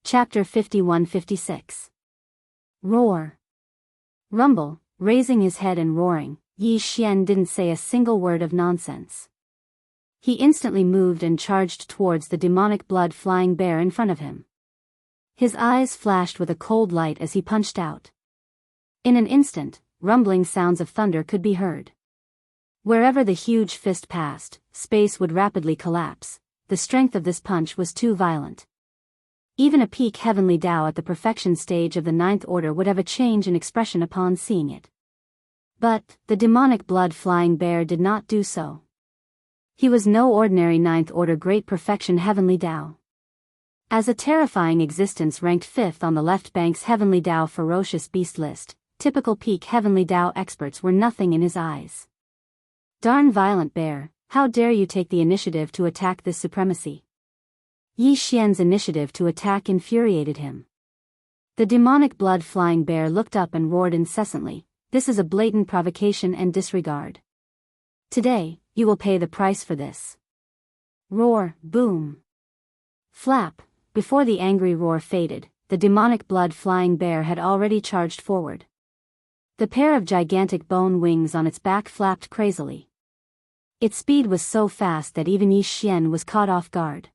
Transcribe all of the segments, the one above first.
Chapter 51-56. Roar. Rumble, raising his head and roaring, Yi Xian didn't say a single word of nonsense. He instantly moved and charged towards the demonic blood-flying bear in front of him. His eyes flashed with a cold light as he punched out. In an instant, rumbling sounds of thunder could be heard. Wherever the huge fist passed, space would rapidly collapse. The strength of this punch was too violent. Even a peak heavenly Dao at the perfection stage of the ninth order would have a change in expression upon seeing it. But the demonic blood-flying bear did not do so. He was no ordinary ninth order great perfection heavenly Dao. As a terrifying existence ranked fifth on the left bank's heavenly Dao ferocious beast list, typical peak heavenly Dao experts were nothing in his eyes. Darn violent bear, how dare you take the initiative to attack this supremacy? Yi Xian's initiative to attack infuriated him. The demonic blood-flying bear looked up and roared incessantly, "This is a blatant provocation and disregard. Today, you will pay the price for this." Roar, boom. Flap, before the angry roar faded, the demonic blood-flying bear had already charged forward. The pair of gigantic bone wings on its back flapped crazily. Its speed was so fast that even Yi Xian was caught off guard.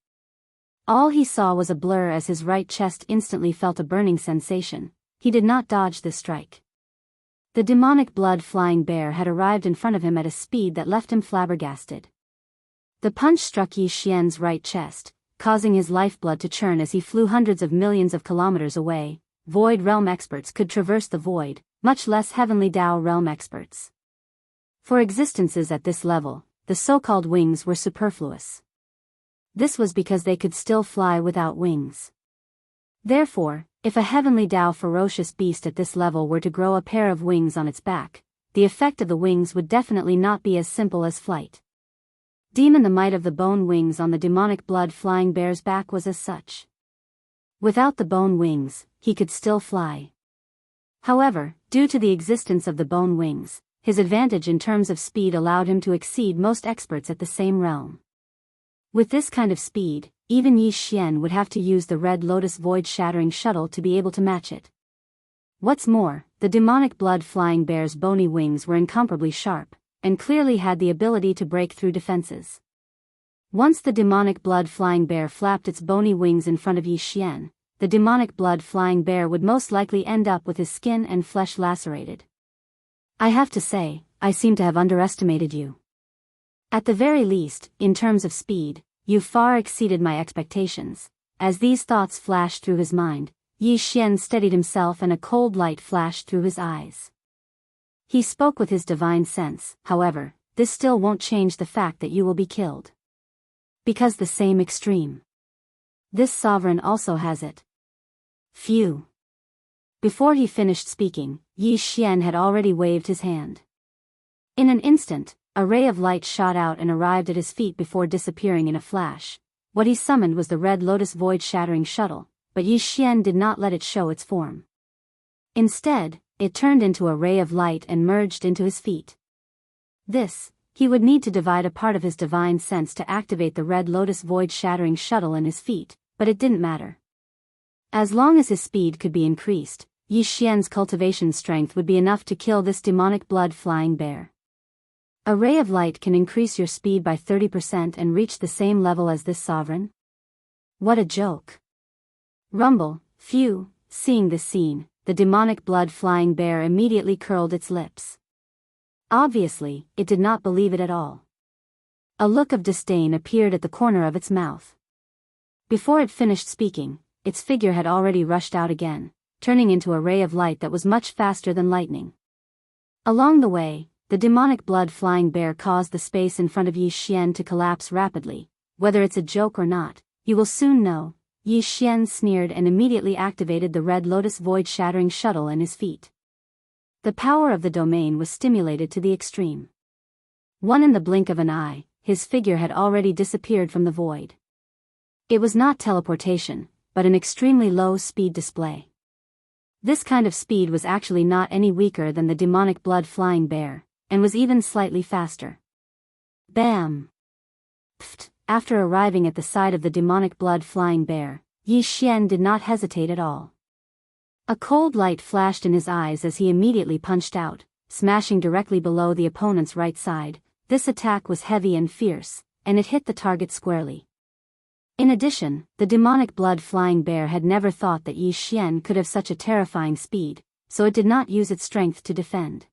All he saw was a blur as his right chest instantly felt a burning sensation. He did not dodge this strike. The demonic blood-flying bear had arrived in front of him at a speed that left him flabbergasted. The punch struck Yi Xian's right chest, causing his lifeblood to churn as he flew hundreds of millions of kilometers away. Void realm experts could traverse the void, much less heavenly Dao realm experts. For existences at this level, the so-called wings were superfluous. This was because they could still fly without wings. Therefore, if a heavenly Dao ferocious beast at this level were to grow a pair of wings on its back, the effect of the wings would definitely not be as simple as flight. The might of the bone wings on the demonic blood-flying bear's back was as such. Without the bone wings, he could still fly. However, due to the existence of the bone wings, his advantage in terms of speed allowed him to exceed most experts at the same realm. With this kind of speed, even Yi Xian would have to use the Red Lotus void-shattering shuttle to be able to match it. What's more, the demonic blood-flying bear's bony wings were incomparably sharp, and clearly had the ability to break through defenses. Once the demonic blood-flying bear flapped its bony wings in front of Yi Xian, the demonic blood-flying bear would most likely end up with his skin and flesh lacerated. "I have to say, I seem to have underestimated you. At the very least, in terms of speed, you far exceeded my expectations." As these thoughts flashed through his mind, Yi Xian steadied himself and a cold light flashed through his eyes. He spoke with his divine sense. "However, this still won't change the fact that you will be killed. Because the same extreme. This sovereign also has it." Phew. Before he finished speaking, Yi Xian had already waved his hand. In an instant, a ray of light shot out and arrived at his feet before disappearing in a flash. What he summoned was the Red Lotus void-shattering shuttle, but Yi Xian did not let it show its form. Instead, it turned into a ray of light and merged into his feet. He would need to divide a part of his divine sense to activate the Red Lotus void-shattering shuttle in his feet, but it didn't matter. As long as his speed could be increased, Yi Xian's cultivation strength would be enough to kill this demonic blood-flying bear. A ray of light can increase your speed by 30% and reach the same level as this sovereign? What a joke. Rumble, phew. Seeing this scene, the demonic blood-flying bear immediately curled its lips. Obviously, it did not believe it at all. A look of disdain appeared at the corner of its mouth. Before it finished speaking, its figure had already rushed out again, turning into a ray of light that was much faster than lightning. Along the way, the demonic blood-flying bear caused the space in front of Yi Xian to collapse rapidly. "Whether it's a joke or not, you will soon know." Yi Xian sneered and immediately activated the Red Lotus void-shattering shuttle in his feet. The power of the domain was stimulated to the extreme. In the blink of an eye, his figure had already disappeared from the void. It was not teleportation, but an extremely low-speed display. This kind of speed was actually not any weaker than the demonic blood-flying bear, and was even slightly faster. Bam! Pfft! After arriving at the side of the demonic blood-flying bear, Yi Xian did not hesitate at all. A cold light flashed in his eyes as he immediately punched out, smashing directly below the opponent's right side. This attack was heavy and fierce, and it hit the target squarely. In addition, the demonic blood-flying bear had never thought that Yi Xian could have such a terrifying speed, so it did not use its strength to defend.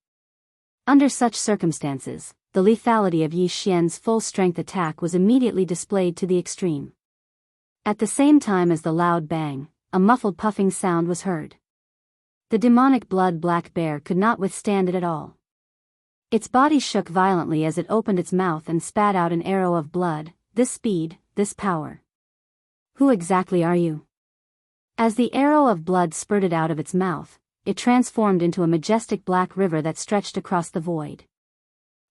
Under such circumstances, the lethality of Yi Xian's full-strength attack was immediately displayed to the extreme. At the same time as the loud bang, a muffled puffing sound was heard. The demonic blood-black bear could not withstand it at all. Its body shook violently as it opened its mouth and spat out an arrow of blood. This speed, this power. Who exactly are you? As the arrow of blood spurted out of its mouth, it transformed into a majestic black river that stretched across the void.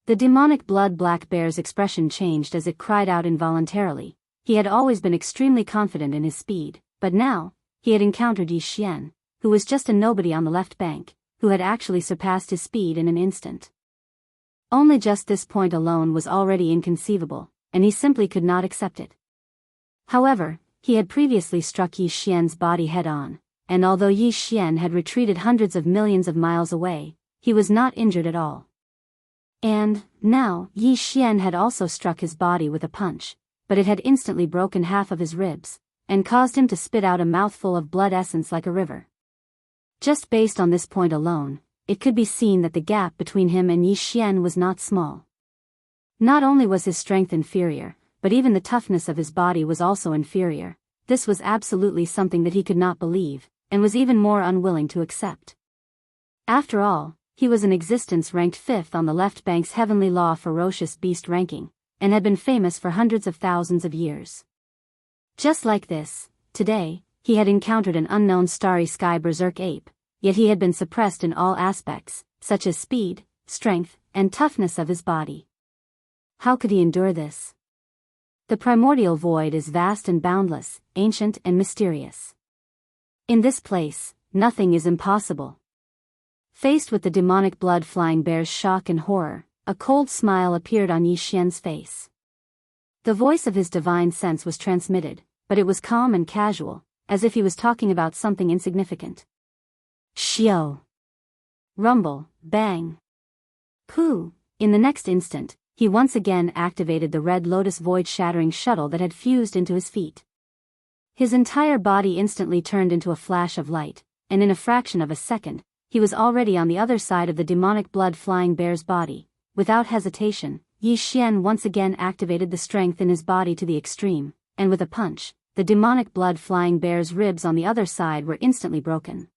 The demonic blood-black bear's expression changed as it cried out involuntarily. He had always been extremely confident in his speed, but now, he had encountered Yi Xian, who was just a nobody on the left bank, who had actually surpassed his speed in an instant. Only just this point alone was already inconceivable, and he simply could not accept it. However, he had previously struck Yi Xian's body head-on, and although Yi Xian had retreated hundreds of millions of miles away, he was not injured at all. And, now, Yi Xian had also struck his body with a punch, but it had instantly broken half of his ribs, and caused him to spit out a mouthful of blood essence like a river. Just based on this point alone, it could be seen that the gap between him and Yi Xian was not small. Not only was his strength inferior, but even the toughness of his body was also inferior. This was absolutely something that he could not believe, and was even more unwilling to accept. After all, he was in existence ranked 5th on the left bank's heavenly law ferocious beast ranking, and had been famous for hundreds of thousands of years. Just like this, today, he had encountered an unknown starry sky berserk ape, yet he had been suppressed in all aspects, such as speed, strength, and toughness of his body. How could he endure this? The primordial void is vast and boundless, ancient and mysterious. In this place, nothing is impossible. Faced with the demonic blood-flying bear's shock and horror, a cold smile appeared on Yi Xian's face. The voice of his divine sense was transmitted, but it was calm and casual, as if he was talking about something insignificant. Xiao. Rumble, bang. Pooh. In the next instant, he once again activated the red lotus void-shattering shuttle that had fused into his feet. His entire body instantly turned into a flash of light, and in a fraction of a second, he was already on the other side of the demonic blood-flying bear's body. Without hesitation, Yi Xian once again activated the strength in his body to the extreme, and with a punch, the demonic blood-flying bear's ribs on the other side were instantly broken.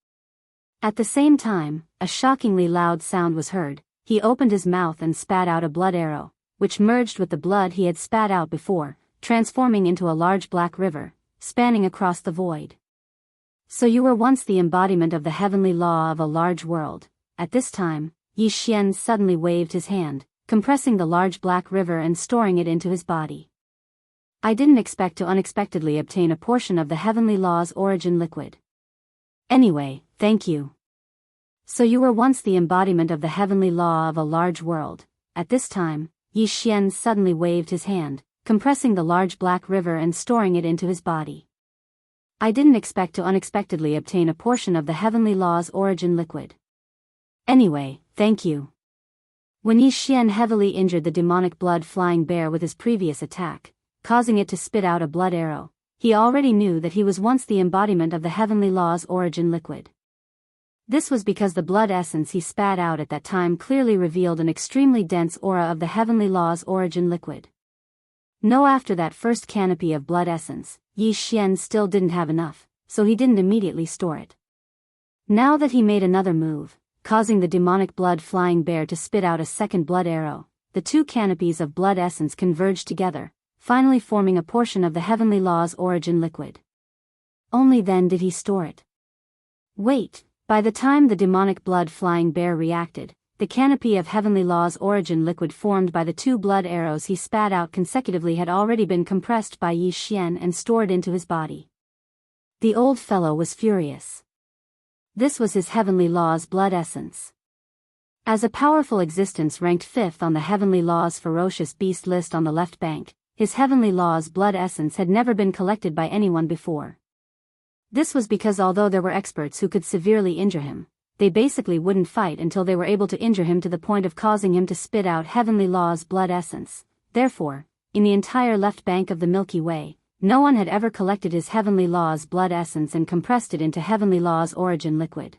At the same time, a shockingly loud sound was heard. He opened his mouth and spat out a blood arrow, which merged with the blood he had spat out before, transforming into a large black river, spanning across the void. So you were once the embodiment of the heavenly law of a large world. At this time, Yi Xian suddenly waved his hand, compressing the large black river and storing it into his body. I didn't expect to unexpectedly obtain a portion of the heavenly law's origin liquid. Anyway, thank you. So you were once the embodiment of the heavenly law of a large world. At this time, Yi Xian suddenly waved his hand, compressing the large black river and storing it into his body. I didn't expect to unexpectedly obtain a portion of the heavenly law's origin liquid. Anyway, thank you. When Yi Xian heavily injured the demonic blood-flying bear with his previous attack, causing it to spit out a blood arrow, he already knew that he was once the embodiment of the heavenly law's origin liquid. This was because the blood essence he spat out at that time clearly revealed an extremely dense aura of the heavenly law's origin liquid. No, after that first canopy of blood essence, Yi Xian still didn't have enough, so he didn't immediately store it. Now that he made another move, causing the demonic blood-flying bear to spit out a second blood arrow, the two canopies of blood essence converged together, finally forming a portion of the heavenly law's origin liquid. Only then did he store it. Wait, by the time the demonic blood-flying bear reacted, the canopy of heavenly law's origin liquid formed by the two blood arrows he spat out consecutively had already been compressed by Yi Xian and stored into his body. The old fellow was furious. This was his heavenly law's blood essence. As a powerful existence ranked 5th on the heavenly law's ferocious beast list on the left bank, his heavenly law's blood essence had never been collected by anyone before. This was because although there were experts who could severely injure him, they basically wouldn't fight until they were able to injure him to the point of causing him to spit out Heavenly Law's blood essence. Therefore, in the entire left bank of the Milky Way, no one had ever collected his Heavenly Law's blood essence and compressed it into Heavenly Law's origin liquid.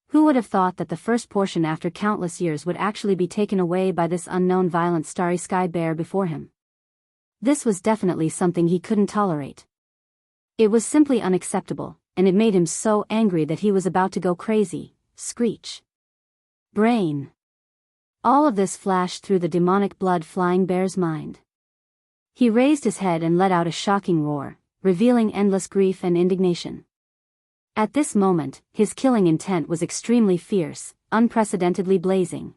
Who would have thought that the first portion after countless years would actually be taken away by this unknown violent starry sky bear before him? This was definitely something he couldn't tolerate. It was simply unacceptable, and it made him so angry that he was about to go crazy. Screech. Brain. All of this flashed through the demonic blood-flying bear's mind. He raised his head and let out a shocking roar, revealing endless grief and indignation. At this moment, his killing intent was extremely fierce, unprecedentedly blazing.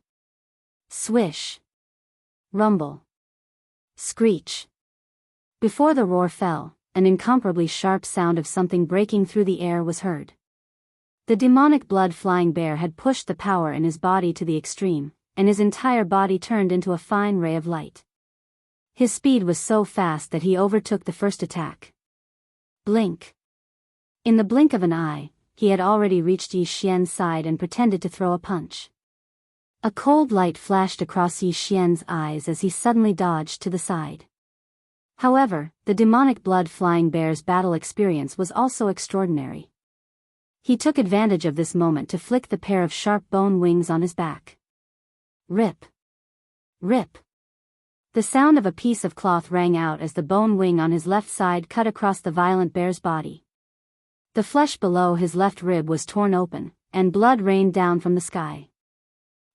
Swish. Rumble. Screech. Before the roar fell, an incomparably sharp sound of something breaking through the air was heard. The demonic blood-flying bear had pushed the power in his body to the extreme, and his entire body turned into a fine ray of light. His speed was so fast that he overtook the first attack. Blink. In the blink of an eye, he had already reached Yi Xian's side and pretended to throw a punch. A cold light flashed across Yi Xian's eyes as he suddenly dodged to the side. However, the demonic blood-flying bear's battle experience was also extraordinary. He took advantage of this moment to flick the pair of sharp bone wings on his back. Rip. Rip. The sound of a piece of cloth rang out as the bone wing on his left side cut across the violent bear's body. The flesh below his left rib was torn open, and blood rained down from the sky.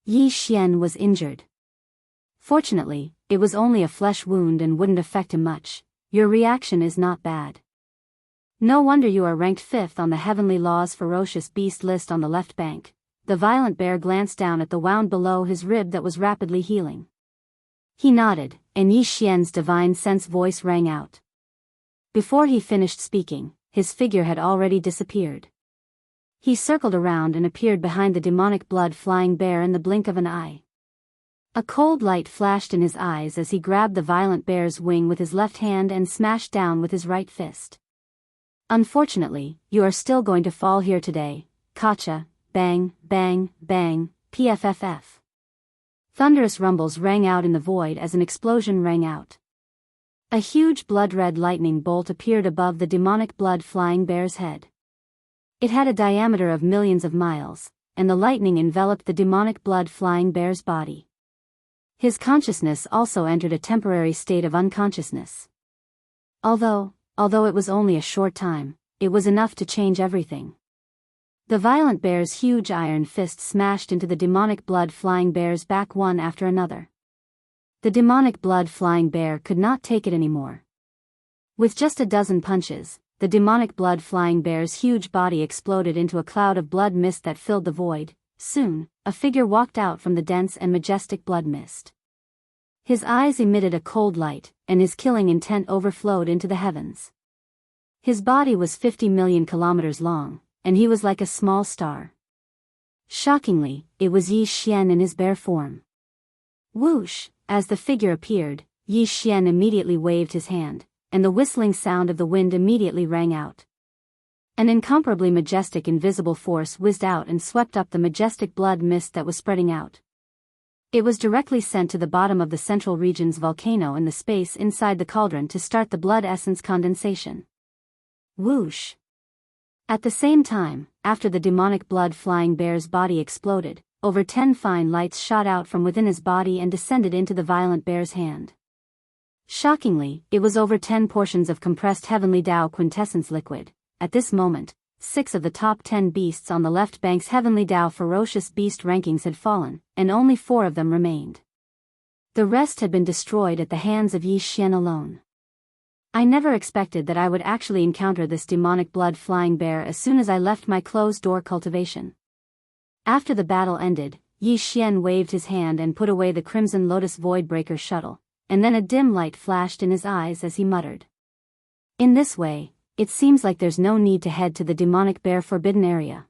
Yi Xian was injured. Fortunately, it was only a flesh wound and wouldn't affect him much. Your reaction is not bad. No wonder you are ranked 5th on the Heavenly Law's ferocious beast list on the left bank. The violent bear glanced down at the wound below his rib that was rapidly healing. He nodded, and Yi Xian's divine sense voice rang out. Before he finished speaking, his figure had already disappeared. He circled around and appeared behind the demonic blood-flying bear in the blink of an eye. A cold light flashed in his eyes as he grabbed the violent bear's wing with his left hand and smashed down with his right fist. Unfortunately, you are still going to fall here today. Kacha, bang, bang, bang, pfff. Thunderous rumbles rang out in the void as an explosion rang out. A huge blood-red lightning bolt appeared above the demonic blood-flying bear's head. It had a diameter of millions of miles, and the lightning enveloped the demonic blood-flying bear's body. His consciousness also entered a temporary state of unconsciousness. Although it was only a short time, it was enough to change everything. The violent bear's huge iron fist smashed into the demonic blood-flying bear's back one after another. The demonic blood-flying bear could not take it anymore. With just a dozen punches, the demonic blood-flying bear's huge body exploded into a cloud of blood mist that filled the void. Soon, a figure walked out from the dense and majestic blood mist. His eyes emitted a cold light, and his killing intent overflowed into the heavens. His body was 50 million kilometers long, and he was like a small star. Shockingly, it was Yi Xian in his bare form. Whoosh! As the figure appeared, Yi Xian immediately waved his hand, and the whistling sound of the wind immediately rang out. An incomparably majestic invisible force whizzed out and swept up the majestic blood mist that was spreading out. It was directly sent to the bottom of the central region's volcano in the space inside the cauldron to start the blood essence condensation. Whoosh! At the same time, after the demonic blood-flying bear's body exploded, over 10 fine lights shot out from within his body and descended into the violent bear's hand. Shockingly, it was over 10 portions of compressed heavenly Tao quintessence liquid. At this moment, 6 of the top 10 beasts on the left bank's heavenly Tao ferocious beast rankings had fallen, and only 4 of them remained. The rest had been destroyed at the hands of Yi Xian alone. I never expected that I would actually encounter this demonic blood-flying bear as soon as I left my closed-door cultivation. After the battle ended, Yi Xian waved his hand and put away the Crimson Lotus Voidbreaker shuttle, and then a dim light flashed in his eyes as he muttered. In this way, it seems like there's no need to head to the demonic bear forbidden area.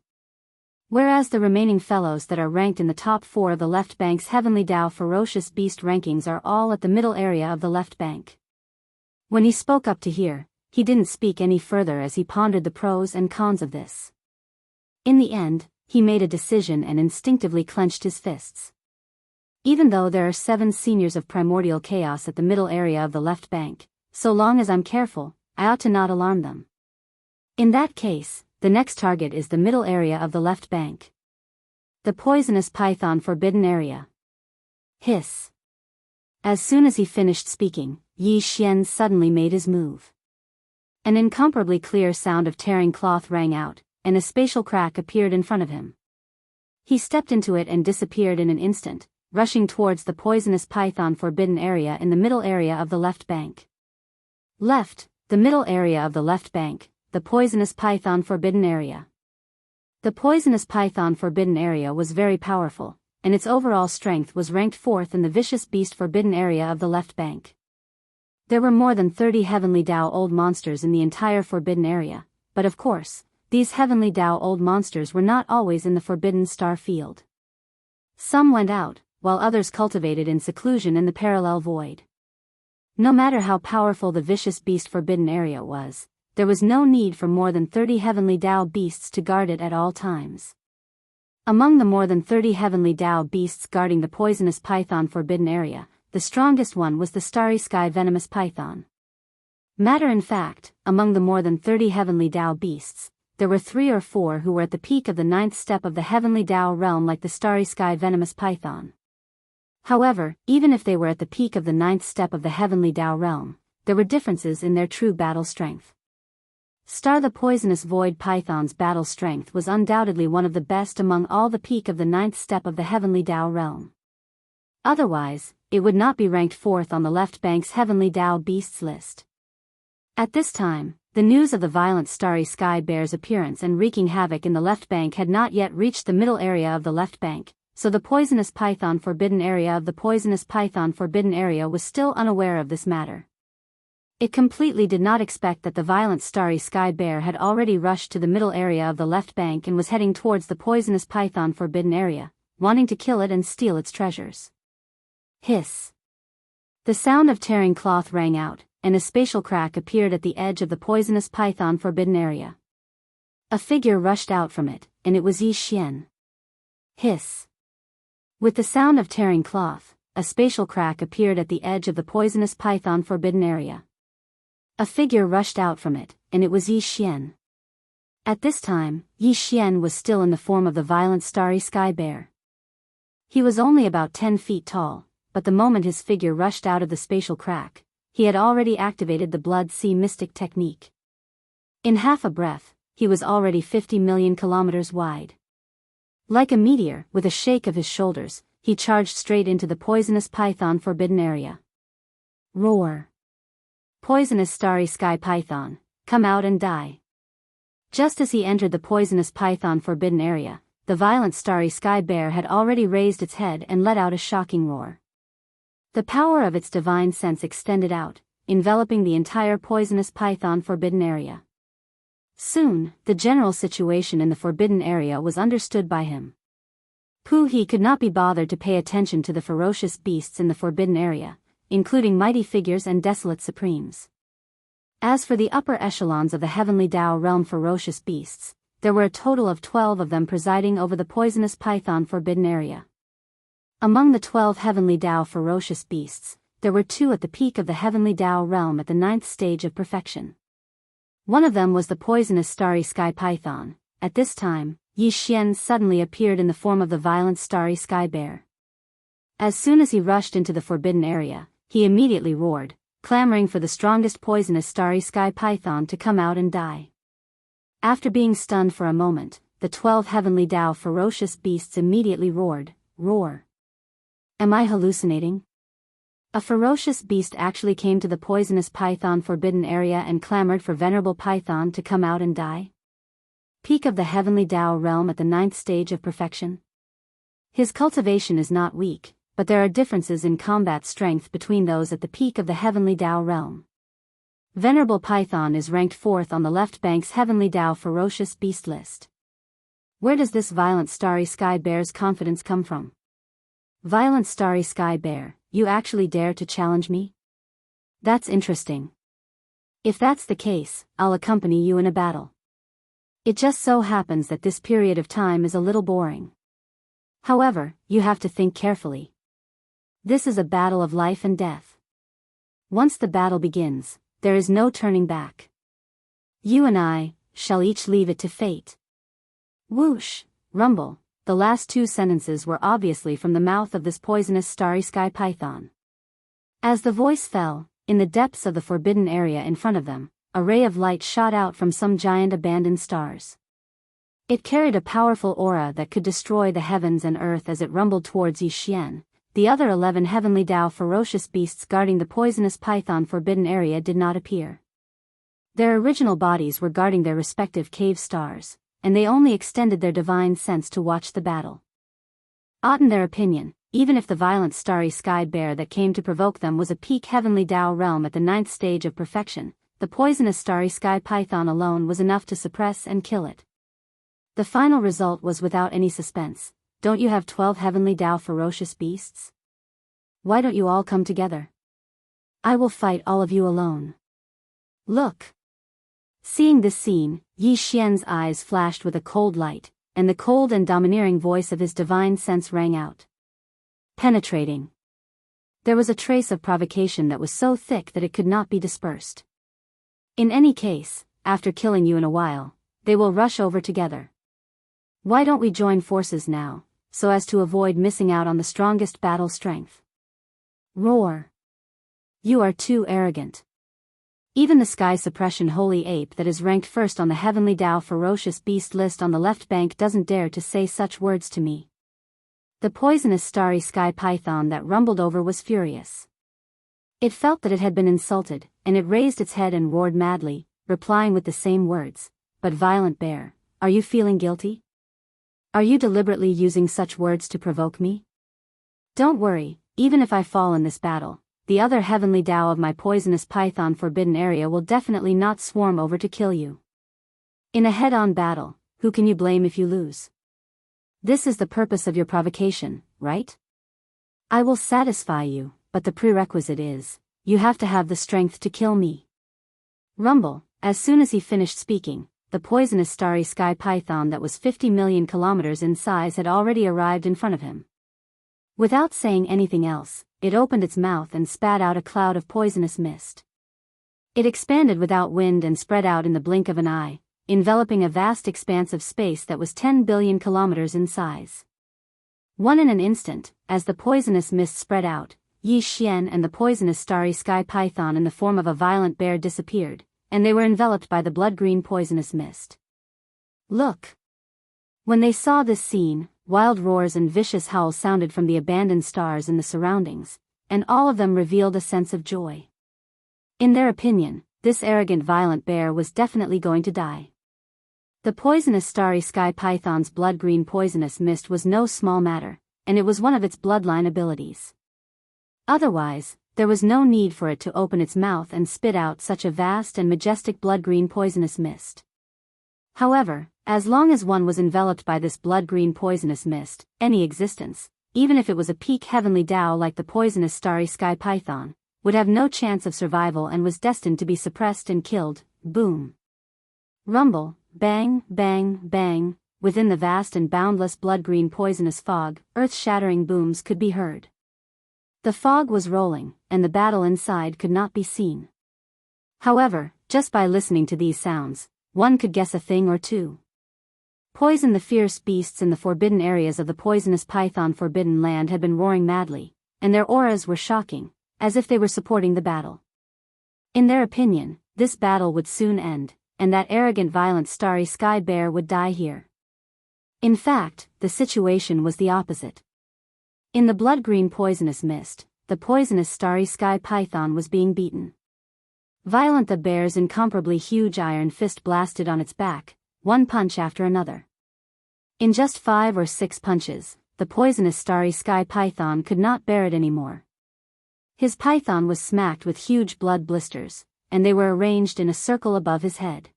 Whereas the remaining fellows that are ranked in the top 4 of the left bank's heavenly Tao ferocious beast rankings are all at the middle area of the left bank. When he spoke up to here, he didn't speak any further as he pondered the pros and cons of this. In the end, he made a decision and instinctively clenched his fists. Even though there are 7 seniors of primordial chaos at the middle area of the left bank, so long as I'm careful, I ought to not alarm them. In that case, the next target is the middle area of the left bank. The poisonous python forbidden area. Hiss. As soon as he finished speaking, Yi Xian suddenly made his move. An incomparably clear sound of tearing cloth rang out, and a spatial crack appeared in front of him. He stepped into it and disappeared in an instant, rushing towards the poisonous python forbidden area in the middle area of the left bank. Left, the middle area of the left bank, the poisonous python forbidden area. The poisonous python forbidden area was very powerful, and its overall strength was ranked 4th in the vicious beast forbidden area of the left bank. There were more than 30 heavenly Dao old monsters in the entire forbidden area, but of course, these heavenly Dao old monsters were not always in the forbidden star field. Some went out, while others cultivated in seclusion in the parallel void. No matter how powerful the vicious beast forbidden area was, there was no need for more than 30 heavenly Dao beasts to guard it at all times. Among the more than 30 heavenly Dao beasts guarding the poisonous python forbidden area, the strongest one was the starry sky venomous python. Matter in fact, among the more than 30 heavenly Dao beasts, there were 3 or 4 who were at the peak of the 9th step of the heavenly Dao realm like the starry sky venomous python. However, even if they were at the peak of the 9th step of the heavenly Dao realm, there were differences in their true battle strength. Star the poisonous void python's battle strength was undoubtedly one of the best among all the peak of the 9th step of the heavenly Dao realm. Otherwise, it would not be ranked 4th on the left bank's heavenly Dao beasts list. At this time, the news of the violent starry sky bear's appearance and wreaking havoc in the left bank had not yet reached the middle area of the left bank, so the poisonous python forbidden area of the poisonous python forbidden area was still unaware of this matter. It completely did not expect that the violent starry sky bear had already rushed to the middle area of the left bank and was heading towards the poisonous python forbidden area, wanting to kill it and steal its treasures. Hiss. The sound of tearing cloth rang out, and a spatial crack appeared at the edge of the poisonous python forbidden area. A figure rushed out from it, and it was Yi Xian. Hiss. With the sound of tearing cloth, a spatial crack appeared at the edge of the poisonous python forbidden area. A figure rushed out from it, and it was Yi Xian. At this time, Yi Xian was still in the form of the violent starry sky bear. He was only about 10 feet tall, but the moment his figure rushed out of the spatial crack, he had already activated the Blood Sea Mystic technique. In half a breath, he was already 50 million kilometers wide. Like a meteor, with a shake of his shoulders, he charged straight into the poisonous python forbidden area. Roar. Poisonous starry sky python, come out and die. Just as he entered the poisonous python forbidden area, the violent starry sky bear had already raised its head and let out a shocking roar. The power of its divine sense extended out, enveloping the entire poisonous python forbidden area. Soon, the general situation in the forbidden area was understood by him. He could not be bothered to pay attention to the ferocious beasts in the forbidden area, including mighty figures and desolate supremes. As for the upper echelons of the heavenly Dao realm ferocious beasts, there were a total of 12 of them presiding over the poisonous python forbidden area. Among the 12 heavenly Dao ferocious beasts, there were 2 at the peak of the heavenly Dao realm at the 9th stage of perfection. One of them was the poisonous starry sky python. At this time, Yi Xian suddenly appeared in the form of the violent starry sky bear. As soon as he rushed into the forbidden area, he immediately roared, clamoring for the strongest poisonous starry sky python to come out and die. After being stunned for a moment, the 12 heavenly Dao ferocious beasts immediately roared, roar. Am I hallucinating? A ferocious beast actually came to the poisonous python forbidden area and clamored for venerable python to come out and die? Peak of the heavenly Dao realm at the 9th stage of perfection? His cultivation is not weak, but there are differences in combat strength between those at the peak of the heavenly Dao realm. Venerable Python is ranked 4th on the left bank's heavenly Dao ferocious beast list. Where does this violent starry sky bear's confidence come from? Violent starry sky bear, you actually dare to challenge me? That's interesting. If that's the case, I'll accompany you in a battle. It just so happens that this period of time is a little boring. However, you have to think carefully. This is a battle of life and death. Once the battle begins, there is no turning back. You and I shall each leave it to fate. Whoosh, rumble, the last two sentences were obviously from the mouth of this poisonous starry sky python. As the voice fell, in the depths of the forbidden area in front of them, a ray of light shot out from some giant abandoned stars. It carried a powerful aura that could destroy the heavens and earth as it rumbled towards Yixian. The other 11 heavenly Dao ferocious beasts guarding the poisonous python forbidden area did not appear. Their original bodies were guarding their respective cave stars, and they only extended their divine sense to watch the battle. In their opinion, even if the violent starry sky bear that came to provoke them was a peak heavenly Dao realm at the 9th stage of perfection, the poisonous starry sky python alone was enough to suppress and kill it. The final result was without any suspense. Don't you have 12 heavenly Dao ferocious beasts? Why don't you all come together? I will fight all of you alone. Look. Seeing this scene, Yi Xian's eyes flashed with a cold light, and the cold and domineering voice of his divine sense rang out. Penetrating. There was a trace of provocation that was so thick that it could not be dispersed. In any case, after killing you in a while, they will rush over together. Why don't we join forces now, so as to avoid missing out on the strongest battle strength? Roar. You are too arrogant. Even the sky suppression holy ape that is ranked first on the heavenly Dao ferocious beast list on the left bank doesn't dare to say such words to me. The poisonous starry sky python that rumbled over was furious. It felt that it had been insulted, and it raised its head and roared madly, replying with the same words. But violent bear, are you feeling guilty? Are you deliberately using such words to provoke me? Don't worry, even if I fall in this battle, the other heavenly Dao of my poisonous python forbidden area will definitely not swarm over to kill you. In a head-on battle, who can you blame if you lose? This is the purpose of your provocation, right? I will satisfy you, but the prerequisite is, you have to have the strength to kill me. Rumble. As soon as he finished speaking, the poisonous starry sky python that was 50 million kilometers in size had already arrived in front of him. Without saying anything else, it opened its mouth and spat out a cloud of poisonous mist. It expanded without wind and spread out in the blink of an eye, enveloping a vast expanse of space that was 10 billion kilometers in size. In an instant, as the poisonous mist spread out, Yi Xian and the poisonous starry sky python in the form of a violent bear disappeared, and they were enveloped by the blood-green poisonous mist. Look! When they saw this scene, wild roars and vicious howls sounded from the abandoned stars in the surroundings, and all of them revealed a sense of joy. In their opinion, this arrogant violent bear was definitely going to die. The poisonous starry sky python's blood-green poisonous mist was no small matter, and it was one of its bloodline abilities. Otherwise, there was no need for it to open its mouth and spit out such a vast and majestic blood-green poisonous mist. However, as long as one was enveloped by this blood-green poisonous mist, any existence, even if it was a peak heavenly Dao like the poisonous starry sky python, would have no chance of survival and was destined to be suppressed and killed. Boom. Rumble, bang, bang, bang, within the vast and boundless blood-green poisonous fog, earth-shattering booms could be heard. The fog was rolling, and the battle inside could not be seen. However, just by listening to these sounds, one could guess a thing or two. Poison the fierce beasts in the forbidden areas of the poisonous python forbidden land had been roaring madly, and their auras were shocking, as if they were supporting the battle. In their opinion, this battle would soon end, and that arrogant violent starry sky bear would die here. In fact, the situation was the opposite. In the blood-green poisonous mist, the poisonous starry sky python was being beaten. Violent the bear's incomparably huge iron fist blasted on its back, one punch after another. In just 5 or 6 punches, the poisonous starry sky python could not bear it anymore. His python was smacked with huge blood blisters, and they were arranged in a circle above his head.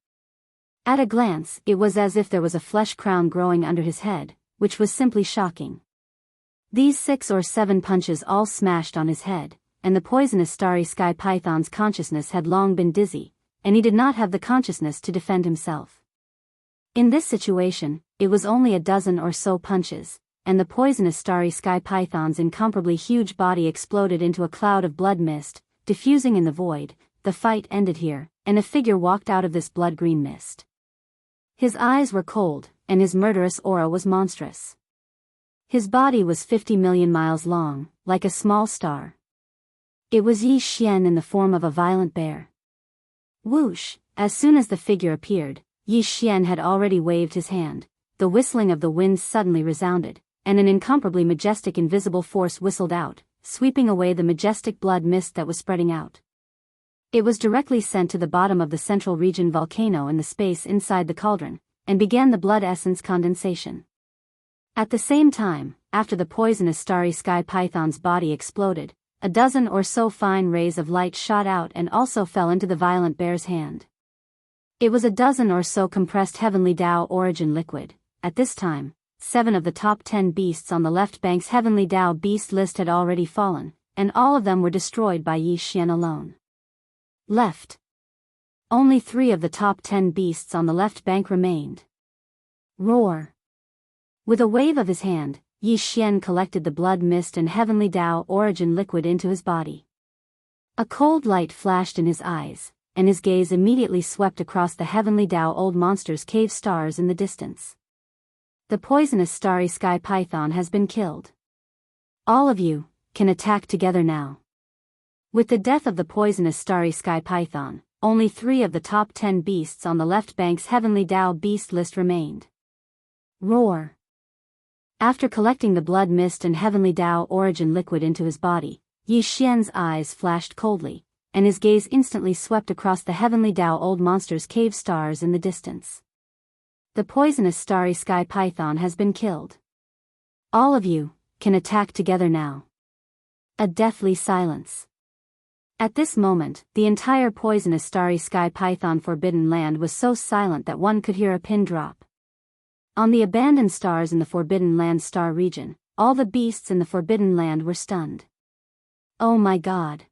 At a glance, it was as if there was a flesh crown growing under his head, which was simply shocking. These 6 or 7 punches all smashed on his head, and the poisonous starry sky python's consciousness had long been dizzy, and he did not have the consciousness to defend himself. In this situation, it was only a dozen or so punches, and the poisonous starry sky python's incomparably huge body exploded into a cloud of blood mist, diffusing in the void. The fight ended here, and a figure walked out of this blood-green mist. His eyes were cold, and his murderous aura was monstrous. His body was 50 million miles long, like a small star. It was Yi Xian in the form of a violent bear. Whoosh! As soon as the figure appeared, Yi Xian had already waved his hand. The whistling of the winds suddenly resounded, and an incomparably majestic invisible force whistled out, sweeping away the majestic blood mist that was spreading out. It was directly sent to the bottom of the central region volcano in the space inside the cauldron, and began the blood essence condensation. At the same time, after the poisonous starry sky python's body exploded, a dozen or so fine rays of light shot out and also fell into the violent bear's hand. It was a dozen or so compressed heavenly Dao origin liquid. At this time, 7 of the top 10 beasts on the left bank's heavenly Dao beast list had already fallen, and all of them were destroyed by Yi Xian alone. Left. Only 3 of the top 10 beasts on the left bank remained. Roar. With a wave of his hand, Yi Xian collected the blood mist and heavenly Dao origin liquid into his body. A cold light flashed in his eyes, and his gaze immediately swept across the heavenly Dao old monster's cave stars in the distance. The poisonous starry sky python has been killed. All of you can attack together now. With the death of the poisonous starry sky python, only 3 of the top 10 beasts on the left bank's heavenly Dao beast list remained. Roar. After collecting the blood mist and heavenly Dao origin liquid into his body, Yi Xian's eyes flashed coldly, and his gaze instantly swept across the heavenly Dao old monster's cave stars in the distance. The poisonous starry sky python has been killed. All of you can attack together now. A deathly silence. At this moment, the entire poisonous starry sky python forbidden land was so silent that one could hear a pin drop. On the abandoned stars in the Forbidden Land star region, all the beasts in the Forbidden Land were stunned. Oh my God!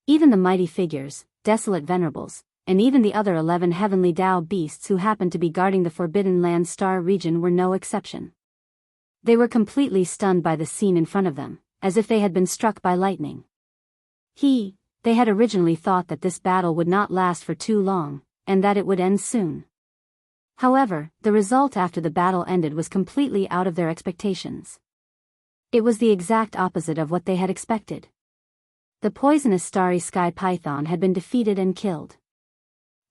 Even the mighty figures, desolate venerables, and even the other 11 heavenly Dao beasts who happened to be guarding the Forbidden Land star region were no exception. They were completely stunned by the scene in front of them, as if they had been struck by lightning. They had originally thought that this battle would not last for too long, and that it would end soon. However, the result after the battle ended was completely out of their expectations. It was the exact opposite of what they had expected. The poisonous starry sky python had been defeated and killed.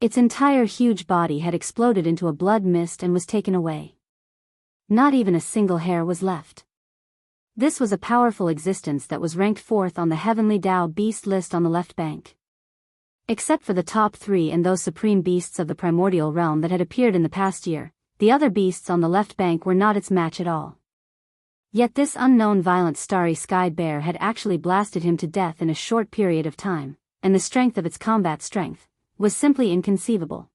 Its entire huge body had exploded into a blood mist and was taken away. Not even a single hair was left. This was a powerful existence that was ranked 4th on the heavenly Dao beast list on the left bank. Except for the top 3 and those supreme beasts of the primordial realm that had appeared in the past year, the other beasts on the left bank were not its match at all. Yet this unknown violent starry sky bear had actually blasted him to death in a short period of time, and the strength of its combat strength was simply inconceivable.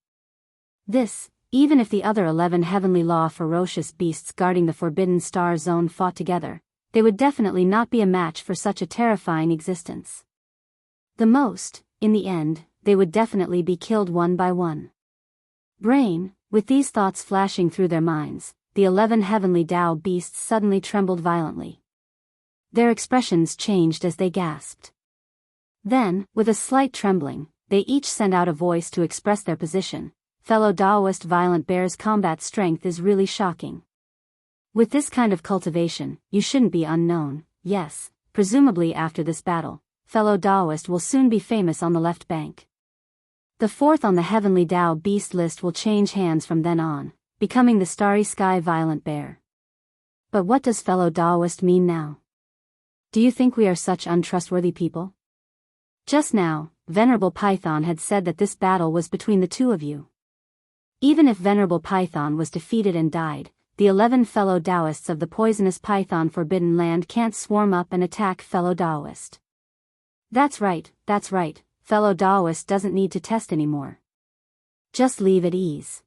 This, even if the other 11 heavenly law ferocious beasts guarding the Forbidden Star Zone fought together, they would definitely not be a match for such a terrifying existence. The most, in the end, they would definitely be killed one by one. Brain, with these thoughts flashing through their minds, the 11 heavenly Dao beasts suddenly trembled violently. Their expressions changed as they gasped. Then, with a slight trembling, they each sent out a voice to express their position. Fellow Daoist violent bear's combat strength is really shocking. With this kind of cultivation, you shouldn't be unknown. Yes, presumably after this battle, fellow Daoist will soon be famous on the left bank. The 4th on the heavenly Dao beast list will change hands from then on, becoming the starry sky violent bear. But what does fellow Daoist mean now? Do you think we are such untrustworthy people? Just now, Venerable Python had said that this battle was between the 2 of you. Even if Venerable Python was defeated and died, the 11 fellow Daoists of the poisonous Python Forbidden Land can't swarm up and attack fellow Daoist. That's right, fellow Daoist doesn't need to test anymore. Just leave at ease.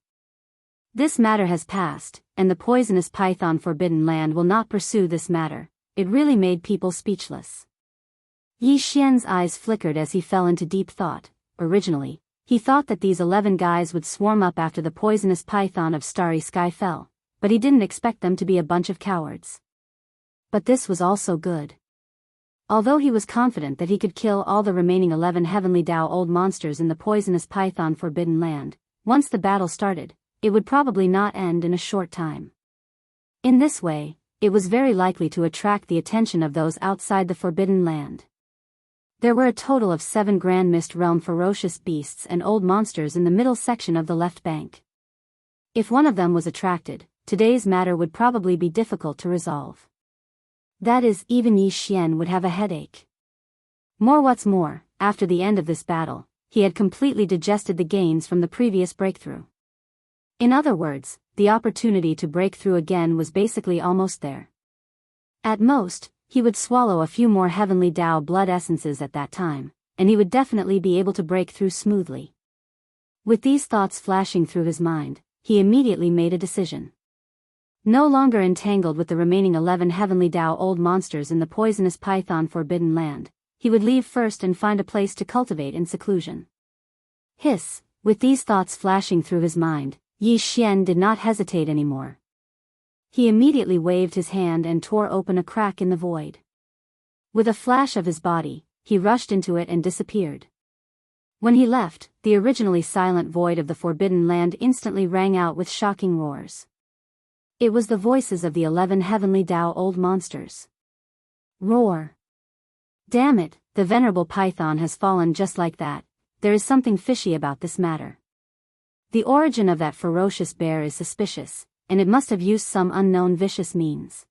This matter has passed, and the poisonous Python Forbidden Land will not pursue this matter. It really made people speechless. Yi Xian's eyes flickered as he fell into deep thought. Originally, He thought that these 11 guys would swarm up after the poisonous python of Starry Sky fell, but he didn't expect them to be a bunch of cowards. But this was also good. Although he was confident that he could kill all the remaining 11 heavenly Dao old monsters in the poisonous python forbidden land, once the battle started, it would probably not end in a short time. In this way, it was very likely to attract the attention of those outside the forbidden land. There were a total of 7 Grand Mist Realm ferocious beasts and old monsters in the middle section of the left bank. If one of them was attracted, today's matter would probably be difficult to resolve. That is, even Yi Xian would have a headache. What's more, after the end of this battle, he had completely digested the gains from the previous breakthrough. In other words, the opportunity to break through again was basically almost there. At most, he would swallow a few more heavenly Dao blood essences at that time, and he would definitely be able to break through smoothly. With these thoughts flashing through his mind, he immediately made a decision. No longer entangled with the remaining 11 heavenly Dao old monsters in the poisonous python forbidden land, he would leave first and find a place to cultivate in seclusion. Hiss, with these thoughts flashing through his mind, Yi Xian did not hesitate anymore. He immediately waved his hand and tore open a crack in the void. With a flash of his body, he rushed into it and disappeared. When he left, the originally silent void of the forbidden land instantly rang out with shocking roars. It was the voices of the 11 heavenly Dao old monsters. Roar! Damn it, the venerable python has fallen just like that. There is something fishy about this matter. The origin of that ferocious bear is suspicious, and it must have used some unknown vicious means.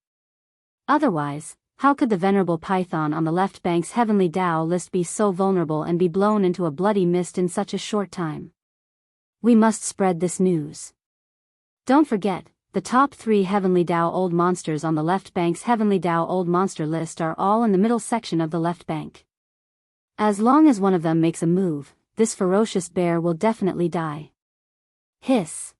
Otherwise, how could the venerable python on the left bank's heavenly Dao list be so vulnerable and be blown into a bloody mist in such a short time? We must spread this news. Don't forget, the top 3 heavenly Dao old monsters on the left bank's heavenly Dao old monster list are all in the middle section of the left bank. As long as one of them makes a move, this ferocious bear will definitely die. Hiss!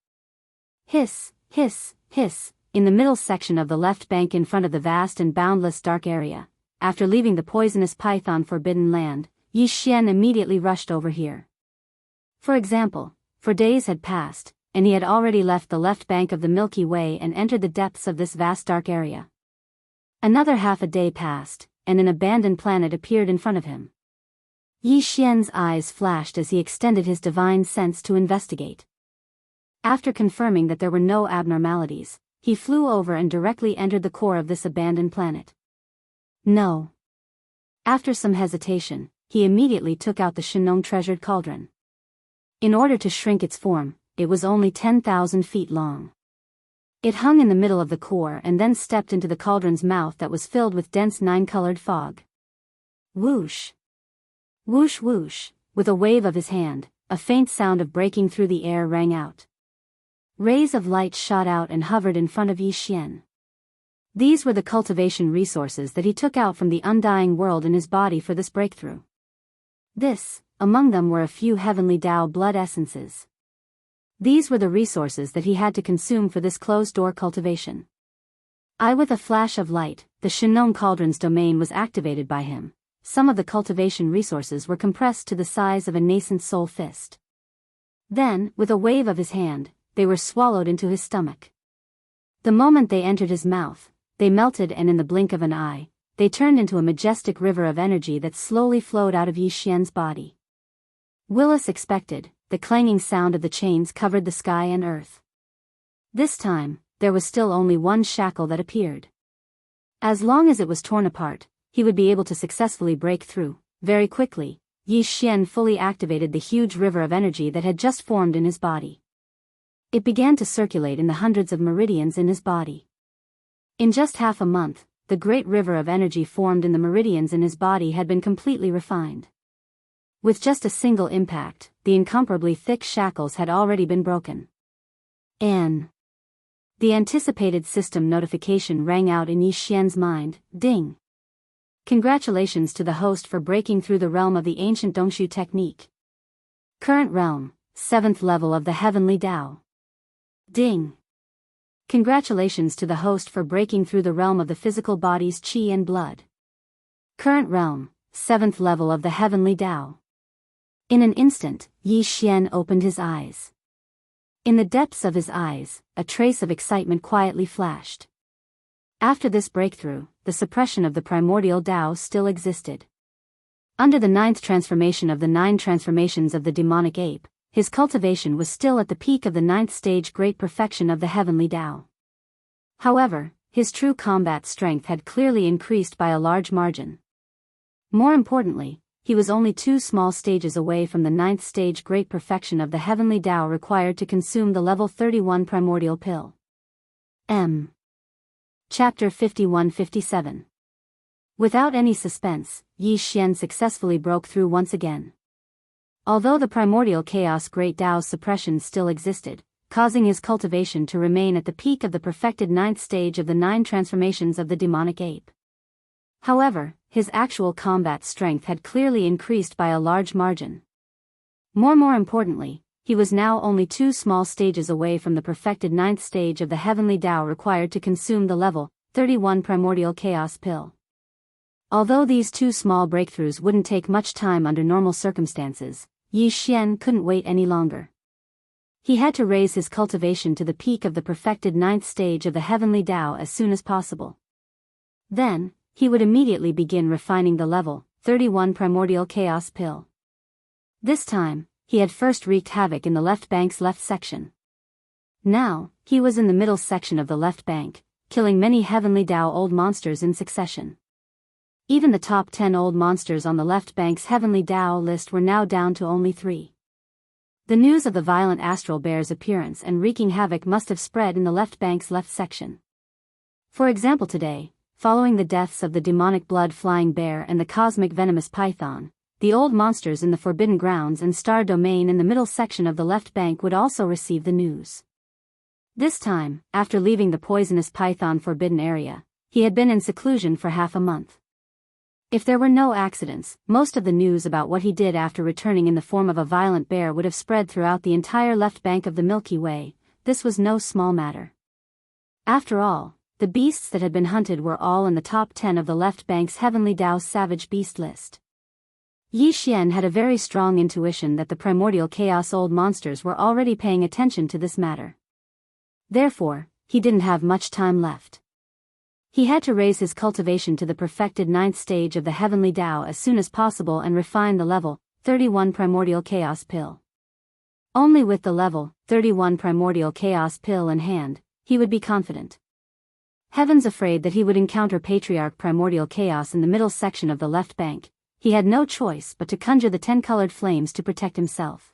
Hiss, hiss, hiss, in the middle section of the left bank in front of the vast and boundless dark area. After leaving the poisonous python forbidden land, Yi Xian immediately rushed over here. For example, for days had passed, and he had already left the left bank of the Milky Way and entered the depths of this vast dark area. Another half a day passed, and an abandoned planet appeared in front of him. Yi Xian's eyes flashed as he extended his divine sense to investigate. After confirming that there were no abnormalities, he flew over and directly entered the core of this abandoned planet. No. After some hesitation, he immediately took out the Shenong treasured cauldron. In order to shrink its form, it was only 10,000 feet long. It hung in the middle of the core and then stepped into the cauldron's mouth that was filled with dense 9-colored fog. Whoosh! Whoosh whoosh, with a wave of his hand, a faint sound of breaking through the air rang out. Rays of light shot out and hovered in front of Yi Xian. These were the cultivation resources that he took out from the undying world in his body for this breakthrough. Among them were a few heavenly Dao blood essences. These were the resources that he had to consume for this closed-door cultivation. With a flash of light, the Shenong cauldron's domain was activated by him. Some of the cultivation resources were compressed to the size of a nascent soul fist. Then, with a wave of his hand, they were swallowed into his stomach. The moment they entered his mouth, they melted, and in the blink of an eye, they turned into a majestic river of energy that slowly flowed out of Yi Xian's body. Willis expected, the clanging sound of the chains covered the sky and earth. This time, there was still only one shackle that appeared. As long as it was torn apart, he would be able to successfully break through. Very quickly, Yi Xian fully activated the huge river of energy that had just formed in his body. It began to circulate in the hundreds of meridians in his body. In just half a month, the great river of energy formed in the meridians in his body had been completely refined. With just a single impact, the incomparably thick shackles had already been broken. The anticipated system notification rang out in Yi Xian's mind. Ding! Congratulations to the host for breaking through the realm of the ancient Dongshu technique. Current realm, 7th level of the heavenly Dao. Ding! Congratulations to the host for breaking through the realm of the physical body's qi and blood. Current realm, 7th level of the heavenly Dao. In an instant, Yi Xian opened his eyes. In the depths of his eyes, a trace of excitement quietly flashed. After this breakthrough, the suppression of the primordial Tao still existed. Under the 9th transformation of the 9 transformations of the demonic ape, his cultivation was still at the peak of the 9th stage great perfection of the heavenly Tao. However, his true combat strength had clearly increased by a large margin. More importantly, he was only 2 small stages away from the 9th stage great perfection of the heavenly Tao required to consume the level 31 primordial pill. Chapter 51-57. Without any suspense, Yi Xian successfully broke through once again. Although the primordial chaos great Tao's suppression still existed, causing his cultivation to remain at the peak of the perfected 9th stage of the 9 transformations of the demonic ape. However, his actual combat strength had clearly increased by a large margin. More importantly, he was now only 2 small stages away from the perfected 9th stage of the heavenly Tao required to consume the level 31 primordial chaos pill. Although these 2 small breakthroughs wouldn't take much time under normal circumstances, Yi Xian couldn't wait any longer. He had to raise his cultivation to the peak of the perfected 9th stage of the heavenly Tao as soon as possible. Then, he would immediately begin refining the level 31 primordial chaos pill. This time, he had first wreaked havoc in the left bank's left section. Now, he was in the middle section of the left bank, killing many heavenly Tao old monsters in succession. Even the top 10 old monsters on the left bank's heavenly Tao list were now down to only 3. The news of the violent astral bear's appearance and wreaking havoc must have spread in the left bank's left section. For example, today, following the deaths of the demonic blood-flying bear and the cosmic venomous python, the old monsters in the Forbidden Grounds and Star Domain in the middle section of the left bank would also receive the news. This time, after leaving the poisonous python forbidden area, he had been in seclusion for half a month. If there were no accidents, most of the news about what he did after returning in the form of a violent bear would have spread throughout the entire left bank of the Milky Way. This was no small matter. After all, the beasts that had been hunted were all in the top 10 of the left bank's heavenly Tao savage beast list. Yi Xian had a very strong intuition that the primordial chaos old monsters were already paying attention to this matter. Therefore, he didn't have much time left. He had to raise his cultivation to the perfected 9th stage of the heavenly Tao as soon as possible and refine the level 31 primordial chaos pill. Only with the level 31 primordial chaos pill in hand, he would be confident. Heavens afraid that he would encounter Patriarch primordial chaos in the middle section of the left bank, he had no choice but to conjure the 10 colored flames to protect himself.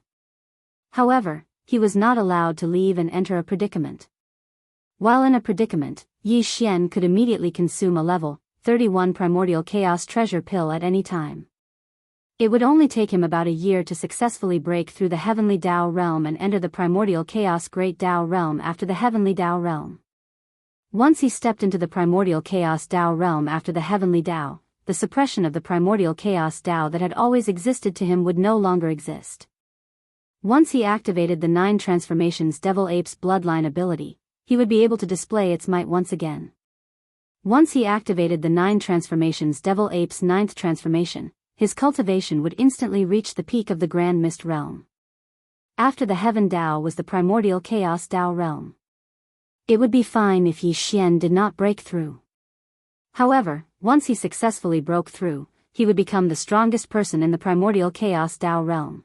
However, he was not allowed to leave and enter a predicament. While in a predicament, Yi Xian could immediately consume a level 31 primordial chaos treasure pill at any time. It would only take him about a year to successfully break through the heavenly Tao realm and enter the primordial chaos great Tao realm after the heavenly Tao realm. Once he stepped into the primordial chaos Tao realm after the heavenly Tao, the suppression of the primordial chaos Tao that had always existed to him would no longer exist. Once he activated the 9 transformations Devil Ape's bloodline ability, he would be able to display its might once again. Once he activated the 9 transformations Devil Ape's 9th transformation, his cultivation would instantly reach the peak of the Grand Mist realm. After the Heaven Tao was the primordial chaos Tao realm. It would be fine if Yi Xian did not break through. However, once he successfully broke through, he would become the strongest person in the primordial chaos Tao realm.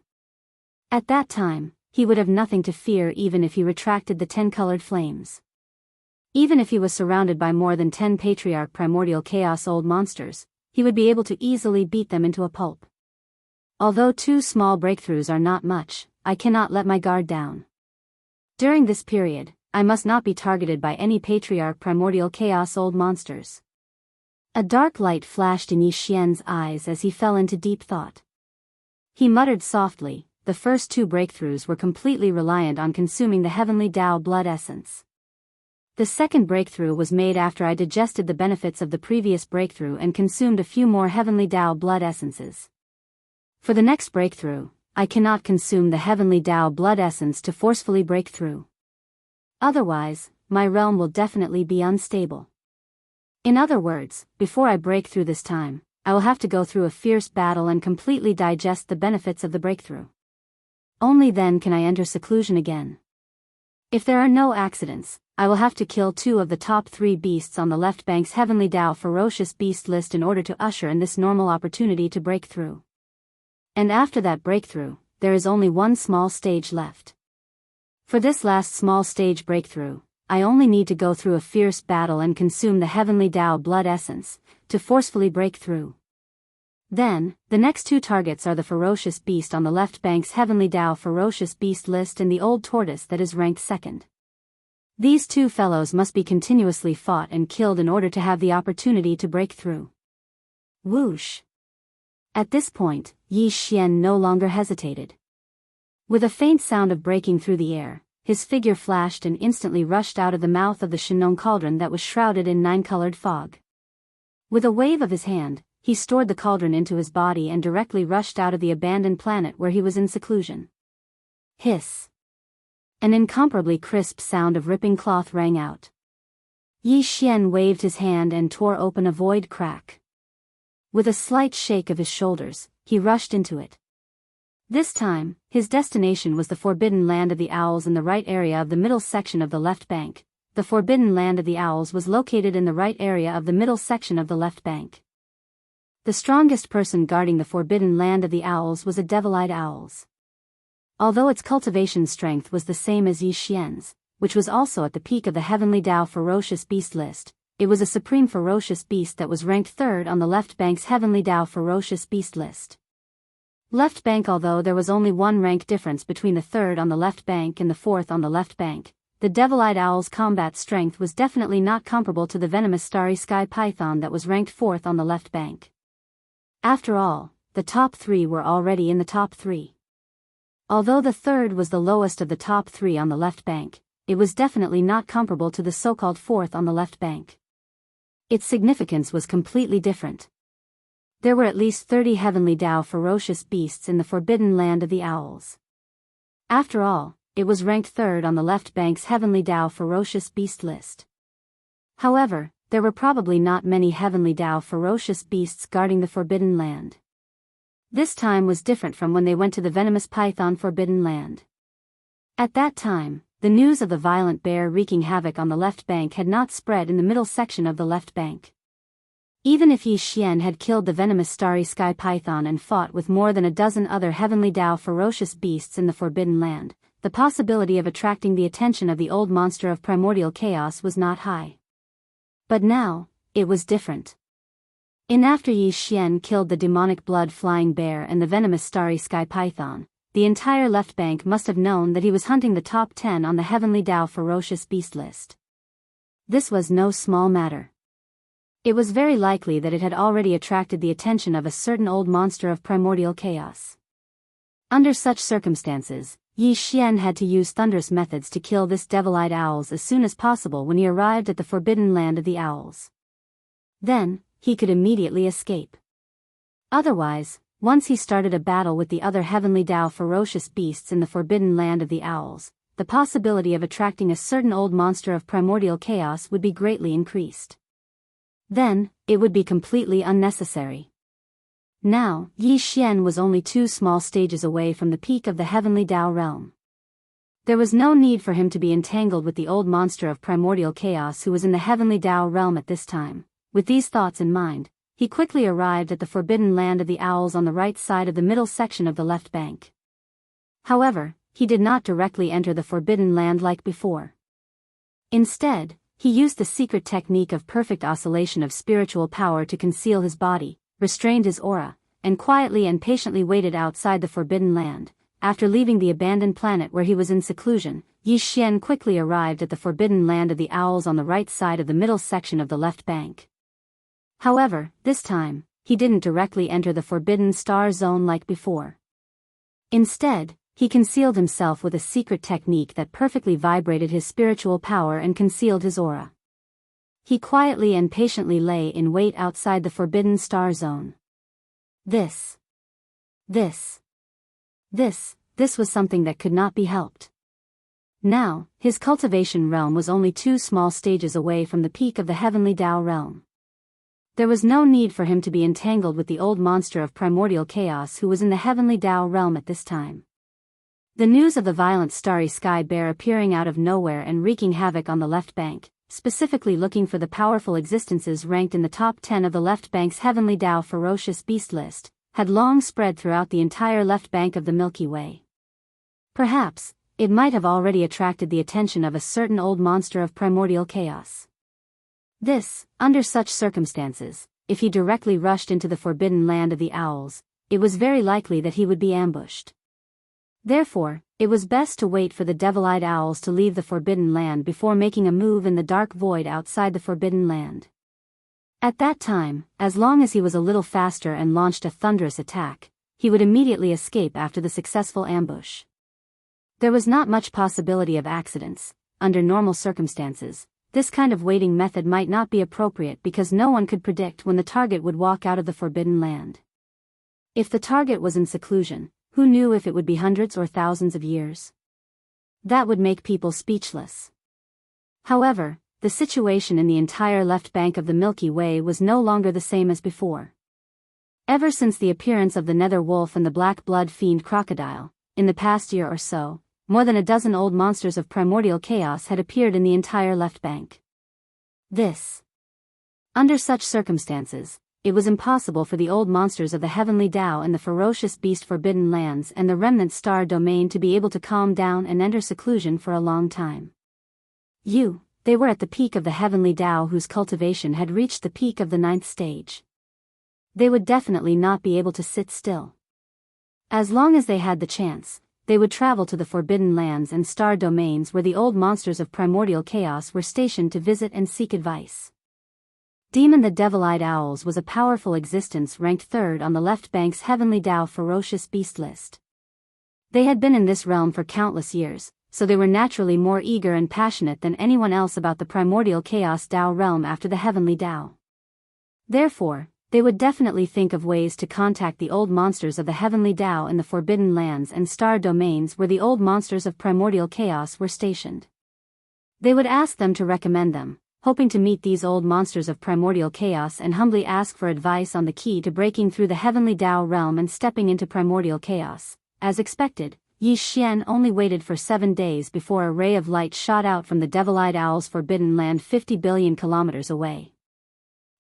At that time, he would have nothing to fear even if he retracted the 10 colored flames. Even if he was surrounded by more than 10 Patriarch primordial chaos old monsters, he would be able to easily beat them into a pulp. Although 2 small breakthroughs are not much, I cannot let my guard down. During this period, I must not be targeted by any Patriarch primordial chaos old monsters. A dark light flashed in Yi Xian's eyes as he fell into deep thought. He muttered softly, the first 2 breakthroughs were completely reliant on consuming the heavenly Tao blood essence. The second breakthrough was made after I digested the benefits of the previous breakthrough and consumed a few more heavenly Tao blood essences. For the next breakthrough, I cannot consume the heavenly Tao blood essence to forcefully break through. Otherwise, my realm will definitely be unstable. In other words, before I break through this time, I will have to go through a fierce battle and completely digest the benefits of the breakthrough. Only then can I enter seclusion again. If there are no accidents, I will have to kill 2 of the top 3 beasts on the left bank's Heavenly Dao Ferocious Beast list in order to usher in this normal opportunity to break through. And after that breakthrough, there is only one small stage left. For this last small stage breakthrough, I only need to go through a fierce battle and consume the Heavenly Dao blood essence, to forcefully break through. Then, the next 2 targets are the Ferocious Beast on the left bank's Heavenly Dao Ferocious Beast list and the Old Tortoise that is ranked 2nd. These 2 fellows must be continuously fought and killed in order to have the opportunity to break through. Whoosh! At this point, Yi Xian no longer hesitated. With a faint sound of breaking through the air, his figure flashed and instantly rushed out of the mouth of the Shenong cauldron that was shrouded in 9-colored fog. With a wave of his hand, he stored the cauldron into his body and directly rushed out of the abandoned planet where he was in seclusion. Hiss! An incomparably crisp sound of ripping cloth rang out. Yi Xian waved his hand and tore open a void crack. With a slight shake of his shoulders, he rushed into it. This time, his destination was the Forbidden Land of the Owls in the right area of the middle section of the left bank. The Forbidden Land of the Owls was located in the right area of the middle section of the left bank. The strongest person guarding the Forbidden Land of the Owls was a devil-eyed owls. Although its cultivation strength was the same as Yi Xian's, which was also at the peak of the Heavenly Dao Ferocious Beast list, it was a supreme ferocious beast that was ranked 3rd on the left bank's Heavenly Dao Ferocious Beast list. Left bank. Although there was only 1 rank difference between the 3rd on the left bank and the 4th on the left bank, the devil-eyed owl's combat strength was definitely not comparable to the venomous starry sky python that was ranked 4th on the left bank. After all, the top 3 were already in the top 3. Although the 3rd was the lowest of the top 3 on the left bank, it was definitely not comparable to the so-called 4th on the left bank. Its significance was completely different. There were at least 30 Heavenly Dao ferocious beasts in the Forbidden Land of the Owls. After all, it was ranked 3rd on the left bank's Heavenly Dao ferocious beast list. However, there were probably not many Heavenly Dao ferocious beasts guarding the Forbidden Land. This time was different from when they went to the venomous python Forbidden Land. At that time, the news of the violent bear wreaking havoc on the left bank had not spread in the middle section of the left bank. Even if Yi Xian had killed the venomous starry sky python and fought with more than a dozen other Heavenly Dao ferocious beasts in the Forbidden Land, the possibility of attracting the attention of the old monster of primordial chaos was not high. But now, it was different. After Yi Xian killed the demonic blood-flying bear and the venomous starry sky python, the entire left bank must have known that he was hunting the top 10 on the Heavenly Dao ferocious beast list. This was no small matter. It was very likely that it had already attracted the attention of a certain old monster of primordial chaos. Under such circumstances, Yi Xian had to use thunderous methods to kill this devil-eyed owls as soon as possible when he arrived at the Forbidden Land of the Owls. Then, he could immediately escape. Otherwise, once he started a battle with the other Heavenly Dao ferocious beasts in the Forbidden Land of the Owls, the possibility of attracting a certain old monster of primordial chaos would be greatly increased. Then, it would be completely unnecessary. Now, Yi Xian was only 2 small stages away from the peak of the Heavenly Dao realm. There was no need for him to be entangled with the old monster of primordial chaos who was in the Heavenly Dao realm at this time. With these thoughts in mind, he quickly arrived at the Forbidden Land of the Owls on the right side of the middle section of the left bank. However, he did not directly enter the Forbidden Land like before. Instead, he used the secret technique of perfect oscillation of spiritual power to conceal his body, restrained his aura, and quietly and patiently waited outside the Forbidden Land. After leaving the abandoned planet where he was in seclusion, Yi Xian quickly arrived at the Forbidden Land of the Owls on the right side of the middle section of the left bank. However, this time, he didn't directly enter the Forbidden Star Zone like before. Instead, he concealed himself with a secret technique that perfectly vibrated his spiritual power and concealed his aura. He quietly and patiently lay in wait outside the Forbidden Star Zone. This was something that could not be helped. Now, his cultivation realm was only 2 small stages away from the peak of the Heavenly Dao realm. There was no need for him to be entangled with the old monster of primordial chaos who was in the heavenly Dao realm at this time. The news of the violent starry sky bear appearing out of nowhere and wreaking havoc on the left bank, specifically looking for the powerful existences ranked in the top 10 of the left bank's heavenly Dao ferocious beast list, had long spread throughout the entire left bank of the Milky Way. Perhaps, it might have already attracted the attention of a certain old monster of primordial chaos. This, under such circumstances, if he directly rushed into the forbidden land of the owls, it was very likely that he would be ambushed. Therefore, it was best to wait for the devil-eyed owls to leave the forbidden land before making a move in the dark void outside the forbidden land. At that time, as long as he was a little faster and launched a thunderous attack, he would immediately escape after the successful ambush. There was not much possibility of accidents. Under normal circumstances, this kind of waiting method might not be appropriate because no one could predict when the target would walk out of the forbidden land. If the target was in seclusion, who knew if it would be hundreds or thousands of years? That would make people speechless. However, the situation in the entire left bank of the Milky Way was no longer the same as before. Ever since the appearance of the nether wolf and the black blood fiend crocodile, in the past year or so, more than a dozen old monsters of primordial chaos had appeared in the entire left bank. Under such circumstances, it was impossible for the old monsters of the heavenly Dao and the ferocious beast forbidden lands and the remnant star domain to be able to calm down and enter seclusion for a long time. They were at the peak of the heavenly Dao whose cultivation had reached the peak of the 9th stage. They would definitely not be able to sit still. As long as they had the chance, they would travel to the forbidden lands and star domains where the old monsters of primordial chaos were stationed to visit and seek advice. Demon the Devil-Eyed Owls was a powerful existence ranked 3rd on the left bank's heavenly Dao ferocious beast list. They had been in this realm for countless years, so they were naturally more eager and passionate than anyone else about the primordial chaos Dao realm after the heavenly Dao. Therefore, they would definitely think of ways to contact the old monsters of the heavenly Dao in the forbidden lands and star domains where the old monsters of primordial chaos were stationed. They would ask them to recommend them, hoping to meet these old monsters of primordial chaos and humbly ask for advice on the key to breaking through the heavenly Dao realm and stepping into primordial chaos. As expected, Yi Xian only waited for 7 days before a ray of light shot out from the devil-eyed owl's forbidden land 50 billion kilometers away.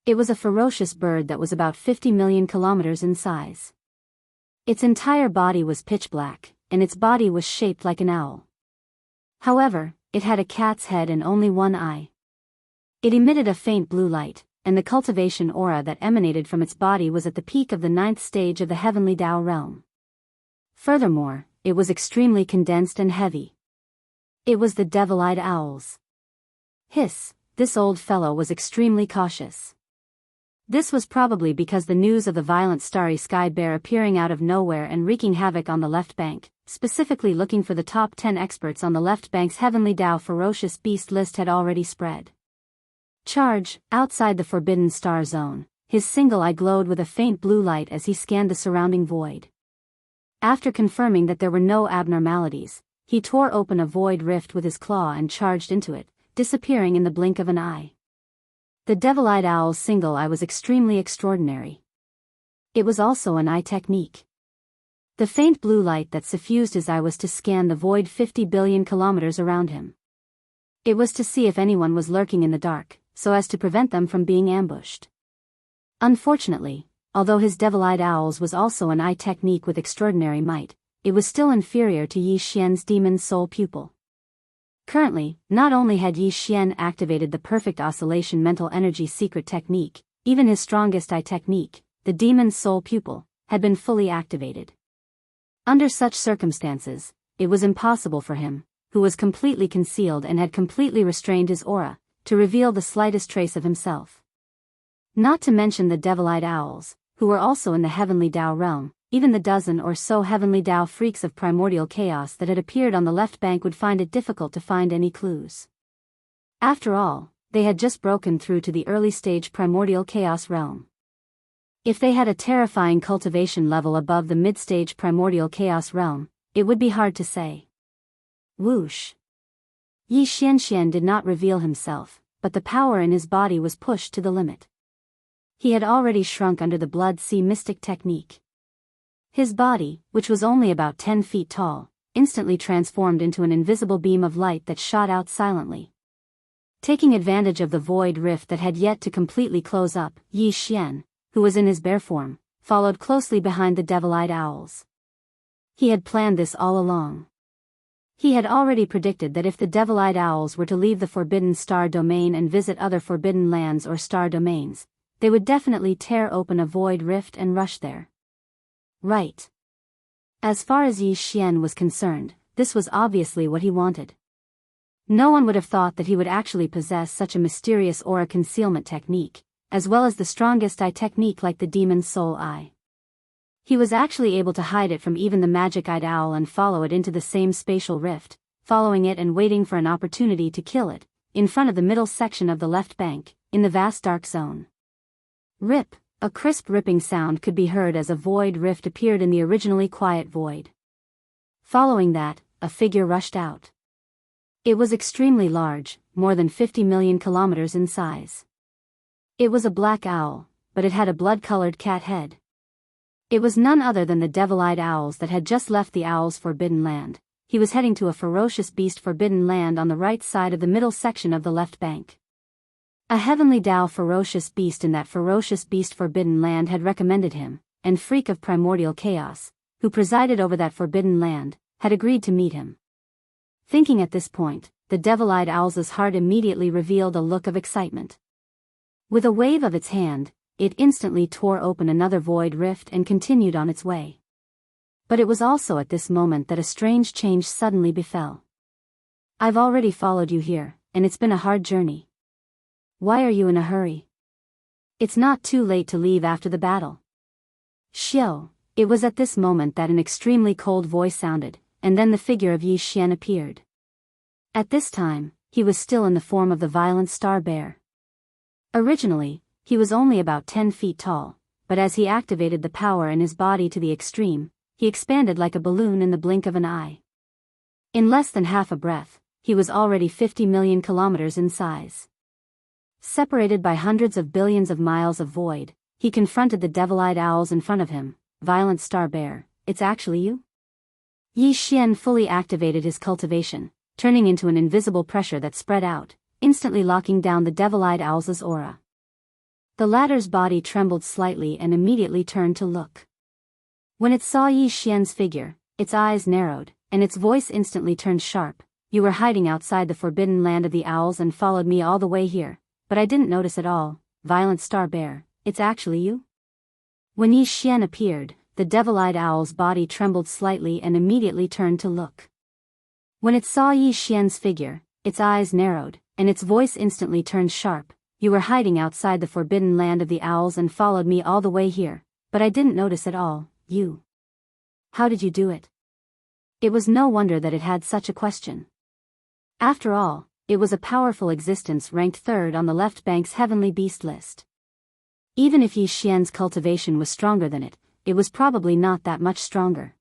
It was a ferocious bird that was about 50 million kilometers in size. Its entire body was pitch black, and its body was shaped like an owl. However, it had a cat's head and only one eye. It emitted a faint blue light, and the cultivation aura that emanated from its body was at the peak of the 9th stage of the heavenly Dao realm. Furthermore, it was extremely condensed and heavy. It was the devil-eyed owls. This old fellow was extremely cautious. This was probably because the news of the violent starry sky bear appearing out of nowhere and wreaking havoc on the left bank, specifically looking for the top 10 experts on the left bank's heavenly Dao ferocious beast list had already spread. Outside the forbidden star zone, his single eye glowed with a faint blue light as he scanned the surrounding void. After confirming that there were no abnormalities, he tore open a void rift with his claw and charged into it, disappearing in the blink of an eye. The devil-eyed owl's single eye was extremely extraordinary. It was also an eye technique. The faint blue light that suffused his eye was to scan the void 50 billion kilometers around him. It was to see if anyone was lurking in the dark, so as to prevent them from being ambushed. Unfortunately, although his devil-eyed owls was also an eye technique with extraordinary might, it was still inferior to Yi Xian's demon soul pupil. Currently, not only had Yi Xian activated the perfect oscillation mental energy secret technique, even his strongest eye technique, the demon's soul pupil, had been fully activated. Under such circumstances, it was impossible for him, who was completely concealed and had completely restrained his aura, to reveal the slightest trace of himself. Not to mention the devil-eyed owls, who were also in the heavenly Dao realm, even the dozen or so heavenly Dao freaks of primordial chaos that had appeared on the left bank would find it difficult to find any clues. After all, they had just broken through to the early stage primordial chaos realm. If they had a terrifying cultivation level above the mid-stage primordial chaos realm, it would be hard to say. Whoosh! Yi Xianxian did not reveal himself, but the power in his body was pushed to the limit. He had already shrunk under the blood sea mystic technique. His body, which was only about 10 feet tall, instantly transformed into an invisible beam of light that shot out silently. Taking advantage of the void rift that had yet to completely close up, Yi Xian, who was in his bear form, followed closely behind the devil-eyed owls. He had planned this all along. He had already predicted that if the devil-eyed owls were to leave the Forbidden Star domain and visit other forbidden lands or star domains, they would definitely tear open a void rift and rush there. Right. As far as Yi Xian was concerned, this was obviously what he wanted. No one would have thought that he would actually possess such a mysterious aura concealment technique, as well as the strongest eye technique like the demon's soul eye. He was actually able to hide it from even the magic-eyed owl and follow it into the same spatial rift, following it and waiting for an opportunity to kill it, in front of the middle section of the left bank, in the vast dark zone. Rip, a crisp ripping sound could be heard as a void rift appeared in the originally quiet void. Following that, a figure rushed out. It was extremely large, more than 50 million kilometers in size. It was a black owl, but it had a blood-colored cat head. It was none other than the devil-eyed owls that had just left the owl's forbidden land. He was heading to a ferocious beast forbidden land on the right side of the middle section of the left bank. A heavenly Dao ferocious beast in that ferocious beast forbidden land had recommended him, and freak of primordial chaos, who presided over that forbidden land, had agreed to meet him. Thinking at this point, the devil-eyed owl's heart immediately revealed a look of excitement. With a wave of its hand, it instantly tore open another void rift and continued on its way. But it was also at this moment that a strange change suddenly befell. I've already followed you here, and it's been a hard journey. Why are you in a hurry? It's not too late to leave after the battle. Xiao, it was at this moment that an extremely cold voice sounded, and then the figure of Yi Xian appeared. At this time, he was still in the form of the violent star bear. Originally, he was only about 10 feet tall, but as he activated the power in his body to the extreme, he expanded like a balloon in the blink of an eye. In less than half a breath, he was already 50 million kilometers in size. Separated by hundreds of billions of miles of void, he confronted the devil-eyed owls in front of him. Violent star bear, it's actually you? Yi Xian fully activated his cultivation, turning into an invisible pressure that spread out, instantly locking down the devil-eyed owl's aura. The latter's body trembled slightly and immediately turned to look. When it saw Yi Xian's figure, its eyes narrowed, and its voice instantly turned sharp. You were hiding outside the forbidden land of the owls and followed me all the way here, but I didn't notice at all. Violent star bear, it's actually you? When Yi Xian appeared, the devil-eyed owl's body trembled slightly and immediately turned to look. When it saw Yi Xian's figure, its eyes narrowed, and its voice instantly turned sharp. You were hiding outside the forbidden land of the owls and followed me all the way here, but I didn't notice at all. You. How did you do it? It was no wonder that it had such a question. After all, it was a powerful existence ranked third on the left bank's heavenly beast list. Even if Yi Xian's cultivation was stronger than it, it was probably not that much stronger.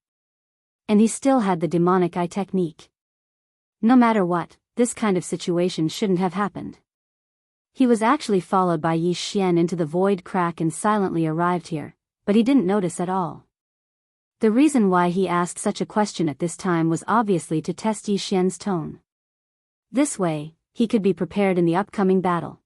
And he still had the demonic eye technique. No matter what, this kind of situation shouldn't have happened. He was actually followed by Yi Xian into the void crack and silently arrived here, but he didn't notice at all. The reason why he asked such a question at this time was obviously to test Yi Xian's tone. This way, he could be prepared in the upcoming battle.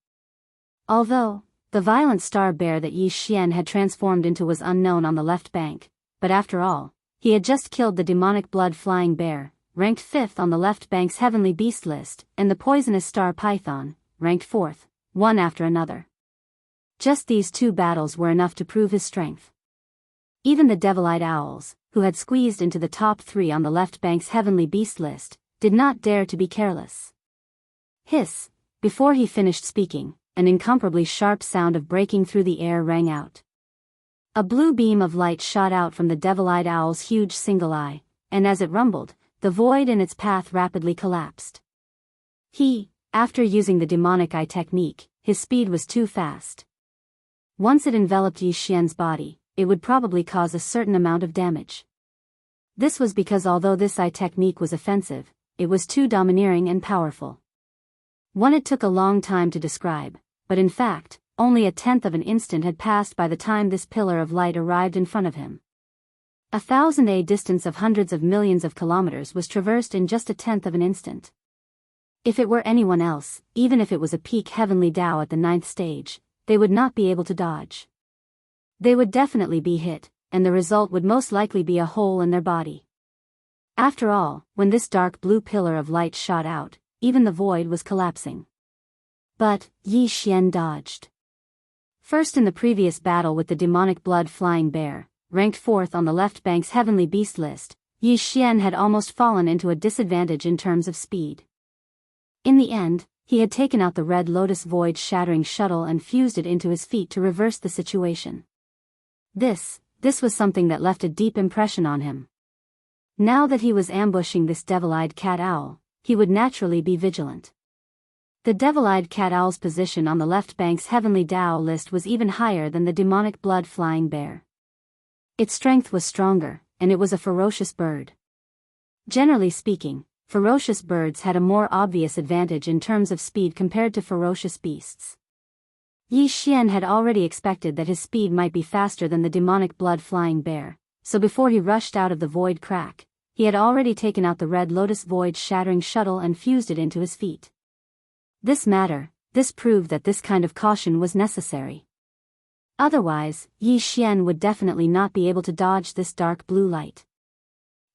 Although, the violent star bear that Yi Xian had transformed into was unknown on the left bank, but after all, he had just killed the demonic blood-flying bear, ranked 5th on the left bank's heavenly beast list, and the poisonous star python, ranked 4th, one after another. Just these two battles were enough to prove his strength. Even the devil-eyed owls, who had squeezed into the top 3 on the left bank's heavenly beast list, did not dare to be careless. Hiss! Before he finished speaking, an incomparably sharp sound of breaking through the air rang out. A blue beam of light shot out from the devil-eyed owl's huge single eye, and as it rumbled, the void in its path rapidly collapsed. After using the demonic eye technique, his speed was too fast. Once it enveloped Yi Xian's body, it would probably cause a certain amount of damage. This was because although this eye technique was offensive, it was too domineering and powerful. One it took a long time to describe, but in fact, only a tenth of an instant had passed by the time this pillar of light arrived in front of him. 1,000 distance of hundreds of millions of kilometers was traversed in just a tenth of an instant. If it were anyone else, even if it was a peak heavenly Tao at the 9th stage, they would not be able to dodge. They would definitely be hit, and the result would most likely be a hole in their body. After all, when this dark blue pillar of light shot out, even the void was collapsing. But Yi Xian dodged. First in the previous battle with the demonic blood flying bear, ranked 4th on the left bank's heavenly beast list, Yi Xian had almost fallen into a disadvantage in terms of speed. In the end, he had taken out the red lotus void-shattering shuttle and fused it into his feet to reverse the situation. This was something that left a deep impression on him. Now that he was ambushing this devil-eyed cat owl, he would naturally be vigilant. The devil-eyed cat owl's position on the left bank's heavenly Tao list was even higher than the demonic blood-flying bear. Its strength was stronger, and it was a ferocious bird. Generally speaking, ferocious birds had a more obvious advantage in terms of speed compared to ferocious beasts. Yi Xian had already expected that his speed might be faster than the demonic blood-flying bear, so before he rushed out of the void crack, he had already taken out the red lotus void-shattering shuttle and fused it into his feet. This proved that this kind of caution was necessary. Otherwise, Yi Xian would definitely not be able to dodge this dark blue light.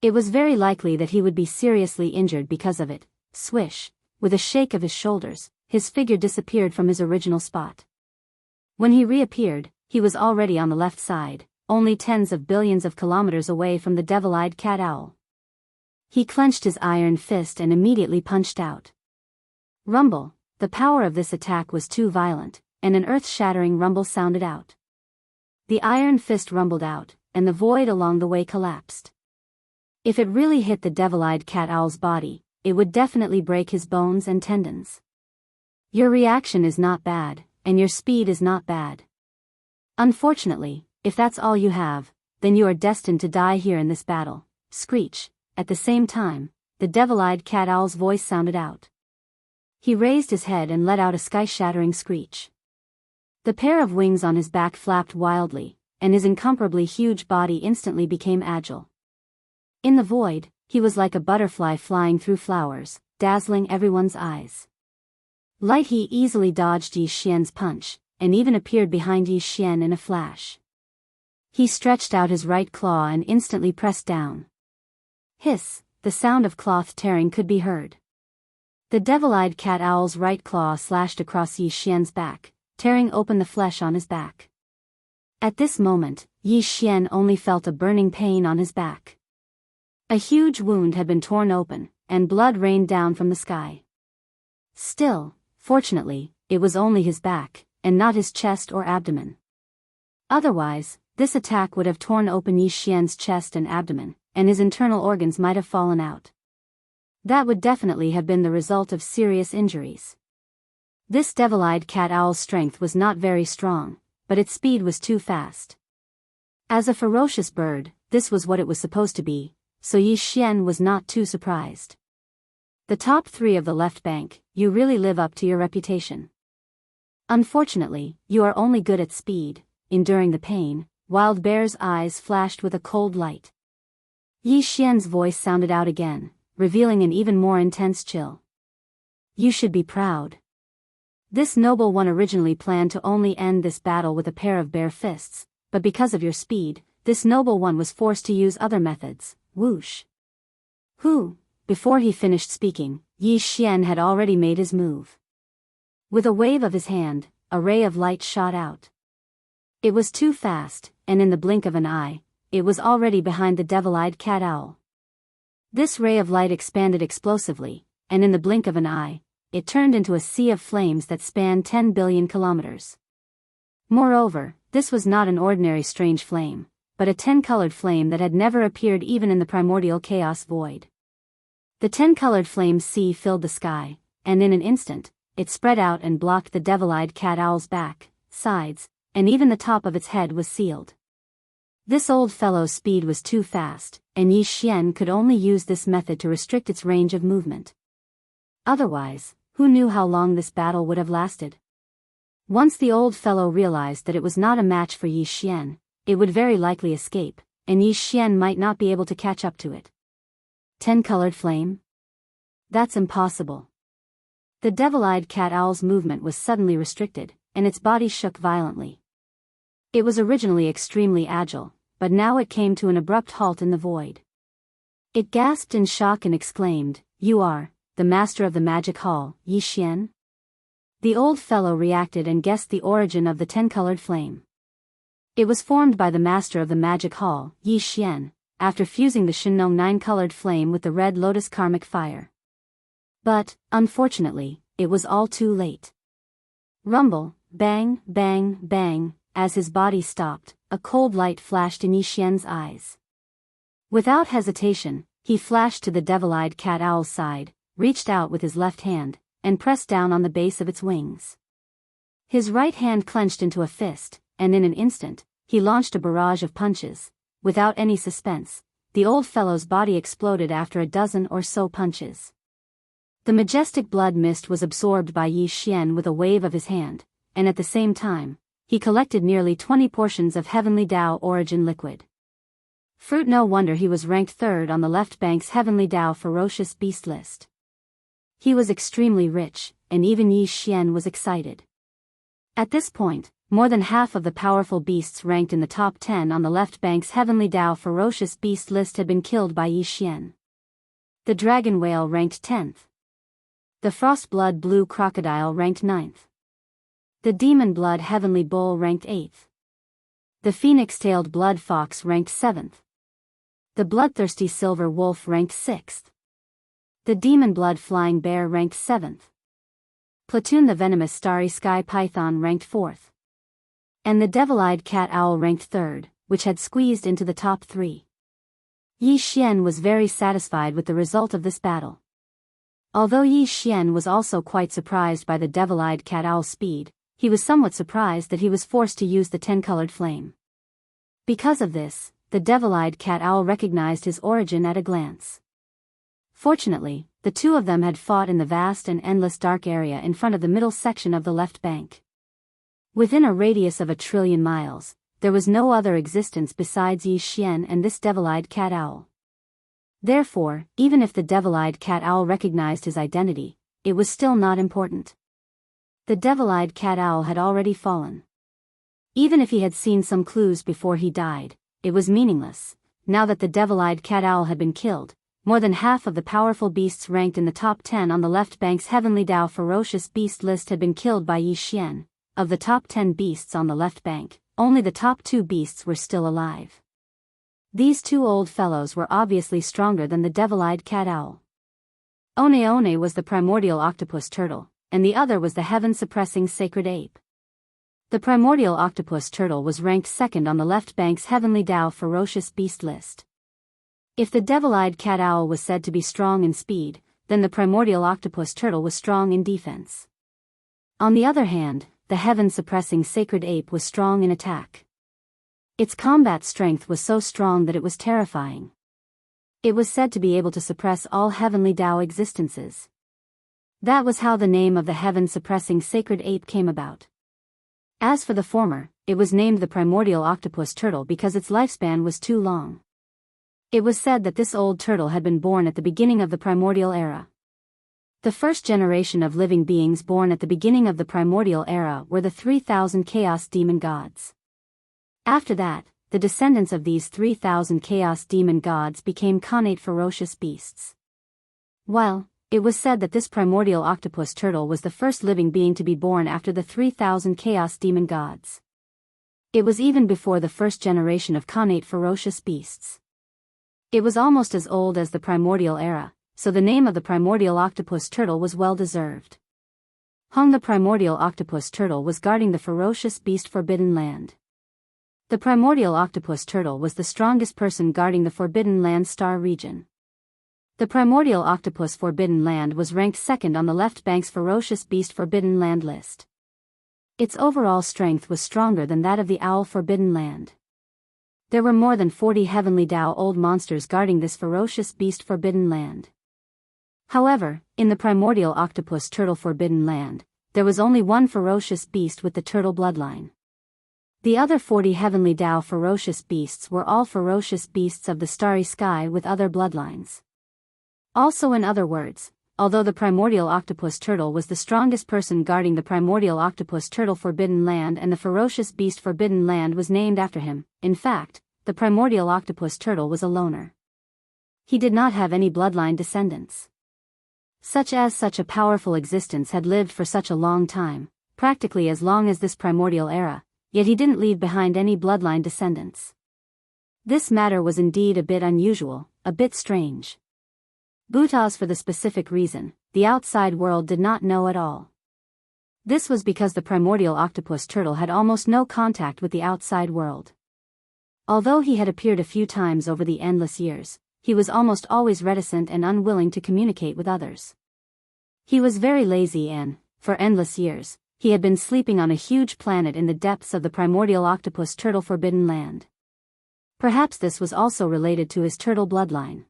It was very likely that he would be seriously injured because of it. Swish, with a shake of his shoulders, his figure disappeared from his original spot. When he reappeared, he was already on the left side, only tens of billions of kilometers away from the devil-eyed cat owl. He clenched his iron fist and immediately punched out. Rumble, the power of this attack was too violent, and an earth-shattering rumble sounded out. The iron fist rumbled out, and the void along the way collapsed. If it really hit the devil-eyed cat owl's body, it would definitely break his bones and tendons. Your reaction is not bad, and your speed is not bad. Unfortunately, if that's all you have, then you are destined to die here in this battle. Screech. At the same time, the devil-eyed cat owl's voice sounded out. He raised his head and let out a sky-shattering screech. The pair of wings on his back flapped wildly, and his incomparably huge body instantly became agile. In the void, he was like a butterfly flying through flowers, dazzling everyone's eyes. Light He easily dodged Yi Xian's punch, and even appeared behind Yi Xian in a flash. He stretched out his right claw and instantly pressed down. Hiss, the sound of cloth tearing could be heard. The devil-eyed cat owl's right claw slashed across Yi Xian's back, tearing open the flesh on his back. At this moment, Yi Xian only felt a burning pain on his back. A huge wound had been torn open, and blood rained down from the sky. Still, fortunately, it was only his back, and not his chest or abdomen. Otherwise, this attack would have torn open Yi Xian's chest and abdomen, and his internal organs might have fallen out. That would definitely have been the result of serious injuries. This devil-eyed cat owl's strength was not very strong, but its speed was too fast. As a ferocious bird, this was what it was supposed to be, so Yi Xian was not too surprised. The top 3 of the left bank, you really live up to your reputation. Unfortunately, you are only good at speed. Enduring the pain, Wild Bear's eyes flashed with a cold light. Yi Xian's voice sounded out again, revealing an even more intense chill. You should be proud. This noble one originally planned to only end this battle with a pair of bare fists, but because of your speed, this noble one was forced to use other methods. Whoosh. Who? Before he finished speaking, Yi Xian had already made his move. With a wave of his hand, a ray of light shot out. It was too fast, and in the blink of an eye, it was already behind the devil-eyed cat owl. This ray of light expanded explosively, and in the blink of an eye, it turned into a sea of flames that spanned 10 billion kilometers. Moreover, this was not an ordinary strange flame, but a 10-colored flame that had never appeared even in the primordial chaos void. The 10-colored flame's sea filled the sky, and in an instant, it spread out and blocked the devil-eyed cat owl's back, sides, and even the top of its head was sealed. This old fellow's speed was too fast, and Yi Xian could only use this method to restrict its range of movement. Otherwise, who knew how long this battle would have lasted? Once the old fellow realized that it was not a match for Yi Xian, it would very likely escape, and Yi Xian might not be able to catch up to it. 10-colored flame? That's impossible. The devil-eyed cat owl's movement was suddenly restricted, and its body shook violently. It was originally extremely agile, but now it came to an abrupt halt in the void. It gasped in shock and exclaimed, "You are the master of the magic hall, Yi Xian?" The old fellow reacted and guessed the origin of the 10-colored flame. It was formed by the master of the magic hall, Yi Xian, after fusing the Shinong 9-colored flame with the red lotus karmic fire. But, unfortunately, it was all too late. Rumble, bang, bang, bang, as his body stopped, a cold light flashed in Yi Xian's eyes. Without hesitation, he flashed to the devil-eyed cat owl's side, reached out with his left hand, and pressed down on the base of its wings. His right hand clenched into a fist, and in an instant, he launched a barrage of punches. Without any suspense, the old fellow's body exploded after a dozen or so punches. The majestic blood mist was absorbed by Yi Xian with a wave of his hand, and at the same time, he collected nearly 20 portions of heavenly Dao origin liquid. Fruit. No wonder he was ranked third on the left bank's heavenly Dao ferocious beast list. He was extremely rich, and even Yi Xian was excited. At this point, more than half of the powerful beasts ranked in the top 10 on the left bank's heavenly Dao ferocious beast list had been killed by Yi Xian. The dragon whale ranked 10th. The frost-blood blue crocodile ranked 9th. The demon-blood heavenly bull ranked 8th. The phoenix-tailed blood fox ranked 7th. The bloodthirsty silver wolf ranked 6th. The demon-blood flying bear ranked 7th. Platoon the venomous starry sky python ranked 4th. And the devil-eyed cat owl ranked 3rd, which had squeezed into the top 3. Yi Xian was very satisfied with the result of this battle. Although Yi Xian was also quite surprised by the devil-eyed cat owl's speed, he was somewhat surprised that he was forced to use the 10-colored flame. Because of this, the devil-eyed cat owl recognized his origin at a glance. Fortunately, the two of them had fought in the vast and endless dark area in front of the middle section of the left bank. Within a radius of 1,000,000,000 miles, there was no other existence besides Yi Xian and this devil-eyed cat owl. Therefore, even if the devil-eyed cat owl recognized his identity, it was still not important. The devil-eyed cat owl had already fallen. Even if he had seen some clues before he died, it was meaningless. Now that the devil-eyed cat owl had been killed, more than half of the powerful beasts ranked in the top 10 on the left bank's heavenly Dao ferocious beast list had been killed by Yi Xian. Of the top 10 beasts on the left bank, only the top 2 beasts were still alive. These two old fellows were obviously stronger than the devil-eyed cat owl. One One was the primordial octopus turtle, and the other was the heaven-suppressing sacred ape. The primordial octopus turtle was ranked 2nd on the left bank's heavenly Dao ferocious beast list. If the devil-eyed cat owl was said to be strong in speed, then the primordial octopus turtle was strong in defense. On the other hand, the heaven-suppressing sacred ape was strong in attack. Its combat strength was so strong that it was terrifying. It was said to be able to suppress all heavenly Dao existences. That was how the name of the heaven-suppressing sacred ape came about. As for the former, it was named the primordial octopus turtle because its lifespan was too long. It was said that this old turtle had been born at the beginning of the primordial era. The first generation of living beings born at the beginning of the primordial era were the 3,000 chaos demon gods. After that, the descendants of these 3,000 chaos demon gods became connate ferocious beasts. While it was said that this primordial octopus turtle was the first living being to be born after the 3,000 chaos demon gods. It was even before the first generation of connate ferocious beasts. It was almost as old as the primordial era, so the name of the primordial octopus turtle was well deserved. The primordial octopus turtle was guarding the ferocious beast Forbidden Land. The primordial octopus turtle was the strongest person guarding the Forbidden Land star region. The primordial octopus Forbidden Land was ranked 2nd on the left bank's ferocious beast Forbidden Land list. Its overall strength was stronger than that of the owl Forbidden Land. There were more than 40 heavenly Dao old monsters guarding this ferocious beast Forbidden Land. However, in the primordial octopus turtle Forbidden Land, there was only one ferocious beast with the turtle bloodline. The other 40 heavenly Dao ferocious beasts were all ferocious beasts of the starry sky with other bloodlines. Also, in other words, although the primordial octopus turtle was the strongest person guarding the primordial octopus turtle Forbidden Land and the ferocious beast Forbidden Land was named after him, in fact, the primordial octopus turtle was a loner. He did not have any bloodline descendants. Such a powerful existence had lived for such a long time, practically as long as this primordial era, yet he didn't leave behind any bloodline descendants. This matter was indeed a bit unusual, a bit strange. Because for the specific reason, the outside world did not know at all. This was because the primordial octopus turtle had almost no contact with the outside world. Although he had appeared a few times over the endless years, he was almost always reticent and unwilling to communicate with others. He was very lazy and, for endless years, he had been sleeping on a huge planet in the depths of the primordial octopus turtle Forbidden Land. Perhaps this was also related to his turtle bloodline.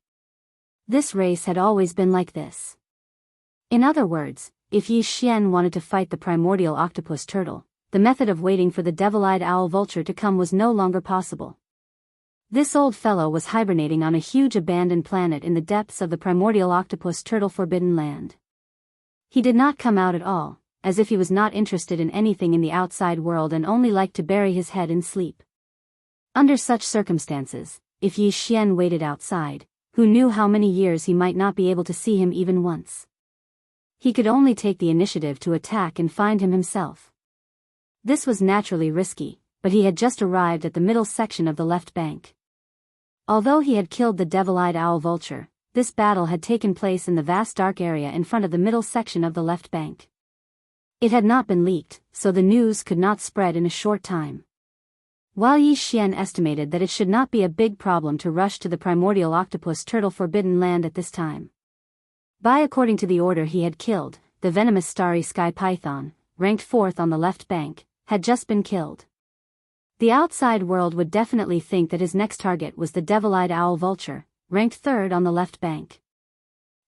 This race had always been like this. In other words, if Yi Xian wanted to fight the primordial octopus turtle, the method of waiting for the devil-eyed owl vulture to come was no longer possible. This old fellow was hibernating on a huge abandoned planet in the depths of the primordial octopus turtle Forbidden Land. He did not come out at all, as if he was not interested in anything in the outside world and only liked to bury his head in sleep. Under such circumstances, if Yi Xian waited outside, who knew how many years he might not be able to see him even once? He could only take the initiative to attack and find him himself. This was naturally risky, but he had just arrived at the middle section of the left bank. Although he had killed the devil-eyed owl vulture, this battle had taken place in the vast dark area in front of the middle section of the left bank. It had not been leaked, so the news could not spread in a short time. While Yi Xian estimated that it should not be a big problem to rush to the primordial octopus turtle Forbidden Land at this time. According to the order he had killed, the venomous starry sky python, ranked 4th on the left bank, had just been killed. The outside world would definitely think that his next target was the devil-eyed owl vulture, ranked 3rd on the left bank.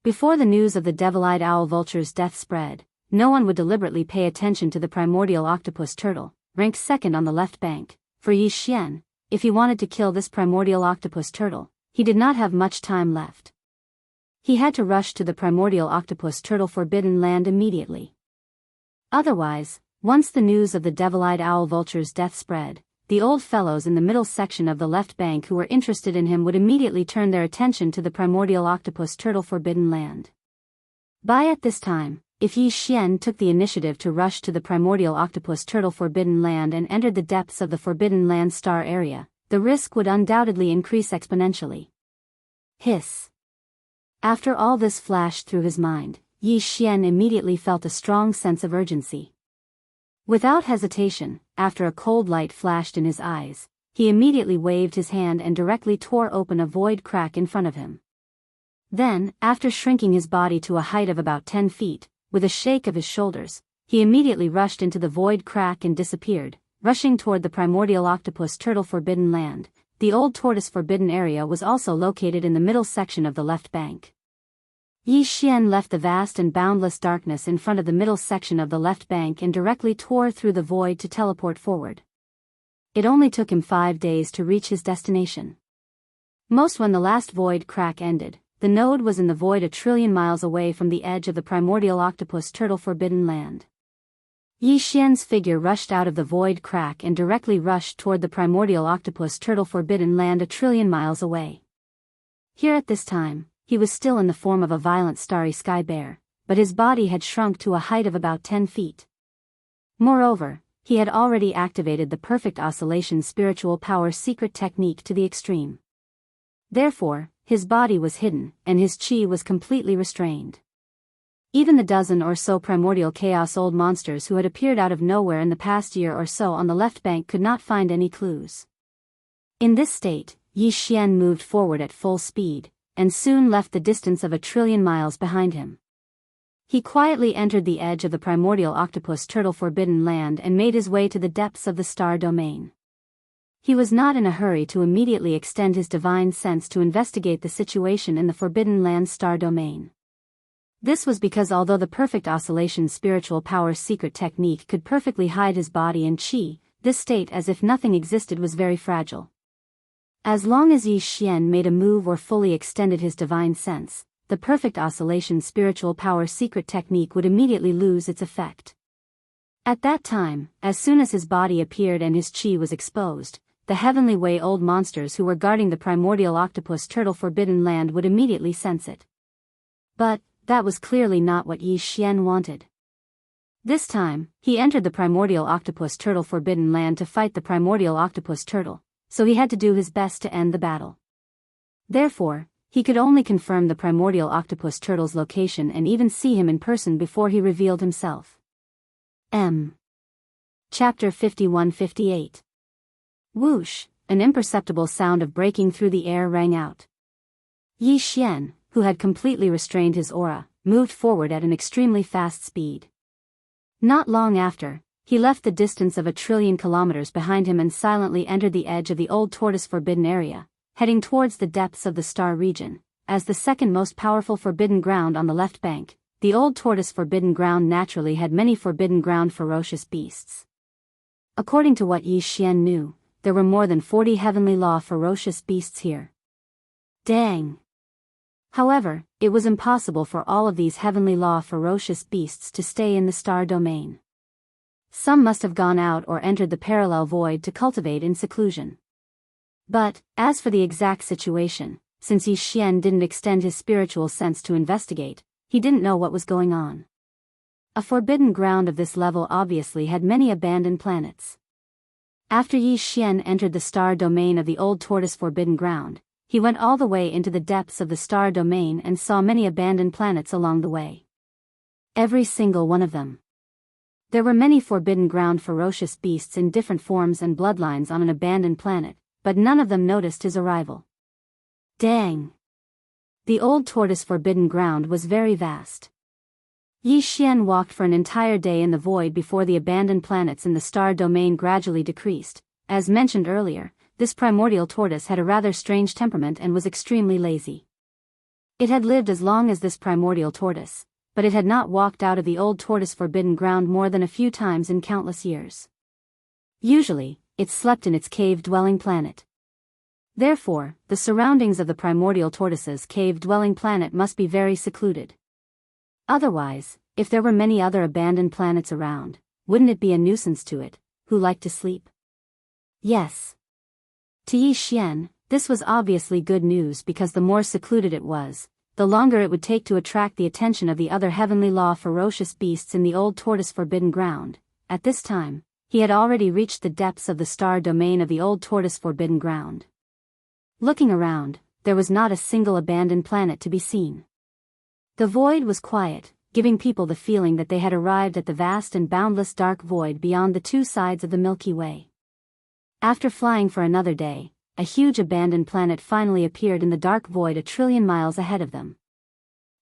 Before the news of the devil-eyed owl vulture's death spread, no one would deliberately pay attention to the primordial octopus turtle, ranked 2nd on the left bank. For Yi Xian, if he wanted to kill this primordial octopus turtle, he did not have much time left. He had to rush to the primordial octopus turtle Forbidden Land immediately. Otherwise, once the news of the devil-eyed owl vulture's death spread, the old fellows in the middle section of the left bank who were interested in him would immediately turn their attention to the primordial octopus turtle Forbidden Land. At this time, if Yi Xian took the initiative to rush to the primordial octopus turtle Forbidden Land and entered the depths of the Forbidden Land star area, the risk would undoubtedly increase exponentially. Hiss. After all this flashed through his mind, Yi Xian immediately felt a strong sense of urgency. Without hesitation, after a cold light flashed in his eyes, he immediately waved his hand and directly tore open a void crack in front of him. Then, after shrinking his body to a height of about 10 feet, with a shake of his shoulders, he immediately rushed into the void crack and disappeared, rushing toward the primordial octopus turtle Forbidden Land. The old tortoise forbidden area was also located in the middle section of the left bank. Yi Xian left the vast and boundless darkness in front of the middle section of the left bank and directly tore through the void to teleport forward. It only took him 5 days to reach his destination. When the last void crack ended, the node was in the void 1 trillion miles away from the edge of the primordial octopus turtle Forbidden Land. Yi Xian's figure rushed out of the void crack and directly rushed toward the primordial octopus turtle Forbidden Land 1 trillion miles away. Here at this time, he was still in the form of a violent starry sky bear, but his body had shrunk to a height of about 10 feet. Moreover, he had already activated the perfect oscillation spiritual power secret technique to the extreme. Therefore, his body was hidden, and his chi was completely restrained. Even the dozen or so primordial chaos old monsters who had appeared out of nowhere in the past year or so on the left bank could not find any clues. In this state, Yi Xian moved forward at full speed, and soon left the distance of 1 trillion miles behind him. He quietly entered the edge of the primordial octopus turtle Forbidden Land and made his way to the depths of the star domain. He was not in a hurry to immediately extend his divine sense to investigate the situation in the Forbidden Land star domain. This was because although the perfect oscillation spiritual power secret technique could perfectly hide his body and chi, this state as if nothing existed was very fragile. As long as Yi Xian made a move or fully extended his divine sense, the perfect oscillation spiritual power secret technique would immediately lose its effect. At that time, as soon as his body appeared and his chi was exposed, the Heavenly Way old monsters who were guarding the primordial octopus turtle forbidden land would immediately sense it. But that was clearly not what Yi Xian wanted. This time, he entered the primordial octopus turtle forbidden land to fight the primordial octopus turtle, so he had to do his best to end the battle. Therefore, he could only confirm the primordial octopus turtle's location and even see him in person before he revealed himself. Chapter 51-58. Whoosh, an imperceptible sound of breaking through the air rang out. Yi Xian, who had completely restrained his aura, moved forward at an extremely fast speed. Not long after, he left the distance of 1 trillion kilometers behind him and silently entered the edge of the old tortoise forbidden area, heading towards the depths of the star region. As the second most powerful forbidden ground on the left bank, the old tortoise forbidden ground naturally had many forbidden ground ferocious beasts. According to what Yi Xian knew, there were more than 40 heavenly law ferocious beasts here. Dang! However, it was impossible for all of these heavenly law ferocious beasts to stay in the star domain. Some must have gone out or entered the parallel void to cultivate in seclusion. But, as for the exact situation, since Yi Xian didn't extend his spiritual sense to investigate, he didn't know what was going on. A forbidden ground of this level obviously had many abandoned planets. After Yi Xian entered the star domain of the old tortoise forbidden ground, he went all the way into the depths of the star domain and saw many abandoned planets along the way. Every single one of them. There were many forbidden ground ferocious beasts in different forms and bloodlines on an abandoned planet, but none of them noticed his arrival. Dang! The old tortoise forbidden ground was very vast. Yi Xian walked for an entire day in the void before the abandoned planets in the star domain gradually decreased. As mentioned earlier, this primordial tortoise had a rather strange temperament and was extremely lazy. It had lived as long as this primordial tortoise, but it had not walked out of the old tortoise forbidden ground more than a few times in countless years. Usually, it slept in its cave-dwelling planet. Therefore, the surroundings of the primordial tortoise's cave-dwelling planet must be very secluded. Otherwise, if there were many other abandoned planets around, wouldn't it be a nuisance to it, who liked to sleep? Yes. To Yi Xian, this was obviously good news because the more secluded it was, the longer it would take to attract the attention of the other heavenly law ferocious beasts in the old tortoise forbidden ground. At this time, he had already reached the depths of the star domain of the old tortoise forbidden ground. Looking around, there was not a single abandoned planet to be seen. The void was quiet, giving people the feeling that they had arrived at the vast and boundless dark void beyond the two sides of the Milky Way. After flying for another day, a huge abandoned planet finally appeared in the dark void 1 trillion miles ahead of them.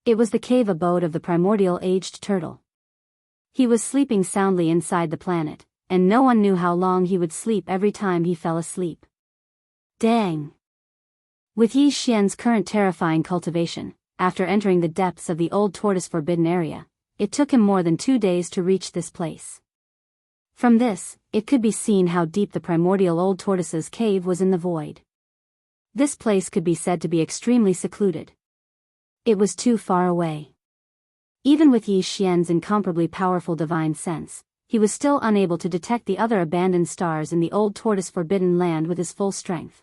It was the cave abode of the primordial aged turtle. He was sleeping soundly inside the planet, and no one knew how long he would sleep every time he fell asleep. Dang! With Yi Xian's current terrifying cultivation, after entering the depths of the old tortoise forbidden area, it took him more than 2 days to reach this place. From this, it could be seen how deep the primordial old tortoise's cave was in the void. This place could be said to be extremely secluded. It was too far away. Even with Yi Xian's incomparably powerful divine sense, he was still unable to detect the other abandoned stars in the old tortoise forbidden land with his full strength.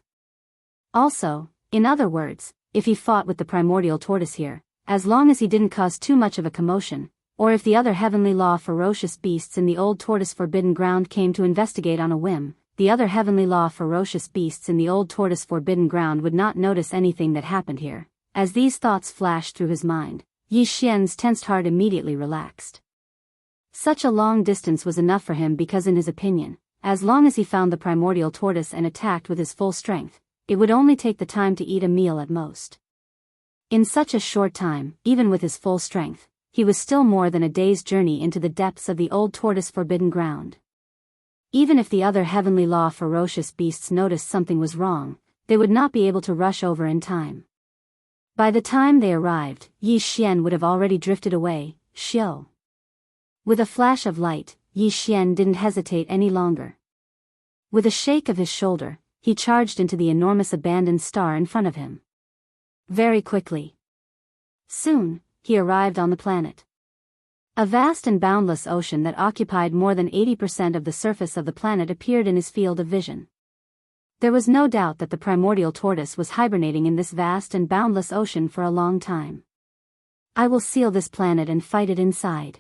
Also, in other words, if he fought with the primordial tortoise here, as long as he didn't cause too much of a commotion, or if the other heavenly law ferocious beasts in the old tortoise forbidden ground came to investigate on a whim, the other heavenly law ferocious beasts in the old tortoise forbidden ground would not notice anything that happened here. As these thoughts flashed through his mind, Yi Xian's tensed heart immediately relaxed. Such a long distance was enough for him because in his opinion, as long as he found the primordial tortoise and attacked with his full strength, it would only take the time to eat a meal at most. In such a short time, even with his full strength, he was still more than a day's journey into the depths of the old tortoise forbidden ground. Even if the other heavenly law ferocious beasts noticed something was wrong, they would not be able to rush over in time. By the time they arrived, Yi Xian would have already drifted away. Xiao. With a flash of light, Yi Xian didn't hesitate any longer. With a shake of his shoulder, he charged into the enormous abandoned star in front of him. Very quickly. Soon, he arrived on the planet. A vast and boundless ocean that occupied more than 80% of the surface of the planet appeared in his field of vision. There was no doubt that the primordial tortoise was hibernating in this vast and boundless ocean for a long time. I will seal this planet and fight it inside.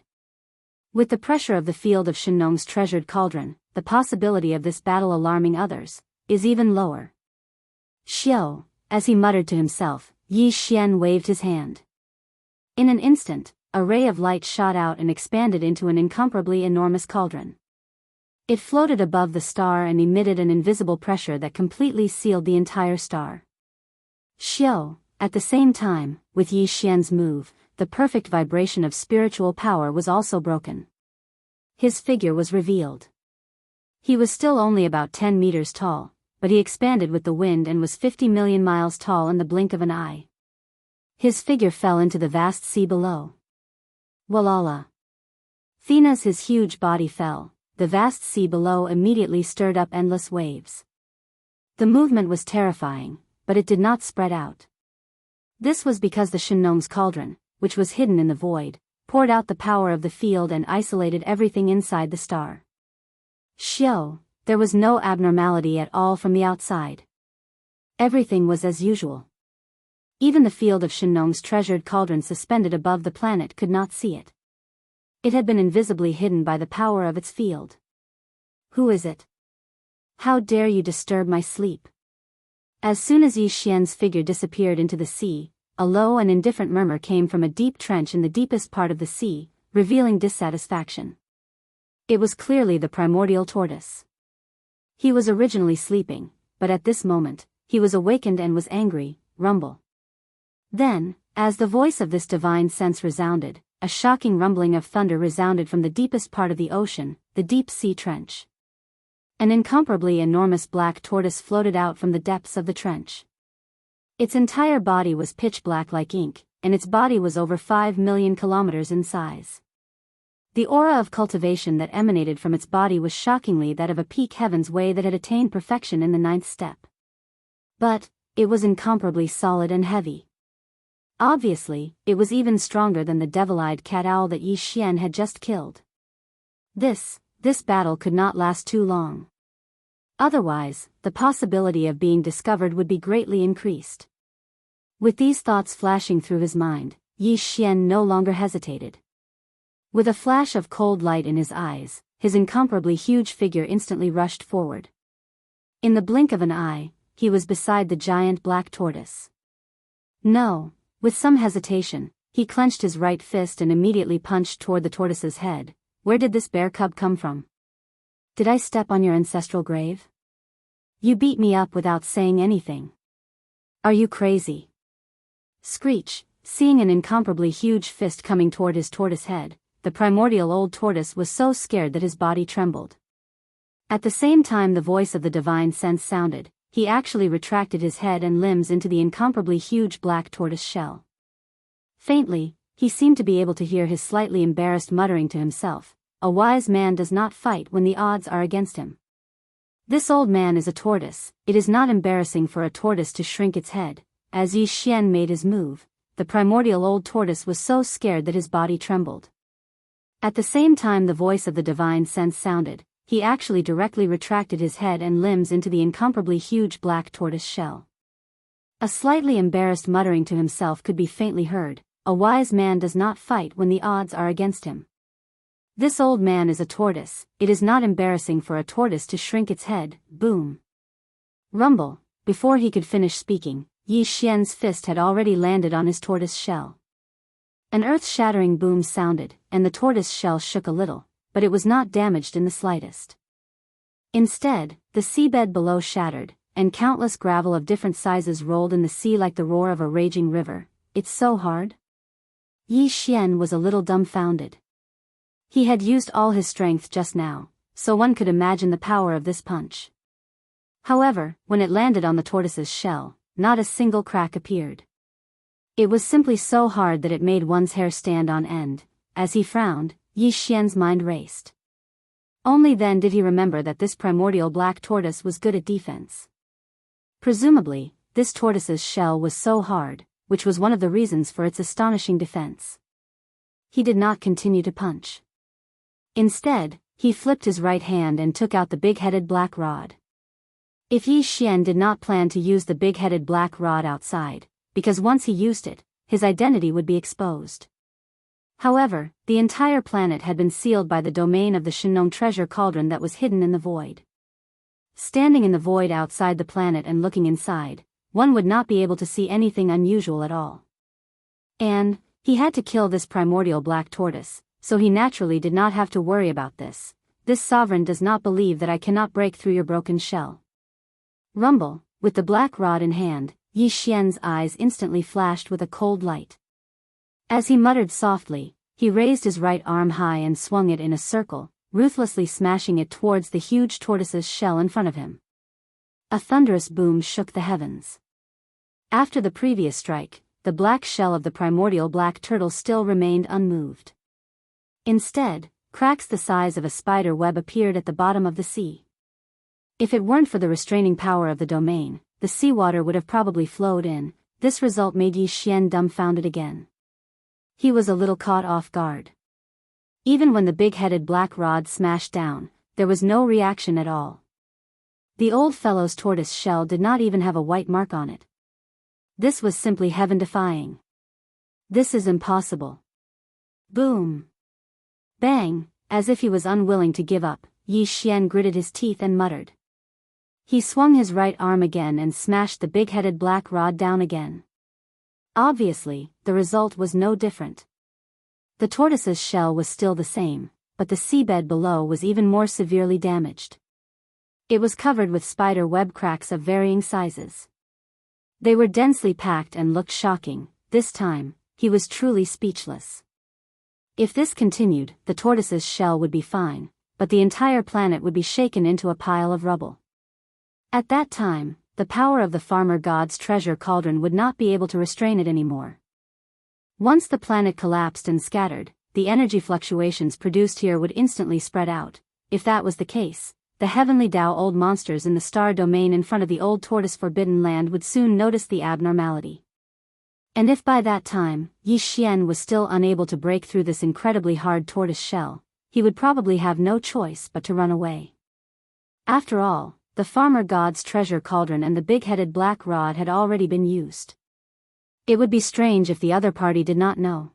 With the pressure of the field of Shenlong's treasured cauldron, the possibility of this battle alarming others is even lower. Xiao, as he muttered to himself, Yi Xian waved his hand. In an instant, a ray of light shot out and expanded into an incomparably enormous cauldron. It floated above the star and emitted an invisible pressure that completely sealed the entire star. Xiao, at the same time, with Yi Xian's move, the perfect vibration of spiritual power was also broken. His figure was revealed. He was still only about 10 meters tall, but he expanded with the wind and was 50 million miles tall in the blink of an eye. His figure fell into the vast sea below. Walala. As his huge body fell, the vast sea below immediately stirred up endless waves. The movement was terrifying, but it did not spread out. This was because the Shenlong's cauldron, which was hidden in the void, poured out the power of the field and isolated everything inside the star. Xiao, there was no abnormality at all from the outside. Everything was as usual. Even the field of Shenlong's treasured cauldron suspended above the planet could not see it. It had been invisibly hidden by the power of its field. Who is it? How dare you disturb my sleep? As soon as Yi Xian's figure disappeared into the sea, a low and indifferent murmur came from a deep trench in the deepest part of the sea, revealing dissatisfaction. It was clearly the primordial tortoise. He was originally sleeping, but at this moment, he was awakened and was angry. Rumble. Then, as the voice of this divine sense resounded, a shocking rumbling of thunder resounded from the deepest part of the ocean, the deep sea trench. An incomparably enormous black tortoise floated out from the depths of the trench. Its entire body was pitch black like ink, and its body was over 5 million kilometers in size. The aura of cultivation that emanated from its body was shockingly that of a peak heaven's way that had attained perfection in the 9th step. But, it was incomparably solid and heavy. Obviously, it was even stronger than the devil-eyed cat owl that Yi Xian had just killed. This battle could not last too long. Otherwise, the possibility of being discovered would be greatly increased. With these thoughts flashing through his mind, Yi Xian no longer hesitated. With a flash of cold light in his eyes, his incomparably huge figure instantly rushed forward. In the blink of an eye, he was beside the giant black tortoise. No, with some hesitation, he clenched his right fist and immediately punched toward the tortoise's head. Where did this bear cub come from? Did I step on your ancestral grave? You beat me up without saying anything. Are you crazy? Screech, seeing an incomparably huge fist coming toward his tortoise head, the primordial old tortoise was so scared that his body trembled. At the same time the voice of the divine sense sounded, he actually retracted his head and limbs into the incomparably huge black tortoise shell. Faintly, he seemed to be able to hear his slightly embarrassed muttering to himself, "A wise man does not fight when the odds are against him. This old man is a tortoise, it is not embarrassing for a tortoise to shrink its head." As Yi Xian made his move, the primordial old tortoise was so scared that his body trembled. At the same time the voice of the divine sense sounded, he actually directly retracted his head and limbs into the incomparably huge black tortoise shell. A slightly embarrassed muttering to himself could be faintly heard, "A wise man does not fight when the odds are against him. This old man is a tortoise, it is not embarrassing for a tortoise to shrink its head." Boom. Rumble. Before he could finish speaking, Yi Xian's fist had already landed on his tortoise shell. An earth-shattering boom sounded, and the tortoise shell shook a little, but it was not damaged in the slightest. Instead, the seabed below shattered, and countless gravel of different sizes rolled in the sea like the roar of a raging river. "It's so hard?" Yi Xian was a little dumbfounded. He had used all his strength just now, so one could imagine the power of this punch. However, when it landed on the tortoise's shell, not a single crack appeared. It was simply so hard that it made one's hair stand on end. As he frowned, Yi Xian's mind raced. Only then did he remember that this primordial black tortoise was good at defense. Presumably, this tortoise's shell was so hard, which was one of the reasons for its astonishing defense. He did not continue to punch. Instead, he flipped his right hand and took out the big-headed black rod. If Yi Xian did not plan to use the big-headed black rod outside, because once he used it, his identity would be exposed. However, the entire planet had been sealed by the domain of the Shenong treasure cauldron that was hidden in the void. Standing in the void outside the planet and looking inside, one would not be able to see anything unusual at all. And he had to kill this primordial black tortoise, so he naturally did not have to worry about this. This sovereign does not believe that I cannot break through your broken shell. Rumble, with the black rod in hand, Yi Xian's eyes instantly flashed with a cold light. As he muttered softly, he raised his right arm high and swung it in a circle, ruthlessly smashing it towards the huge tortoise's shell in front of him. A thunderous boom shook the heavens. After the previous strike, the black shell of the primordial black turtle still remained unmoved. Instead, cracks the size of a spider web appeared at the bottom of the sea. If it weren't for the restraining power of the domain, the seawater would have probably flowed in. This result made Yi Xian dumbfounded again. He was a little caught off guard. Even when the big-headed black rod smashed down, there was no reaction at all. The old fellow's tortoise shell did not even have a white mark on it. This was simply heaven-defying. This is impossible. Boom! Bang! As if he was unwilling to give up, Yi Xian gritted his teeth and muttered. He swung his right arm again and smashed the big-headed black rod down again. Obviously, the result was no different. The tortoise's shell was still the same, but the seabed below was even more severely damaged. It was covered with spider web cracks of varying sizes. They were densely packed and looked shocking. This time, he was truly speechless. If this continued, the tortoise's shell would be fine, but the entire planet would be shaken into a pile of rubble. At that time, the power of the farmer god's treasure cauldron would not be able to restrain it anymore. Once the planet collapsed and scattered, the energy fluctuations produced here would instantly spread out. If that was the case, the heavenly Dao old monsters in the star domain in front of the old tortoise forbidden land would soon notice the abnormality. And if by that time, Yi Xian was still unable to break through this incredibly hard tortoise shell, he would probably have no choice but to run away. After all, the farmer god's treasure cauldron and the big-headed black rod had already been used. It would be strange if the other party did not know.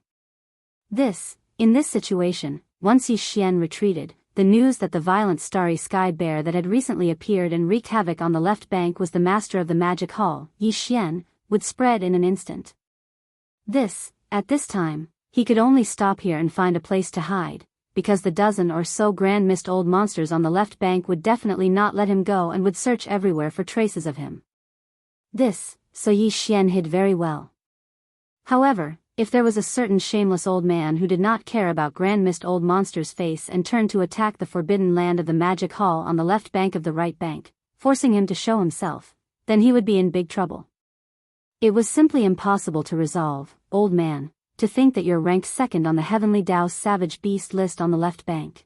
In this situation, once Yi Xian retreated, the news that the violent starry sky bear that had recently appeared and wreaked havoc on the left bank was the master of the magic hall, Yi Xian, would spread in an instant. At this time, he could only stop here and find a place to hide, because the dozen or so grand mist old monsters on the left bank would definitely not let him go and would search everywhere for traces of him. So Yi Xian hid very well. However, if there was a certain shameless old man who did not care about grand mist old monster's face and turned to attack the forbidden land of the magic hall on the left bank of the right bank, forcing him to show himself, then he would be in big trouble. It was simply impossible to resolve, old man, to think that you're ranked second on the heavenly Dao's savage beast list on the left bank.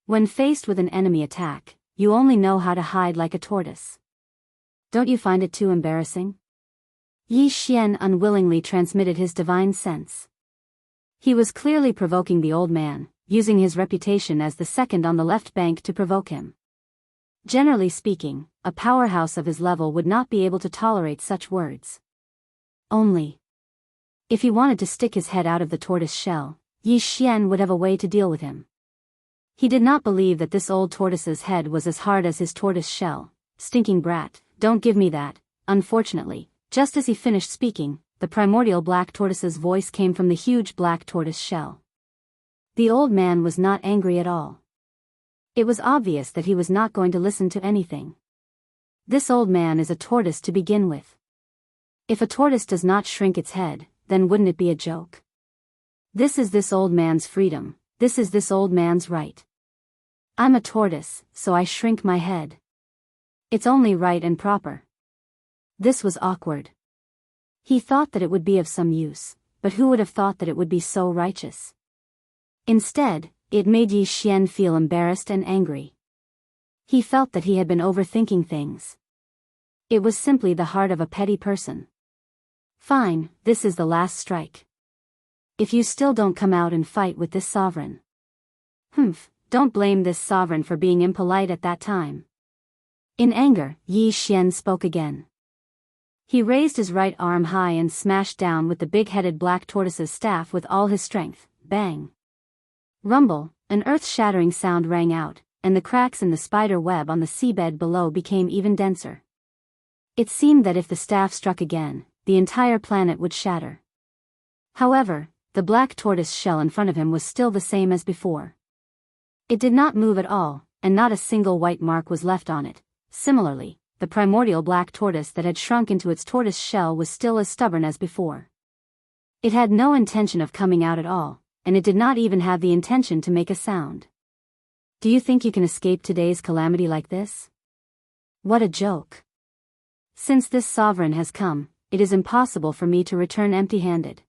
When faced with an enemy attack, you only know how to hide like a tortoise. Don't you find it too embarrassing? Yi Xian unwillingly transmitted his divine sense. He was clearly provoking the old man, using his reputation as the second on the left bank to provoke him. Generally speaking, a powerhouse of his level would not be able to tolerate such words. Only if he wanted to stick his head out of the tortoise shell, Yi Xian would have a way to deal with him. He did not believe that this old tortoise's head was as hard as his tortoise shell. Stinking brat, don't give me that. Unfortunately, just as he finished speaking, the primordial black tortoise's voice came from the huge black tortoise shell. The old man was not angry at all. It was obvious that he was not going to listen to anything. This old man is a tortoise to begin with. If a tortoise does not shrink its head, then wouldn't it be a joke? This is this old man's freedom, this is this old man's right. I'm a tortoise, so I shrink my head. It's only right and proper. This was awkward. He thought that it would be of some use, but who would have thought that it would be so righteous? Instead, it made Yi Xian feel embarrassed and angry. He felt that he had been overthinking things. It was simply the heart of a petty person. Fine, this is the last strike. If you still don't come out and fight with this sovereign. Don't blame this sovereign for being impolite at that time. In anger, Yi Xian spoke again. He raised his right arm high and smashed down with the big-headed black tortoise's staff with all his strength. Bang! Rumble, an earth-shattering sound rang out, and the cracks in the spider web on the seabed below became even denser. It seemed that if the staff struck again, the entire planet would shatter. However, the black tortoise shell in front of him was still the same as before. It did not move at all, and not a single white mark was left on it. Similarly, the primordial black tortoise that had shrunk into its tortoise shell was still as stubborn as before. It had no intention of coming out at all, and it did not even have the intention to make a sound. Do you think you can escape today's calamity like this? What a joke. Since this sovereign has come, it is impossible for me to return empty-handed.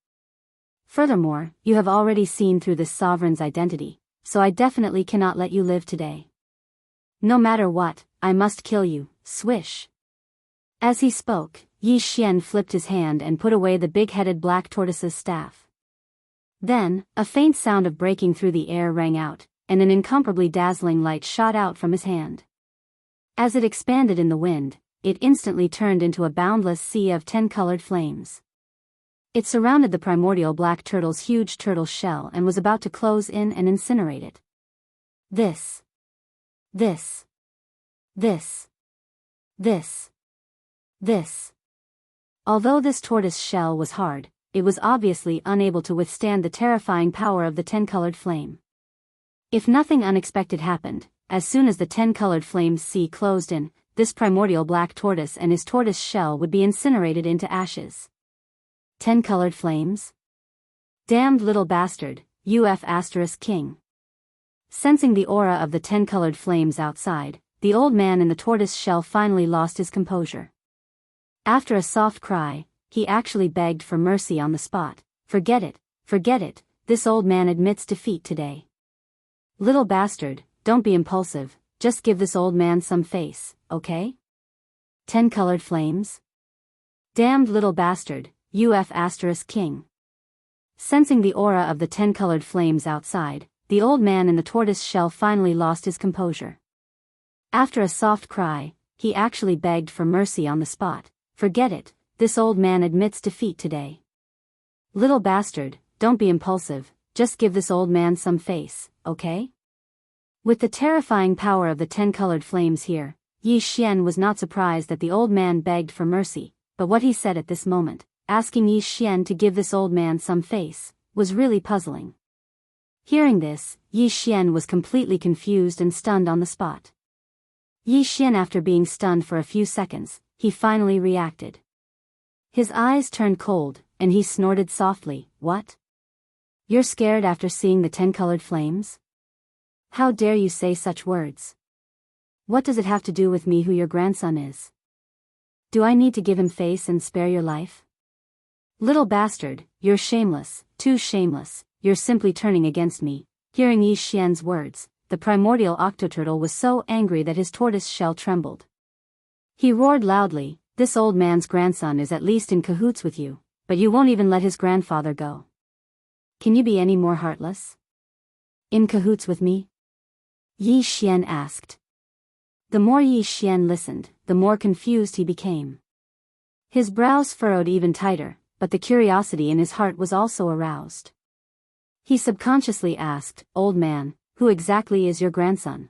Furthermore, you have already seen through this sovereign's identity, so I definitely cannot let you live today. No matter what, I must kill you, swish. As he spoke, Yi Xian flipped his hand and put away the big-headed black tortoise's staff. Then, a faint sound of breaking through the air rang out, and an incomparably dazzling light shot out from his hand. As it expanded in the wind, it instantly turned into a boundless sea of 10-colored flames. It surrounded the primordial black turtle's huge turtle shell and was about to close in and incinerate it. This. Although this tortoise shell was hard, it was obviously unable to withstand the terrifying power of the 10-colored flame. If nothing unexpected happened, as soon as the 10-colored flame's sea closed in, this primordial black tortoise and his tortoise shell would be incinerated into ashes. 10-colored flames? Damned little bastard, **king. Sensing the aura of the 10-colored flames outside, the old man in the tortoise shell finally lost his composure. After a soft cry, he actually begged for mercy on the spot. Forget it, this old man admits defeat today. Little bastard, don't be impulsive, just give this old man some face, okay? 10-colored flames? Damned little bastard, **king. Sensing the aura of the 10-colored flames outside, the old man in the tortoise shell finally lost his composure. After a soft cry, he actually begged for mercy on the spot. Forget it, this old man admits defeat today. Little bastard, don't be impulsive, just give this old man some face, okay? With the terrifying power of the 10-colored flames here, Yi Xian was not surprised that the old man begged for mercy, but what he said at this moment, asking Yi Xian to give this old man some face, was really puzzling. Hearing this, Yi Xian was completely confused and stunned on the spot. Yi Xian, after being stunned for a few seconds, he finally reacted. His eyes turned cold, and he snorted softly. What? You're scared after seeing the 10-colored flames? How dare you say such words? What does it have to do with me who your grandson is? Do I need to give him face and spare your life? Little bastard, you're shameless, too shameless, you're simply turning against me. Hearing Yi Xian's words, the primordial octoturtle was so angry that his tortoise shell trembled. He roared loudly, this old man's grandson is at least in cahoots with you, but you won't even let his grandfather go. Can you be any more heartless? In cahoots with me? Yi Xian asked. The more Yi Xian listened, the more confused he became. His brows furrowed even tighter, but the curiosity in his heart was also aroused. He subconsciously asked, Old man, who exactly is your grandson?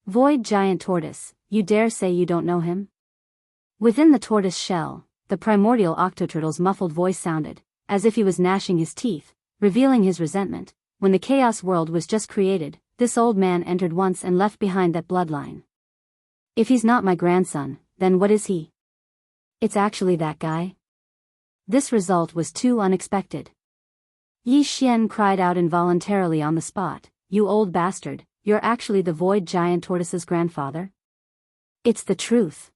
Void giant tortoise, you dare say you don't know him? Within the tortoise shell, the primordial octoturtle's muffled voice sounded, as if he was gnashing his teeth, revealing his resentment. When the chaos world was just created, this old man entered once and left behind that bloodline. If he's not my grandson, then what is he? It's actually that guy. This result was too unexpected. Yi Xian cried out involuntarily on the spot, You old bastard, you're actually the void giant tortoise's grandfather? It's the truth.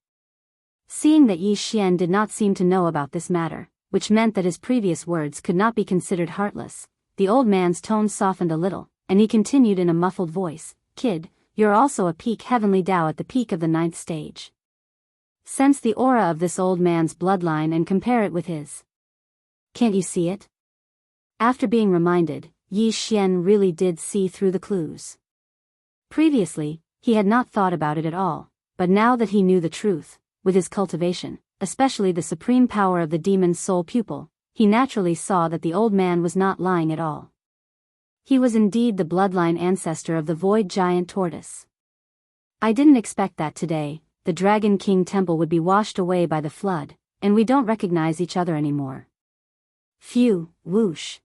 Seeing that Yi Xian did not seem to know about this matter, which meant that his previous words could not be considered heartless. The old man's tone softened a little, and he continued in a muffled voice, "Kid, you're also a peak heavenly Tao at the peak of the 9th stage. Sense the aura of this old man's bloodline and compare it with his. Can't you see it?" After being reminded, Yi Xian really did see through the clues. Previously, he had not thought about it at all, but now that he knew the truth, with his cultivation, especially the supreme power of the demon's soul pupil, he naturally saw that the old man was not lying at all. He was indeed the bloodline ancestor of the void giant tortoise. "I didn't expect that today. The Dragon King temple would be washed away by the flood, and we don't recognize each other anymore." Phew, whoosh.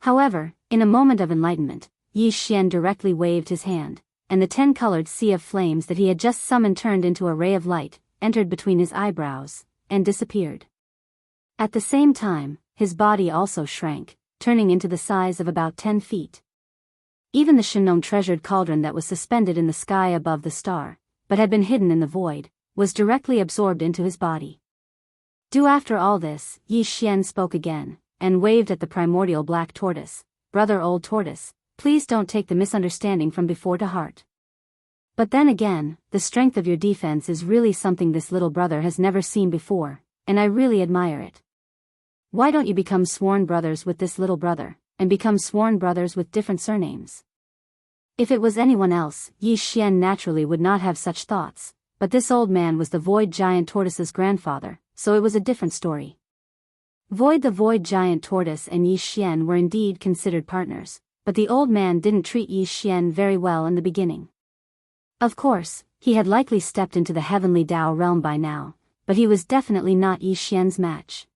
However, in a moment of enlightenment, Yi Xian directly waved his hand, and the 10-colored sea of flames that he had just summoned turned into a ray of light, entered between his eyebrows, and disappeared. At the same time, his body also shrank, turning into the size of about 10 feet. Even the Shinnom treasured cauldron that was suspended in the sky above the star, but had been hidden in the void, was directly absorbed into his body. "Do after all this," Yi Xian spoke again, and waved at the primordial black tortoise. "Brother old tortoise, please don't take the misunderstanding from before to heart. But then again, the strength of your defense is really something this little brother has never seen before, and I really admire it. Why don't you become sworn brothers with this little brother, and become sworn brothers with different surnames?" If it was anyone else, Yi Xian naturally would not have such thoughts, but this old man was the void giant tortoise's grandfather, so it was a different story. The void giant tortoise and Yi Xian were indeed considered partners, but the old man didn't treat Yi Xian very well in the beginning. Of course, he had likely stepped into the heavenly Tao realm by now, but he was definitely not Yi Xian's match.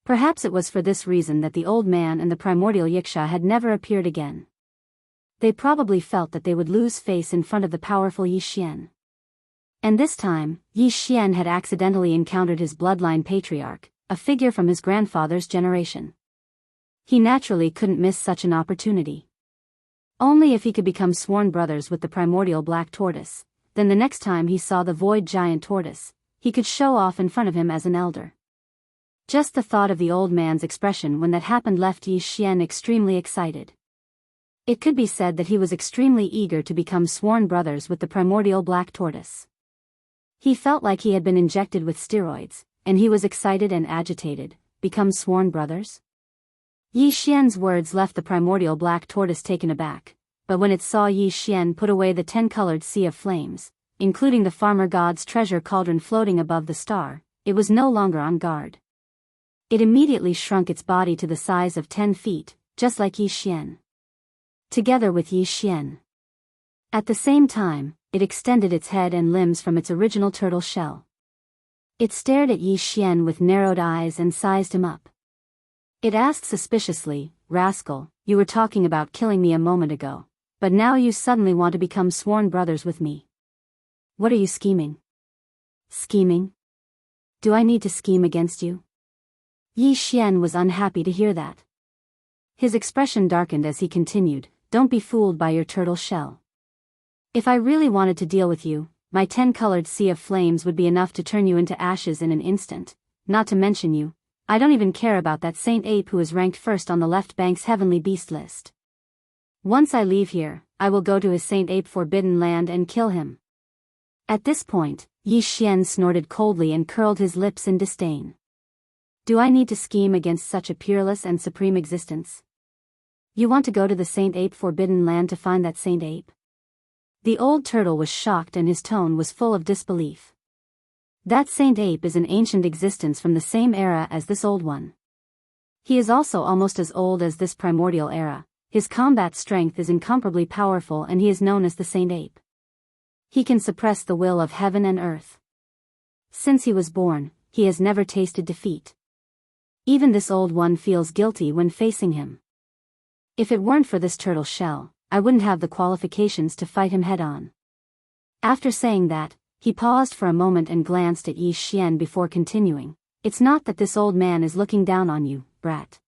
Perhaps it was for this reason that the old man and the primordial Yiksha had never appeared again. They probably felt that they would lose face in front of the powerful Yi Xian. And this time, Yi Xian had accidentally encountered his bloodline patriarch, a figure from his grandfather's generation. He naturally couldn't miss such an opportunity. Only if he could become sworn brothers with the primordial black tortoise, then the next time he saw the void giant tortoise, he could show off in front of him as an elder. Just the thought of the old man's expression when that happened left Yi Xian extremely excited. It could be said that he was extremely eager to become sworn brothers with the primordial black tortoise. He felt like he had been injected with steroids, and he was excited and agitated. Become sworn brothers? Yi Xian's words left the primordial black tortoise taken aback, but when it saw Yi Xian put away the 10-colored sea of flames, including the farmer god's treasure cauldron floating above the star, it was no longer on guard. It immediately shrunk its body to the size of 10 feet, just like Yi Xian. Together with Yi Xian. At the same time, it extended its head and limbs from its original turtle shell. It stared at Yi Xian with narrowed eyes and sized him up. It asked suspiciously, "Rascal, you were talking about killing me a moment ago, but now you suddenly want to become sworn brothers with me. What are you scheming?" "Scheming? Do I need to scheme against you?" Yi Xian was unhappy to hear that. His expression darkened as he continued, "Don't be fooled by your turtle shell. If I really wanted to deal with you, my 10-colored sea of flames would be enough to turn you into ashes in an instant, not to mention you. I don't even care about that Saint Ape who is ranked first on the left bank's heavenly beast list. Once I leave here, I will go to his Saint Ape forbidden land and kill him." At this point, Yi Xian snorted coldly and curled his lips in disdain. "Do I need to scheme against such a peerless and supreme existence? You want to go to the Saint Ape forbidden land to find that Saint Ape?" The old turtle was shocked and his tone was full of disbelief. "That Saint Ape is an ancient existence from the same era as this old one. He is also almost as old as this primordial era. His combat strength is incomparably powerful and he is known as the Saint Ape. He can suppress the will of heaven and earth. Since he was born, he has never tasted defeat. Even this old one feels guilty when facing him. If it weren't for this turtle shell, I wouldn't have the qualifications to fight him head-on." After saying that, he paused for a moment and glanced at Yi Xian before continuing, "It's not that this old man is looking down on you, brat.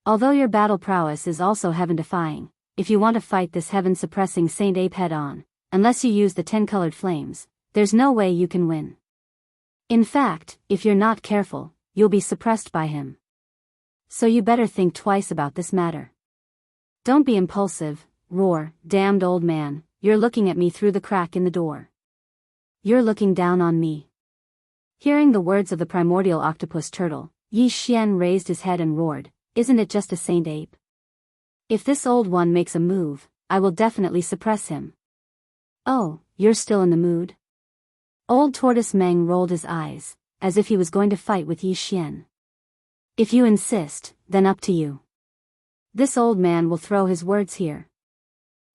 Although your battle prowess is also heaven-defying, if you want to fight this heaven-suppressing Saint Ape head-on, unless you use the 10-colored flames, there's no way you can win. In fact, if you're not careful, you'll be suppressed by him. So you better think twice about this matter. Don't be impulsive, roar, damned old man, you're looking at me through the crack in the door. You're looking down on me. Hearing the words of the primordial octopus turtle, Yi Xian raised his head and roared, isn't it just a saint ape? If this old one makes a move, I will definitely suppress him. Oh, you're still in the mood? Old Tortoise Meng rolled his eyes, as if he was going to fight with Yi Xian. If you insist, then up to you. This old man will throw his words here.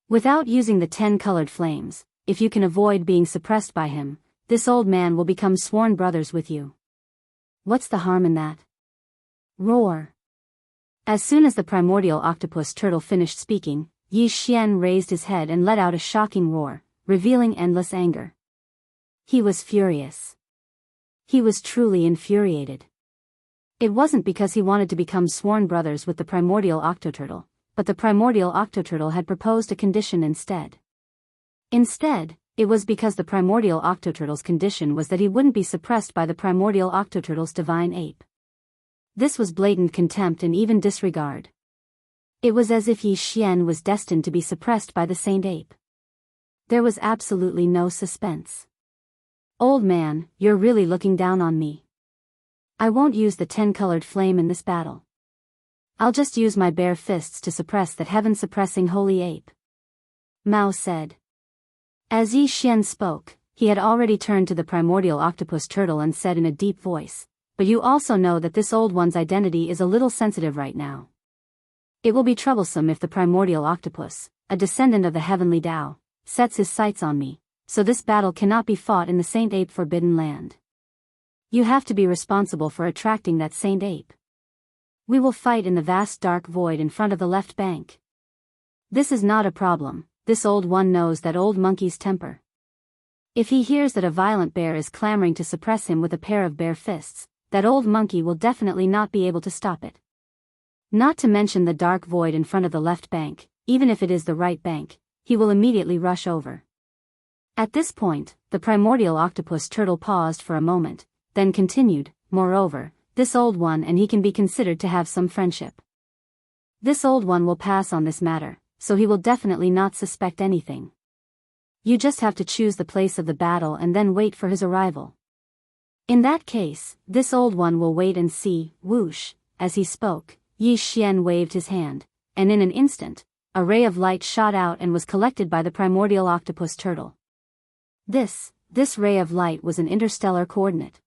Without using the 10 colored flames, if you can avoid being suppressed by him, this old man will become sworn brothers with you. What's the harm in that? Roar. As soon as the primordial octopus turtle finished speaking, Yi Xian raised his head and let out a shocking roar, revealing endless anger. He was furious. He was truly infuriated. It wasn't because he wanted to become sworn brothers with the primordial octoturtle, but the primordial octoturtle had proposed a condition instead. Instead, it was because the primordial octoturtle's condition was that he wouldn't be suppressed by the primordial octoturtle's divine ape. This was blatant contempt and even disregard. It was as if Yi Xian was destined to be suppressed by the saint ape. There was absolutely no suspense. Old man, you're really looking down on me. I won't use the 10-colored flame in this battle. I'll just use my bare fists to suppress that heaven-suppressing holy ape. Mao said. As Yi Xian spoke, he had already turned to the primordial octopus turtle and said in a deep voice, but you also know that this old one's identity is a little sensitive right now. It will be troublesome if the primordial octopus, a descendant of the heavenly Tao, sets his sights on me, so this battle cannot be fought in the Saint Ape Forbidden Land. You have to be responsible for attracting that Saint Ape. We will fight in the vast dark void in front of the left bank. This is not a problem, this old one knows that old monkey's temper. If he hears that a violent bear is clamoring to suppress him with a pair of bare fists, that old monkey will definitely not be able to stop it. Not to mention the dark void in front of the left bank, even if it is the right bank, he will immediately rush over. At this point, the primordial octopus turtle paused for a moment, then continued, moreover, this old one and he can be considered to have some friendship. This old one will pass on this matter, so he will definitely not suspect anything. You just have to choose the place of the battle and then wait for his arrival. In that case, this old one will wait and see. Whoosh. As he spoke, Yi Xian waved his hand, and in an instant, a ray of light shot out and was collected by the primordial octopus turtle. This ray of light was an interstellar coordinate.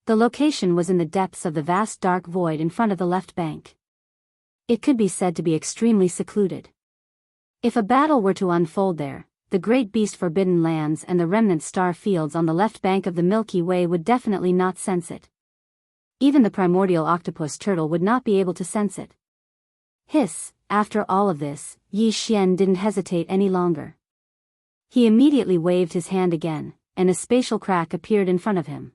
The location was in the depths of the vast dark void in front of the left bank. It could be said to be extremely secluded. If a battle were to unfold there, the great beast Forbidden Lands and the remnant star fields on the left bank of the Milky Way would definitely not sense it. Even the primordial octopus turtle would not be able to sense it. Hiss, after all of this, Yi Xian didn't hesitate any longer. He immediately waved his hand again, and a spatial crack appeared in front of him.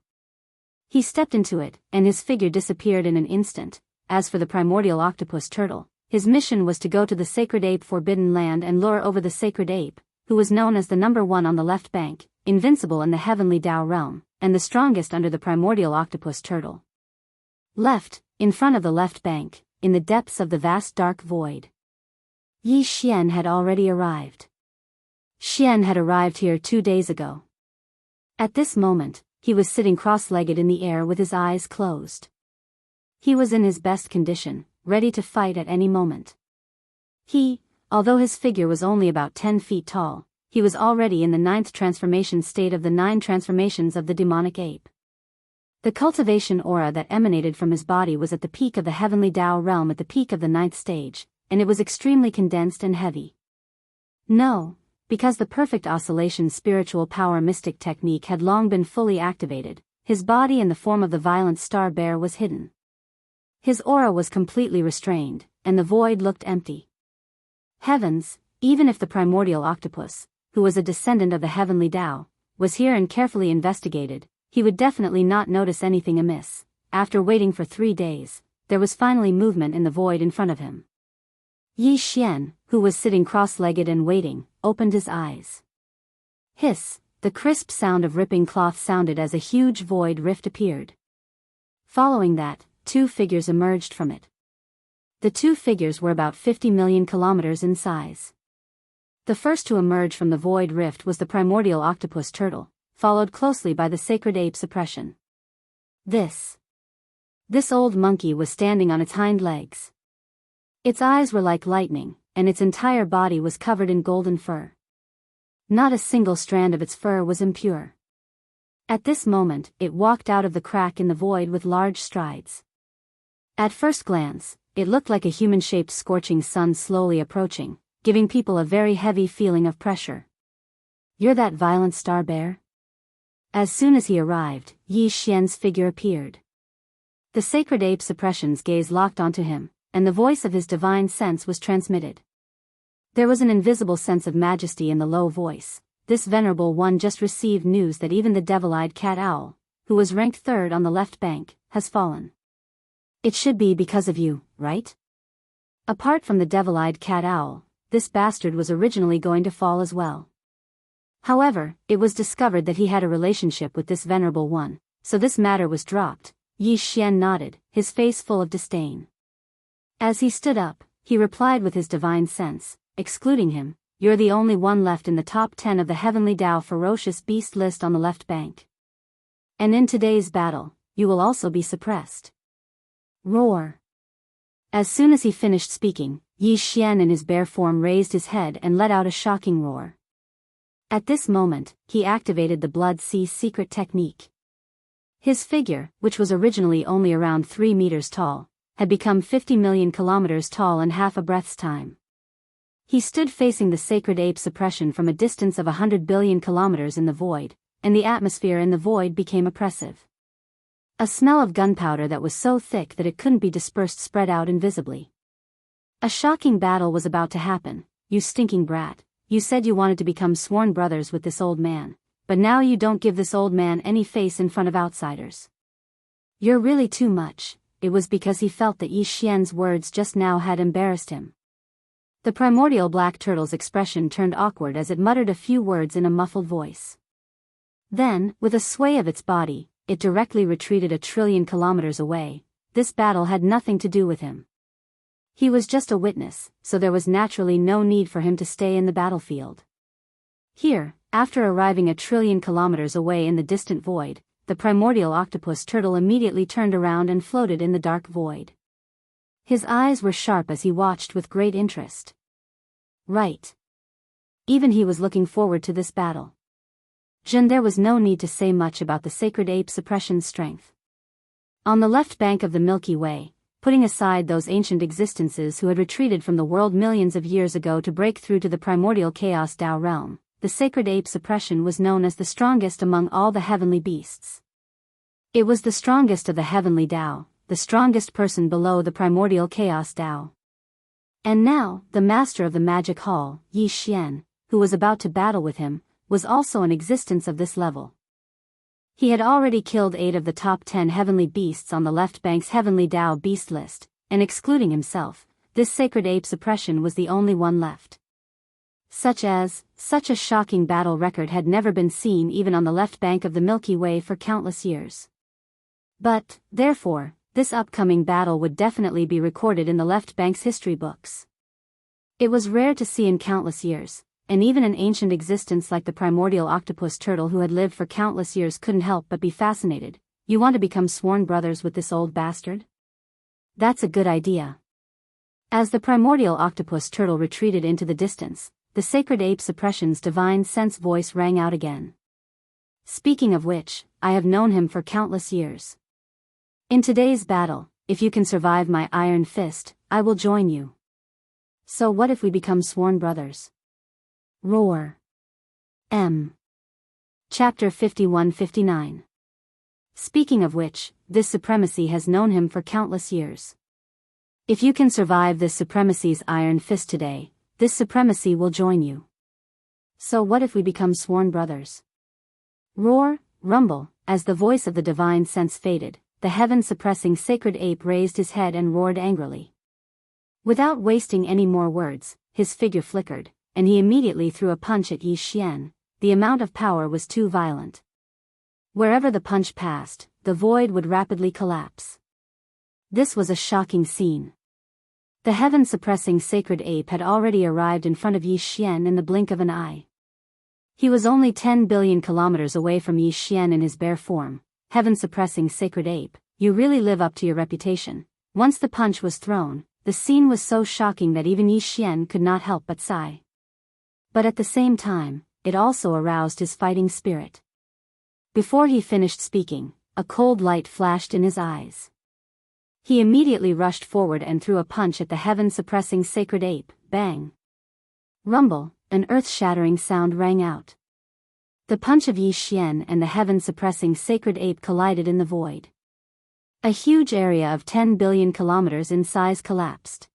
He stepped into it, and his figure disappeared in an instant. As for the primordial octopus turtle, his mission was to go to the sacred ape Forbidden Land and lure over the sacred ape, who was known as the number one on the left bank, invincible in the heavenly Tao realm, and the strongest under the primordial octopus turtle. Left, in front of the left bank, in the depths of the vast dark void. Yi Xian had already arrived. Xian had arrived here 2 days ago. At this moment, he was sitting cross-legged in the air with his eyes closed. He was in his best condition, ready to fight at any moment. Although his figure was only about 10 feet tall, he was already in the 9th transformation state of the 9 transformations of the demonic ape. The cultivation aura that emanated from his body was at the peak of the heavenly Tao realm at the peak of the 9th stage, and it was extremely condensed and heavy. No, because the perfect oscillation spiritual power mystic technique had long been fully activated, his body in the form of the violent star bear was hidden. His aura was completely restrained, and the void looked empty. Heavens, even if the primordial octopus, who was a descendant of the heavenly Tao, was here and carefully investigated, he would definitely not notice anything amiss. After waiting for 3 days, there was finally movement in the void in front of him. Yi Xian, who was sitting cross-legged and waiting, opened his eyes. Hiss, the crisp sound of ripping cloth sounded as a huge void rift appeared. Following that, two figures emerged from it. The two figures were about 50 million kilometers in size. The first to emerge from the void rift was the primordial octopus turtle, followed closely by the sacred ape suppression. This old monkey was standing on its hind legs. Its eyes were like lightning, and its entire body was covered in golden fur. Not a single strand of its fur was impure. At this moment, it walked out of the crack in the void with large strides. At first glance, it looked like a human-shaped scorching sun slowly approaching, giving people a very heavy feeling of pressure. "You're that violent star bear?" As soon as he arrived, Yi Xian's figure appeared. The sacred ape suppression's gaze locked onto him, and the voice of his divine sense was transmitted. There was an invisible sense of majesty in the low voice. This venerable one just received news that even the devil-eyed cat owl, who was ranked third on the left bank, has fallen. It should be because of you, right? Apart from the devil-eyed cat owl, this bastard was originally going to fall as well. However, it was discovered that he had a relationship with this venerable one, so this matter was dropped. Yi Xian nodded, his face full of disdain. As he stood up, he replied with his divine sense, "Excluding him, you're the only one left in the top 10 of the Heavenly Dao ferocious beast list on the left bank. And in today's battle, you will also be suppressed." Roar. As soon as he finished speaking, Yi Xian in his bear form raised his head and let out a shocking roar. At this moment, he activated the Blood Sea secret technique. His figure, which was originally only around 3 meters tall, had become 50 million kilometers tall in half a breath's time. He stood facing the sacred ape suppression from a distance of 100 billion kilometers in the void, and the atmosphere in the void became oppressive. A smell of gunpowder that was so thick that it couldn't be dispersed spread out invisibly. A shocking battle was about to happen. "You stinking brat, you said you wanted to become sworn brothers with this old man, but now you don't give this old man any face in front of outsiders. You're really too much." It was because he felt that Yi Xian's words just now had embarrassed him. The primordial black turtle's expression turned awkward as it muttered a few words in a muffled voice. Then, with a sway of its body, it directly retreated 1 trillion kilometers away. This battle had nothing to do with him. He was just a witness, so there was naturally no need for him to stay in the battlefield. Here, after arriving 1 trillion kilometers away in the distant void, the primordial octopus turtle immediately turned around and floated in the dark void. His eyes were sharp as he watched with great interest. Right. Even he was looking forward to this battle. There was no need to say much about the sacred ape suppression's strength. On the left bank of the Milky Way, putting aside those ancient existences who had retreated from the world millions of years ago to break through to the primordial chaos Dao realm, the sacred ape suppression was known as the strongest among all the heavenly beasts. It was the strongest of the heavenly Dao, the strongest person below the primordial chaos Dao. And now, the master of the magic hall, Yi Xian, who was about to battle with him, was also an existence of this level. He had already killed 8 of the top 10 heavenly beasts on the left bank's heavenly Dao beast list, and excluding himself, this sacred ape suppression was the only one left. Such a shocking battle record had never been seen even on the left bank of the Milky Way for countless years. But, therefore, this upcoming battle would definitely be recorded in the left bank's history books. It was rare to see in countless years, and even an ancient existence like the primordial octopus turtle who had lived for countless years couldn't help but be fascinated. "You want to become sworn brothers with this old bastard? That's a good idea." As the primordial octopus turtle retreated into the distance, the sacred ape suppression's divine sense voice rang out again. "Speaking of which, I have known him for countless years. In today's battle, if you can survive my iron fist, I will join you. So what if we become sworn brothers?" Roar. Chapter 51-59. Speaking of which, this supremacy has known him for countless years. If you can survive this supremacy's iron fist today, this supremacy will join you. So what if we become sworn brothers? Roar, rumble, as the voice of the divine sense faded, the heaven-suppressing sacred ape raised his head and roared angrily. Without wasting any more words, his figure flickered, and he immediately threw a punch at Yi Xian. The amount of power was too violent. Wherever the punch passed, the void would rapidly collapse. This was a shocking scene. The heaven-suppressing sacred ape had already arrived in front of Yi Xian in the blink of an eye. He was only 10 billion kilometers away from Yi Xian in his bare form. Heaven-suppressing sacred ape, you really live up to your reputation. Once the punch was thrown, the scene was so shocking that even Yi Xian could not help but sigh. But at the same time, it also aroused his fighting spirit. Before he finished speaking, a cold light flashed in his eyes. He immediately rushed forward and threw a punch at the heaven-suppressing sacred ape. Bang! Rumble, an earth-shattering sound rang out. The punch of Yi Xian and the heaven-suppressing sacred ape collided in the void. A huge area of 10 billion kilometers in size collapsed.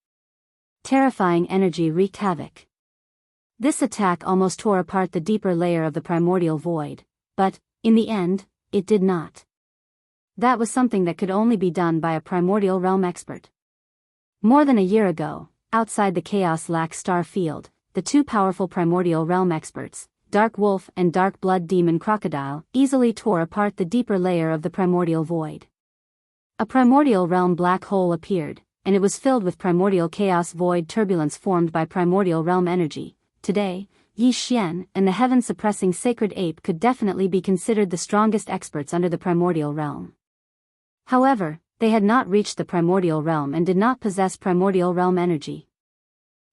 Terrifying energy wreaked havoc. This attack almost tore apart the deeper layer of the primordial void, but, in the end, it did not. That was something that could only be done by a primordial realm expert. More than a year ago, outside the Chaos Lax star field, the two powerful primordial realm experts, Dark Wolf and Dark Blood Demon Crocodile, easily tore apart the deeper layer of the primordial void. A primordial realm black hole appeared, and it was filled with primordial chaos void turbulence formed by primordial realm energy. Today, Yi Xian and the heaven-suppressing sacred ape could definitely be considered the strongest experts under the primordial realm. However, they had not reached the primordial realm and did not possess primordial realm energy.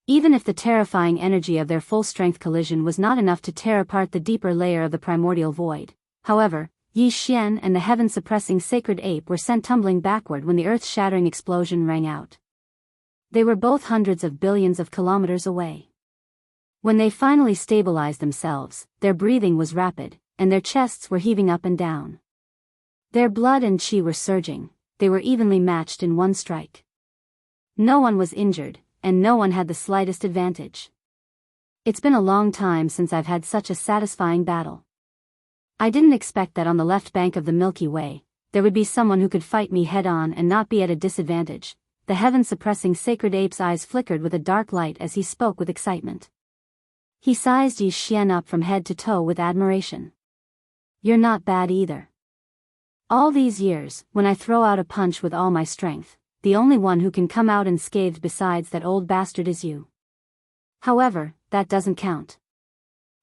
Even if the terrifying energy of their full-strength collision was not enough to tear apart the deeper layer of the primordial void, however, Yi Xian and the heaven-suppressing sacred ape were sent tumbling backward when the earth-shattering explosion rang out. They were both hundreds of billions of kilometers away. When they finally stabilized themselves, their breathing was rapid, and their chests were heaving up and down. Their blood and qi were surging, they were evenly matched in one strike. No one was injured, and no one had the slightest advantage. It's been a long time since I've had such a satisfying battle. I didn't expect that on the left bank of the Milky Way, there would be someone who could fight me head-on and not be at a disadvantage. The heaven-suppressing sacred ape's eyes flickered with a dark light as he spoke with excitement. He sized Yi Xian up from head to toe with admiration. You're not bad either. All these years, when I throw out a punch with all my strength, the only one who can come out unscathed besides that old bastard is you. However, that doesn't count.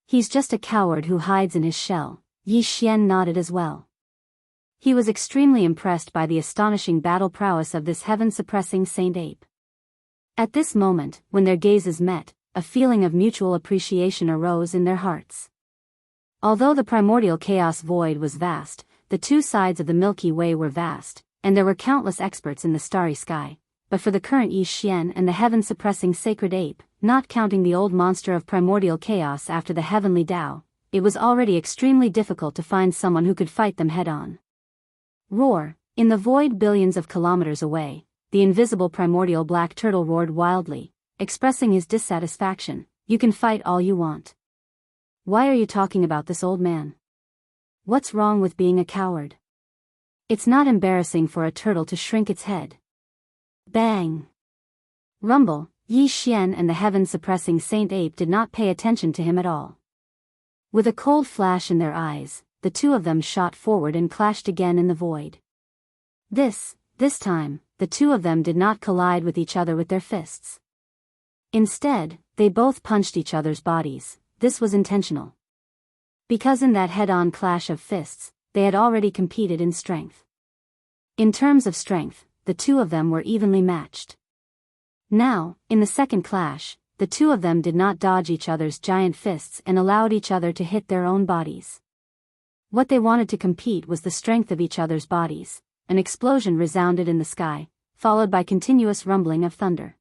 He's just a coward who hides in his shell. Yi Xian nodded as well. He was extremely impressed by the astonishing battle prowess of this heaven-suppressing saint ape. At this moment, when their gazes met, a feeling of mutual appreciation arose in their hearts. Although the primordial chaos void was vast, the two sides of the Milky Way were vast, and there were countless experts in the starry sky, but for the current Yi Xian and the heaven-suppressing sacred ape, not counting the old monster of primordial chaos after the heavenly Tao, it was already extremely difficult to find someone who could fight them head-on. Roar! In the void billions of kilometers away, the invisible primordial black turtle roared wildly, expressing his dissatisfaction. You can fight all you want. Why are you talking about this old man? What's wrong with being a coward? It's not embarrassing for a turtle to shrink its head. Bang! Rumble! Yi Xian and the heaven-suppressing saint ape did not pay attention to him at all. With a cold flash in their eyes, the two of them shot forward and clashed again in the void. This time, the two of them did not collide with each other with their fists. Instead, they both punched each other's bodies. This was intentional. Because in that head-on clash of fists, they had already competed in strength. In terms of strength, the two of them were evenly matched. Now, in the second clash, the two of them did not dodge each other's giant fists and allowed each other to hit their own bodies. What they wanted to compete was the strength of each other's bodies. An explosion resounded in the sky, followed by continuous rumbling of thunder.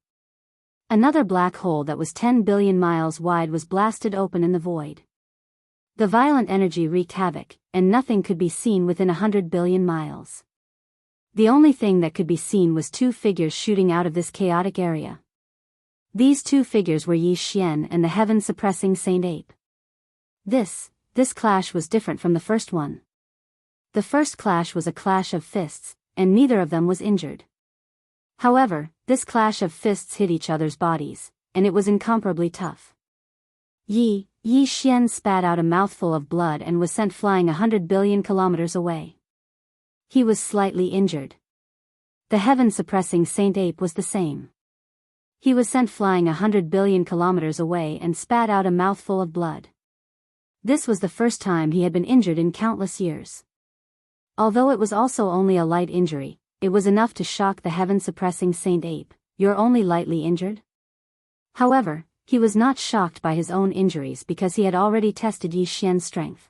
Another black hole that was 10 billion miles wide was blasted open in the void. The violent energy wreaked havoc, and nothing could be seen within 100 billion miles. The only thing that could be seen was two figures shooting out of this chaotic area. These two figures were Yi Xian and the heaven-suppressing saint ape. This clash was different from the first one. The first clash was a clash of fists, and neither of them was injured. However, this clash of fists hit each other's bodies, and it was incomparably tough. Yi Xian spat out a mouthful of blood and was sent flying 100 billion kilometers away. He was slightly injured. The heaven-suppressing Saint Ape was the same. He was sent flying 100 billion kilometers away and spat out a mouthful of blood. This was the first time he had been injured in countless years. Although it was also only a light injury, it was enough to shock the heaven-suppressing Saint Ape. "You're only lightly injured?" However, he was not shocked by his own injuries because he had already tested Yi Xian's strength.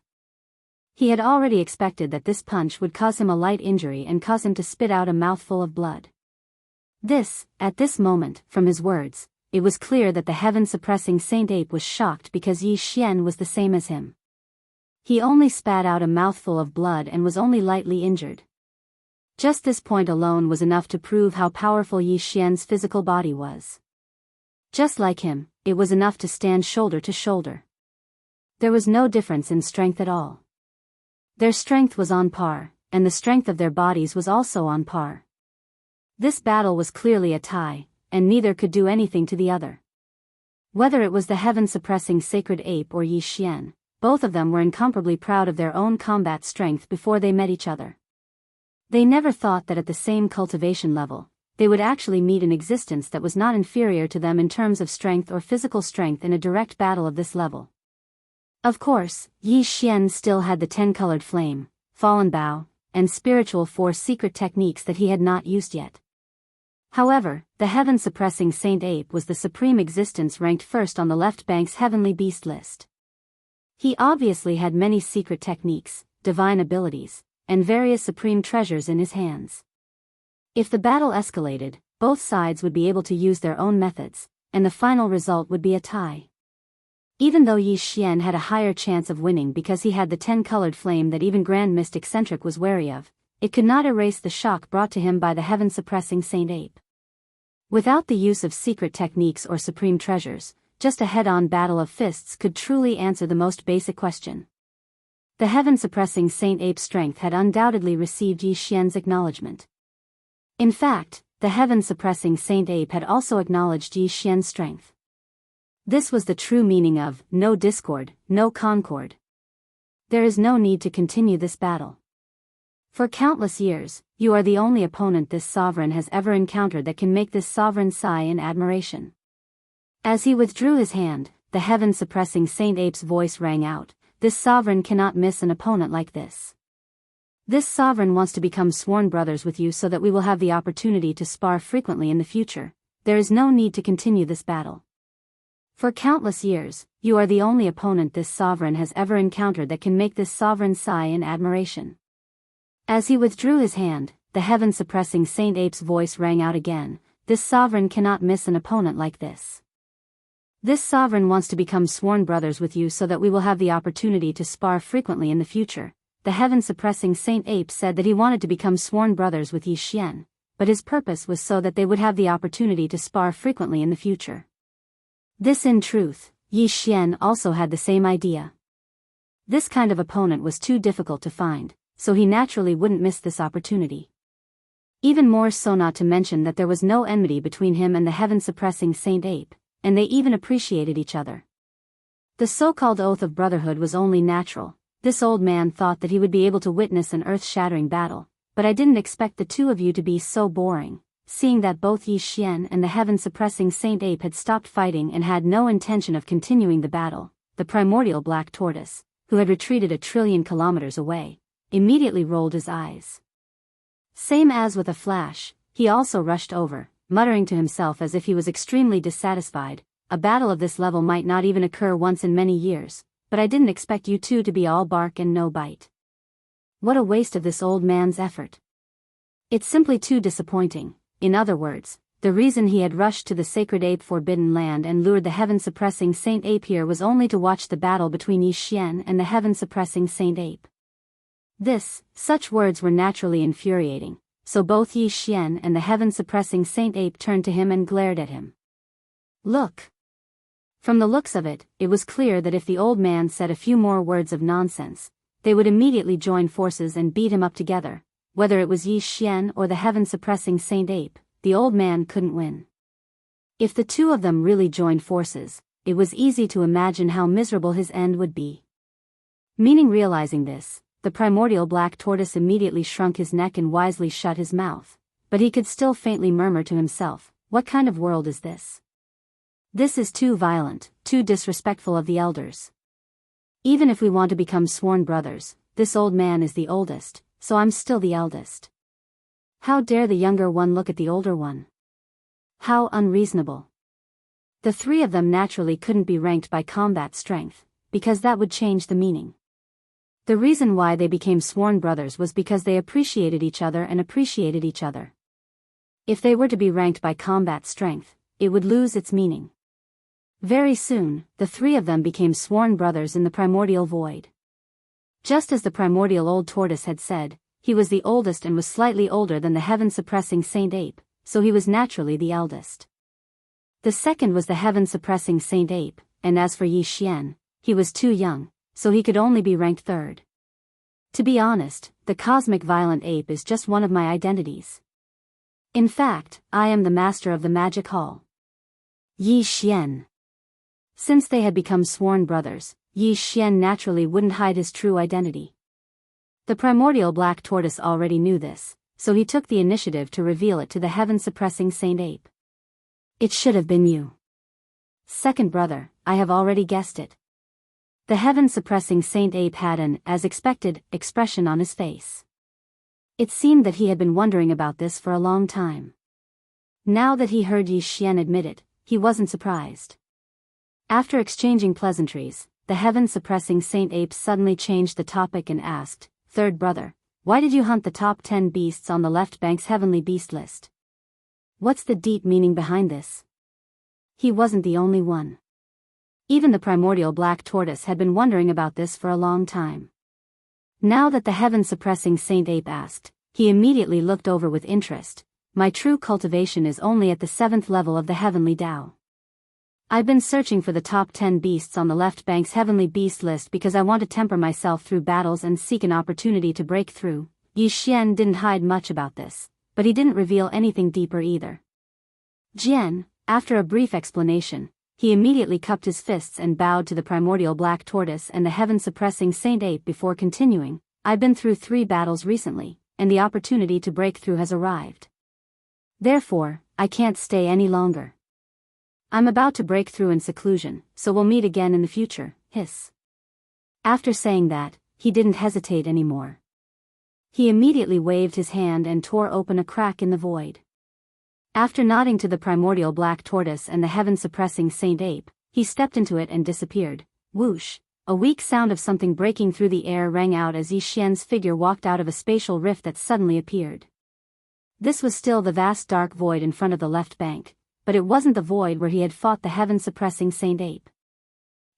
He had already expected that this punch would cause him a light injury and cause him to spit out a mouthful of blood. At this moment, from his words, it was clear that the heaven-suppressing Saint Ape was shocked because Yi Xian was the same as him. He only spat out a mouthful of blood and was only lightly injured. Just this point alone was enough to prove how powerful Yi Xian's physical body was. Just like him, it was enough to stand shoulder to shoulder. There was no difference in strength at all. Their strength was on par, and the strength of their bodies was also on par. This battle was clearly a tie, and neither could do anything to the other. Whether it was the heaven-suppressing sacred ape or Yi Xian, both of them were incomparably proud of their own combat strength before they met each other. They never thought that at the same cultivation level, they would actually meet an existence that was not inferior to them in terms of strength or physical strength in a direct battle of this level. Of course, Yi Xian still had the 10-colored flame, fallen bow, and spiritual force secret techniques that he had not used yet. However, the heaven-suppressing Saint Ape was the supreme existence ranked first on the left bank's heavenly beast list. He obviously had many secret techniques, divine abilities, and various supreme treasures in his hands. If the battle escalated, both sides would be able to use their own methods, and the final result would be a tie. Even though Yi Xian had a higher chance of winning because he had the 10-colored flame that even Grand Mist Eccentric was wary of, it could not erase the shock brought to him by the heaven-suppressing Saint Ape. Without the use of secret techniques or supreme treasures, just a head-on battle of fists could truly answer the most basic question. The heaven-suppressing Saint Ape's strength had undoubtedly received Yi Xian's acknowledgement. In fact, the heaven-suppressing Saint Ape had also acknowledged Yi Xian's strength. This was the true meaning of no discord, no concord. There is no need to continue this battle. For countless years, you are the only opponent this sovereign has ever encountered that can make this sovereign sigh in admiration. As he withdrew his hand, the heaven-suppressing Saint Ape's voice rang out, "This sovereign cannot miss an opponent like this. This sovereign wants to become sworn brothers with you so that we will have the opportunity to spar frequently in the future. There is no need to continue this battle. For countless years, you are the only opponent this sovereign has ever encountered that can make this sovereign sigh in admiration." As he withdrew his hand, the heaven-suppressing Saint Ape's voice rang out again, "This sovereign cannot miss an opponent like this. This sovereign wants to become sworn brothers with you so that we will have the opportunity to spar frequently in the future." The heaven-suppressing Saint Ape said that he wanted to become sworn brothers with Yi Xian, but his purpose was so that they would have the opportunity to spar frequently in the future. This in truth, Yi Xian also had the same idea. This kind of opponent was too difficult to find, so he naturally wouldn't miss this opportunity. Even more so, not to mention that there was no enmity between him and the heaven-suppressing Saint Ape, and they even appreciated each other. The so-called oath of brotherhood was only natural. This old man thought that he would be able to witness an earth-shattering battle, but I didn't expect the two of you to be so boring. Seeing that both Yi Xian and the heaven-suppressing Saint Ape had stopped fighting and had no intention of continuing the battle, the primordial black tortoise, who had retreated 1,000,000,000,000 kilometers away, immediately rolled his eyes. Same as with a flash, he also rushed over, muttering to himself as if he was extremely dissatisfied. "A battle of this level might not even occur once in many years, but I didn't expect you two to be all bark and no bite. What a waste of this old man's effort. It's simply too disappointing." In other words, the reason he had rushed to the sacred ape forbidden land and lured the heaven-suppressing Saint Ape here was only to watch the battle between Yi Xian and the heaven-suppressing Saint Ape. Such words were naturally infuriating, so both Yi Xian and the heaven-suppressing Saint Ape turned to him and glared at him. Look! From the looks of it, it was clear that if the old man said a few more words of nonsense, they would immediately join forces and beat him up together. Whether it was Yi Xian or the heaven-suppressing Saint Ape, the old man couldn't win. If the two of them really joined forces, it was easy to imagine how miserable his end would be. Realizing this, the primordial black tortoise immediately shrunk his neck and wisely shut his mouth, but he could still faintly murmur to himself, "What kind of world is this? This is too violent, too disrespectful of the elders. Even if we want to become sworn brothers, this old man is the oldest, so I'm still the eldest. How dare the younger one look at the older one? How unreasonable." The three of them naturally couldn't be ranked by combat strength, because that would change the meaning. The reason why they became sworn brothers was because they appreciated each other and appreciated each other. If they were to be ranked by combat strength, it would lose its meaning. Very soon, the three of them became sworn brothers in the primordial void. Just as the primordial old tortoise had said, he was the oldest and was slightly older than the heaven-suppressing Saint Ape, so he was naturally the eldest. The second was the heaven-suppressing Saint Ape, and as for Yi Xian, he was too young, so he could only be ranked third. To be honest, the cosmic violent ape is just one of my identities. In fact, I am the master of the magic hall. Yi Xian. Since they had become sworn brothers, Yi Xian naturally wouldn't hide his true identity. The primordial black tortoise already knew this, so he took the initiative to reveal it to the heaven-suppressing Saint Ape. "It should have been you. Second brother, I have already guessed it." The heaven-suppressing Saint Ape had an, as expected, expression on his face. It seemed that he had been wondering about this for a long time. Now that he heard Yi Xian admit it, he wasn't surprised. After exchanging pleasantries, the heaven-suppressing Saint Ape suddenly changed the topic and asked, "Third brother, why did you hunt the top 10 beasts on the left bank's heavenly beast list? What's the deep meaning behind this?" He wasn't the only one. Even the primordial black tortoise had been wondering about this for a long time. Now that the heaven-suppressing Saint Ape asked, he immediately looked over with interest. "My true cultivation is only at the 7th level of the heavenly Tao. I've been searching for the top 10 beasts on the left bank's heavenly beast list because I want to temper myself through battles and seek an opportunity to break through." Yi Xian didn't hide much about this, but he didn't reveal anything deeper either. Jian, after a brief explanation, he immediately cupped his fists and bowed to the primordial black tortoise and the heaven-suppressing Saint Ape before continuing, "I've been through 3 battles recently, and the opportunity to break through has arrived. Therefore, I can't stay any longer. I'm about to break through in seclusion, so we'll meet again in the future." Hiss. After saying that, he didn't hesitate anymore. He immediately waved his hand and tore open a crack in the void. After nodding to the primordial black tortoise and the heaven-suppressing Saint Ape, he stepped into it and disappeared. Whoosh! A weak sound of something breaking through the air rang out as Yi Xian's figure walked out of a spatial rift that suddenly appeared. This was still the vast dark void in front of the left bank, but it wasn't the void where he had fought the heaven-suppressing Saint Ape.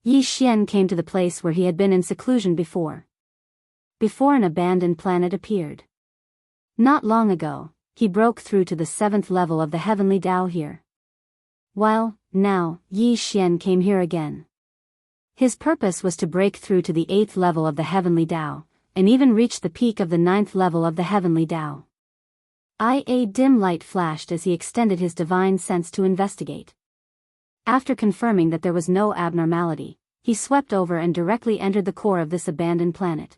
Yi Xian came to the place where he had been in seclusion before. Before an abandoned planet appeared. Not long ago, he broke through to the 7th level of the heavenly Tao here. Well, now, Yi Xian came here again. His purpose was to break through to the 8th level of the heavenly Tao, and even reach the peak of the 9th level of the heavenly Tao. A dim light flashed as he extended his divine sense to investigate. After confirming that there was no abnormality, he swept over and directly entered the core of this abandoned planet.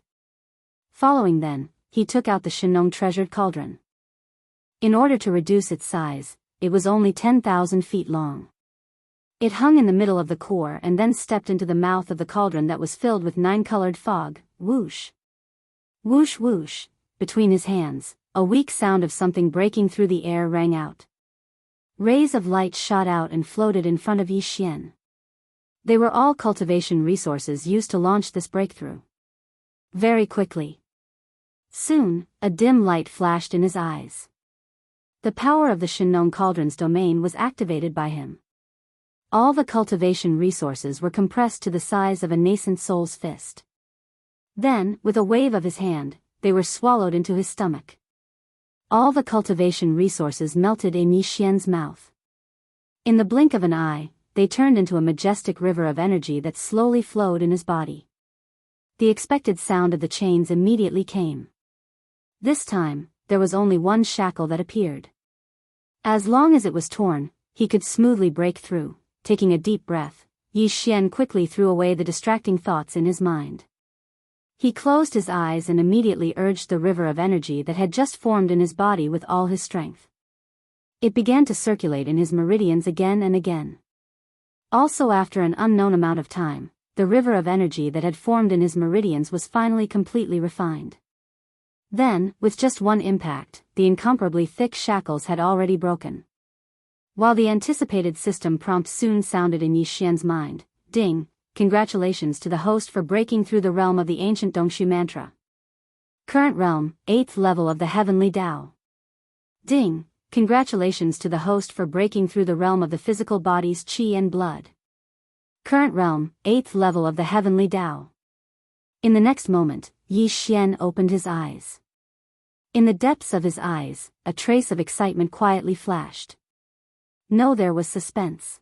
Following then, he took out the Shenong treasured cauldron. In order to reduce its size, it was only 10,000 feet long. It hung in the middle of the core and then stepped into the mouth of the cauldron that was filled with 9-colored fog. Whoosh! Whoosh whoosh! Between his hands, a weak sound of something breaking through the air rang out. Rays of light shot out and floated in front of Yi Xian. They were all cultivation resources used to launch this breakthrough. Very quickly. Soon, a dim light flashed in his eyes. The power of the Shenong Cauldron's domain was activated by him. All the cultivation resources were compressed to the size of a nascent soul's fist. Then, with a wave of his hand, they were swallowed into his stomach. All the cultivation resources melted in Yi Xian's mouth. In the blink of an eye, they turned into a majestic river of energy that slowly flowed in his body. The expected sound of the chains immediately came. This time, there was only one shackle that appeared. As long as it was torn, he could smoothly break through. Taking a deep breath, Yi Xian quickly threw away the distracting thoughts in his mind. He closed his eyes and immediately urged the river of energy that had just formed in his body with all his strength. It began to circulate in his meridians again and again. Also, after an unknown amount of time, the river of energy that had formed in his meridians was finally completely refined. Then, with just one impact, the incomparably thick shackles had already broken. While the anticipated system prompt soon sounded in Yi Xian's mind, "Ding, congratulations to the host for breaking through the realm of the ancient Dongshu mantra. Current realm, 8th level of the heavenly Tao. Ding, congratulations to the host for breaking through the realm of the physical body's qi and blood. Current realm, 8th level of the heavenly Tao." In the next moment, Yi Xian opened his eyes. In the depths of his eyes, a trace of excitement quietly flashed. No, there was suspense.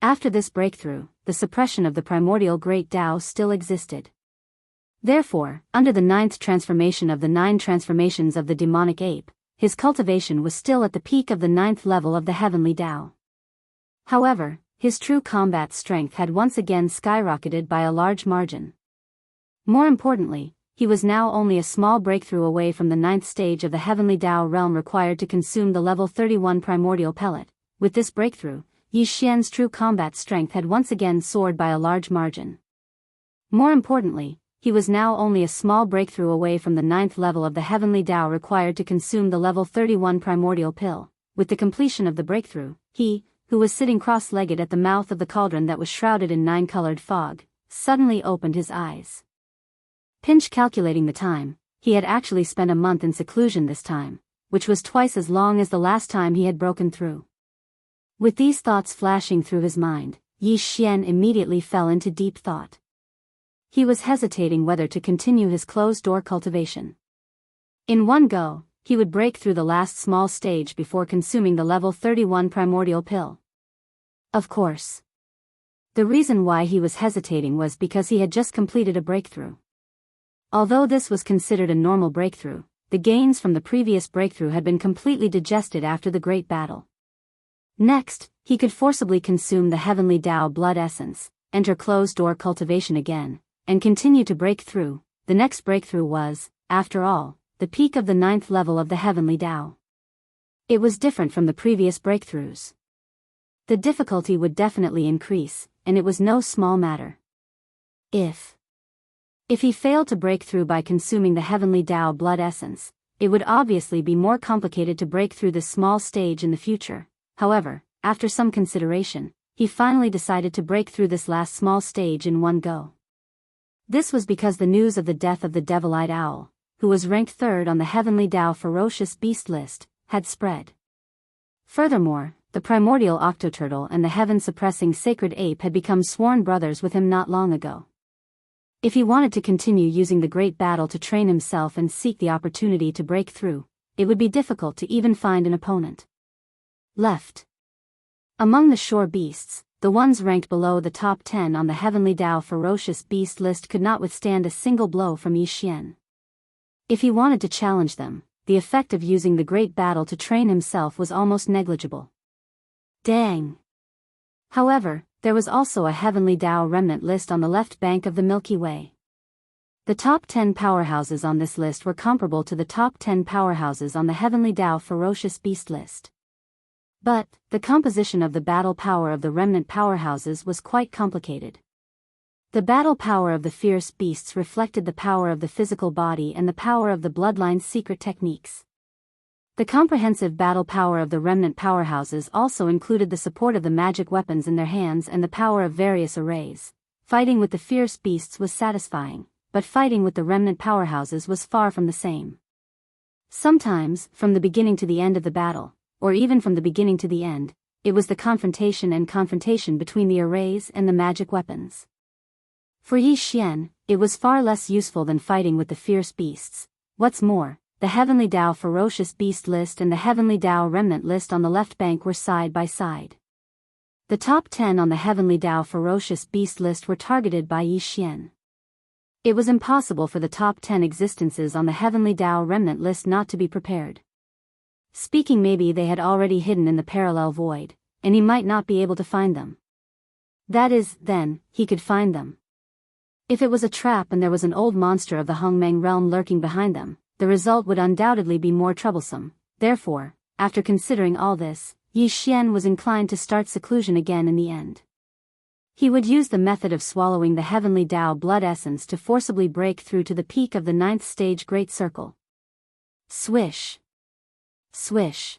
After this breakthrough, the suppression of the primordial great Tao still existed. Therefore, under the 9th transformation of the 9 transformations of the demonic ape, his cultivation was still at the peak of the 9th level of the heavenly Tao. However, his true combat strength had once again skyrocketed by a large margin. More importantly, he was now only a small breakthrough away from the 9th stage of the heavenly Tao realm required to consume the level 31 primordial pellet. With this breakthrough, Yi Xian's true combat strength had once again soared by a large margin. More importantly, he was now only a small breakthrough away from the 9th level of the heavenly Tao required to consume the level 31 primordial pill. With the completion of the breakthrough, he, who was sitting cross-legged at the mouth of the cauldron that was shrouded in 9-colored fog, suddenly opened his eyes. Pinch calculating the time, he had actually spent a month in seclusion this time, which was twice as long as the last time he had broken through. With these thoughts flashing through his mind, Yi Xian immediately fell into deep thought. He was hesitating whether to continue his closed-door cultivation. In one go, he would break through the last small stage before consuming the level 31 primordial pill. Of course. The reason why he was hesitating was because he had just completed a breakthrough. Although this was considered a normal breakthrough, the gains from the previous breakthrough had been completely digested after the great battle. Next, he could forcibly consume the heavenly Tao blood essence, enter closed-door cultivation again, and continue to break through. The next breakthrough was, after all, the peak of the 9th level of the heavenly Tao. It was different from the previous breakthroughs. The difficulty would definitely increase, and it was no small matter. If he failed to break through by consuming the heavenly Tao blood essence, it would obviously be more complicated to break through this small stage in the future. However, after some consideration, he finally decided to break through this last small stage in one go. This was because the news of the death of the devil-eyed owl, who was ranked 3rd on the heavenly Tao ferocious beast list, had spread. Furthermore, the primordial octoturtle and the heaven-suppressing sacred ape had become sworn brothers with him not long ago. If he wanted to continue using the great battle to train himself and seek the opportunity to break through, it would be difficult to even find an opponent. Left. Among the shore beasts, the ones ranked below the top 10 on the heavenly Tao ferocious beast list could not withstand a single blow from Yi Xian. If he wanted to challenge them, the effect of using the great battle to train himself was almost negligible. Dang! However, there was also a heavenly Tao remnant list on the left bank of the Milky Way. The top 10 powerhouses on this list were comparable to the top 10 powerhouses on the heavenly Tao ferocious beast list. But, the composition of the battle power of the remnant powerhouses was quite complicated. The battle power of the fierce beasts reflected the power of the physical body and the power of the bloodline's secret techniques. The comprehensive battle power of the remnant powerhouses also included the support of the magic weapons in their hands and the power of various arrays. Fighting with the fierce beasts was satisfying, but fighting with the remnant powerhouses was far from the same. Sometimes, from the beginning to the end of the battle, or even from the beginning to the end, it was the confrontation between the arrays and the magic weapons. For Yi Xian, it was far less useful than fighting with the fierce beasts. What's more, the heavenly Tao ferocious beast list and the heavenly Tao remnant list on the left bank were side by side. The top 10 on the heavenly Tao ferocious beast list were targeted by Yi Xian. It was impossible for the top 10 existences on the heavenly Tao remnant list not to be prepared. Speaking, maybe they had already hidden in the parallel void, and he might not be able to find them. That is, then, he could find them. If it was a trap and there was an old monster of the Hongmeng realm lurking behind them, the result would undoubtedly be more troublesome. Therefore, after considering all this, Yi Xian was inclined to start seclusion again in the end. He would use the method of swallowing the heavenly Dao blood essence to forcibly break through to the peak of the 9th stage Great Circle. Swish. Swish.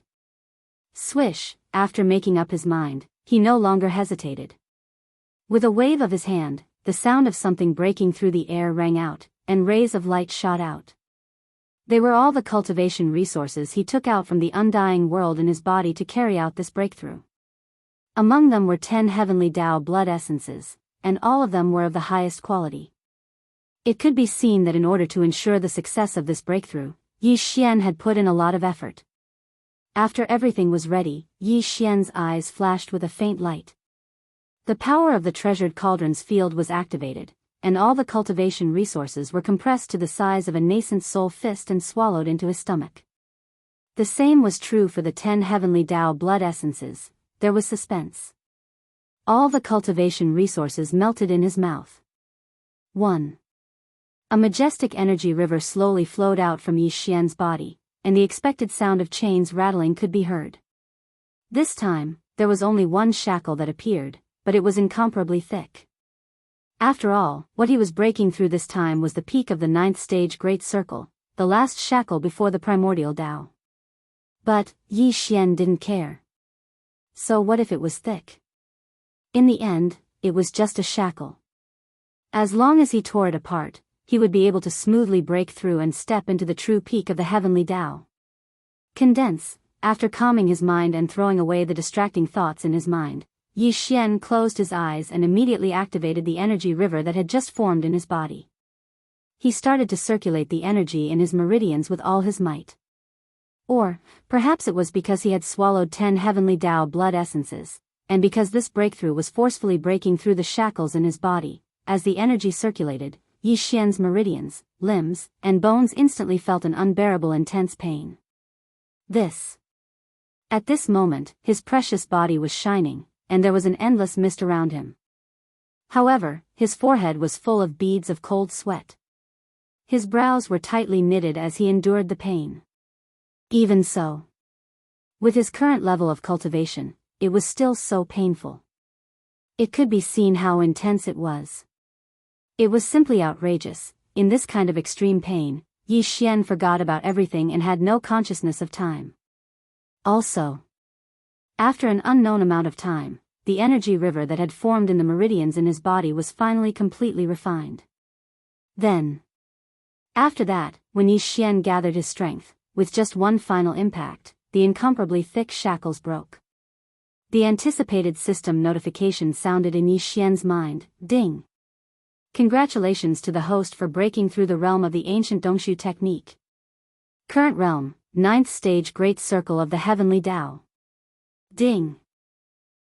Swish. After making up his mind, he no longer hesitated. With a wave of his hand, the sound of something breaking through the air rang out, and rays of light shot out. They were all the cultivation resources he took out from the undying world in his body to carry out this breakthrough. Among them were 10 heavenly Dao blood essences, and all of them were of the highest quality. It could be seen that in order to ensure the success of this breakthrough, Yi Xian had put in a lot of effort. After everything was ready, Yi Xian's eyes flashed with a faint light. The power of the treasured cauldron's field was activated, and all the cultivation resources were compressed to the size of a nascent soul fist and swallowed into his stomach. The same was true for the 10 heavenly Dao blood essences. There was suspense. All the cultivation resources melted in his mouth. 1. A majestic energy river slowly flowed out from Yi Xian's body, and the expected sound of chains rattling could be heard. This time, there was only one shackle that appeared, but it was incomparably thick. After all, what he was breaking through this time was the peak of the 9th stage Great Circle, the last shackle before the primordial Dao. But Yi Xian didn't care. So what if it was thick? In the end, it was just a shackle. As long as he tore it apart, he would be able to smoothly break through and step into the true peak of the heavenly Dao. Condense. After calming his mind and throwing away the distracting thoughts in his mind, Yi Xian closed his eyes and immediately activated the energy river that had just formed in his body. He started to circulate the energy in his meridians with all his might. Or, perhaps it was because he had swallowed 10 heavenly Dao blood essences, and because this breakthrough was forcefully breaking through the shackles in his body. As the energy circulated, Yi Xian's meridians, limbs, and bones instantly felt an unbearable intense pain. At this moment, his precious body was shining, and there was an endless mist around him. However, his forehead was full of beads of cold sweat. His brows were tightly knitted as he endured the pain. Even so, with his current level of cultivation, it was still so painful. It could be seen how intense it was. It was simply outrageous. In this kind of extreme pain, Yi Xian forgot about everything and had no consciousness of time. Also, after an unknown amount of time, the energy river that had formed in the meridians in his body was finally completely refined. Then, after that, when Yi Xian gathered his strength, with just one final impact, the incomparably thick shackles broke. The anticipated system notification sounded in Yi Xian's mind. Ding! Congratulations to the host for breaking through the realm of the ancient Dongshu technique. Current realm, 9th stage Great Circle of the Heavenly Dao. Ding!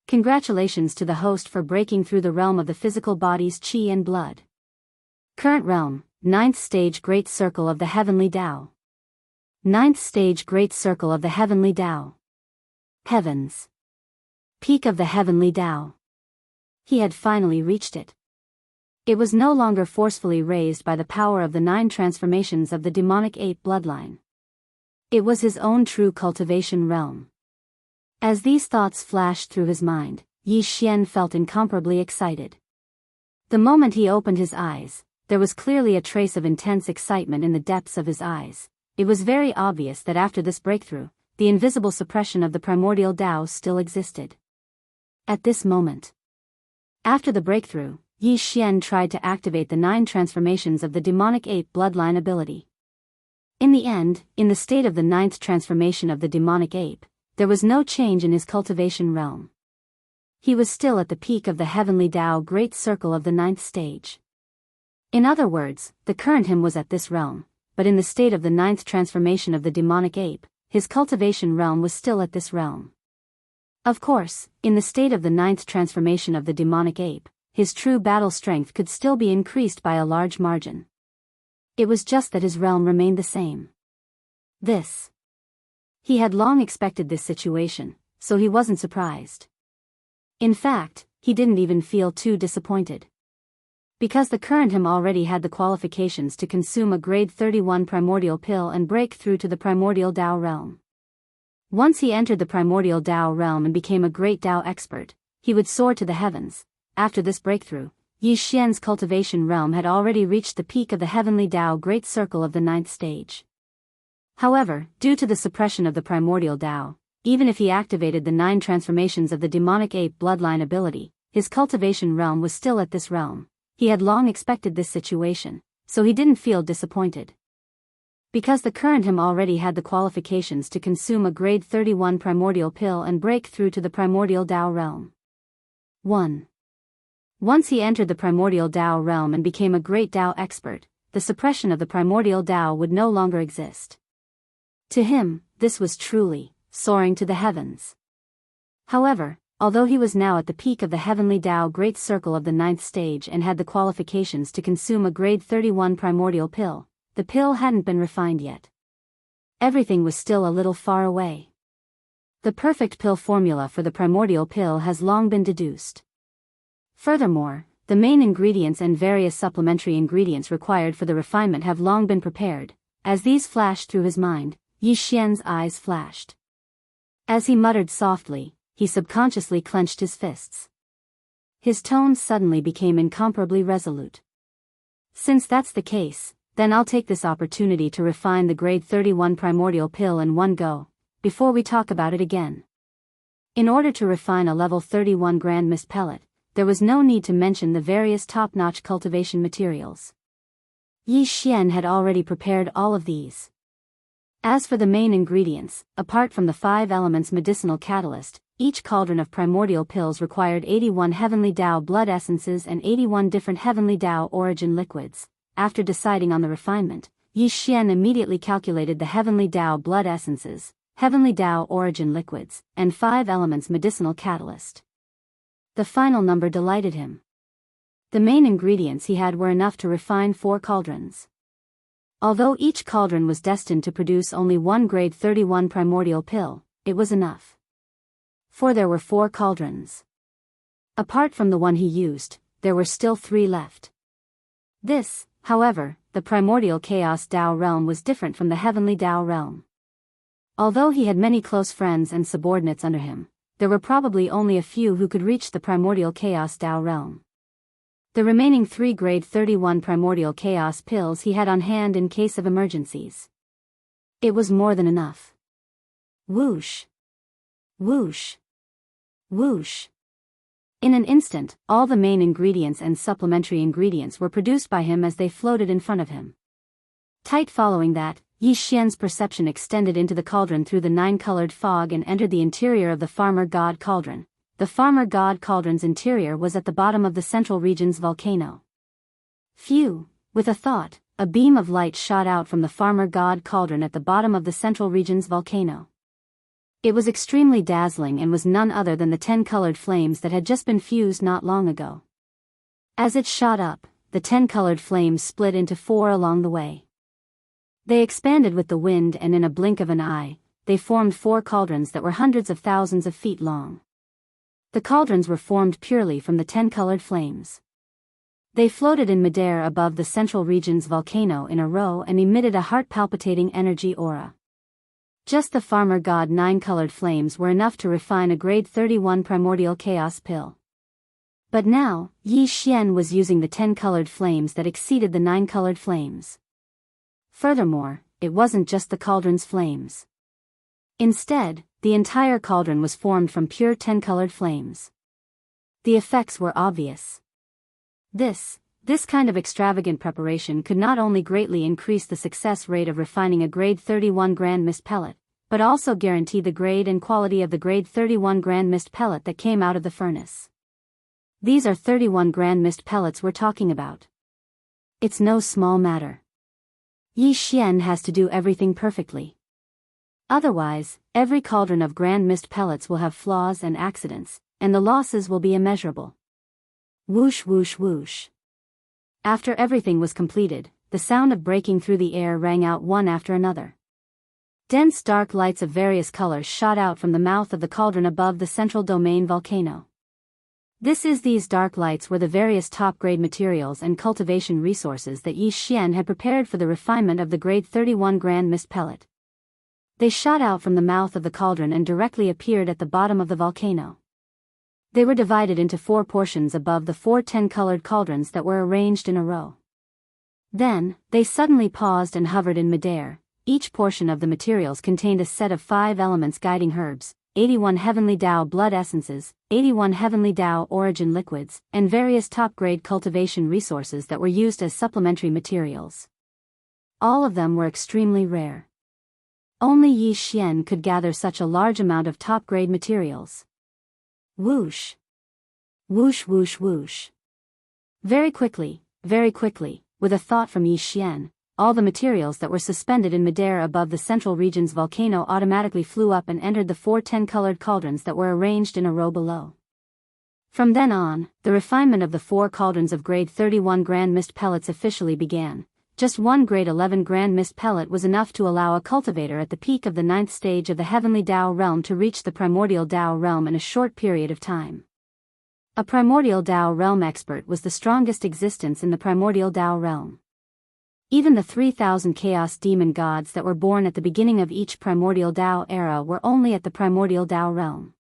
Congratulations to the host for breaking through the realm of the physical body's qi and blood. Current realm, 9th stage Great Circle of the Heavenly Dao. 9th stage Great Circle of the Heavenly Dao. Heavens. Peak of the Heavenly Dao. He had finally reached it. It was no longer forcefully raised by the power of the 9 transformations of the demonic ape bloodline. It was his own true cultivation realm. As these thoughts flashed through his mind, Yi Xian felt incomparably excited. The moment he opened his eyes, there was clearly a trace of intense excitement in the depths of his eyes. It was very obvious that after this breakthrough, the invisible suppression of the primordial Dao still existed. At this moment, after the breakthrough, Yi Xian tried to activate the 9 transformations of the demonic ape bloodline ability. In the end, in the state of the 9th transformation of the demonic ape, there was no change in his cultivation realm. He was still at the peak of the heavenly Dao Great Circle of the 9th stage. In other words, the current him was at this realm, but in the state of the 9th transformation of the demonic ape, his cultivation realm was still at this realm. Of course, in the state of the 9th transformation of the demonic ape, his true battle strength could still be increased by a large margin. It was just that his realm remained the same. He had long expected this situation, so he wasn't surprised. In fact, he didn't even feel too disappointed. Because the current him already had the qualifications to consume a grade 31 primordial pill and break through to the primordial Dao realm. Once he entered the primordial Dao realm and became a great Dao expert, he would soar to the heavens. After this breakthrough, Yi Xian's cultivation realm had already reached the peak of the heavenly Dao great circle of the 9th stage. However, due to the suppression of the primordial Dao, even if he activated the 9 transformations of the demonic ape bloodline ability, his cultivation realm was still at this realm. He had long expected this situation, so he didn't feel disappointed. Because the current him already had the qualifications to consume a grade 31 primordial pill and break through to the primordial Dao realm. 1. Once he entered the primordial Dao realm and became a great Dao expert, the suppression of the primordial Dao would no longer exist. To him, this was truly soaring to the heavens. However, although he was now at the peak of the heavenly Dao great circle of the 9th stage and had the qualifications to consume a grade 31 primordial pill, the pill hadn't been refined yet. Everything was still a little far away. The perfect pill formula for the primordial pill has long been deduced. Furthermore, the main ingredients and various supplementary ingredients required for the refinement have long been prepared. As these flashed through his mind, Yi Xian's eyes flashed. As he muttered softly, he subconsciously clenched his fists. His tone suddenly became incomparably resolute. Since that's the case, then I'll take this opportunity to refine the grade 31 primordial pill in one go, before we talk about it again. In order to refine a level 31 Grand Mist pellet, there was no need to mention the various top-notch cultivation materials. Yi Xian had already prepared all of these. As for the main ingredients, apart from the 5 elements medicinal catalyst, each cauldron of primordial pills required 81 heavenly Dao blood essences and 81 different heavenly Dao origin liquids. After deciding on the refinement, Yi Xian immediately calculated the heavenly Dao blood essences, heavenly Dao origin liquids, and 5 elements medicinal catalyst. The final number delighted him. The main ingredients he had were enough to refine 4 cauldrons. Although each cauldron was destined to produce only 1 grade 31 primordial pill, it was enough. For there were 4 cauldrons. Apart from the one he used, there were still 3 left. This, however, the primordial chaos Dao realm was different from the heavenly Dao realm. Although he had many close friends and subordinates under him, there were probably only a few who could reach the primordial chaos Dao realm. The remaining 3 grade 31 primordial chaos pills he had on hand in case of emergencies. It was more than enough. Whoosh! Whoosh! Whoosh! In an instant, all the main ingredients and supplementary ingredients were produced by him as they floated in front of him. Tight following that, Yi Xian's perception extended into the cauldron through the 9-colored fog and entered the interior of the Farmer God Cauldron. The Farmer God Cauldron's interior was at the bottom of the central region's volcano. Phew! With a thought, a beam of light shot out from the Farmer God Cauldron at the bottom of the central region's volcano. It was extremely dazzling and was none other than the 10-colored flames that had just been fused not long ago. As it shot up, the 10-colored flames split into 4 along the way. They expanded with the wind and in a blink of an eye, they formed 4 cauldrons that were hundreds of thousands of feet long. The cauldrons were formed purely from the 10-colored flames. They floated in midair above the central region's volcano in a row and emitted a heart-palpitating energy aura. Just the Farmer God 9-colored flames were enough to refine a grade 31 primordial chaos pill. But now, Yi Xian was using the 10-colored flames that exceeded the 9-colored flames. Furthermore, it wasn't just the cauldron's flames. Instead, the entire cauldron was formed from pure 10-colored flames. The effects were obvious. This kind of extravagant preparation could not only greatly increase the success rate of refining a grade 31 Grand Mist pellet, but also guarantee the grade and quality of the grade 31 Grand Mist pellet that came out of the furnace. These are 31 Grand Mist pellets we're talking about. It's no small matter. Yi Xian has to do everything perfectly. Otherwise, every cauldron of Grand Mist pellets will have flaws and accidents, and the losses will be immeasurable. Whoosh whoosh whoosh. After everything was completed, the sound of breaking through the air rang out one after another. Dense dark lights of various colors shot out from the mouth of the cauldron above the central domain volcano. These dark lights were the various top-grade materials and cultivation resources that Yi Xian had prepared for the refinement of the grade 31 Grand Mist pellet. They shot out from the mouth of the cauldron and directly appeared at the bottom of the volcano. They were divided into 4 portions above the 4 10-colored cauldrons that were arranged in a row. Then, they suddenly paused and hovered in midair. Each portion of the materials contained a set of 5 elements guiding herbs, 81 heavenly Dao blood essences, 81 heavenly Dao origin liquids, and various top-grade cultivation resources that were used as supplementary materials. All of them were extremely rare. Only Yi Xian could gather such a large amount of top-grade materials. Whoosh! Whoosh whoosh whoosh. Very quickly, with a thought from Yi Xian, all the materials that were suspended in midair above the central region's volcano automatically flew up and entered the 4 10-colored cauldrons that were arranged in a row below. From then on, the refinement of the 4 cauldrons of grade 31 Grand Mist pellets officially began. Just one grade 11 Grand Mist pellet was enough to allow a cultivator at the peak of the 9th stage of the Heavenly Dao realm to reach the Primordial Dao realm in a short period of time. A Primordial Dao realm expert was the strongest existence in the Primordial Dao realm. Even the 3,000 Chaos Demon gods that were born at the beginning of each Primordial Dao era were only at the Primordial Dao realm.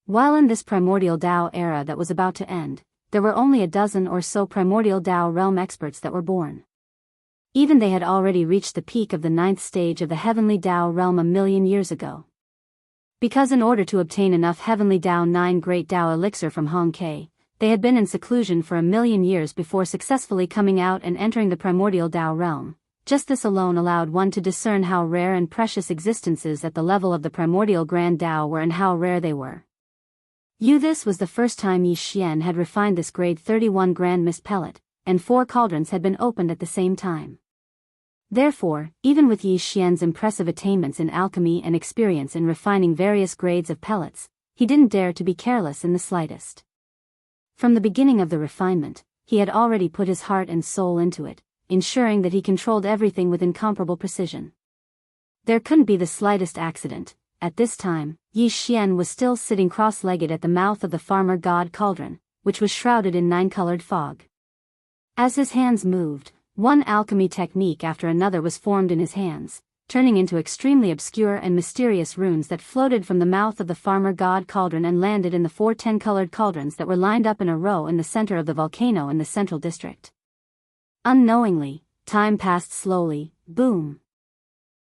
While in this Primordial Dao era that was about to end, there were only a dozen or so Primordial Dao realm experts that were born. Even they had already reached the peak of the 9th stage of the Heavenly Dao realm a million years ago. Because in order to obtain enough Heavenly Dao 9 Great Dao elixir from Hong Kei, they had been in seclusion for a million years before successfully coming out and entering the Primordial Dao realm. Just this alone allowed one to discern how rare and precious existences at the level of the Primordial Grand Dao were and how rare they were. This was the first time Yi Xian had refined this grade 31 Grand Mist pellet, and 4 cauldrons had been opened at the same time. Therefore, even with Yi Xian's impressive attainments in alchemy and experience in refining various grades of pellets, he didn't dare to be careless in the slightest. From the beginning of the refinement, he had already put his heart and soul into it, ensuring that he controlled everything with incomparable precision. There couldn't be the slightest accident. At this time, Yi Xian was still sitting cross-legged at the mouth of the farmer god cauldron, which was shrouded in 9-colored fog. As his hands moved, one alchemy technique after another was formed in his hands, turning into extremely obscure and mysterious runes that floated from the mouth of the farmer god cauldron and landed in the 4 10-colored cauldrons that were lined up in a row in the center of the volcano in the central district. Unknowingly, time passed slowly. Boom.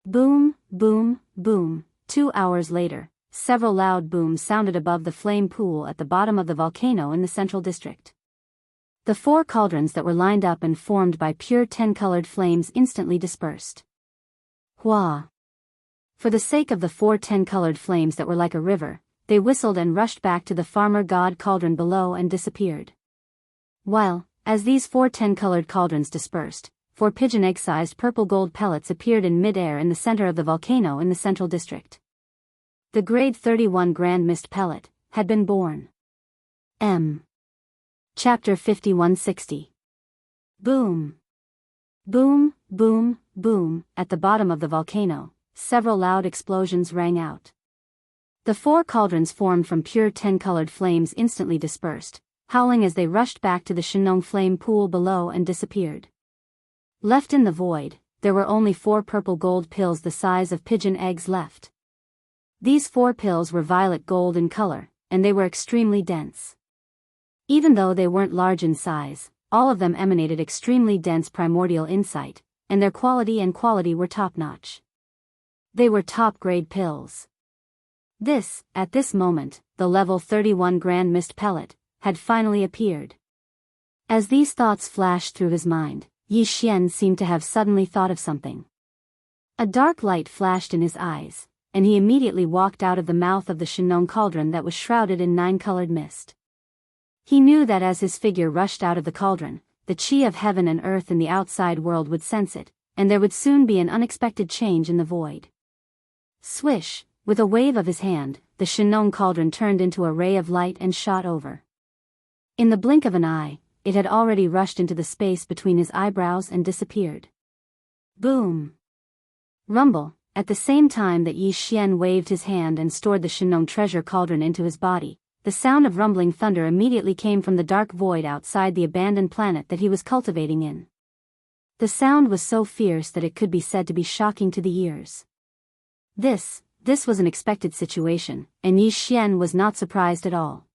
Boom, boom, boom. 2 hours later, several loud booms sounded above the flame pool at the bottom of the volcano in the central district. The 4 cauldrons that were lined up and formed by pure 10-colored flames instantly dispersed. Hua! For the sake of the 4 10-colored flames that were like a river, they whistled and rushed back to the farmer god cauldron below and disappeared. While, as these 4 10-colored cauldrons dispersed, 4 pigeon egg-sized purple gold pellets appeared in mid-air in the center of the volcano in the central district. The grade 31 Grand Mist pellet had been born. Chapter 5160. Boom. Boom, boom, boom. At the bottom of the volcano, several loud explosions rang out. The 4 cauldrons formed from pure 10-colored flames instantly dispersed, howling as they rushed back to the Shenong flame pool below and disappeared. Left in the void, there were only 4 purple gold pills the size of pigeon eggs left. These 4 pills were violet gold in color, and they were extremely dense. Even though they weren't large in size, all of them emanated extremely dense primordial insight, and their quality were top-notch. They were top-grade pills. At this moment, the level 31 Grand Mist pellet had finally appeared. As these thoughts flashed through his mind, Yi Xian seemed to have suddenly thought of something. A dark light flashed in his eyes, and he immediately walked out of the mouth of the Shenong cauldron that was shrouded in 9-colored mist. He knew that as his figure rushed out of the cauldron, the chi of heaven and earth in the outside world would sense it, and there would soon be an unexpected change in the void. Swish! With a wave of his hand, the Shenong cauldron turned into a ray of light and shot over. In the blink of an eye, it had already rushed into the space between his eyebrows and disappeared. Boom! Rumble! At the same time that Yi Xian waved his hand and stored the Shenong treasure cauldron into his body, the the sound of rumbling thunder immediately came from the dark void outside the abandoned planet that he was cultivating in. The sound was so fierce that it could be said to be shocking to the ears. This was an expected situation, and Yi Xian was not surprised at all.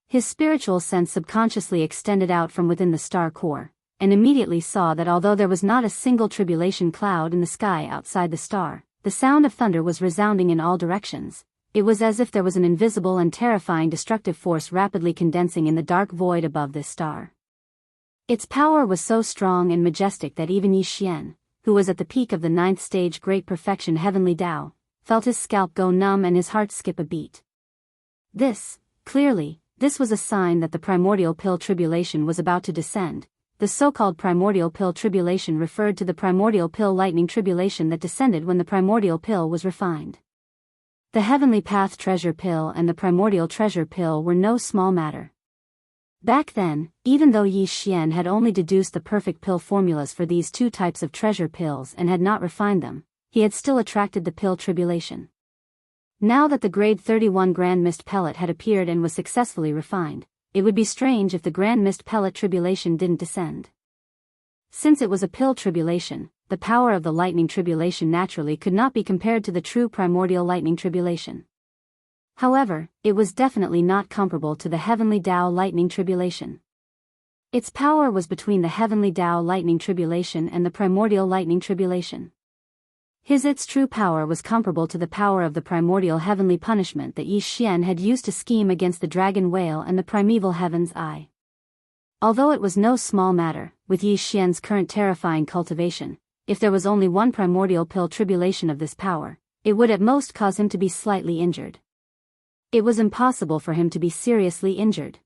His spiritual sense subconsciously extended out from within the star core, and immediately saw that although there was not a single tribulation cloud in the sky outside the star, the sound of thunder was resounding in all directions. It was as if there was an invisible and terrifying destructive force rapidly condensing in the dark void above this star. Its power was so strong and majestic that even Yi Xian, who was at the peak of the 9th stage Great Perfection Heavenly Tao, felt his scalp go numb and his heart skip a beat. This was a sign that the primordial pill tribulation was about to descend. The so-called primordial pill tribulation referred to the primordial pill lightning tribulation that descended when the primordial pill was refined. The heavenly path treasure pill and the primordial treasure pill were no small matter. Back then, even though Yi Xian had only deduced the perfect pill formulas for these two types of treasure pills and had not refined them, he had still attracted the pill tribulation. Now that the grade 31 Grand Mist pellet had appeared and was successfully refined, it would be strange if the Grand Mist pellet tribulation didn't descend. Since it was a pill tribulation, the power of the lightning tribulation naturally could not be compared to the true primordial lightning tribulation. However, it was definitely not comparable to the heavenly Tao lightning tribulation. Its power was between the heavenly Tao lightning tribulation and the primordial lightning tribulation. Its true power was comparable to the power of the primordial heavenly punishment that Yi Xian had used to scheme against the dragon whale and the primeval heaven's eye. Although it was no small matter, with Yi Xian's current terrifying cultivation, if there was only one primordial pill tribulation of this power, it would at most cause him to be slightly injured. It was impossible for him to be seriously injured.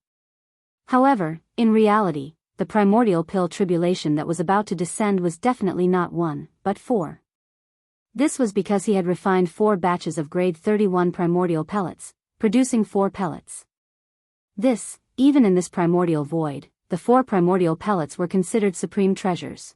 However, in reality, the primordial pill tribulation that was about to descend was definitely not 1, but 4. This was because he had refined 4 batches of grade 31 primordial pellets, producing 4 pellets. Even in this primordial void, the 4 primordial pellets were considered supreme treasures.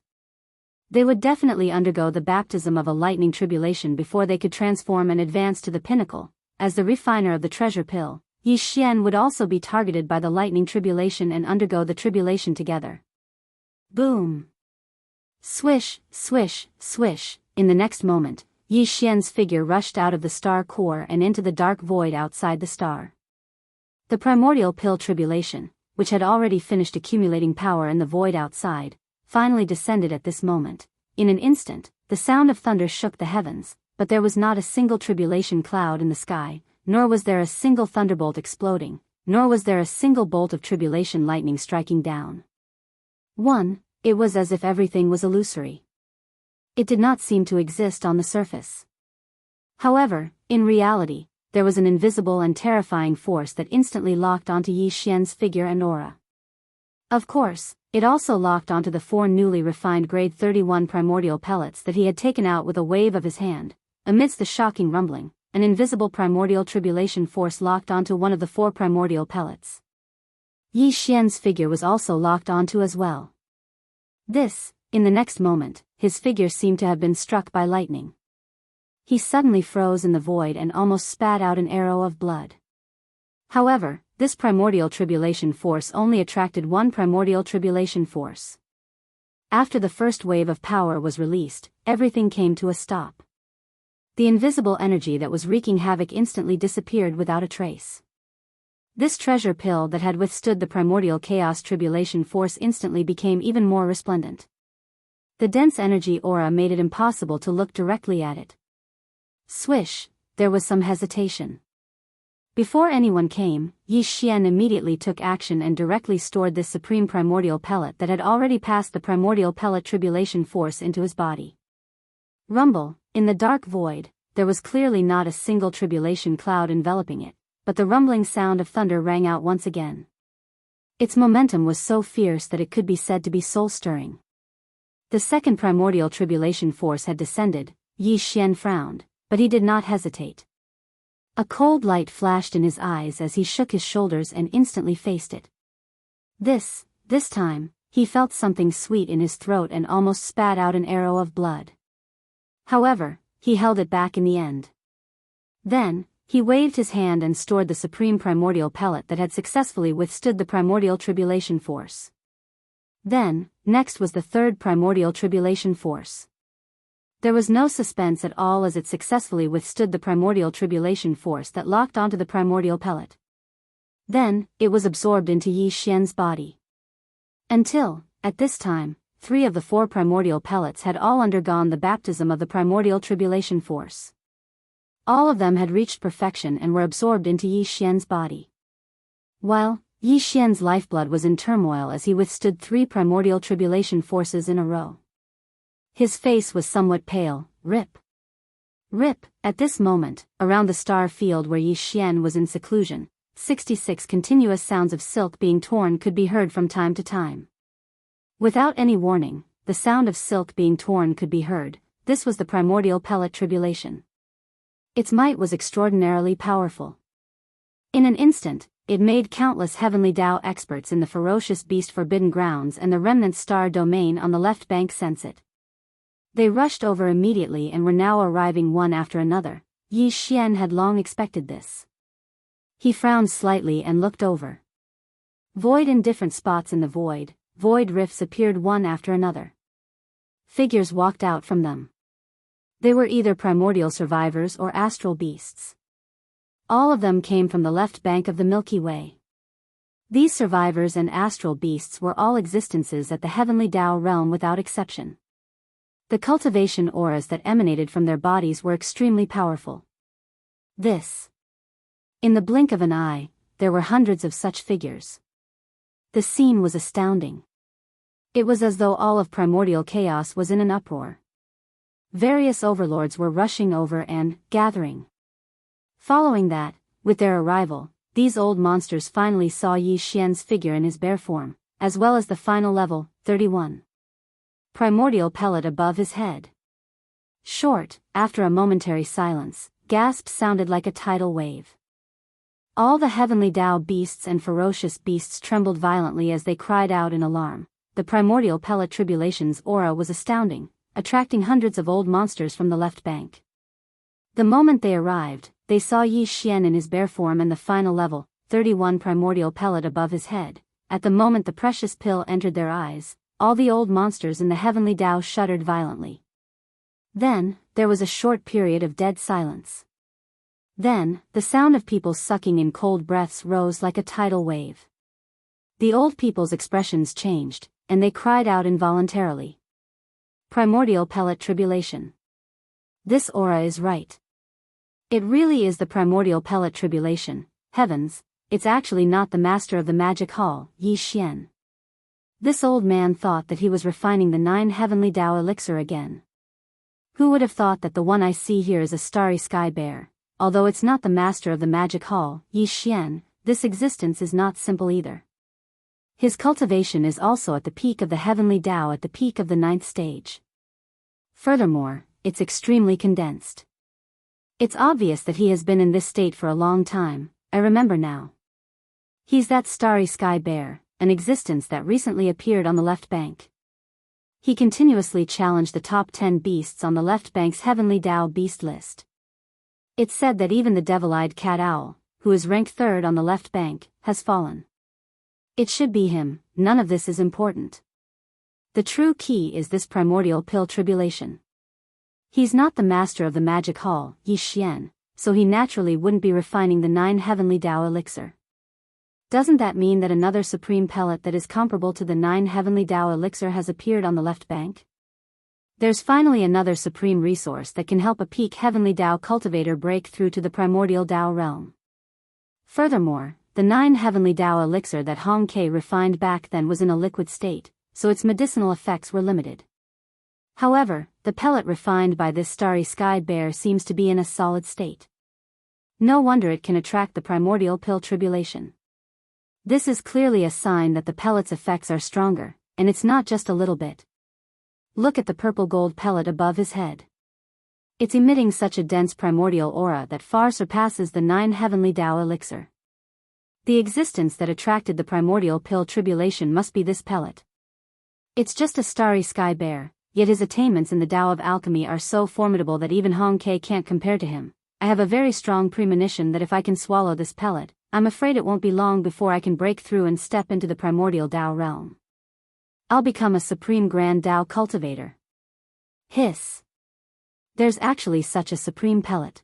They would definitely undergo the baptism of a lightning tribulation before they could transform and advance to the pinnacle. As the refiner of the treasure pill, Yi Xian would also be targeted by the lightning tribulation and undergo the tribulation together. Boom! Swish, swish, swish. In the next moment, Yi Xian's figure rushed out of the star core and into the dark void outside the star. The primordial pill tribulation, which had already finished accumulating power in the void outside, finally descended at this moment. In an instant, the sound of thunder shook the heavens, but there was not a single tribulation cloud in the sky, nor was there a single thunderbolt exploding, nor was there a single bolt of tribulation lightning striking down. It was as if everything was illusory. It did not seem to exist on the surface. However, in reality, there was an invisible and terrifying force that instantly locked onto Yi Xian's figure and aura. Of course, it also locked onto the 4 newly refined grade 31 primordial pellets that he had taken out with a wave of his hand. Amidst the shocking rumbling, an invisible primordial tribulation force locked onto one of the 4 primordial pellets. Yi Xian's figure was also locked onto as well. In the next moment, his figure seemed to have been struck by lightning. He suddenly froze in the void and almost spat out an arrow of blood. However, this primordial tribulation force only attracted 1 primordial tribulation force. After the first wave of power was released, everything came to a stop. The invisible energy that was wreaking havoc instantly disappeared without a trace. This treasure pill that had withstood the primordial chaos tribulation force instantly became even more resplendent. The dense energy aura made it impossible to look directly at it. Swish, there was some hesitation. Before anyone came, Yi Xian immediately took action and directly stored this supreme primordial pellet that had already passed the primordial pellet tribulation force into his body. Rumble, in the dark void, there was clearly not a single tribulation cloud enveloping it, but the rumbling sound of thunder rang out once again. Its momentum was so fierce that it could be said to be soul-stirring. The second primordial tribulation force had descended. Yi Xian frowned, but he did not hesitate. A cold light flashed in his eyes as he shook his shoulders and instantly faced it. This time, he felt something sweet in his throat and almost spat out an arrow of blood. However, he held it back in the end. Then, He waved his hand and stored the supreme primordial pellet that had successfully withstood the primordial tribulation force. Then, next was the third primordial tribulation force. There was no suspense at all as it successfully withstood the primordial tribulation force that locked onto the primordial pellet. Then, it was absorbed into Yi Xian's body. Until, at this time, 3 of the 4 primordial pellets had all undergone the baptism of the primordial tribulation force. All of them had reached perfection and were absorbed into Yi Xian's body. While Yi Xian's lifeblood was in turmoil as he withstood 3 primordial tribulation forces in a row. His face was somewhat pale. Rip. At this moment, around the star field where Yi Xian was in seclusion, 66 continuous sounds of silk being torn could be heard from time to time. Without any warning, the sound of silk being torn could be heard. This was the primordial pellet tribulation. Its might was extraordinarily powerful. In an instant, it made countless heavenly Dao experts in the ferocious beast forbidden grounds and the remnant star domain on the left bank sense it. They rushed over immediately and were now arriving one after another. Yi Xian had long expected this. He frowned slightly and looked over. Void in different spots in the void rifts appeared one after another. Figures walked out from them. They were either primordial survivors or astral beasts. All of them came from the left bank of the Milky Way. These survivors and astral beasts were all existences at the heavenly Dao realm without exception. The cultivation auras that emanated from their bodies were extremely powerful. In the blink of an eye, there were hundreds of such figures. The scene was astounding. It was as though all of primordial chaos was in an uproar. Various overlords were rushing over and gathering. Following that, with their arrival, these old monsters finally saw Yi Xian's figure in his bare form, as well as the final level, 31. Primordial pellet above his head. Short, after a momentary silence, gasps sounded like a tidal wave. All the heavenly Dao beasts and ferocious beasts trembled violently as they cried out in alarm. The primordial pellet tribulation's aura was astounding, attracting hundreds of old monsters from the left bank. The moment they arrived, they saw Yi Xian in his bare form and the final level, 31 primordial pellet above his head. At the moment the precious pill entered their eyes, all the old monsters in the heavenly Dao shuddered violently. Then, there was a short period of dead silence. Then, the sound of people sucking in cold breaths rose like a tidal wave. The old people's expressions changed, and they cried out involuntarily. Primordial pellet tribulation. This aura is right. It really is the primordial pellet tribulation. Heavens, it's actually not the master of the magic hall, Yi Xian. This old man thought that he was refining the 9 heavenly Dao elixir again. Who would have thought that the one I see here is a starry sky bear? Although it's not the master of the magic hall, Yi Xian, this existence is not simple either. His cultivation is also at the peak of the heavenly Dao at the peak of the 9th stage. Furthermore, it's extremely condensed. It's obvious that he has been in this state for a long time. I remember now. He's that starry sky bear, an existence that recently appeared on the left bank. He continuously challenged the top 10 beasts on the left bank's heavenly Dao beast list. It's said that even the devil-eyed cat owl, who is ranked 3rd on the left bank, has fallen. It should be him. None of this is important. The true key is this primordial pill tribulation. He's not the master of the magic hall, Yi Xian, so he naturally wouldn't be refining the 9 heavenly Dao elixir. Doesn't that mean that another supreme pellet that is comparable to the 9 heavenly Dao elixir has appeared on the left bank? There's finally another supreme resource that can help a peak heavenly Dao cultivator break through to the primordial Dao realm. Furthermore, the 9 heavenly Dao elixir that Hong Ke refined back then was in a liquid state, so its medicinal effects were limited. However, the pellet refined by this starry sky bear seems to be in a solid state. No wonder it can attract the primordial pill tribulation. This is clearly a sign that the pellet's effects are stronger, and it's not just a little bit. Look at the purple gold pellet above his head. It's emitting such a dense primordial aura that far surpasses the 9 heavenly Dao elixir. The existence that attracted the primordial pill tribulation must be this pellet. It's just a starry sky bear, yet his attainments in the Dao of alchemy are so formidable that even Hong Ke can't compare to him. I have a very strong premonition that if I can swallow this pellet, I'm afraid it won't be long before I can break through and step into the primordial Dao realm. I'll become a supreme grand Dao cultivator. Hiss. There's actually such a supreme pellet.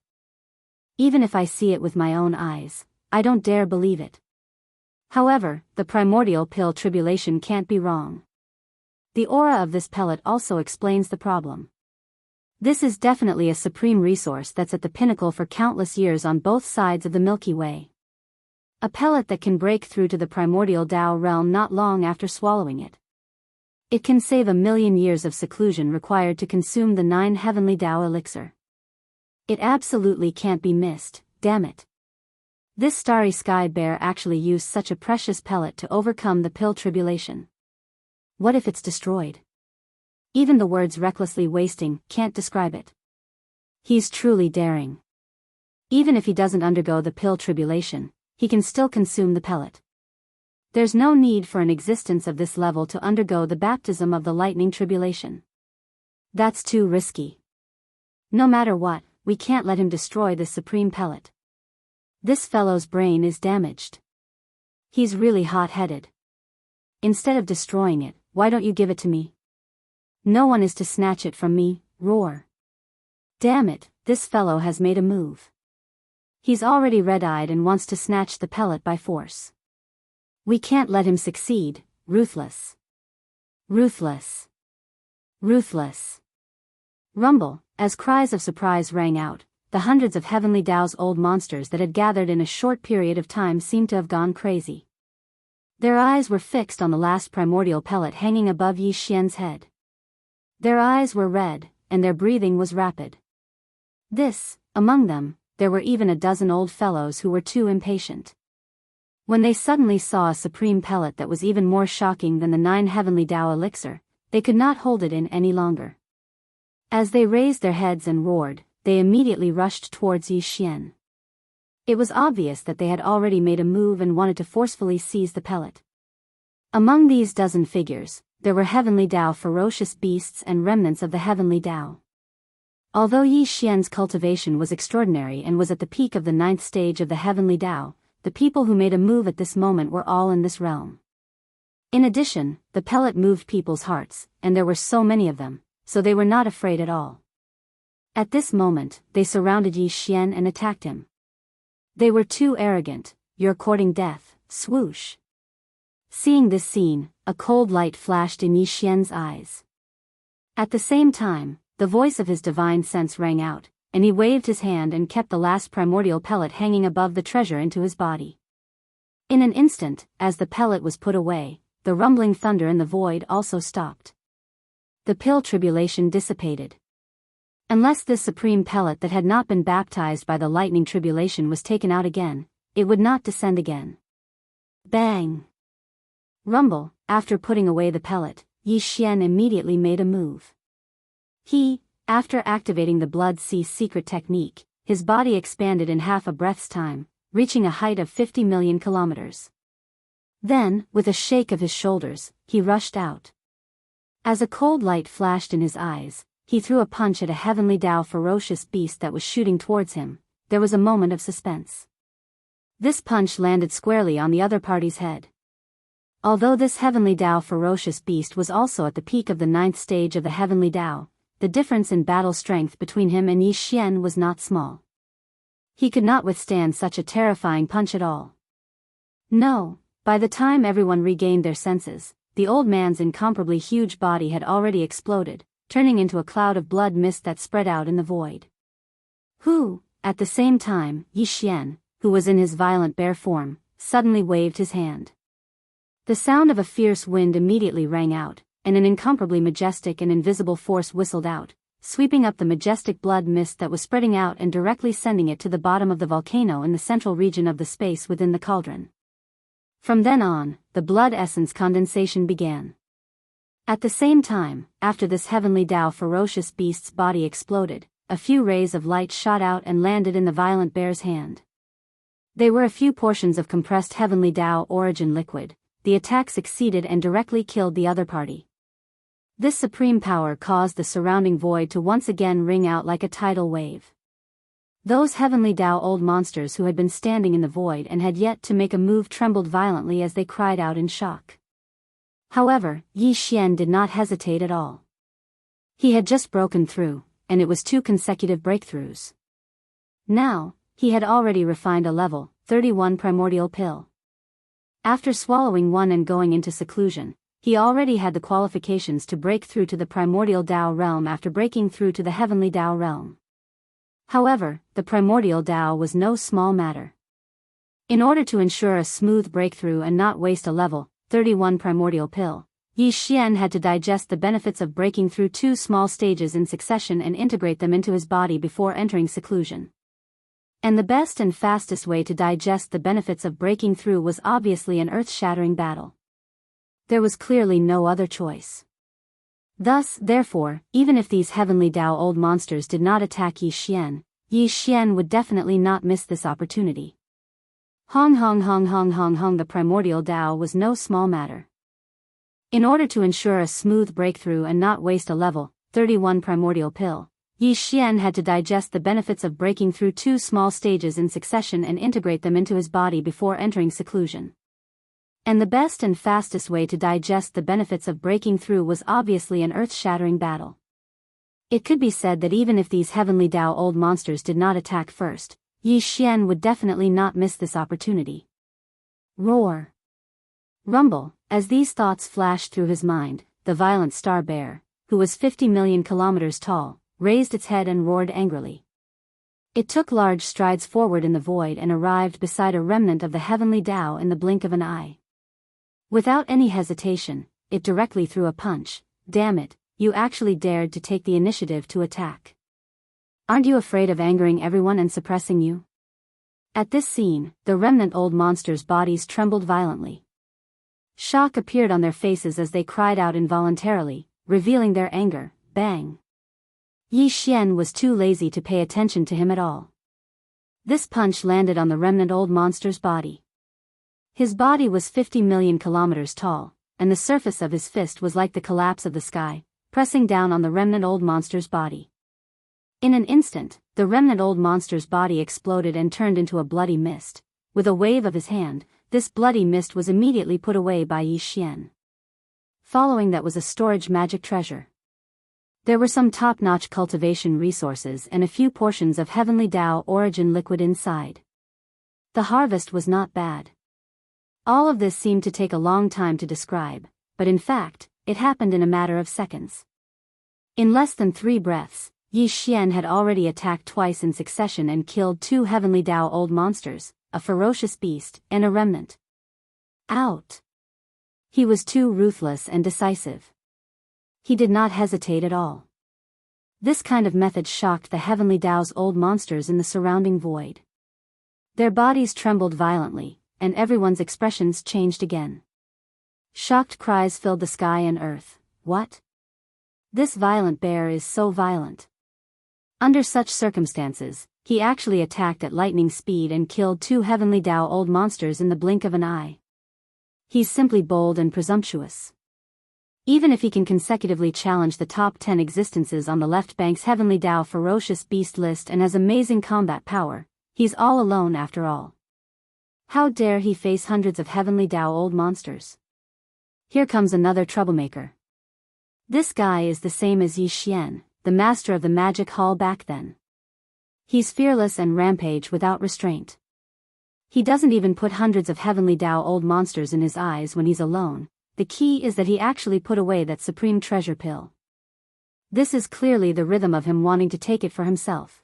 Even if I see it with my own eyes, I don't dare believe it. However, the primordial pill tribulation can't be wrong. The aura of this pellet also explains the problem. This is definitely a supreme resource that's at the pinnacle for countless years on both sides of the Milky Way. A pellet that can break through to the primordial Dao realm not long after swallowing it. It can save 1,000,000 years of seclusion required to consume the 9 heavenly Dao elixir. It absolutely can't be missed, damn it. This starry sky bear actually used such a precious pellet to overcome the pill tribulation. What if it's destroyed? Even the words recklessly wasting can't describe it. He's truly daring. Even if he doesn't undergo the pill tribulation, he can still consume the pellet. There's no need for an existence of this level to undergo the baptism of the lightning tribulation. That's too risky. No matter what, we can't let him destroy this supreme pellet. This fellow's brain is damaged. He's really hot-headed. Instead of destroying it, why don't you give it to me? No one is to snatch it from me, roar. Damn it, this fellow has made a move. He's already red-eyed and wants to snatch the pellet by force. We can't let him succeed, ruthless. Ruthless. Ruthless. Rumble, as cries of surprise rang out, the hundreds of heavenly Dao's old monsters that had gathered in a short period of time seemed to have gone crazy. Their eyes were fixed on the last primordial pellet hanging above Yi Xian's head. Their eyes were red, and their breathing was rapid. Among them, there were even a dozen old fellows who were too impatient. When they suddenly saw a supreme pellet that was even more shocking than the 9 heavenly Dao elixir, they could not hold it in any longer. As they raised their heads and roared, they immediately rushed towards Yi Xian. It was obvious that they had already made a move and wanted to forcefully seize the pellet. Among these dozen figures, there were heavenly Dao ferocious beasts and remnants of the heavenly Dao. Although Yi Xian's cultivation was extraordinary and was at the peak of the 9th stage of the heavenly Dao, the people who made a move at this moment were all in this realm. In addition, the pellet moved people's hearts, and there were so many of them, so they were not afraid at all. At this moment, they surrounded Yi Xian and attacked him. They were too arrogant, you're courting death, swoosh. Seeing this scene, a cold light flashed in Yi Xian's eyes. At the same time, the voice of his divine sense rang out, and he waved his hand and kept the last primordial pellet hanging above the treasure into his body. In an instant, as the pellet was put away, the rumbling thunder in the void also stopped. The pill tribulation dissipated. Unless this supreme pellet that had not been baptized by the lightning tribulation was taken out again, it would not descend again. Bang! Rumble, after putting away the pellet, Yi Xian immediately made a move. After activating the Blood Sea secret technique, his body expanded in half a breath's time, reaching a height of 50 million kilometers. Then, with a shake of his shoulders, he rushed out. As a cold light flashed in his eyes, he threw a punch at a heavenly Dao ferocious beast that was shooting towards him. There was a moment of suspense. This punch landed squarely on the other party's head. Although this heavenly Dao ferocious beast was also at the peak of the 9th stage of the heavenly Dao, the difference in battle strength between him and Yi Xian was not small. He could not withstand such a terrifying punch at all. No, by the time everyone regained their senses, the old man's incomparably huge body had already exploded, turning into a cloud of blood mist that spread out in the void. At the same time, Yi Xian, who was in his violent bear form, suddenly waved his hand. The sound of a fierce wind immediately rang out, and an incomparably majestic and invisible force whistled out, sweeping up the majestic blood mist that was spreading out and directly sending it to the bottom of the volcano in the central region of the space within the cauldron. From then on, the blood essence condensation began. At the same time, after this heavenly Dao ferocious beast's body exploded, a few rays of light shot out and landed in the violent bear's hand. They were a few portions of compressed heavenly Dao origin liquid. The attack succeeded and directly killed the other party. This supreme power caused the surrounding void to once again ring out like a tidal wave. Those heavenly Tao old monsters who had been standing in the void and had yet to make a move trembled violently as they cried out in shock. However, Yi Xian did not hesitate at all. He had just broken through, and it was 2 consecutive breakthroughs. Now, he had already refined a level 31 primordial pill. After swallowing one and going into seclusion, he already had the qualifications to break through to the primordial Tao realm after breaking through to the heavenly Tao realm. However, the primordial Tao was no small matter. In order to ensure a smooth breakthrough and not waste a level 31 primordial pill, Yi Xian had to digest the benefits of breaking through 2 small stages in succession and integrate them into his body before entering seclusion. And the best and fastest way to digest the benefits of breaking through was obviously an earth-shattering battle. There was clearly no other choice. Thus, therefore, even if these heavenly Tao old monsters did not attack Yi Xian would definitely not miss this opportunity. Hong hong hong hong hong hong, the primordial Tao was no small matter. In order to ensure a smooth breakthrough and not waste a level 31 primordial pill, Yi Xian had to digest the benefits of breaking through 2 small stages in succession and integrate them into his body before entering seclusion. And the best and fastest way to digest the benefits of breaking through was obviously an earth-shattering battle. It could be said that even if these heavenly Tao old monsters did not attack first, Yi Xian would definitely not miss this opportunity. Roar. Rumble. As these thoughts flashed through his mind, the violent star bear, who was 50 million kilometers tall, raised its head and roared angrily. It took large strides forward in the void and arrived beside a remnant of the heavenly Tao in the blink of an eye. Without any hesitation, it directly threw a punch. Damn it, you actually dared to take the initiative to attack. Aren't you afraid of angering everyone and suppressing you? At this scene, the remnant old monsters' bodies trembled violently. Shock appeared on their faces as they cried out involuntarily, revealing their anger. Bang! Yi Xian was too lazy to pay attention to him at all. This punch landed on the remnant old monster's body. His body was 50 million kilometers tall, and the surface of his fist was like the collapse of the sky, pressing down on the remnant old monster's body. In an instant, the remnant old monster's body exploded and turned into a bloody mist. With a wave of his hand, this bloody mist was immediately put away by Yi Xian. Following that was a storage magic treasure. There were some top-notch cultivation resources and a few portions of heavenly Tao origin liquid inside. The harvest was not bad. All of this seemed to take a long time to describe, but in fact, it happened in a matter of seconds. In less than 3 breaths, Yi Xian had already attacked twice in succession and killed 2 heavenly Tao old monsters, a ferocious beast, and a remnant. Out! He was too ruthless and decisive. He did not hesitate at all. This kind of method shocked the heavenly Tao's old monsters in the surrounding void. Their bodies trembled violently, and everyone's expressions changed again. Shocked cries filled the sky and earth. What? This violent bear is so violent. Under such circumstances, he actually attacked at lightning speed and killed 2 heavenly Tao old monsters in the blink of an eye. He's simply bold and presumptuous. Even if he can consecutively challenge the top 10 existences on the left bank's heavenly Tao ferocious beast list and has amazing combat power, he's all alone after all. How dare he face hundreds of heavenly Tao old monsters? Here comes another troublemaker. This guy is the same as Yi Xian, the master of the magic hall back then. He's fearless and rampage without restraint. He doesn't even put hundreds of heavenly Tao old monsters in his eyes when he's alone. The key is that he actually put away that supreme treasure pill. This is clearly the rhythm of him wanting to take it for himself.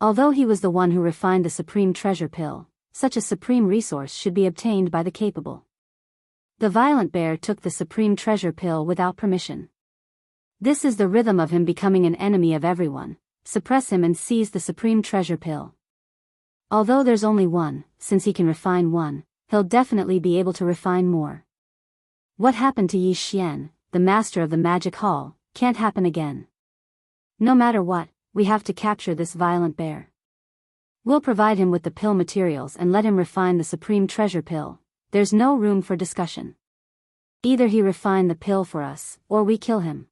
Although he was the one who refined the supreme treasure pill, such a supreme resource should be obtained by the capable. The violent bear took the supreme treasure pill without permission. This is the rhythm of him becoming an enemy of everyone. Suppress him and seize the supreme treasure pill. Although there's only one, since he can refine one, he'll definitely be able to refine more. What happened to Yi Xian, the master of the magic hall, can't happen again. No matter what, we have to capture this violent bear. We'll provide him with the pill materials and let him refine the supreme treasure pill. There's no room for discussion. Either he refine the pill for us, or we kill him.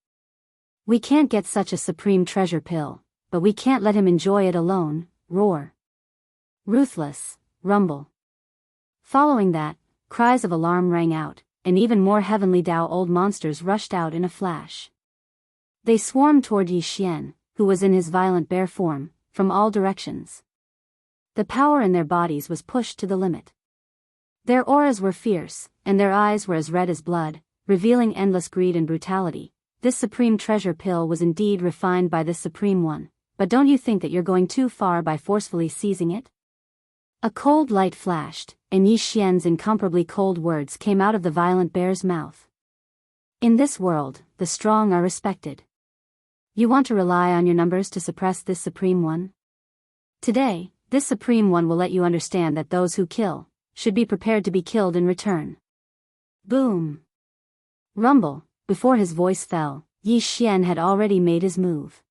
We can't get such a supreme treasure pill, but we can't let him enjoy it alone, roar. Ruthless, rumble. Following that, cries of alarm rang out, and even more heavenly Dao old monsters rushed out in a flash. They swarmed toward Yi Xian, who was in his violent bear form, from all directions. The power in their bodies was pushed to the limit. Their auras were fierce, and their eyes were as red as blood, revealing endless greed and brutality. This supreme treasure pill was indeed refined by this supreme one, but don't you think that you're going too far by forcefully seizing it? A cold light flashed, and Yi Xian's incomparably cold words came out of the violent bear's mouth. In this world, the strong are respected. You want to rely on your numbers to suppress this supreme one? Today, this supreme one will let you understand that those who kill should be prepared to be killed in return. Boom! Rumble. Before his voice fell, Yi Xian had already made his move.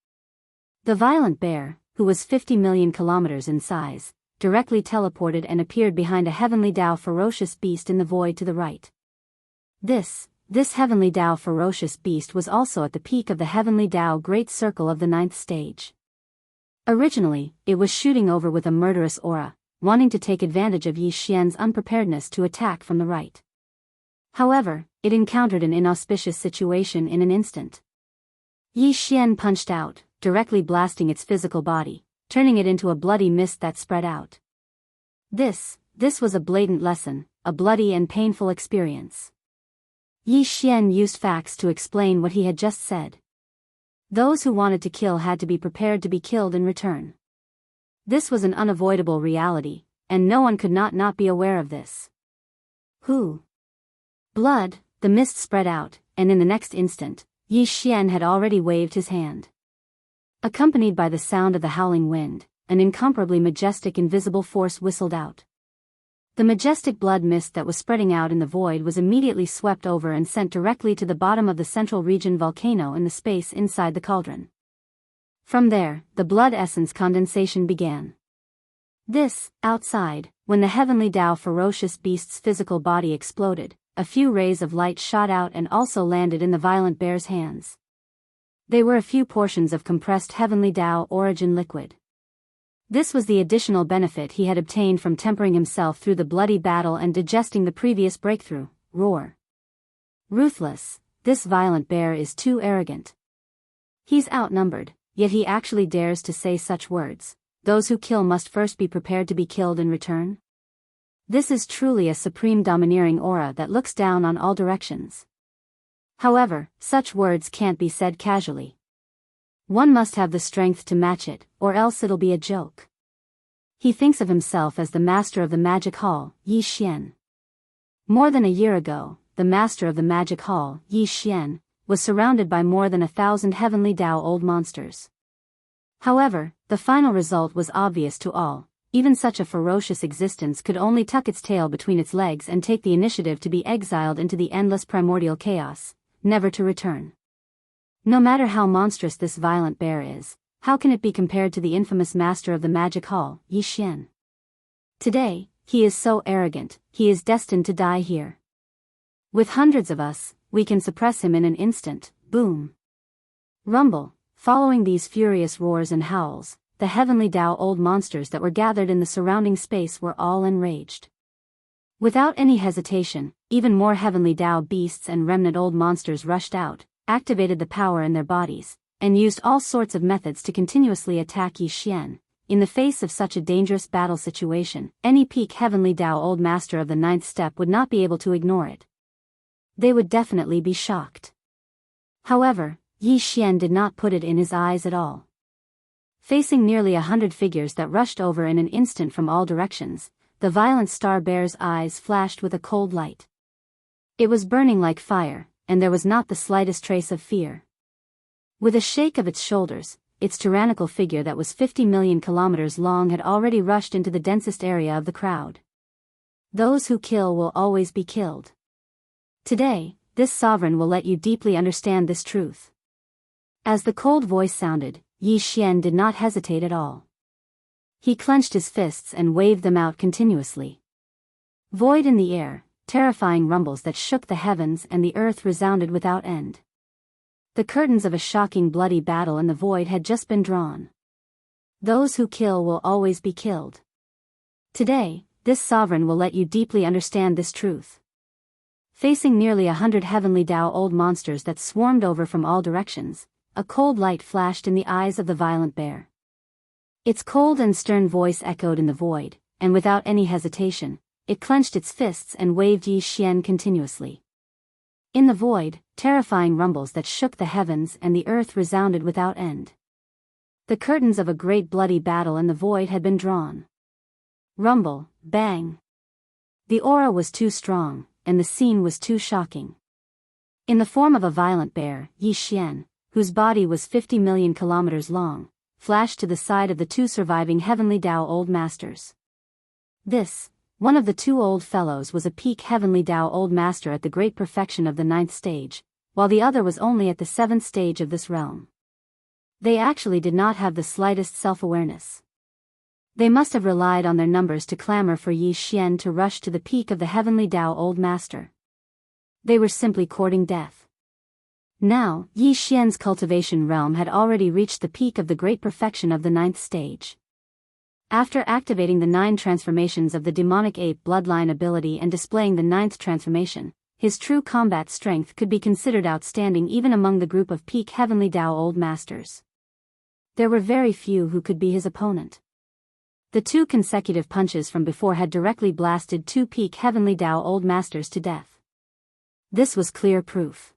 The violent bear, who was 50 million kilometers in size, directly teleported and appeared behind a heavenly Dao ferocious beast in the void to the right. This heavenly Dao ferocious beast was also at the peak of the heavenly Dao great circle of the 9th stage. Originally, it was shooting over with a murderous aura, wanting to take advantage of Yi Xian's unpreparedness to attack from the right. However, it encountered an inauspicious situation in an instant. Yi Xian punched out, directly blasting its physical body, turning it into a bloody mist that spread out. This was a blatant lesson, a bloody and painful experience. Yi Xian used facts to explain what he had just said. Those who wanted to kill had to be prepared to be killed in return. This was an unavoidable reality, and no one could not be aware of this. Who? Blood. The mist spread out, and in the next instant, Yi Xian had already waved his hand. Accompanied by the sound of the howling wind, an incomparably majestic invisible force whistled out. The majestic blood mist that was spreading out in the void was immediately swept over and sent directly to the bottom of the central region volcano in the space inside the cauldron. From there, the blood essence condensation began. Outside, when the heavenly Dao ferocious beast's physical body exploded, a few rays of light shot out and also landed in the violent bear's hands. They were a few portions of compressed heavenly Dao origin liquid. This was the additional benefit he had obtained from tempering himself through the bloody battle and digesting the previous breakthrough. Roar. Ruthless. This violent bear is too arrogant. He's outnumbered, yet he actually dares to say such words. Those who kill must first be prepared to be killed in return. This is truly a supreme domineering aura that looks down on all directions. However, such words can't be said casually. One must have the strength to match it, or else it'll be a joke. He thinks of himself as the master of the magic hall, Yi Xian. More than a year ago, the master of the magic hall, Yi Xian, was surrounded by more than 1,000 heavenly Dao old monsters. However, the final result was obvious to all. Even such a ferocious existence could only tuck its tail between its legs and take the initiative to be exiled into the endless primordial chaos, never to return. No matter how monstrous this violent bear is, how can it be compared to the infamous master of the magic hall, Yi Xian? Today, he is so arrogant, he is destined to die here. With hundreds of us, we can suppress him in an instant. Boom. Rumble. Following these furious roars and howls, the heavenly Dao old monsters that were gathered in the surrounding space were all enraged. Without any hesitation, even more heavenly Dao beasts and remnant old monsters rushed out, activated the power in their bodies, and used all sorts of methods to continuously attack Yi Xian. In the face of such a dangerous battle situation, any peak heavenly Dao old master of the 9th step would not be able to ignore it. They would definitely be shocked. However, Yi Xian did not put it in his eyes at all. Facing nearly 100 figures that rushed over in an instant from all directions, the violent star bear's eyes flashed with a cold light. It was burning like fire, and there was not the slightest trace of fear. With a shake of its shoulders, its tyrannical figure that was 50 million kilometers long had already rushed into the densest area of the crowd. Those who kill will always be killed. Today, this sovereign will let you deeply understand this truth. As the cold voice sounded, Yi Xian did not hesitate at all. He clenched his fists and waved them out continuously. Void in the air, terrifying rumbles that shook the heavens and the earth resounded without end. The curtains of a shocking bloody battle in the void had just been drawn. Those who kill will always be killed. Today, this sovereign will let you deeply understand this truth. Facing nearly 100 heavenly Dao old monsters that swarmed over from all directions, a cold light flashed in the eyes of the violent bear. Its cold and stern voice echoed in the void, and without any hesitation, it clenched its fists and waved Yi Xian continuously. In the void, terrifying rumbles that shook the heavens and the earth resounded without end. The curtains of a great bloody battle in the void had been drawn. Rumble, bang. The aura was too strong, and the scene was too shocking. In the form of a violent bear, Yi Xian, whose body was 50 million kilometers long, flashed to the side of the two surviving heavenly Dao old masters. This, one of the two old fellows was a peak heavenly Dao old master at the great perfection of the 9th stage, while the other was only at the 7th stage of this realm. They actually did not have the slightest self-awareness. They must have relied on their numbers to clamor for Yi Xian to rush to the peak of the heavenly Dao old master. They were simply courting death. Now, Yi Xian's cultivation realm had already reached the peak of the great perfection of the 9th stage. After activating the 9 transformations of the demonic ape bloodline ability and displaying the 9th transformation, his true combat strength could be considered outstanding even among the group of peak heavenly Dao old masters. There were very few who could be his opponent. The 2 consecutive punches from before had directly blasted 2 peak heavenly Dao old masters to death. This was clear proof.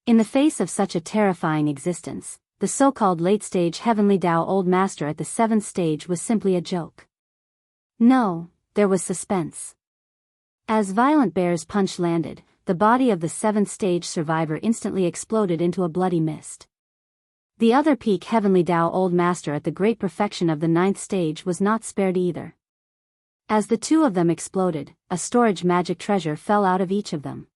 In the face of such a terrifying existence, the so-called late-stage heavenly Dao old master at the 7th stage was simply a joke. No, there was suspense. As Violent Bear's punch landed, the body of the 7th stage survivor instantly exploded into a bloody mist. The other peak heavenly Dao old master at the great perfection of the 9th stage was not spared either. As the 2 of them exploded, a storage magic treasure fell out of each of them.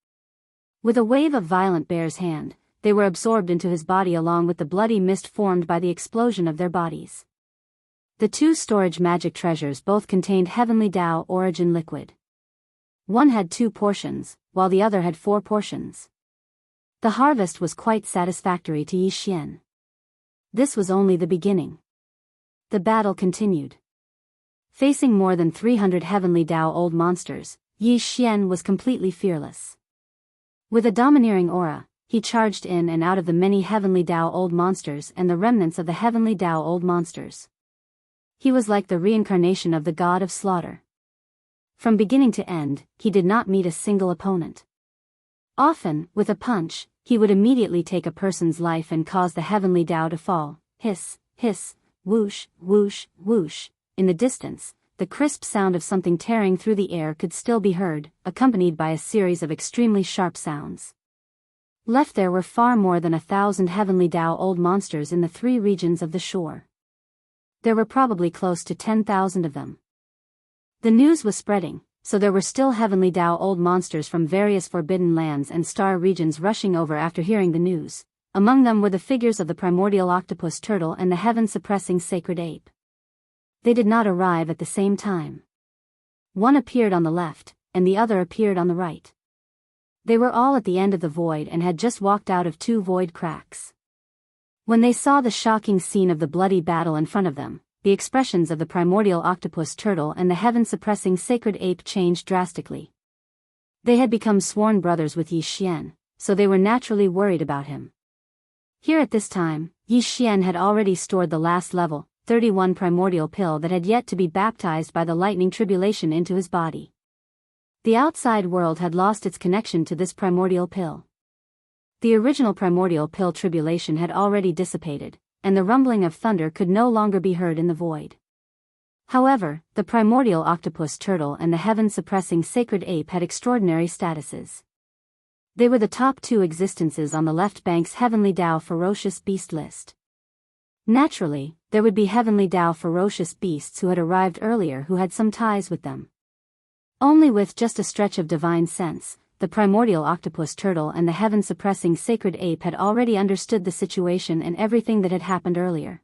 With a wave of Violent Bear's hand, they were absorbed into his body along with the bloody mist formed by the explosion of their bodies. The 2 storage magic treasures both contained heavenly Dao origin liquid. One had 2 portions, while the other had 4 portions. The harvest was quite satisfactory to Yi Xian. This was only the beginning. The battle continued. Facing more than 300 heavenly Dao old monsters, Yi Xian was completely fearless. With a domineering aura, he charged in and out of the many heavenly Dao old monsters and the remnants of the heavenly Dao old monsters. He was like the reincarnation of the god of slaughter. From beginning to end, he did not meet a single opponent. Often, with a punch, he would immediately take a person's life and cause the heavenly Dao to fall. Hiss, hiss, whoosh, whoosh, whoosh. In the distance, the crisp sound of something tearing through the air could still be heard, accompanied by a series of extremely sharp sounds. Left there were far more than 1,000 heavenly Dao old monsters in the 3 regions of the shore. There were probably close to 10,000 of them. The news was spreading, so there were still heavenly Dao old monsters from various forbidden lands and star regions rushing over after hearing the news. Among them were the figures of the primordial octopus turtle and the heaven-suppressing sacred ape. They did not arrive at the same time. One appeared on the left, and the other appeared on the right. They were all at the end of the void and had just walked out of 2 void cracks. When they saw the shocking scene of the bloody battle in front of them, the expressions of the primordial octopus turtle and the heaven-suppressing sacred ape changed drastically. They had become sworn brothers with Yi Xian, so they were naturally worried about him. Here at this time, Yi Xian had already stored the last level, 31 primordial pill that had yet to be baptized by the lightning tribulation into his body. The outside world had lost its connection to this primordial pill. The original primordial pill tribulation had already dissipated, and the rumbling of thunder could no longer be heard in the void. However, the primordial octopus turtle and the heaven-suppressing sacred ape had extraordinary statuses. They were the top 2 existences on the left bank's heavenly Dao ferocious beast list. Naturally, there would be heavenly Dao ferocious beasts who had arrived earlier who had some ties with them. Only with just a stretch of divine sense, the primordial octopus turtle and the heaven-suppressing sacred ape had already understood the situation and everything that had happened earlier.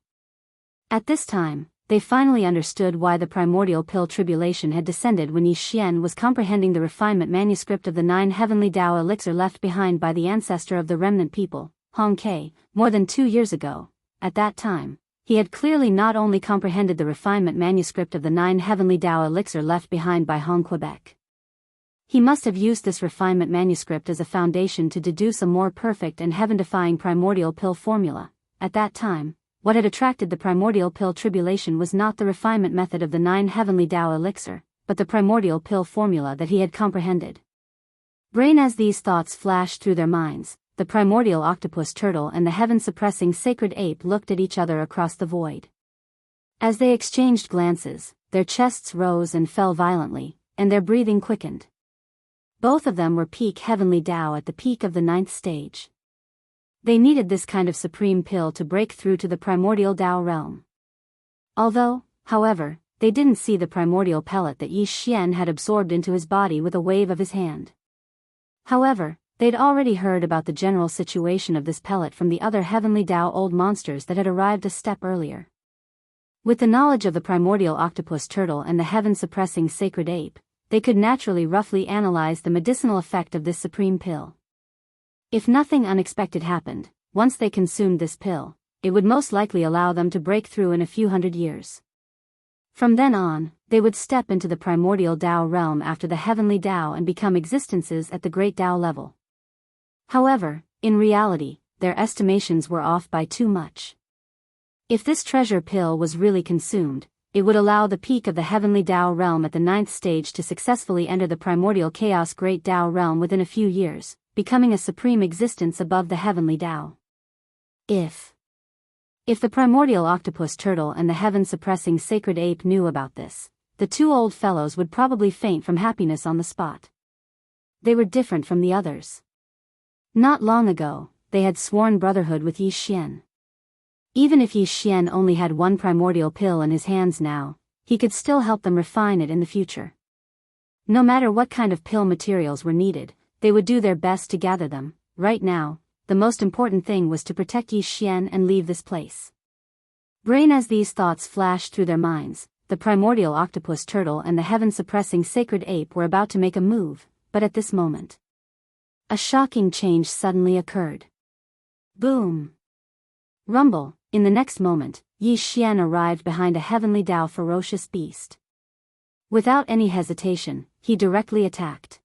At this time, they finally understood why the primordial pill tribulation had descended when Yi Xian was comprehending the refinement manuscript of the 9 heavenly Dao elixir left behind by the ancestor of the remnant people, Hong Ke, more than 2 years ago. At that time, he had clearly not only comprehended the refinement manuscript of the 9 heavenly Dao elixir left behind by Hong Quebec. He must have used this refinement manuscript as a foundation to deduce a more perfect and heaven-defying primordial pill formula. At that time, what had attracted the primordial pill tribulation was not the refinement method of the 9 heavenly Dao elixir, but the primordial pill formula that he had comprehended. Brain as these thoughts flashed through their minds, the primordial octopus turtle and the heaven-suppressing sacred ape looked at each other across the void. As they exchanged glances, their chests rose and fell violently, and their breathing quickened. Both of them were peak heavenly Dao at the peak of the 9th stage. They needed this kind of supreme pill to break through to the primordial Dao realm. Although, however, they didn't see the primordial pellet that Yi Xian had absorbed into his body with a wave of his hand. However, they'd already heard about the general situation of this pellet from the other heavenly Dao old monsters that had arrived a step earlier. With the knowledge of the primordial octopus turtle and the heaven-suppressing sacred ape, they could naturally roughly analyze the medicinal effect of this supreme pill. If nothing unexpected happened, once they consumed this pill, it would most likely allow them to break through in a few hundred years. From then on, they would step into the primordial Dao realm after the heavenly Dao and become existences at the great Dao level. However, in reality, their estimations were off by too much. If this treasure pill was really consumed, it would allow the peak of the heavenly Dao realm at the 9th stage to successfully enter the primordial chaos great Dao realm within a few years, becoming a supreme existence above the heavenly Dao. If the primordial octopus turtle and the heaven-suppressing sacred ape knew about this, the two old fellows would probably faint from happiness on the spot. They were different from the others. Not long ago, they had sworn brotherhood with Yi Xian. Even if Yi Xian only had one primordial pill in his hands now, he could still help them refine it in the future. No matter what kind of pill materials were needed, they would do their best to gather them. Right now, the most important thing was to protect Yi Xian and leave this place. Brain as these thoughts flashed through their minds, the primordial octopus turtle and the heaven-suppressing sacred ape were about to make a move, but at this moment, a shocking change suddenly occurred. Boom! Rumble! In the next moment, Yi Xian arrived behind a heavenly Dao ferocious beast. Without any hesitation, he directly attacked.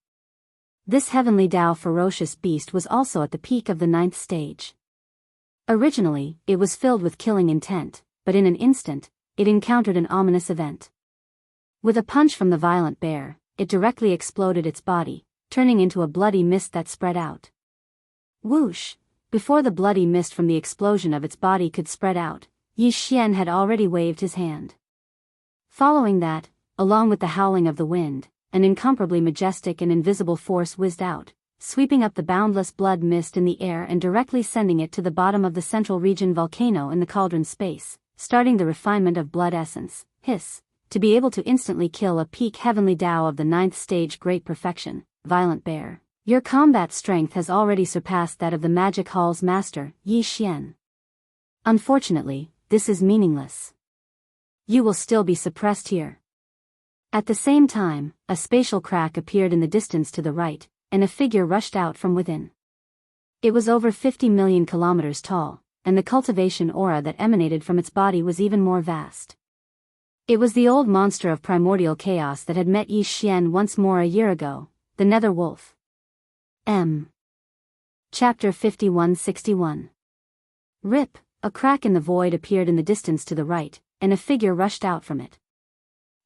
This heavenly Dao ferocious beast was also at the peak of the 9th stage. Originally, it was filled with killing intent, but in an instant, it encountered an ominous event. With a punch from the violent bear, it directly exploded its body, turning into a bloody mist that spread out. Whoosh! Before the bloody mist from the explosion of its body could spread out, Yi Xian had already waved his hand. Following that, along with the howling of the wind, an incomparably majestic and invisible force whizzed out, sweeping up the boundless blood mist in the air and directly sending it to the bottom of the central region volcano in the cauldron space, starting the refinement of blood essence, hiss, to be able to instantly kill a peak heavenly Dao of the 9th stage great perfection. Violent bear, your combat strength has already surpassed that of the Magic Hall's master, Yi Xian. Unfortunately, this is meaningless. You will still be suppressed here. At the same time, a spatial crack appeared in the distance to the right, and a figure rushed out from within. It was over 50 million kilometers tall, and the cultivation aura that emanated from its body was even more vast. It was the old monster of primordial chaos that had met Yi Xian once more a year ago, the Nether Wolf. Chapter 5161. Rip, a crack in the void appeared in the distance to the right, and a figure rushed out from it.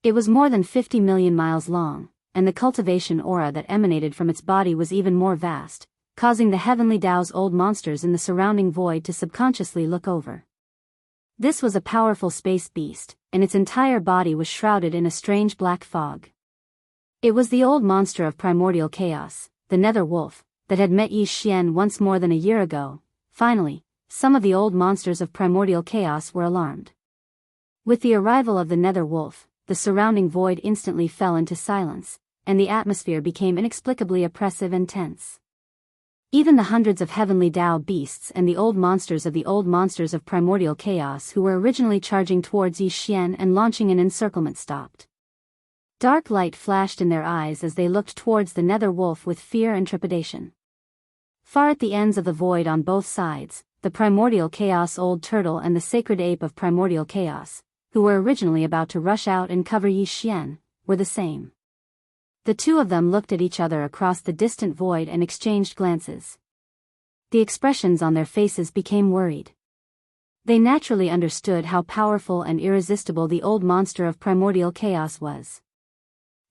It was more than 50 million miles long, and the cultivation aura that emanated from its body was even more vast, causing the heavenly Dao's old monsters in the surrounding void to subconsciously look over. This was a powerful space beast, and its entire body was shrouded in a strange black fog. It was the old monster of primordial chaos, the Nether Wolf, that had met Yi Xian once more than a year ago. Finally, some of the old monsters of primordial chaos were alarmed. With the arrival of the Nether Wolf, the surrounding void instantly fell into silence, and the atmosphere became inexplicably oppressive and tense. Even the hundreds of heavenly Dao beasts and the old monsters of primordial chaos who were originally charging towards Yi Xian and launching an encirclement stopped. Dark light flashed in their eyes as they looked towards the Nether Wolf with fear and trepidation. Far at the ends of the void on both sides, the primordial chaos old turtle and the sacred ape of primordial chaos, who were originally about to rush out and cover Yi Xian, were the same. The two of them looked at each other across the distant void and exchanged glances. The expressions on their faces became worried. They naturally understood how powerful and irresistible the old monster of primordial chaos was.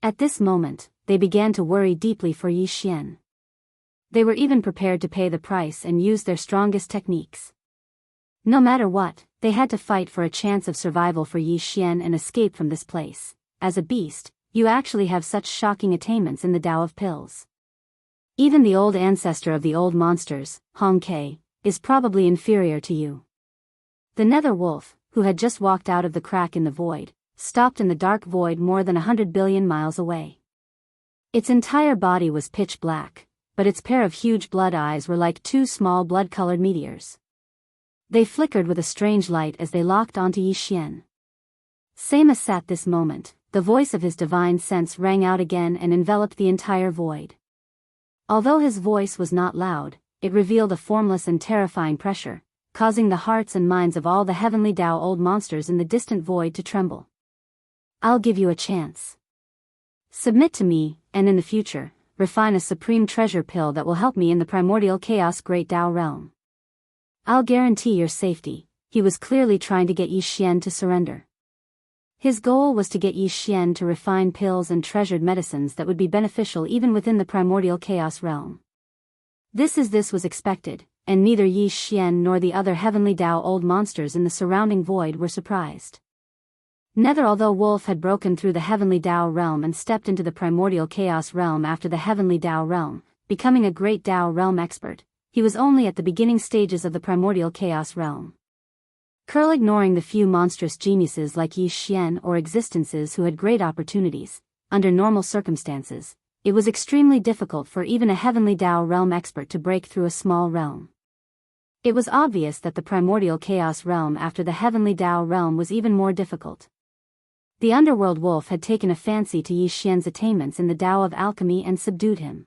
At this moment, they began to worry deeply for Yi Xian. They were even prepared to pay the price and use their strongest techniques. No matter what, they had to fight for a chance of survival for Yi Xian and escape from this place. As a beast, you actually have such shocking attainments in the Tao of pills. Even the old ancestor of the old monsters, Hong Kei, is probably inferior to you. The nether wolf, who had just walked out of the crack in the void, stopped in the dark void more than 100 billion miles away. Its entire body was pitch black, but its pair of huge blood eyes were like two small blood-colored meteors. They flickered with a strange light as they locked onto Yi Xian. Same as at this moment, the voice of his divine sense rang out again and enveloped the entire void. Although his voice was not loud, it revealed a formless and terrifying pressure, causing the hearts and minds of all the heavenly Tao old monsters in the distant void to tremble. I'll give you a chance. Submit to me, and in the future, refine a supreme treasure pill that will help me in the primordial chaos great Tao realm. I'll guarantee your safety. He was clearly trying to get Yi Xian to surrender. His goal was to get Yi Xian to refine pills and treasured medicines that would be beneficial even within the primordial chaos realm. This was expected, and neither Yi Xian nor the other heavenly Tao old monsters in the surrounding void were surprised. Neither, although Wolf had broken through the heavenly Tao realm and stepped into the primordial chaos realm after the heavenly Tao realm, becoming a great Tao realm expert, he was only at the beginning stages of the primordial chaos realm. Ignoring the few monstrous geniuses like Yi Xian or existences who had great opportunities, under normal circumstances, it was extremely difficult for even a heavenly Tao realm expert to break through a small realm. It was obvious that the primordial chaos realm after the heavenly Tao realm was even more difficult. The underworld wolf had taken a fancy to Yi Xian's attainments in the Tao of alchemy and subdued him.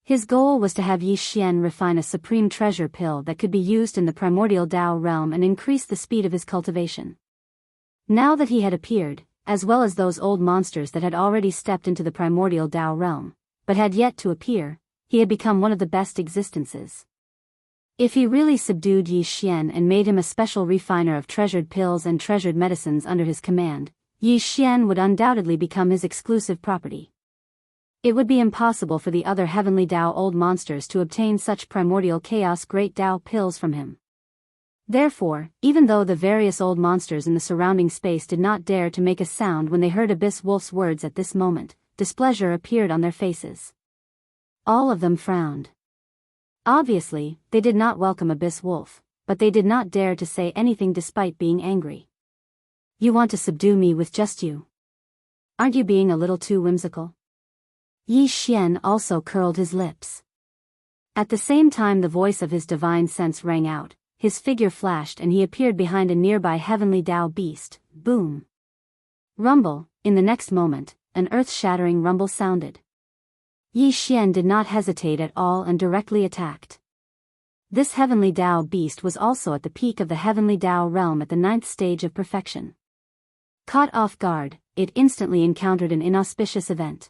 His goal was to have Yi Xian refine a supreme treasure pill that could be used in the primordial Tao realm and increase the speed of his cultivation. Now that he had appeared, as well as those old monsters that had already stepped into the primordial Tao realm, but had yet to appear, he had become one of the best existences. If he really subdued Yi Xian and made him a special refiner of treasured pills and treasured medicines under his command, Yi Xian would undoubtedly become his exclusive property. It would be impossible for the other heavenly Tao old monsters to obtain such primordial chaos great Tao pills from him. Therefore, even though the various old monsters in the surrounding space did not dare to make a sound when they heard Abyss Wolf's words at this moment, displeasure appeared on their faces. All of them frowned. Obviously, they did not welcome Abyss Wolf, but they did not dare to say anything despite being angry. You want to subdue me with just you? Aren't you being a little too whimsical? Yi Xian also curled his lips. At the same time the voice of his divine sense rang out, his figure flashed and he appeared behind a nearby heavenly Tao beast. Boom! Rumble. In the next moment, an earth-shattering rumble sounded. Yi Xian did not hesitate at all and directly attacked. This heavenly Tao beast was also at the peak of the heavenly Tao realm at the 9th stage of perfection. Caught off guard, it instantly encountered an inauspicious event.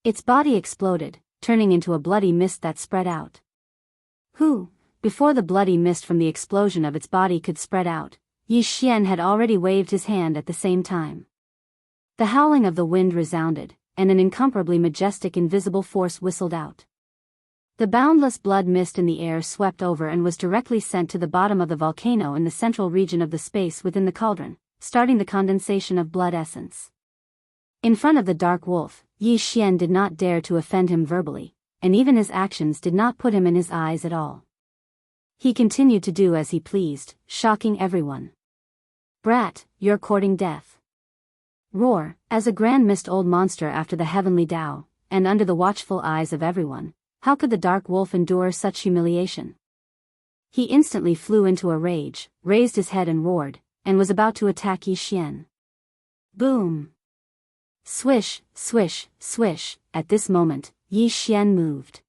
Its body exploded, turning into a bloody mist that spread out. Before the bloody mist from the explosion of its body could spread out, Yi Xian had already waved his hand at the same time. The howling of the wind resounded, and an incomparably majestic invisible force whistled out. The boundless blood mist in the air swept over and was directly sent to the bottom of the volcano in the central region of the space within the cauldron, starting the condensation of blood essence. In front of the dark wolf, Yi Xian did not dare to offend him verbally, and even his actions did not put him in his eyes at all. He continued to do as he pleased, shocking everyone. Brat, you're courting death. Roar, as a grand mist old monster after the heavenly Tao, and under the watchful eyes of everyone, how could the dark wolf endure such humiliation? He instantly flew into a rage, raised his head and roared, and was about to attack Yi Xian. Boom! Swish, swish, swish. At this moment, Yi Xian moved.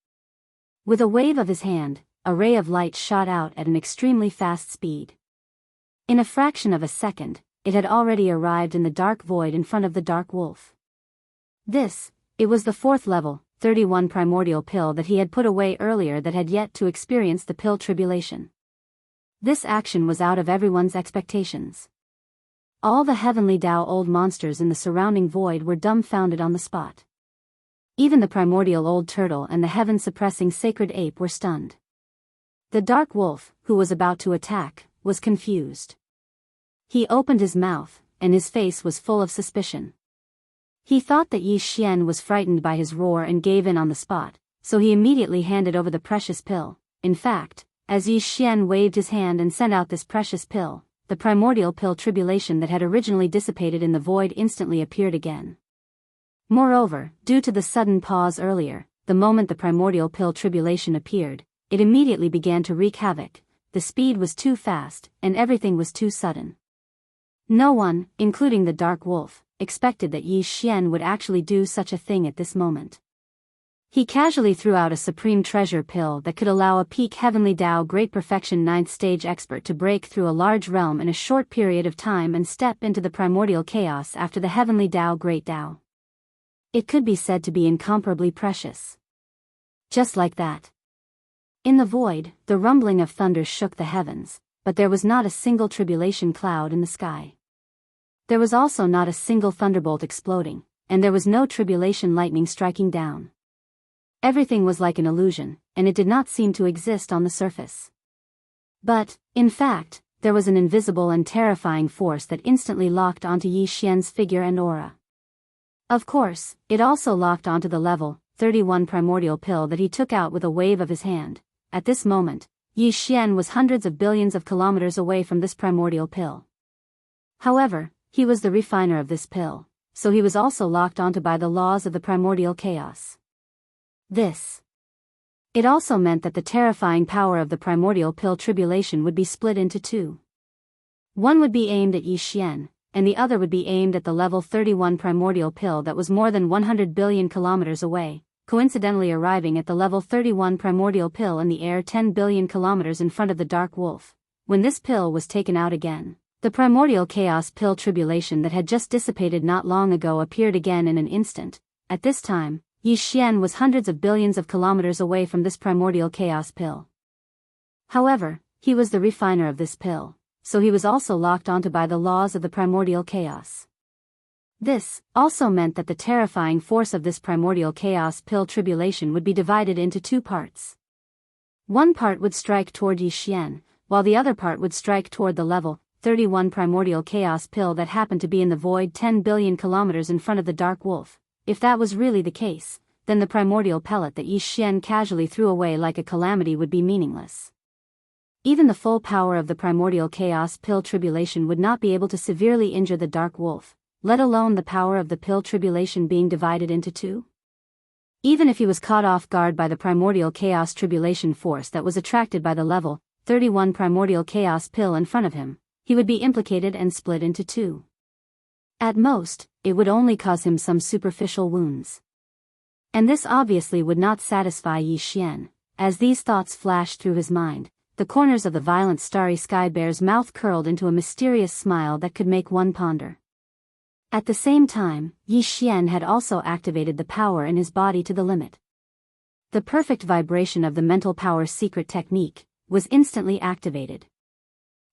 With a wave of his hand, a ray of light shot out at an extremely fast speed. In a fraction of a second, it had already arrived in the dark void in front of the dark wolf. It was the 4th level, 31 primordial pill that he had put away earlier that had yet to experience the pill tribulation. This action was out of everyone's expectations. All the heavenly Dao old monsters in the surrounding void were dumbfounded on the spot. Even the primordial old turtle and the heaven-suppressing sacred ape were stunned. The dark wolf, who was about to attack, was confused. He opened his mouth, and his face was full of suspicion. He thought that Yi Xian was frightened by his roar and gave in on the spot, so he immediately handed over the precious pill. In fact, as Yi Xian waved his hand and sent out this precious pill, the primordial pill tribulation that had originally dissipated in the void instantly appeared again. Moreover, due to the sudden pause earlier, the moment the primordial pill tribulation appeared, it immediately began to wreak havoc. The speed was too fast, and everything was too sudden. No one, including the dark wolf, expected that Yi Xian would actually do such a thing at this moment. He casually threw out a supreme treasure pill that could allow a peak heavenly Dao great perfection 9th stage expert to break through a large realm in a short period of time and step into the primordial chaos after the heavenly Dao great Dao. It could be said to be incomparably precious. Just like that. In the void, the rumbling of thunder shook the heavens, but there was not a single tribulation cloud in the sky. There was also not a single thunderbolt exploding, and there was no tribulation lightning striking down. Everything was like an illusion, and it did not seem to exist on the surface. But, in fact, there was an invisible and terrifying force that instantly locked onto Yi Xian's figure and aura. Of course, it also locked onto the level 31 primordial pill that he took out with a wave of his hand. At this moment, Yi Xian was hundreds of billions of kilometers away from this primordial pill. However, he was the refiner of this pill, so he was also locked onto by the laws of the primordial chaos. It also meant that the terrifying power of the primordial pill tribulation would be split into two. One would be aimed at Yi Xian, and the other would be aimed at the level 31 primordial pill that was more than 100 billion kilometers away, coincidentally arriving at the level 31 primordial pill in the air 10 billion kilometers in front of the dark wolf. When this pill was taken out again, the primordial chaos pill tribulation that had just dissipated not long ago appeared again in an instant. At this time, Yi Xian was hundreds of billions of kilometers away from this primordial chaos pill. However, he was the refiner of this pill, so he was also locked onto by the laws of the primordial chaos. This also meant that the terrifying force of this primordial chaos pill tribulation would be divided into two parts. One part would strike toward Yi Xian, while the other part would strike toward the level 31 primordial chaos pill that happened to be in the void 10 billion kilometers in front of the dark wolf. If that was really the case, then the primordial pellet that Yi Xian casually threw away like a calamity would be meaningless. Even the full power of the primordial chaos pill tribulation would not be able to severely injure the dark wolf, let alone the power of the pill tribulation being divided into two. Even if he was caught off guard by the primordial chaos tribulation force that was attracted by the level 31 primordial chaos pill in front of him, he would be implicated and split into two. At most, it would only cause him some superficial wounds. And this obviously would not satisfy Yi Xian. As these thoughts flashed through his mind, the corners of the violent starry sky bear's mouth curled into a mysterious smile that could make one ponder. At the same time, Yi Xian had also activated the power in his body to the limit. The perfect vibration of the mental power secret technique was instantly activated.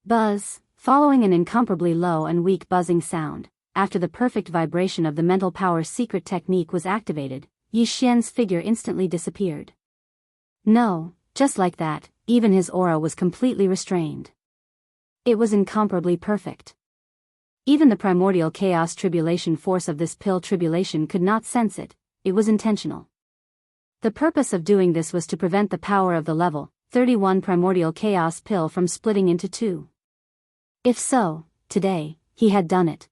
Buzz, following an incomparably low and weak buzzing sound, after the perfect vibration of the mental power secret technique was activated, Yi Xian's figure instantly disappeared. No, just like that, even his aura was completely restrained. It was incomparably perfect. Even the primordial chaos tribulation force of this pill tribulation could not sense it. It was intentional. The purpose of doing this was to prevent the power of the level 31 primordial chaos pill from splitting into two. If so, today, he had done it.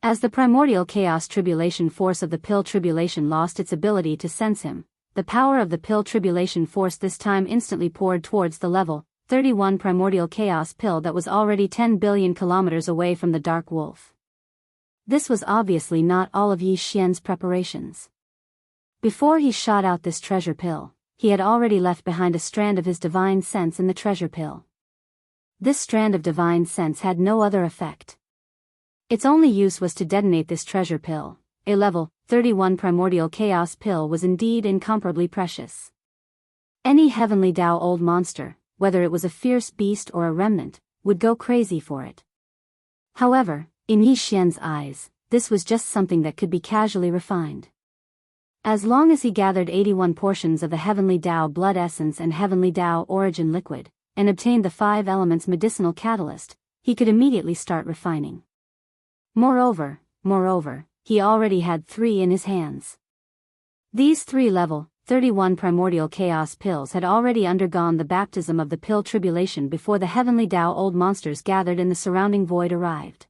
As the primordial chaos tribulation force of the pill tribulation lost its ability to sense him, the power of the pill tribulation force this time instantly poured towards the level 31 primordial chaos pill that was already 10 billion kilometers away from the dark wolf. This was obviously not all of Yi Xian's preparations. Before he shot out this treasure pill, he had already left behind a strand of his divine sense in the treasure pill. This strand of divine sense had no other effect. Its only use was to detonate this treasure pill. A level 31 primordial chaos pill was indeed incomparably precious. Any heavenly Tao old monster, whether it was a fierce beast or a remnant, would go crazy for it. However, in Yi Xian's eyes, this was just something that could be casually refined. As long as he gathered 81 portions of the heavenly Tao blood essence and heavenly Tao origin liquid, and obtained the 5 elements medicinal catalyst, he could immediately start refining. Moreover, he already had 3 in his hands. These 3 level 31 primordial chaos pills had already undergone the baptism of the pill tribulation before the heavenly Tao old monsters gathered in the surrounding void arrived.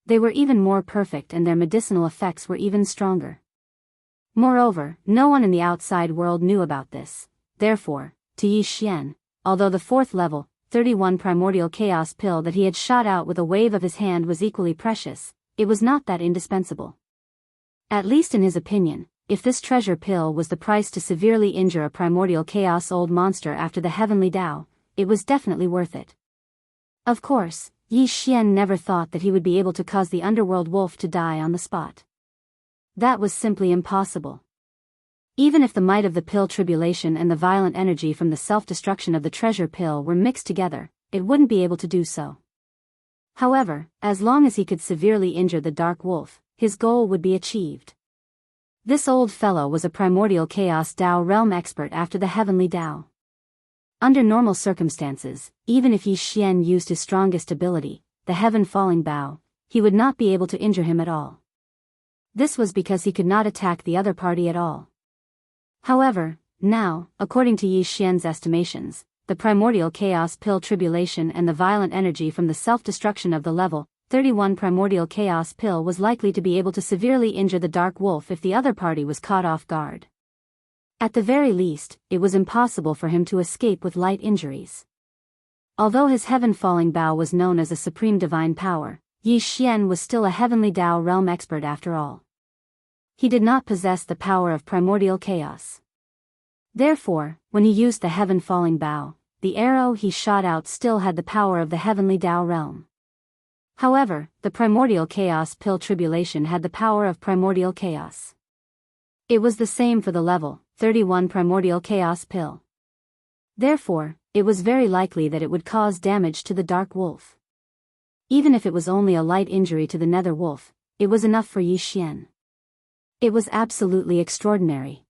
They were even more perfect and their medicinal effects were even stronger. Moreover, no one in the outside world knew about this. Therefore, to Yi Xian, although the 4th level 31 primordial chaos pill that he had shot out with a wave of his hand was equally precious, it was not that indispensable. At least in his opinion, if this treasure pill was the price to severely injure a primordial chaos old monster after the heavenly Tao, it was definitely worth it. Of course, Yi Xian never thought that he would be able to cause the underworld wolf to die on the spot. That was simply impossible. Even if the might of the pill tribulation and the violent energy from the self-destruction of the treasure pill were mixed together, it wouldn't be able to do so. However, as long as he could severely injure the dark wolf, his goal would be achieved. This old fellow was a primordial chaos Tao realm expert after the heavenly Tao. Under normal circumstances, even if Yi Xian used his strongest ability, the heaven-falling bow, he would not be able to injure him at all. This was because he could not attack the other party at all. However, now, according to Yi Xian's estimations, the primordial chaos pill tribulation and the violent energy from the self-destruction of the level 31 primordial chaos pill was likely to be able to severely injure the dark wolf if the other party was caught off guard. At the very least, it was impossible for him to escape with light injuries. Although his heaven-falling bow was known as a supreme divine power, Yi Xian was still a heavenly Tao realm expert after all. He did not possess the power of primordial chaos. Therefore, when he used the heaven-falling bow, the arrow he shot out still had the power of the heavenly Tao realm. However, the primordial chaos pill tribulation had the power of primordial chaos. It was the same for the level 31 primordial chaos pill. Therefore, it was very likely that it would cause damage to the dark wolf. Even if it was only a light injury to the nether wolf, it was enough for Yi Xian. It was absolutely extraordinary.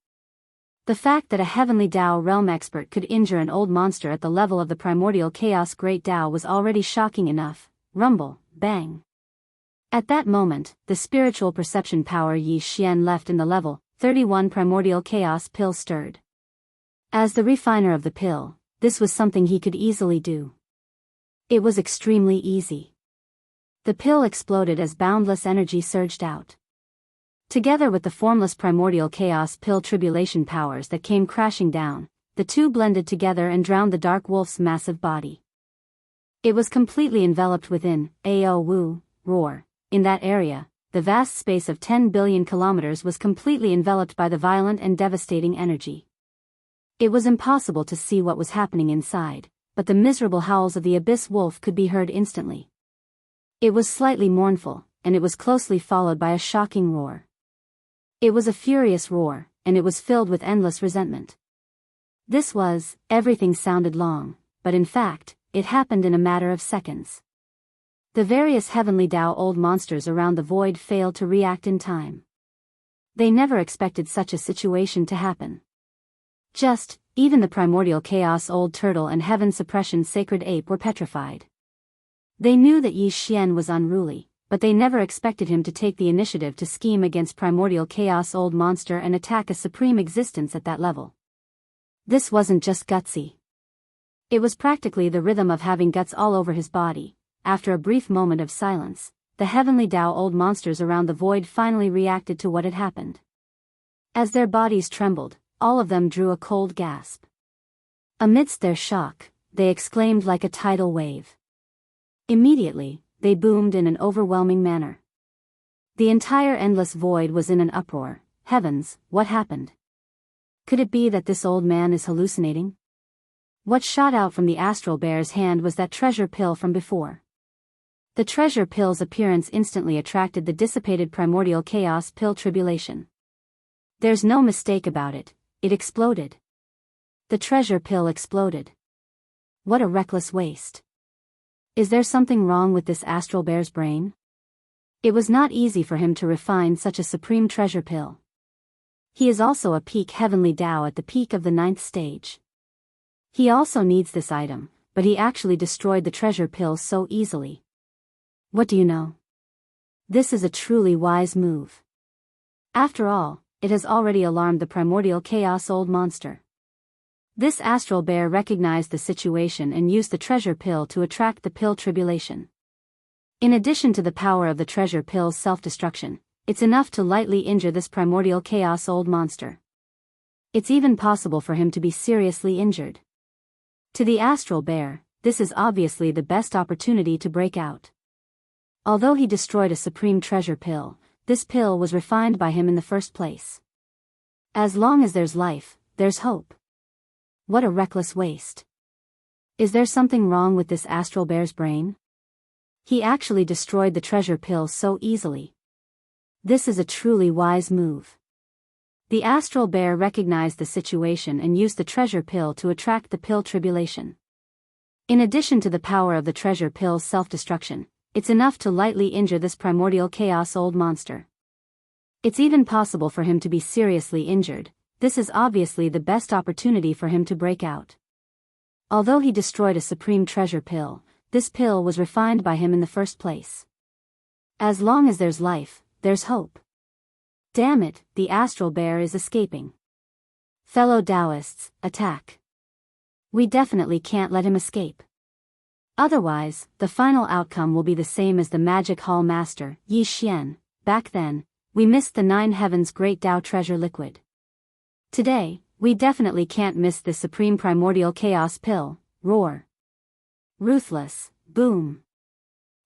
The fact that a heavenly Tao realm expert could injure an old monster at the level of the primordial chaos great Tao was already shocking enough. Rumble, bang. At that moment, the spiritual perception power Yi Xian left in the level 31 primordial chaos pill stirred. As the refiner of the pill, this was something he could easily do. It was extremely easy. The pill exploded as boundless energy surged out. Together with the formless primordial chaos pill tribulation powers that came crashing down, the two blended together and drowned the dark wolf's massive body. It was completely enveloped within Ao Wu, roar. In that area, the vast space of 10 billion kilometers was completely enveloped by the violent and devastating energy. It was impossible to see what was happening inside, but the miserable howls of the abyss wolf could be heard instantly. It was slightly mournful, and it was closely followed by a shocking roar. It was a furious roar, and it was filled with endless resentment. Everything sounded long, but in fact, it happened in a matter of seconds. The various heavenly Tao old monsters around the void failed to react in time. They never expected such a situation to happen. Even the primordial chaos old turtle and heaven suppression sacred ape were petrified. They knew that Yi Xian was unruly, but they never expected him to take the initiative to scheme against primordial chaos old monster and attack a supreme existence at that level. This wasn't just gutsy. It was practically the rhythm of having guts all over his body. After a brief moment of silence, the heavenly Tao old monsters around the void finally reacted to what had happened. As their bodies trembled, all of them drew a cold gasp. Amidst their shock, they exclaimed like a tidal wave. Immediately, they boomed in an overwhelming manner. The entire endless void was in an uproar. Heavens, what happened? Could it be that this old man is hallucinating? What shot out from the astral bear's hand was that treasure pill from before. The treasure pill's appearance instantly attracted the dissipated primordial chaos pill tribulation. There's no mistake about it, it exploded. The treasure pill exploded. What a reckless waste. Is there something wrong with this astral bear's brain? It was not easy for him to refine such a supreme treasure pill. He is also a peak heavenly Tao at the peak of the 9th stage. He also needs this item, but he actually destroyed the treasure pill so easily. What do you know? This is a truly wise move. After all, it has already alarmed the primordial chaos old monster. This astral bear recognized the situation and used the treasure pill to attract the pill tribulation. In addition to the power of the treasure pill's self-destruction, it's enough to lightly injure this primordial chaos old monster. It's even possible for him to be seriously injured. To the astral bear, this is obviously the best opportunity to break out. Although he destroyed a supreme treasure pill, this pill was refined by him in the first place. As long as there's life, there's hope. What a reckless waste. Is there something wrong with this astral bear's brain? He actually destroyed the treasure pill so easily. This is a truly wise move. The astral bear recognized the situation and used the treasure pill to attract the pill tribulation. In addition to the power of the treasure pill's self-destruction, it's enough to lightly injure this primordial chaos old monster. It's even possible for him to be seriously injured. This is obviously the best opportunity for him to break out. Although he destroyed a supreme treasure pill, this pill was refined by him in the first place. As long as there's life, there's hope. Damn it, the astral bear is escaping. Fellow Daoists, attack. We definitely can't let him escape. Otherwise, the final outcome will be the same as the Magic Hall Master, Yi Xian. Back then, we missed the 9 heavens great Tao treasure liquid. Today, we definitely can't miss this supreme primordial chaos pill. Roar. Ruthless, boom.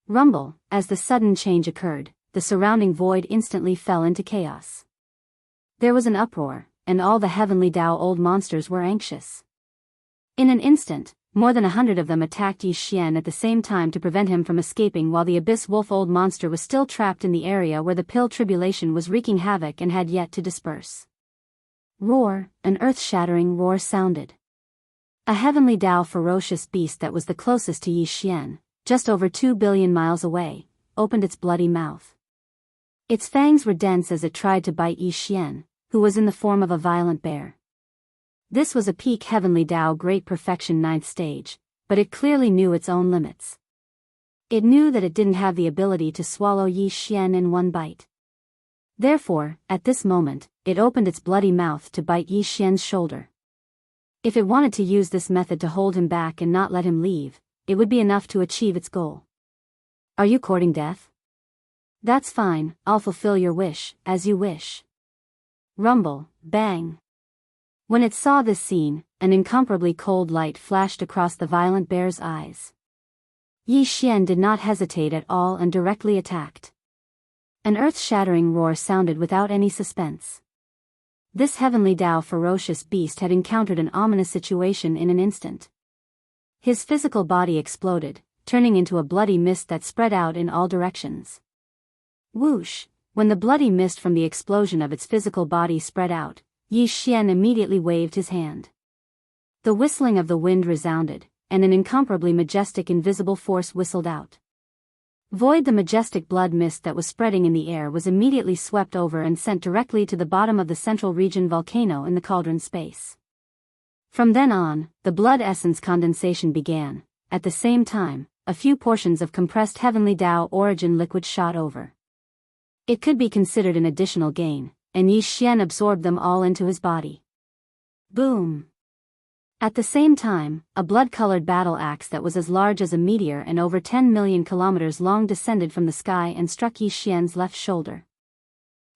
Rumble. As the sudden change occurred, the surrounding void instantly fell into chaos. There was an uproar, and all the heavenly Tao old monsters were anxious. In an instant, more than 100 of them attacked Yi Xian at the same time to prevent him from escaping, while the abyss wolf old monster was still trapped in the area where the pill tribulation was wreaking havoc and had yet to disperse. Roar. An earth-shattering roar sounded. A heavenly Tao ferocious beast that was the closest to Yi Xian, just over 2 billion miles away, opened its bloody mouth. Its fangs were dense as it tried to bite Yi Xian, who was in the form of a violent bear. This was a peak heavenly Tao great perfection 9th stage, but it clearly knew its own limits. It knew that it didn't have the ability to swallow Yi Xian in one bite. Therefore, at this moment, it opened its bloody mouth to bite Yi Xian's shoulder. If it wanted to use this method to hold him back and not let him leave, it would be enough to achieve its goal. Are you courting death? That's fine, I'll fulfill your wish, as you wish. Rumble, bang. When it saw this scene, an incomparably cold light flashed across the violent bear's eyes. Yi Xian did not hesitate at all and directly attacked. An earth-shattering roar sounded without any suspense. This heavenly Tao ferocious beast had encountered an ominous situation in an instant. His physical body exploded, turning into a bloody mist that spread out in all directions. Whoosh! When the bloody mist from the explosion of its physical body spread out, Yi Xian immediately waved his hand. The whistling of the wind resounded, and an incomparably majestic invisible force whistled out. Void. The majestic blood mist that was spreading in the air was immediately swept over and sent directly to the bottom of the central region volcano in the cauldron space. From then on, the blood essence condensation began. At the same time, a few portions of compressed heavenly Tao origin liquid shot over. It could be considered an additional gain, and Yi Xian absorbed them all into his body. Boom! At the same time, a blood-colored battle axe that was as large as a meteor and over 10 million kilometers long descended from the sky and struck Yi Xian's left shoulder.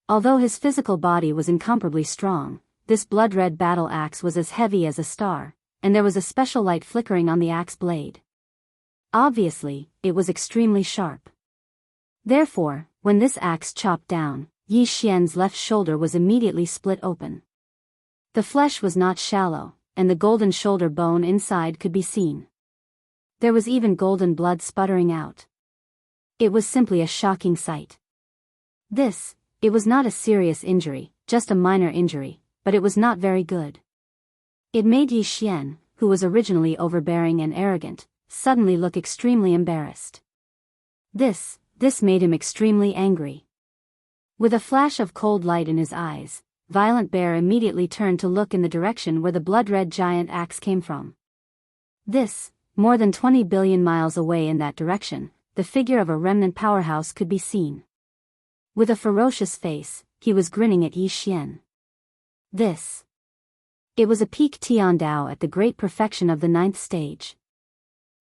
Although his physical body was incomparably strong, this blood-red battle axe was as heavy as a star, and there was a special light flickering on the axe blade. Obviously, it was extremely sharp. Therefore, when this axe chopped down, Yi Xian's left shoulder was immediately split open. The flesh was not shallow, and the golden shoulder bone inside could be seen. There was even golden blood sputtering out. It was simply a shocking sight. It was not a serious injury, just a minor injury, but it was not very good. It made Yi Xian, who was originally overbearing and arrogant, suddenly look extremely embarrassed. This made him extremely angry. With a flash of cold light in his eyes, Violent Bear immediately turned to look in the direction where the blood-red giant axe came from. More than 20 billion miles away in that direction, the figure of a remnant powerhouse could be seen. With a ferocious face, he was grinning at Yi Xian. It was a peak Tiandao at the great perfection of the 9th stage.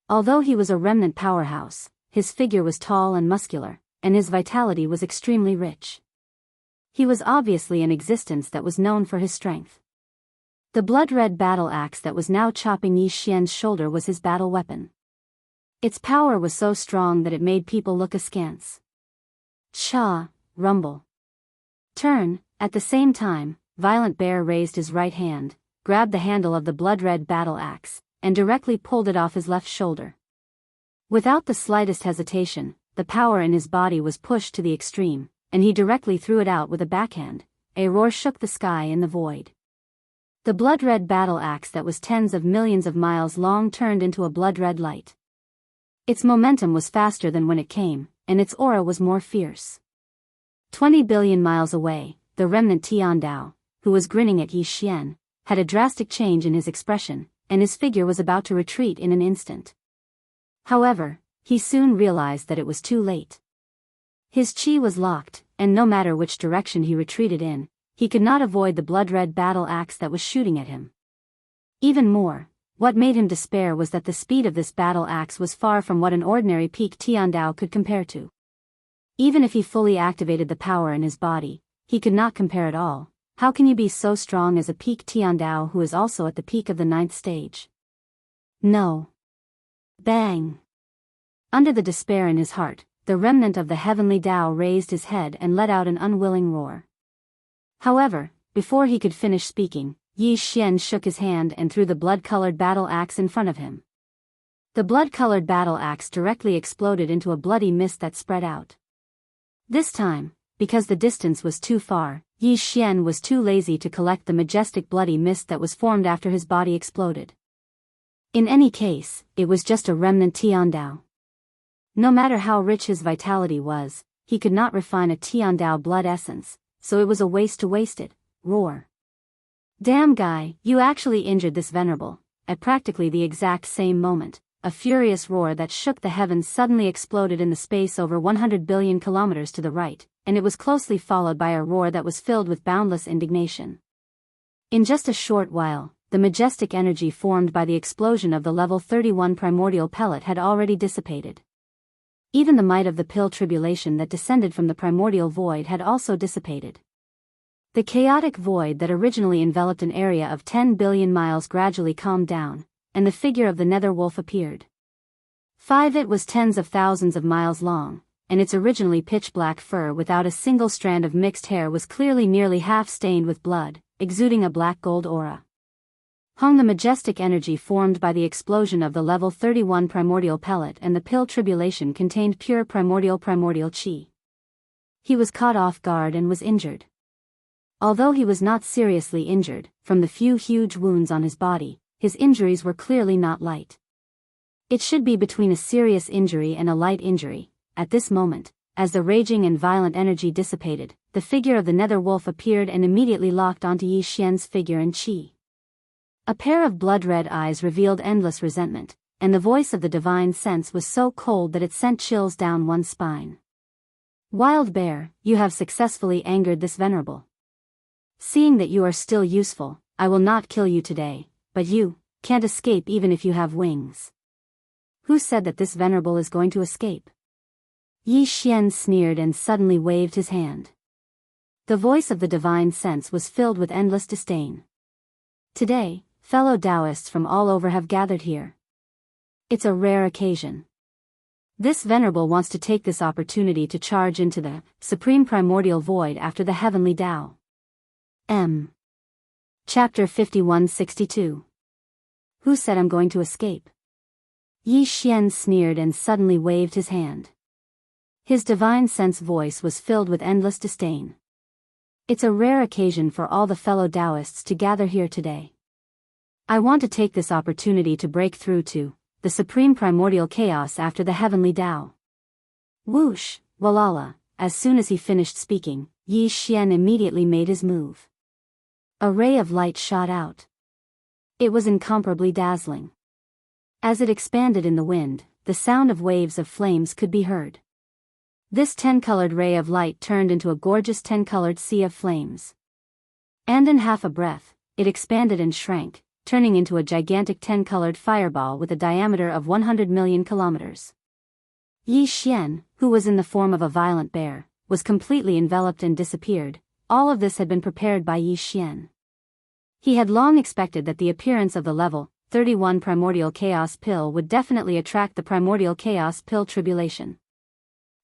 Although he was a remnant powerhouse, his figure was tall and muscular, and his vitality was extremely rich. He was obviously an existence that was known for his strength. The blood-red battle axe that was now chopping Yi Xian's shoulder was his battle weapon. Its power was so strong that it made people look askance. Cha, rumble. Turn. At the same time, Violent Bear raised his right hand, grabbed the handle of the blood-red battle axe, and directly pulled it off his left shoulder. Without the slightest hesitation, the power in his body was pushed to the extreme, and he directly threw it out with a backhand. A roar shook the sky in the void. The blood-red battle axe that was tens of millions of miles long turned into a blood-red light. Its momentum was faster than when it came, and its aura was more fierce. 20 billion miles away, the remnant Tiandao, who was grinning at Yi Xian, had a drastic change in his expression, and his figure was about to retreat in an instant. However, he soon realized that it was too late. His chi was locked, and no matter which direction he retreated in, he could not avoid the blood-red battle axe that was shooting at him. Even more, what made him despair was that the speed of this battle axe was far from what an ordinary peak Tiandao could compare to. Even if he fully activated the power in his body, he could not compare at all. How can you be so strong as a peak Tiandao who is also at the peak of the 9th stage? No. Bang! Under the despair in his heart, the remnant of the heavenly Tao raised his head and let out an unwilling roar. However, before he could finish speaking, Yi Xian shook his hand and threw the blood-colored battle axe in front of him. The blood-colored battle axe directly exploded into a bloody mist that spread out. This time, because the distance was too far, Yi Xian was too lazy to collect the majestic bloody mist that was formed after his body exploded. In any case, it was just a remnant Tiandao. No matter how rich his vitality was, he could not refine a Tiandao blood essence, so it was a waste to waste it. Roar. Damn guy, you actually injured this venerable. At practically the exact same moment, a furious roar that shook the heavens suddenly exploded in the space over 100 billion kilometers to the right, and it was closely followed by a roar that was filled with boundless indignation. In just a short while, the majestic energy formed by the explosion of the level 31 primordial pellet had already dissipated. Even the might of the pill tribulation that descended from the primordial void had also dissipated. The chaotic void that originally enveloped an area of 10 billion miles gradually calmed down, and the figure of the nether wolf appeared. It was tens of thousands of miles long, and its originally pitch-black fur without a single strand of mixed hair was clearly nearly half stained with blood, exuding a black-gold aura. The majestic energy formed by the explosion of the level 31 primordial pellet and the pill tribulation contained pure primordial chi. He was caught off guard and was injured. Although he was not seriously injured, from the few huge wounds on his body, his injuries were clearly not light. It should be between a serious injury and a light injury. At this moment, as the raging and violent energy dissipated, the figure of the nether wolf appeared and immediately locked onto Yi Xian's figure and chi. A pair of blood-red eyes revealed endless resentment, and the voice of the divine sense was so cold that it sent chills down one's spine. Wild Bear, you have successfully angered this venerable. Seeing that you are still useful, I will not kill you today, but you can't escape even if you have wings. Who said that this venerable is going to escape? Yi Xian sneered and suddenly waved his hand. The voice of the divine sense was filled with endless disdain. Today, fellow Daoists from all over have gathered here. It's a rare occasion. This venerable wants to take this opportunity to charge into the supreme primordial void after the heavenly Tao. Chapter 5162. Who said I'm going to escape? Yi Xian sneered and suddenly waved his hand. His divine sense voice was filled with endless disdain. It's a rare occasion for all the fellow Daoists to gather here today. I want to take this opportunity to break through to the supreme primordial chaos after the heavenly Tao. Whoosh, walala, as soon as he finished speaking, Yi Xian immediately made his move. A ray of light shot out. It was incomparably dazzling. As it expanded in the wind, the sound of waves of flames could be heard. This 10-colored ray of light turned into a gorgeous 10-colored sea of flames. And in half a breath, it expanded and shrank, turning into a gigantic 10-colored fireball with a diameter of 100 million kilometers. Yi Xian, who was in the form of a violent bear, was completely enveloped and disappeared. All of this had been prepared by Yi Xian. He had long expected that the appearance of the level 31 primordial chaos pill would definitely attract the primordial chaos pill tribulation.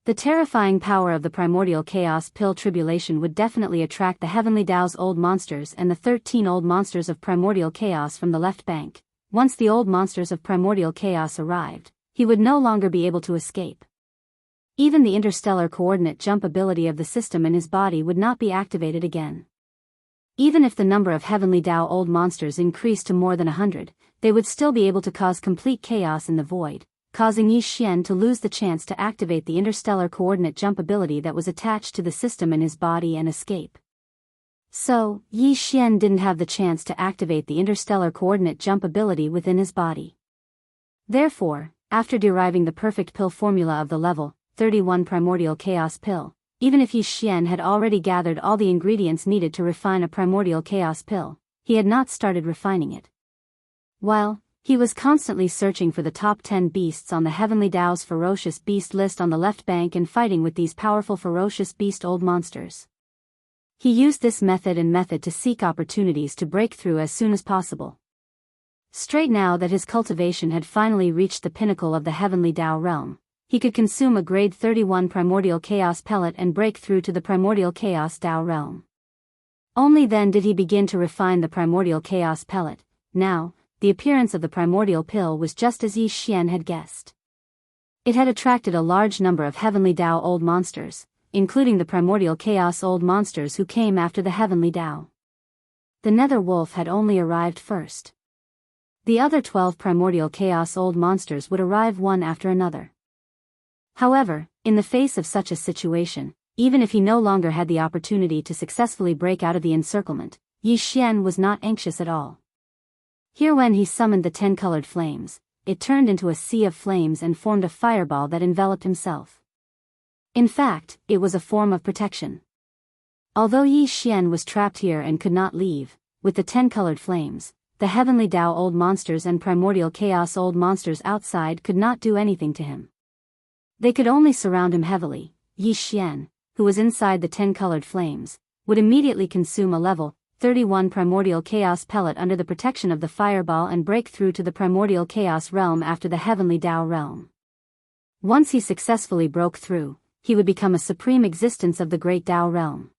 The terrifying power of the primordial chaos pill tribulation would definitely attract the heavenly Tao's old monsters and the 13 old monsters of primordial chaos from the left bank. Once the old monsters of primordial chaos arrived, he would no longer be able to escape. Even the interstellar coordinate jump ability of the system in his body would not be activated again. Even if the number of heavenly Tao old monsters increased to more than 100, they would still be able to cause complete chaos in the void, causing Yi Xian to lose the chance to activate the interstellar coordinate jump ability that was attached to the system in his body and escape. So, Yi Xian didn't have the chance to activate the interstellar coordinate jump ability within his body. Therefore, after deriving the perfect pill formula of the level 31 primordial chaos pill, even if Yi Xian had already gathered all the ingredients needed to refine a primordial chaos pill, he had not started refining it. While he was constantly searching for the top 10 beasts on the heavenly Tao's ferocious beast list on the left bank and fighting with these powerful ferocious beast old monsters. He used this method to seek opportunities to break through as soon as possible. Straight now that his cultivation had finally reached the pinnacle of the heavenly Tao realm, he could consume a grade 31 primordial chaos pellet and break through to the primordial chaos Tao realm. Only then did he begin to refine the primordial chaos pellet. Now, the appearance of the primordial pill was just as Yi Xian had guessed. It had attracted a large number of heavenly Tao old monsters, including the primordial chaos old monsters who came after the heavenly Tao. The nether wolf had only arrived first. The other 12 primordial chaos old monsters would arrive one after another. However, in the face of such a situation, even if he no longer had the opportunity to successfully break out of the encirclement, Yi Xian was not anxious at all. Here when he summoned the 10-colored flames, it turned into a sea of flames and formed a fireball that enveloped himself. In fact, it was a form of protection. Although Yi Xian was trapped here and could not leave, with the 10-colored flames, the heavenly Tao old monsters and primordial chaos old monsters outside could not do anything to him. They could only surround him heavily. Yi Xian, who was inside the 10-colored flames, would immediately consume a level 31 primordial chaos pellet under the protection of the fireball and break through to the primordial chaos realm after the heavenly Tao realm. Once he successfully broke through, he would become a supreme existence of the great Tao realm.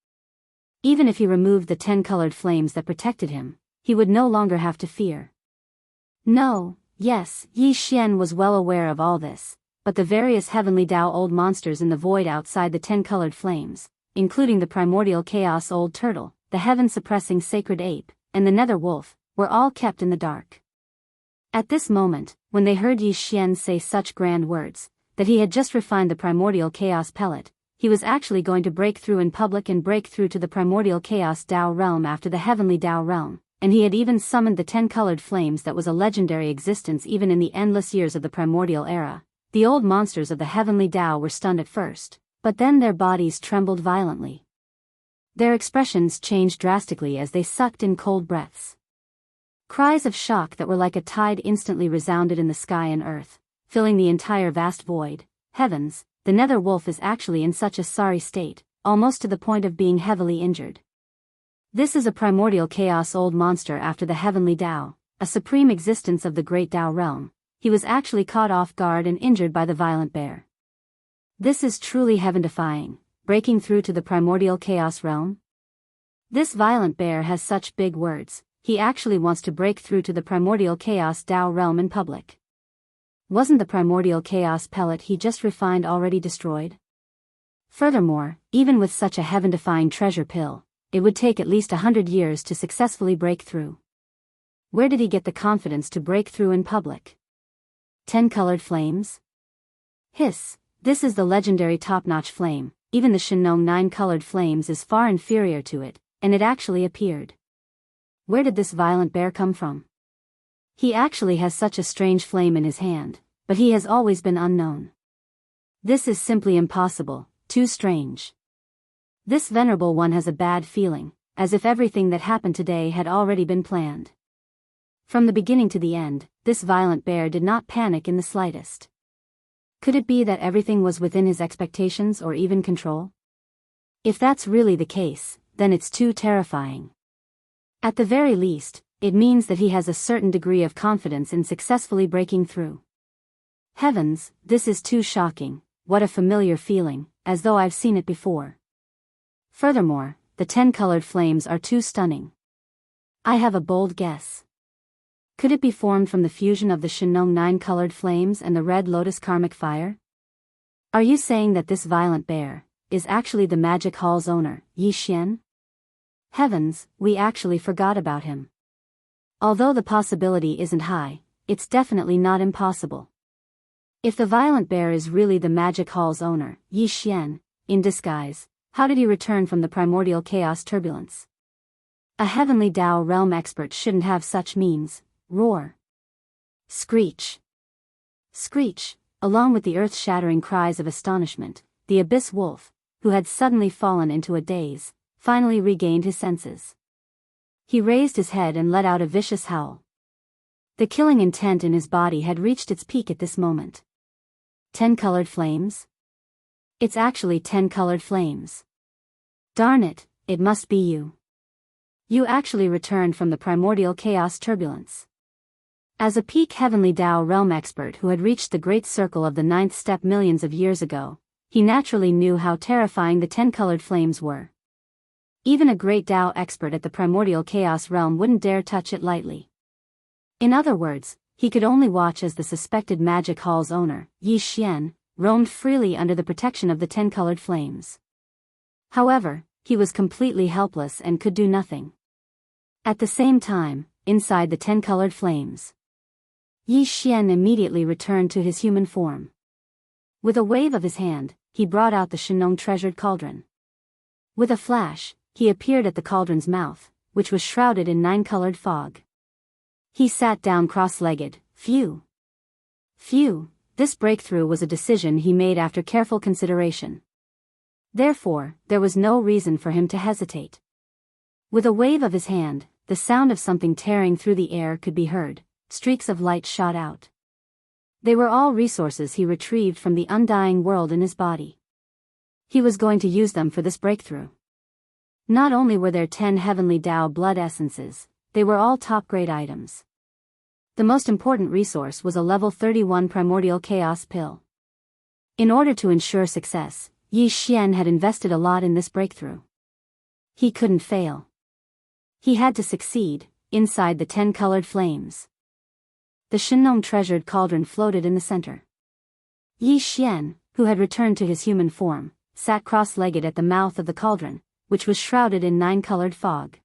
Even if he removed the 10-colored flames that protected him, he would no longer have to fear. Yes, Yi Xian was well aware of all this, but the various heavenly Tao old monsters in the void outside the 10-colored flames, including the primordial chaos old turtle, the heaven-suppressing sacred ape, and the nether wolf, were all kept in the dark. At this moment, when they heard Yi Xian say such grand words, that he had just refined the primordial chaos pellet, he was actually going to break through in public and break through to the primordial chaos Tao realm after the heavenly Tao realm, and he had even summoned the 10-colored flames that was a legendary existence even in the endless years of the primordial era. The old monsters of the heavenly Tao were stunned at first, but then their bodies trembled violently. Their expressions changed drastically as they sucked in cold breaths. Cries of shock that were like a tide instantly resounded in the sky and earth, filling the entire vast void. Heavens, the nether wolf is actually in such a sorry state, almost to the point of being heavily injured. This is a primordial chaos old monster after the heavenly Tao, a supreme existence of the great Tao realm. He was actually caught off guard and injured by the violent bear. This is truly heaven-defying, breaking through to the primordial chaos realm. This violent bear has such big words, he actually wants to break through to the primordial chaos Dao realm in public. Wasn't the primordial chaos pellet he just refined already destroyed? Furthermore, even with such a heaven-defying treasure pill, it would take at least 100 years to successfully break through. Where did he get the confidence to break through in public? 10 colored flames? Hiss, this is the legendary top-notch flame, even the Shinong 9 colored flames is far inferior to it, and it actually appeared. Where did this violent bear come from? He actually has such a strange flame in his hand, but he has always been unknown. This is simply impossible, too strange. This venerable one has a bad feeling, as if everything that happened today had already been planned. From the beginning to the end, this violent bear did not panic in the slightest. Could it be that everything was within his expectations or even control? If that's really the case, then it's too terrifying. At the very least, it means that he has a certain degree of confidence in successfully breaking through. Heavens, this is too shocking, what a familiar feeling, as though I've seen it before. Furthermore, the 10 colored flames are too stunning. I have a bold guess. Could it be formed from the fusion of the Shinong 9 colored flames and the red lotus karmic fire? Are you saying that this violent bear is actually the magic hall's owner, Yi Xian? Heavens, we actually forgot about him. Although the possibility isn't high, it's definitely not impossible. If the violent bear is really the magic hall's owner, Yi Xian, in disguise, how did he return from the primordial chaos turbulence? A heavenly Dao realm expert shouldn't have such means. Roar. Screech. Screech, along with the earth-shattering cries of astonishment, the abyss wolf, who had suddenly fallen into a daze, finally regained his senses. He raised his head and let out a vicious howl. The killing intent in his body had reached its peak at this moment. 10 colored flames? It's actually 10 colored flames. Darn it, it must be you. You actually returned from the primordial chaos turbulence. As a peak heavenly Dao realm expert who had reached the great circle of the 9th step millions of years ago, he naturally knew how terrifying the 10 colored flames were. Even a great Dao expert at the primordial chaos realm wouldn't dare touch it lightly. In other words, he could only watch as the suspected magic hall's owner, Yi Xian, roamed freely under the protection of the 10 colored flames. However, he was completely helpless and could do nothing. At the same time, inside the 10 colored flames, Yi Xian immediately returned to his human form. With a wave of his hand, he brought out the Shinong treasured cauldron. With a flash, he appeared at the cauldron's mouth, which was shrouded in 9-colored fog. He sat down cross-legged. Phew. Phew, this breakthrough was a decision he made after careful consideration. Therefore, there was no reason for him to hesitate. With a wave of his hand, the sound of something tearing through the air could be heard. Streaks of light shot out. They were all resources he retrieved from the undying world in his body. He was going to use them for this breakthrough. Not only were there 10 heavenly Dao blood essences, they were all top-grade items. The most important resource was a level 31 primordial chaos pill. In order to ensure success, Yi Xian had invested a lot in this breakthrough. He couldn't fail. He had to succeed, inside the 10 colored flames. The Shinong treasured cauldron floated in the center. Yi Xian, who had returned to his human form, sat cross-legged at the mouth of the cauldron, which was shrouded in 9-colored fog.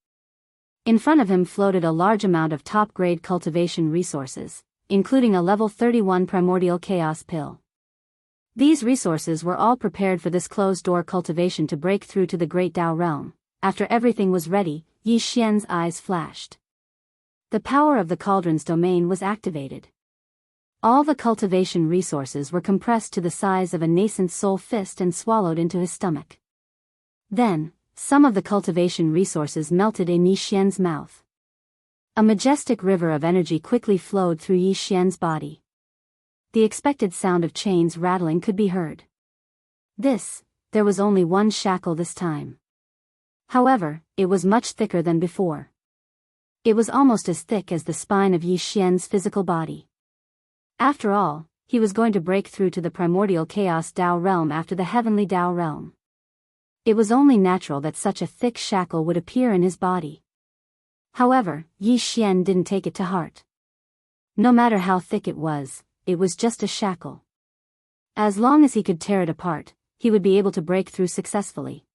In front of him floated a large amount of top-grade cultivation resources, including a level 31 primordial chaos pill. These resources were all prepared for this closed-door cultivation to break through to the great Dao realm. After everything was ready, Yi Xian's eyes flashed. The power of the cauldron's domain was activated. All the cultivation resources were compressed to the size of a nascent soul fist and swallowed into his stomach. Then, some of the cultivation resources melted in Yi Xian's mouth. A majestic river of energy quickly flowed through Yi Xian's body. The expected sound of chains rattling could be heard. There was only one shackle this time. However, it was much thicker than before. It was almost as thick as the spine of Yi Xian's physical body. After all, he was going to break through to the primordial chaos Dao realm after the heavenly Dao realm. It was only natural that such a thick shackle would appear in his body. However, Yi Xian didn't take it to heart. No matter how thick it was just a shackle. As long as he could tear it apart, he would be able to break through successfully.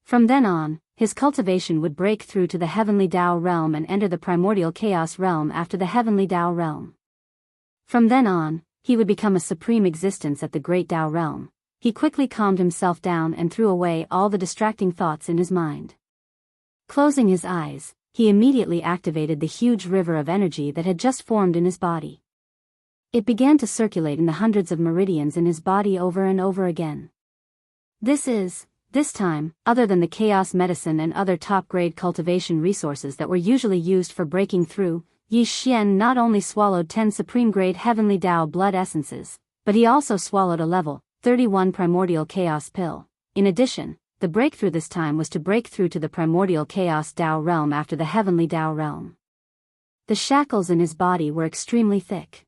From then on, his cultivation would break through to the heavenly Tao realm and enter the primordial chaos realm after the heavenly Tao realm. From then on, he would become a supreme existence at the great Tao realm. He quickly calmed himself down and threw away all the distracting thoughts in his mind. Closing his eyes, he immediately activated the huge river of energy that had just formed in his body. It began to circulate in the hundreds of meridians in his body over and over again. This time, other than the chaos medicine and other top-grade cultivation resources that were usually used for breaking through, Yi Xian not only swallowed 10 supreme-grade heavenly Tao blood essences, but he also swallowed a level 31 primordial chaos pill. In addition, the breakthrough this time was to break through to the primordial chaos Tao realm after the heavenly Tao realm. The shackles in his body were extremely thick.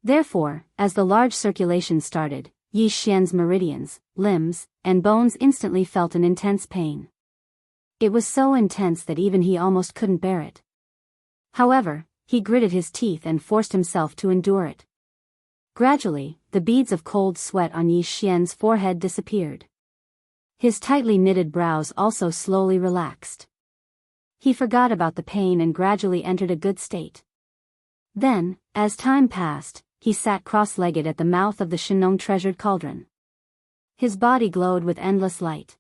Therefore, as the large circulation started, Yi Xian's meridians, limbs, and bones instantly felt an intense pain. It was so intense that even he almost couldn't bear it. However, he gritted his teeth and forced himself to endure it. Gradually, the beads of cold sweat on Yi Xian's forehead disappeared. His tightly knitted brows also slowly relaxed. He forgot about the pain and gradually entered a good state. Then, as time passed, he sat cross-legged at the mouth of the Shenong treasured cauldron. His body glowed with endless light.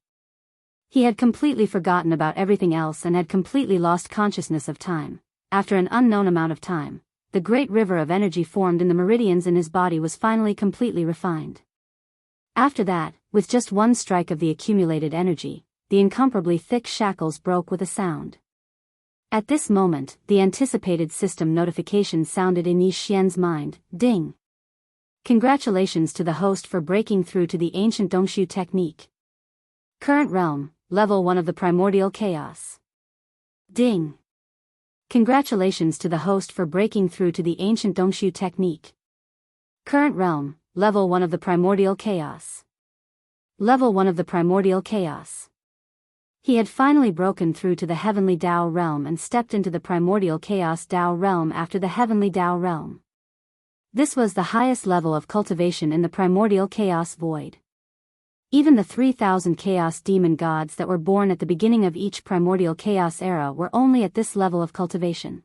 He had completely forgotten about everything else and had completely lost consciousness of time. After an unknown amount of time, the great river of energy formed in the meridians in his body was finally completely refined. After that, with just one strike of the accumulated energy, the incomparably thick shackles broke with a sound. At this moment, the anticipated system notification sounded in Yi Xian's mind. Ding! Congratulations to the host for breaking through to the ancient Dongshu technique. Current realm, level 1 of the primordial chaos. Ding! Congratulations to the host for breaking through to the ancient Dongshu technique. Current realm, level 1 of the primordial chaos. Level 1 of the primordial chaos. He had finally broken through to the heavenly Tao realm and stepped into the primordial chaos Tao realm after the heavenly Tao realm. This was the highest level of cultivation in the primordial chaos void. Even the 3,000 chaos demon gods that were born at the beginning of each primordial chaos era were only at this level of cultivation.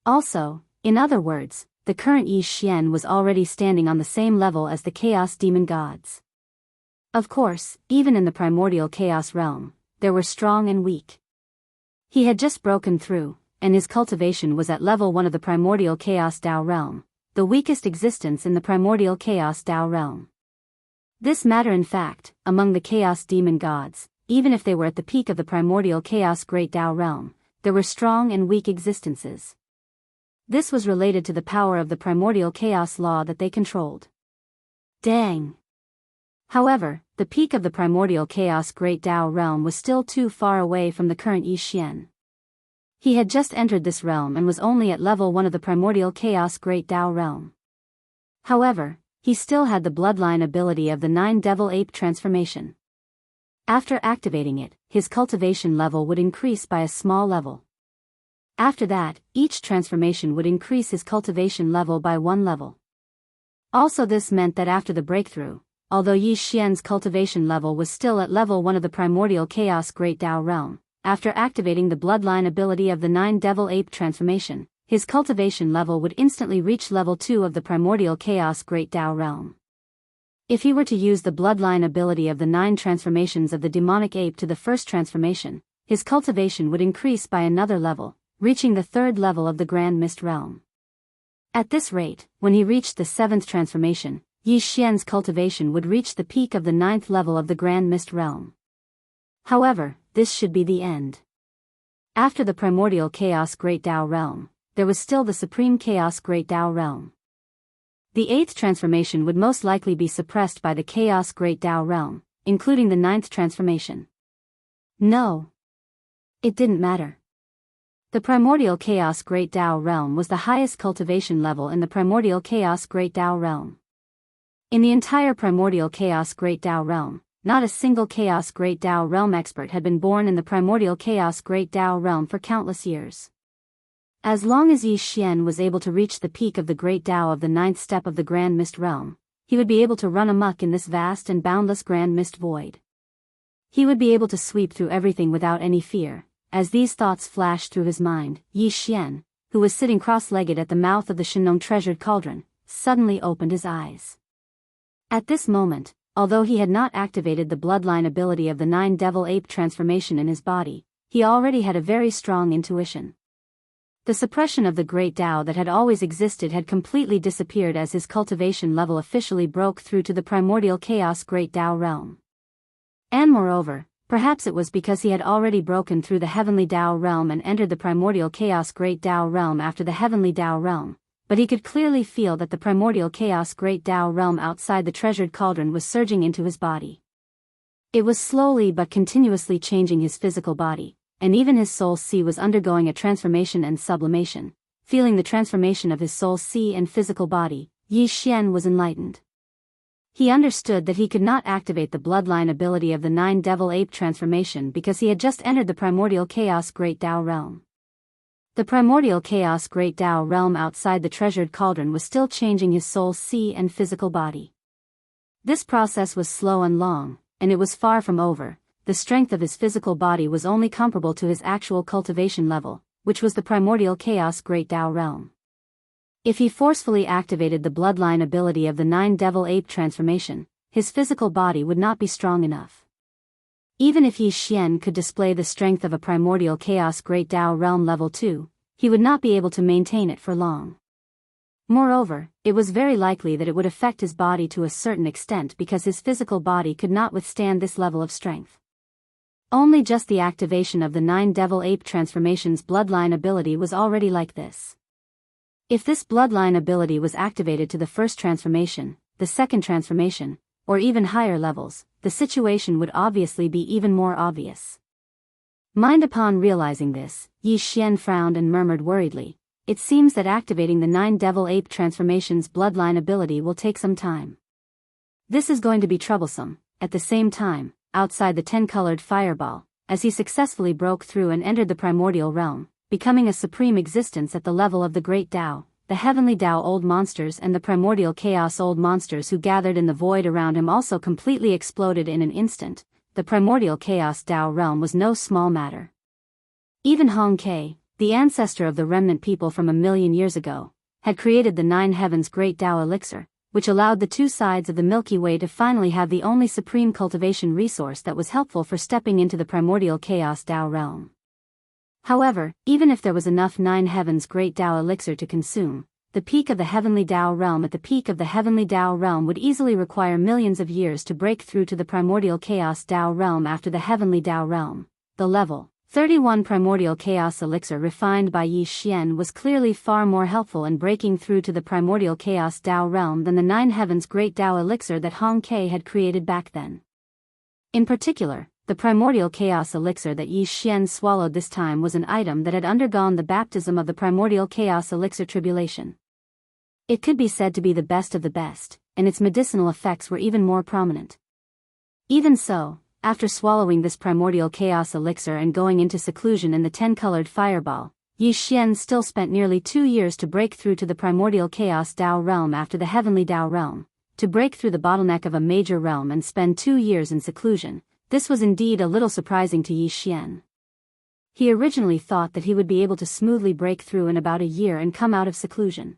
Also, in other words, the current Yi Xian was already standing on the same level as the chaos demon gods. Of course, even in the primordial chaos realm, there were strong and weak. He had just broken through, and his cultivation was at level 1 of the primordial chaos Tao realm, the weakest existence in the primordial chaos Tao realm. This matter in fact, among the chaos demon gods, even if they were at the peak of the primordial chaos great Tao realm, there were strong and weak existences. This was related to the power of the primordial chaos law that they controlled. Dang! However, the peak of the primordial chaos great Tao realm was still too far away from the current Yi Xian. He had just entered this realm and was only at level 1 of the primordial chaos great Tao realm. However, he still had the bloodline ability of the 9 devil ape transformation. After activating it, his cultivation level would increase by a small level. After that, each transformation would increase his cultivation level by 1 level. Also, this meant that after the breakthrough, although Yi Xian's cultivation level was still at level 1 of the primordial chaos great Tao realm, after activating the bloodline ability of the 9 devil ape transformation, his cultivation level would instantly reach level 2 of the primordial chaos great Tao realm. If he were to use the bloodline ability of the 9 transformations of the demonic ape to the first transformation, his cultivation would increase by another level, reaching the 3rd level of the Grand Mist realm. At this rate, when he reached the 7th transformation, Yi Xian's cultivation would reach the peak of the 9th level of the Grand Mist realm. However, this should be the end. After the primordial chaos great Tao realm, there was still the supreme chaos great Tao realm. The 8th transformation would most likely be suppressed by the chaos great Tao realm, including the 9th transformation. No. It didn't matter. The primordial chaos great Tao realm was the highest cultivation level in the primordial chaos great Tao realm. In the entire primordial chaos great Tao realm, not a single Chaos Great Tao Realm expert had been born in the primordial Chaos Great Tao Realm for countless years. As long as Yi Xian was able to reach the peak of the Great Tao of the ninth step of the Grand Mist Realm, he would be able to run amok in this vast and boundless Grand Mist Void. He would be able to sweep through everything without any fear. As these thoughts flashed through his mind, Yi Xian, who was sitting cross-legged at the mouth of the Shenong treasured cauldron, suddenly opened his eyes. At this moment, although he had not activated the bloodline ability of the Nine Devil Ape transformation in his body, he already had a very strong intuition. The suppression of the Great Tao that had always existed had completely disappeared as his cultivation level officially broke through to the primordial Chaos Great Tao realm. And moreover, perhaps it was because he had already broken through the Heavenly Tao realm and entered the primordial Chaos Great Tao realm after the Heavenly Tao realm, but he could clearly feel that the primordial Chaos Great Tao realm outside the treasured cauldron was surging into his body. It was slowly but continuously changing his physical body, and even his soul C was undergoing a transformation and sublimation. Feeling the transformation of his soul C and physical body, Yi Xian was enlightened. He understood that he could not activate the bloodline ability of the Nine Devil Ape transformation because he had just entered the primordial Chaos Great Tao realm. The primordial Chaos Great Tao realm outside the treasured cauldron was still changing his soul C and physical body. This process was slow and long, and it was far from over. The strength of his physical body was only comparable to his actual cultivation level, which was the primordial Chaos Great Tao realm. If he forcefully activated the bloodline ability of the Nine Devil Ape transformation, his physical body would not be strong enough. Even if Yi Xian could display the strength of a primordial Chaos Great Tao realm level 2, he would not be able to maintain it for long. Moreover, it was very likely that it would affect his body to a certain extent because his physical body could not withstand this level of strength. Only just the activation of the Nine Devil Ape transformation's bloodline ability was already like this. If this bloodline ability was activated to the first transformation, the second transformation, or even higher levels, the situation would obviously be even more obvious. Upon realizing this, Yi Xian frowned and murmured worriedly, "It seems that activating the Nine Devil Ape transformation's bloodline ability will take some time. This is going to be troublesome." At the same time, outside the 10-colored fireball, as he successfully broke through and entered the primordial realm, becoming a supreme existence at the level of the Great Tao, the Heavenly Tao Old Monsters and the primordial Chaos Old Monsters who gathered in the void around him also completely exploded in an instant. The primordial Chaos Tao realm was no small matter. Even Hong Ke, the ancestor of the remnant people from 1,000,000 years ago, had created the Nine Heavens Great Tao Elixir, which allowed the two sides of the Milky Way to finally have the only supreme cultivation resource that was helpful for stepping into the primordial Chaos Tao realm. However, even if there was enough Nine Heavens Great Tao Elixir to consume, the peak of the Heavenly Tao realm at the peak of the Heavenly Tao realm would easily require millions of years to break through to the primordial Chaos Tao realm after the Heavenly Tao realm. The level 31 primordial chaos elixir refined by Yi Xian was clearly far more helpful in breaking through to the primordial chaos Tao realm than the Nine Heavens Great Tao elixir that Hong Ke had created back then. In particular, the primordial chaos elixir that Yi Xian swallowed this time was an item that had undergone the baptism of the primordial chaos elixir tribulation. It could be said to be the best of the best, and its medicinal effects were even more prominent. Even so, after swallowing this primordial chaos elixir and going into seclusion in the 10-colored fireball, Yi Xian still spent nearly 2 years to break through to the primordial chaos Tao realm after the heavenly Tao realm. To break through the bottleneck of a major realm and spend 2 years in seclusion, this was indeed a little surprising to Yi Xian. He originally thought that he would be able to smoothly break through in about a year and come out of seclusion.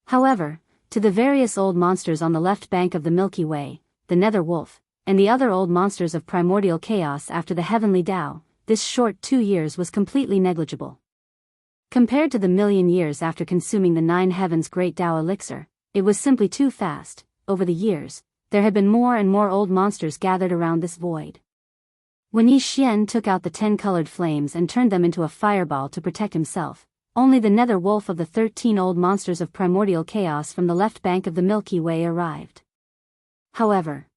However, to the various old monsters on the left bank of the Milky Way, the Nether Wolf, and the other old monsters of primordial chaos after the heavenly Tao, this short 2 years was completely negligible. Compared to the 1,000,000 years after consuming the Nine Heavens Great Tao elixir, it was simply too fast. Over the years, there had been more and more old monsters gathered around this void. When Yi Xian took out the 10-colored flames and turned them into a fireball to protect himself, only the Nether Wolf of the 13 old monsters of primordial chaos from the left bank of the Milky Way arrived. However,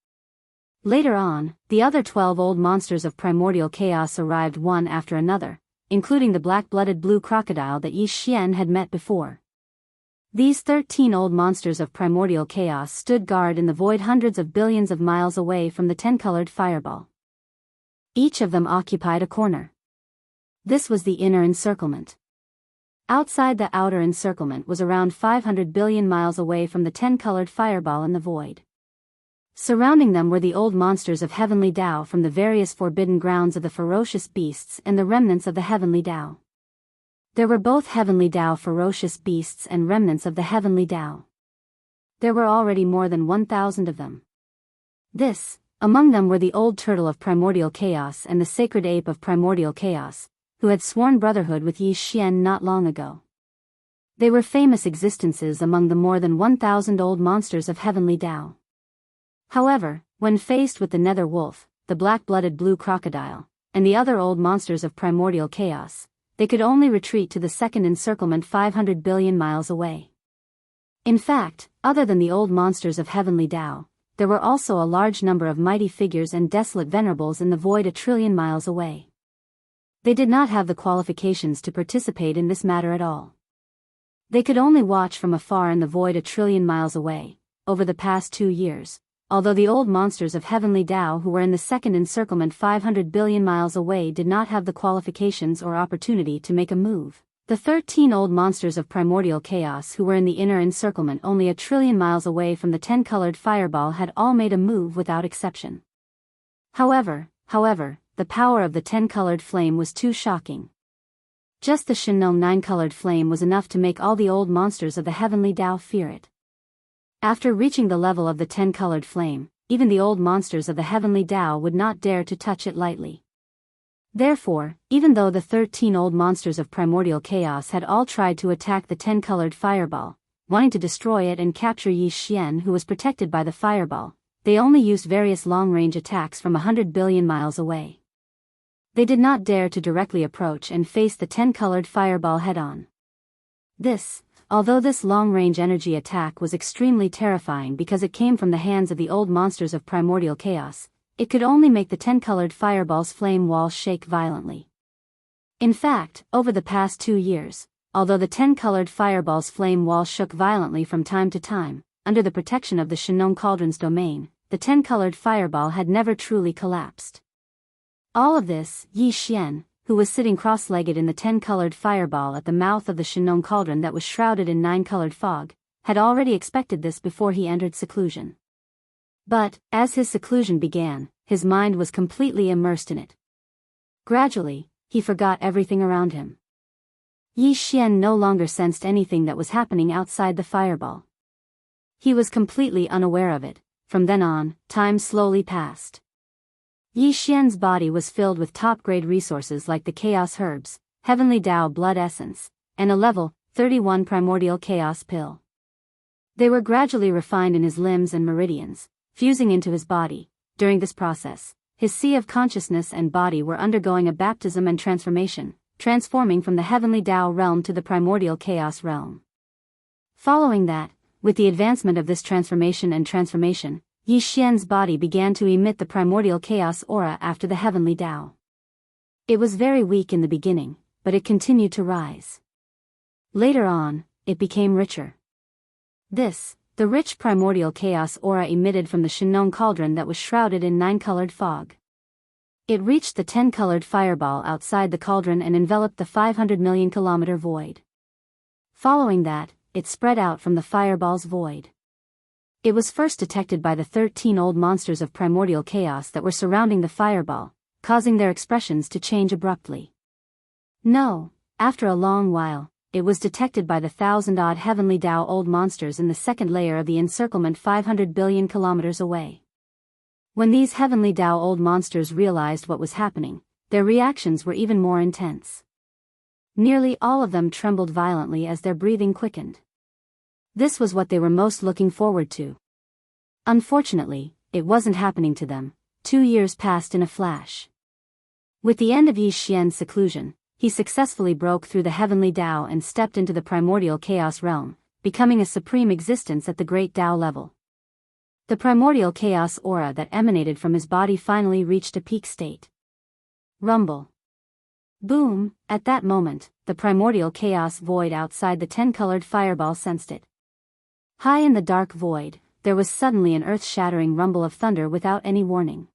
later on, the other 12 old monsters of primordial chaos arrived one after another, including the black-blooded blue crocodile that Yi Xian had met before. These 13 old monsters of primordial chaos stood guard in the void hundreds of billions of miles away from the 10-colored fireball. Each of them occupied a corner. This was the inner encirclement. Outside the outer encirclement was around 500 billion miles away from the 10-colored fireball in the void. Surrounding them were the old monsters of heavenly Tao from the various forbidden grounds of the ferocious beasts and the remnants of the heavenly Tao. There were both heavenly Tao ferocious beasts and remnants of the heavenly Tao. There were already more than 1,000 of them. Among them were the old turtle of primordial chaos and the sacred ape of primordial chaos, who had sworn brotherhood with Yi Xian not long ago. They were famous existences among the more than 1,000 old monsters of heavenly Tao. However, when faced with the nether wolf, the black-blooded blue crocodile, and the other old monsters of primordial chaos, they could only retreat to the second encirclement 500 billion miles away. In fact, other than the old monsters of heavenly Tao, there were also a large number of mighty figures and desolate venerables in the void a trillion miles away. They did not have the qualifications to participate in this matter at all. They could only watch from afar in the void a trillion miles away, over the past 2 years, although the old monsters of heavenly Tao who were in the second encirclement 500 billion miles away did not have the qualifications or opportunity to make a move. The 13 old monsters of primordial chaos who were in the inner encirclement only a trillion miles away from the 10-colored fireball had all made a move without exception. However, the power of the 10-colored flame was too shocking. Just the Shinong 9-colored flame was enough to make all the old monsters of the heavenly Tao fear it. After reaching the level of the 10-colored flame, even the old monsters of the heavenly Tao would not dare to touch it lightly. Therefore, even though the 13 old monsters of primordial chaos had all tried to attack the 10-colored fireball, wanting to destroy it and capture Yi Xian who was protected by the fireball, they only used various long-range attacks from 100 billion miles away. They did not dare to directly approach and face the 10-colored fireball head-on. Although this long-range energy attack was extremely terrifying because it came from the hands of the old monsters of primordial chaos, it could only make the 10-colored fireball's flame wall shake violently. In fact, over the past 2 years, although the 10-colored fireball's flame wall shook violently from time to time, under the protection of the Shinong Cauldron's domain, the 10-colored fireball had never truly collapsed. All of this, Yi Xian, who was sitting cross-legged in the 10-colored fireball at the mouth of the Shinong Cauldron that was shrouded in 9-colored fog, had already expected this before he entered seclusion. But, as his seclusion began, his mind was completely immersed in it. Gradually, he forgot everything around him. Yi Xian no longer sensed anything that was happening outside the fireball. He was completely unaware of it. From then on, time slowly passed. Yi Xian's body was filled with top-grade resources like the Chaos Herbs, Heavenly Tao Blood Essence, and a level 31 Primordial Chaos Pill. They were gradually refined in his limbs and meridians, fusing into his body. During this process, his sea of consciousness and body were undergoing a baptism and transformation, transforming from the Heavenly Tao realm to the Primordial Chaos realm. Following that, with the advancement of this transformation, Yi Xian's body began to emit the primordial chaos aura after the heavenly Tao. It was very weak in the beginning, but it continued to rise. Later on, it became richer. The rich primordial chaos aura emitted from the Shinong Cauldron that was shrouded in 9-colored fog. It reached the 10-colored fireball outside the cauldron and enveloped the 500 million kilometer void. Following that, it spread out from the fireball's void. It was first detected by the 13 old monsters of primordial chaos that were surrounding the fireball, causing their expressions to change abruptly. No, after a long while, it was detected by the 1,000-odd heavenly Tao old monsters in the second layer of the encirclement 500 billion kilometers away. When these heavenly Tao old monsters realized what was happening, their reactions were even more intense. Nearly all of them trembled violently as their breathing quickened. This was what they were most looking forward to. Unfortunately, it wasn't happening to them. 2 years passed in a flash. With the end of Yi Xian's seclusion, he successfully broke through the heavenly Tao and stepped into the primordial chaos realm, becoming a supreme existence at the great Tao level. The primordial chaos aura that emanated from his body finally reached a peak state. Rumble. Boom! At that moment, the primordial chaos void outside the 10-colored fireball sensed it. High in the dark void, there was suddenly an earth-shattering rumble of thunder without any warning.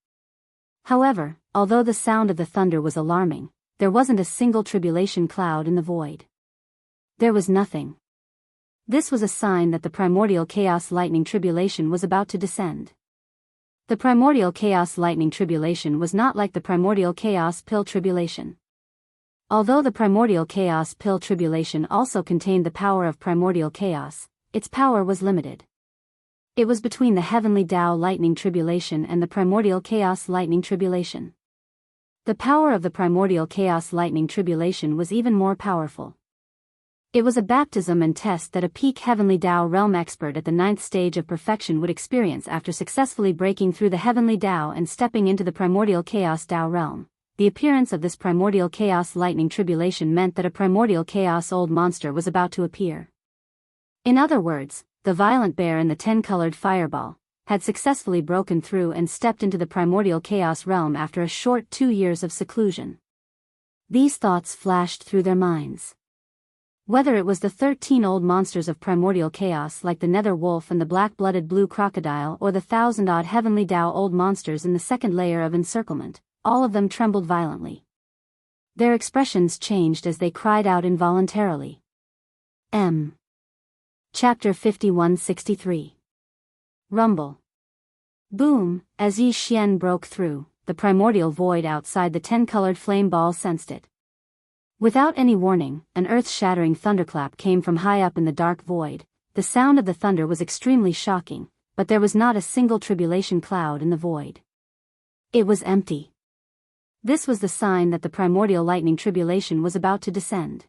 However, although the sound of the thunder was alarming, there wasn't a single tribulation cloud in the void. There was nothing. This was a sign that the primordial chaos lightning tribulation was about to descend. The primordial chaos lightning tribulation was not like the primordial chaos pill tribulation. Although the primordial chaos pill tribulation also contained the power of primordial chaos, its power was limited. It was between the heavenly Tao lightning tribulation and the primordial chaos lightning tribulation. The power of the primordial chaos lightning tribulation was even more powerful. It was a baptism and test that a peak heavenly Tao realm expert at the 9th stage of perfection would experience after successfully breaking through the heavenly Tao and stepping into the primordial chaos Tao realm. The appearance of this primordial chaos lightning tribulation meant that a primordial chaos old monster was about to appear. In other words, the violent bear in the 10-colored fireball had successfully broken through and stepped into the primordial chaos realm after a short 2 years of seclusion. These thoughts flashed through their minds. Whether it was the 13 old monsters of primordial chaos like the nether wolf and the black-blooded blue crocodile or the 1,000-odd heavenly Tao old monsters in the second layer of encirclement, all of them trembled violently. Their expressions changed as they cried out involuntarily. Chapter 5163. Rumble. Boom! As Yi Xian broke through, the primordial void outside the 10-colored flame ball sensed it. Without any warning, an earth-shattering thunderclap came from high up in the dark void. The sound of the thunder was extremely shocking, but there was not a single tribulation cloud in the void. It was empty. This was the sign that the primordial lightning tribulation was about to descend.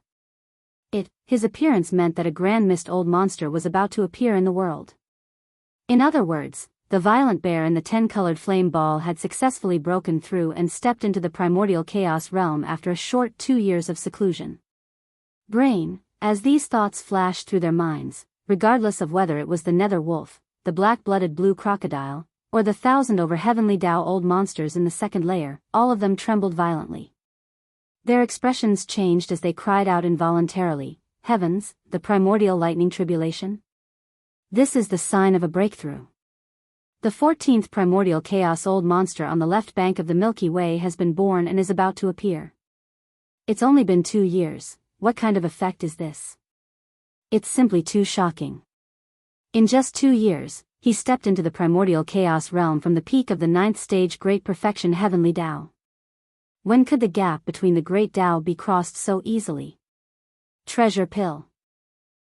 His appearance meant that a grand mist old monster was about to appear in the world. In other words, the violent bear in the 10-colored flame ball had successfully broken through and stepped into the primordial chaos realm after a short 2 years of seclusion. Brain, as these thoughts flashed through their minds, regardless of whether it was the nether wolf, the black-blooded blue crocodile, or the 1,000 over heavenly Tao old monsters in the second layer, all of them trembled violently. Their expressions changed as they cried out involuntarily, "Heavens, the primordial lightning tribulation? This is the sign of a breakthrough. The 14th primordial chaos old monster on the left bank of the Milky Way has been born and is about to appear. It's only been 2 years, what kind of effect is this? It's simply too shocking. In just 2 years, he stepped into the primordial chaos realm from the peak of the 9th stage Great Perfection Heavenly Tao. When could the gap between the Great Tao be crossed so easily? Treasure pill.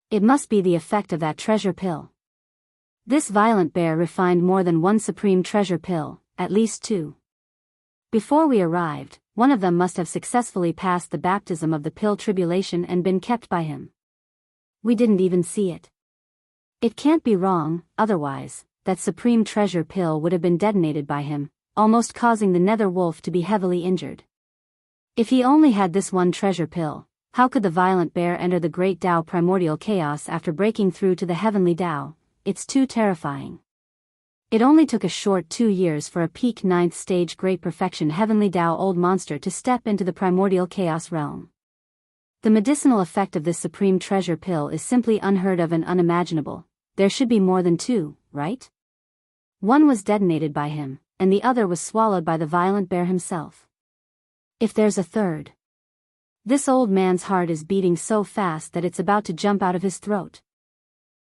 It must be the effect of that treasure pill. This violent bear refined more than one supreme treasure pill, at least 2. Before we arrived, one of them must have successfully passed the baptism of the pill tribulation and been kept by him. We didn't even see it. It can't be wrong, otherwise, that supreme treasure pill would have been detonated by him, almost causing the nether wolf to be heavily injured. If he only had this one treasure pill, how could the violent bear enter the great Tao primordial chaos after breaking through to the heavenly Tao? It's too terrifying. It only took a short 2 years for a peak 9th stage Great Perfection Heavenly Tao old monster to step into the primordial chaos realm. The medicinal effect of this supreme treasure pill is simply unheard of and unimaginable. There should be more than 2, right? One was detonated by him, and the other was swallowed by the violent bear himself. If there's a third. This old man's heart is beating so fast that it's about to jump out of his throat.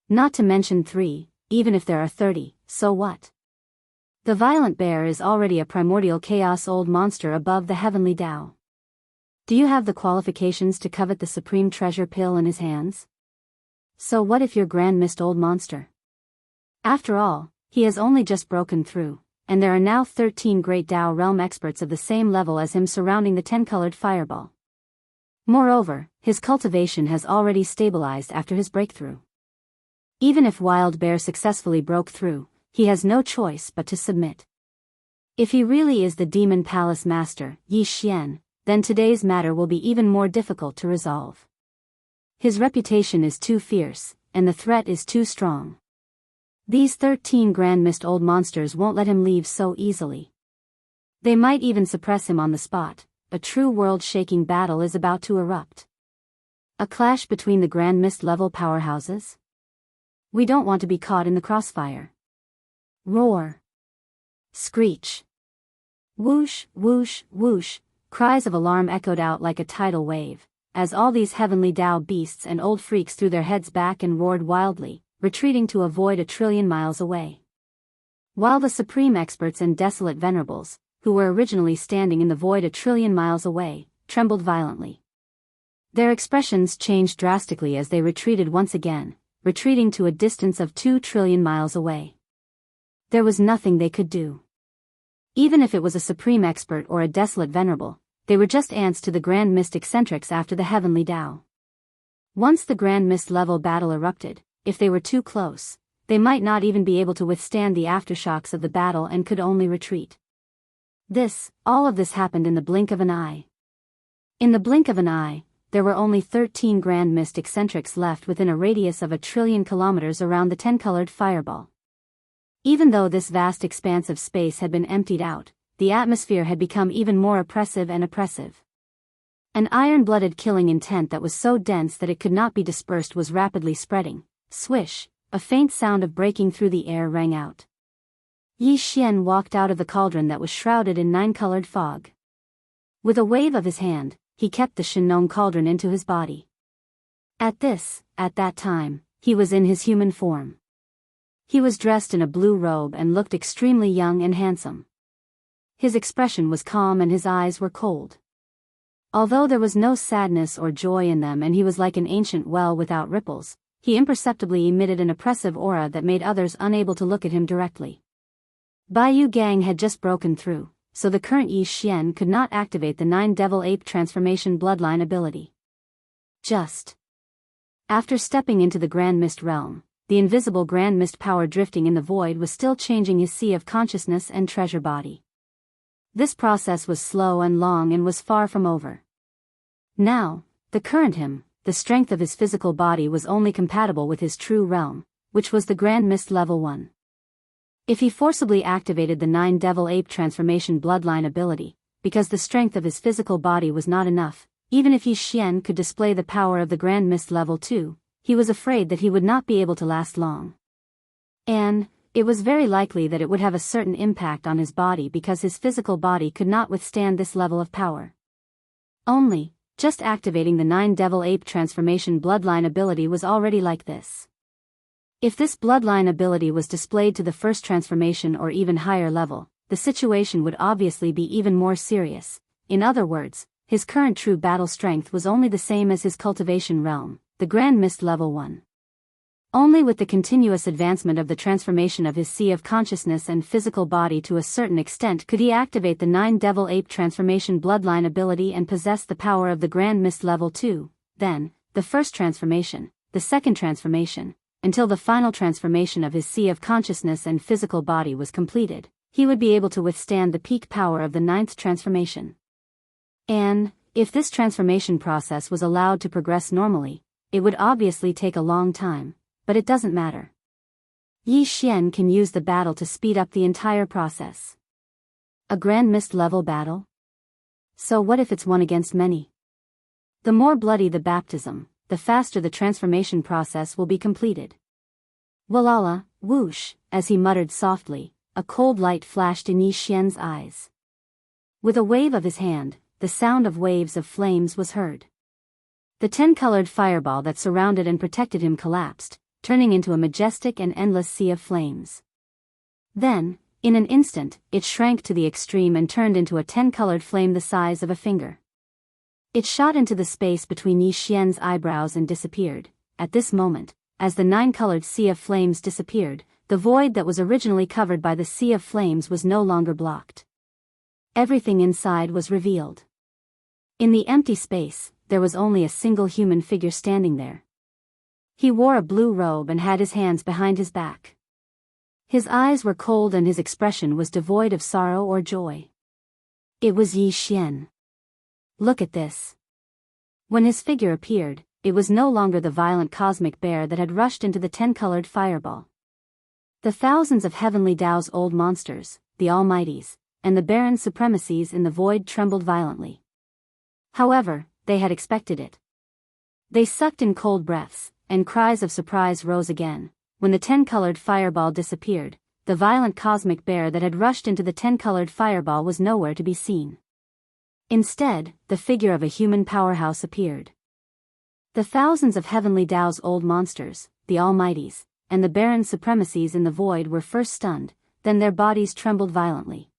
Not to mention 3, even if there are 30, so what? The violent bear is already a primordial chaos old monster above the heavenly Tao. Do you have the qualifications to covet the supreme treasure pill in his hands? So what if you're grand mist old monster? After all, he has only just broken through, and there are now 13 great Tao realm experts of the same level as him surrounding the 10-colored fireball. Moreover, his cultivation has already stabilized after his breakthrough. Even if Wild Bear successfully broke through, he has no choice but to submit. If he really is the Demon Palace Master, Yi Xian, then today's matter will be even more difficult to resolve. His reputation is too fierce, and the threat is too strong. These 13 Grand Mist old monsters won't let him leave so easily. They might even suppress him on the spot, a true world-shaking battle is about to erupt. A clash between the Grand Mist-level powerhouses? We don't want to be caught in the crossfire. Roar. Screech. Whoosh, whoosh, whoosh, cries of alarm echoed out like a tidal wave, as all these heavenly Dao beasts and old freaks threw their heads back and roared wildly, retreating to avoid 1,000,000,000,000 miles away. While the supreme experts and desolate venerables, who were originally standing in the void 1,000,000,000,000 miles away, trembled violently. Their expressions changed drastically as they retreated once again, retreating to a distance of 2,000,000,000,000 miles away. There was nothing they could do. Even if it was a supreme expert or a desolate venerable, they were just ants to the Grand Mist eccentrics after the heavenly Tao. Once the Grand Mist level battle erupted, if they were too close, they might not even be able to withstand the aftershocks of the battle and could only retreat. All of this happened in the blink of an eye. In the blink of an eye, there were only 13 Grand Mist eccentrics left within a radius of 1,000,000,000,000 kilometers around the 10-colored fireball. Even though this vast expanse of space had been emptied out, the atmosphere had become even more oppressive and oppressive. An iron-blooded killing intent that was so dense that it could not be dispersed was rapidly spreading. Swish, a faint sound of breaking through the air rang out. Yi Xian walked out of the cauldron that was shrouded in 9-colored fog. With a wave of his hand, he kept the Shenong cauldron into his body. At that time, he was in his human form. He was dressed in a blue robe and looked extremely young and handsome. His expression was calm and his eyes were cold. Although there was no sadness or joy in them and he was like an ancient well without ripples, he imperceptibly emitted an oppressive aura that made others unable to look at him directly. Baiyu Gang had just broken through, so the current Yi Xian could not activate the 9 Devil Ape transformation bloodline ability. Just after stepping into the Grand Mist realm, the invisible Grand Mist power drifting in the void was still changing his sea of consciousness and treasure body. This process was slow and long and was far from over. Now, the current him, the strength of his physical body was only compatible with his true realm, which was the Grand Mist level 1. If he forcibly activated the 9 Devil Ape transformation bloodline ability, because the strength of his physical body was not enough, even if Yi Xian could display the power of the Grand Mist level 2, he was afraid that he would not be able to last long. And it was very likely that it would have a certain impact on his body because his physical body could not withstand this level of power. Just activating the 9 Devil Ape transformation bloodline ability was already like this. If this bloodline ability was displayed to the first transformation or even higher level, the situation would obviously be even more serious. In other words, his current true battle strength was only the same as his cultivation realm, the Grand Mist level 1. Only with the continuous advancement of the transformation of his sea of consciousness and physical body to a certain extent could he activate the 9 Devil Ape transformation bloodline ability and possess the power of the Grand Mist level 2, then, the first transformation, the second transformation, until the final transformation of his sea of consciousness and physical body was completed, he would be able to withstand the peak power of the 9th transformation. And, if this transformation process was allowed to progress normally, it would obviously take a long time, but it doesn't matter. Yi Xian can use the battle to speed up the entire process. A Grand Mist level battle? So what if it's one against many? The more bloody the baptism, the faster the transformation process will be completed. Walala, whoosh, as he muttered softly, a cold light flashed in Yi Xian's eyes. With a wave of his hand, the sound of waves of flames was heard. The 10-colored fireball that surrounded and protected him collapsed, turning into a majestic and endless sea of flames. Then, in an instant, it shrank to the extreme and turned into a 10-colored flame the size of a finger. It shot into the space between Yi Xian's eyebrows and disappeared. At this moment, as the 9-colored sea of flames disappeared, the void that was originally covered by the sea of flames was no longer blocked. Everything inside was revealed. In the empty space, there was only a single human figure standing there. He wore a blue robe and had his hands behind his back. His eyes were cold and his expression was devoid of sorrow or joy. It was Yi Xian. Look at this. When his figure appeared, it was no longer the violent cosmic bear that had rushed into the 10-colored fireball. The thousands of heavenly Dao's old monsters, the Almighties, and the barren supremacies in the void trembled violently. However, they had expected it. They sucked in cold breaths, and cries of surprise rose again. When the 10-colored fireball disappeared, the violent cosmic bear that had rushed into the 10-colored fireball was nowhere to be seen. Instead, the figure of a human powerhouse appeared. The thousands of heavenly Dao's old monsters, the Almighties, and the barren supremacies in the void were first stunned, then their bodies trembled violently.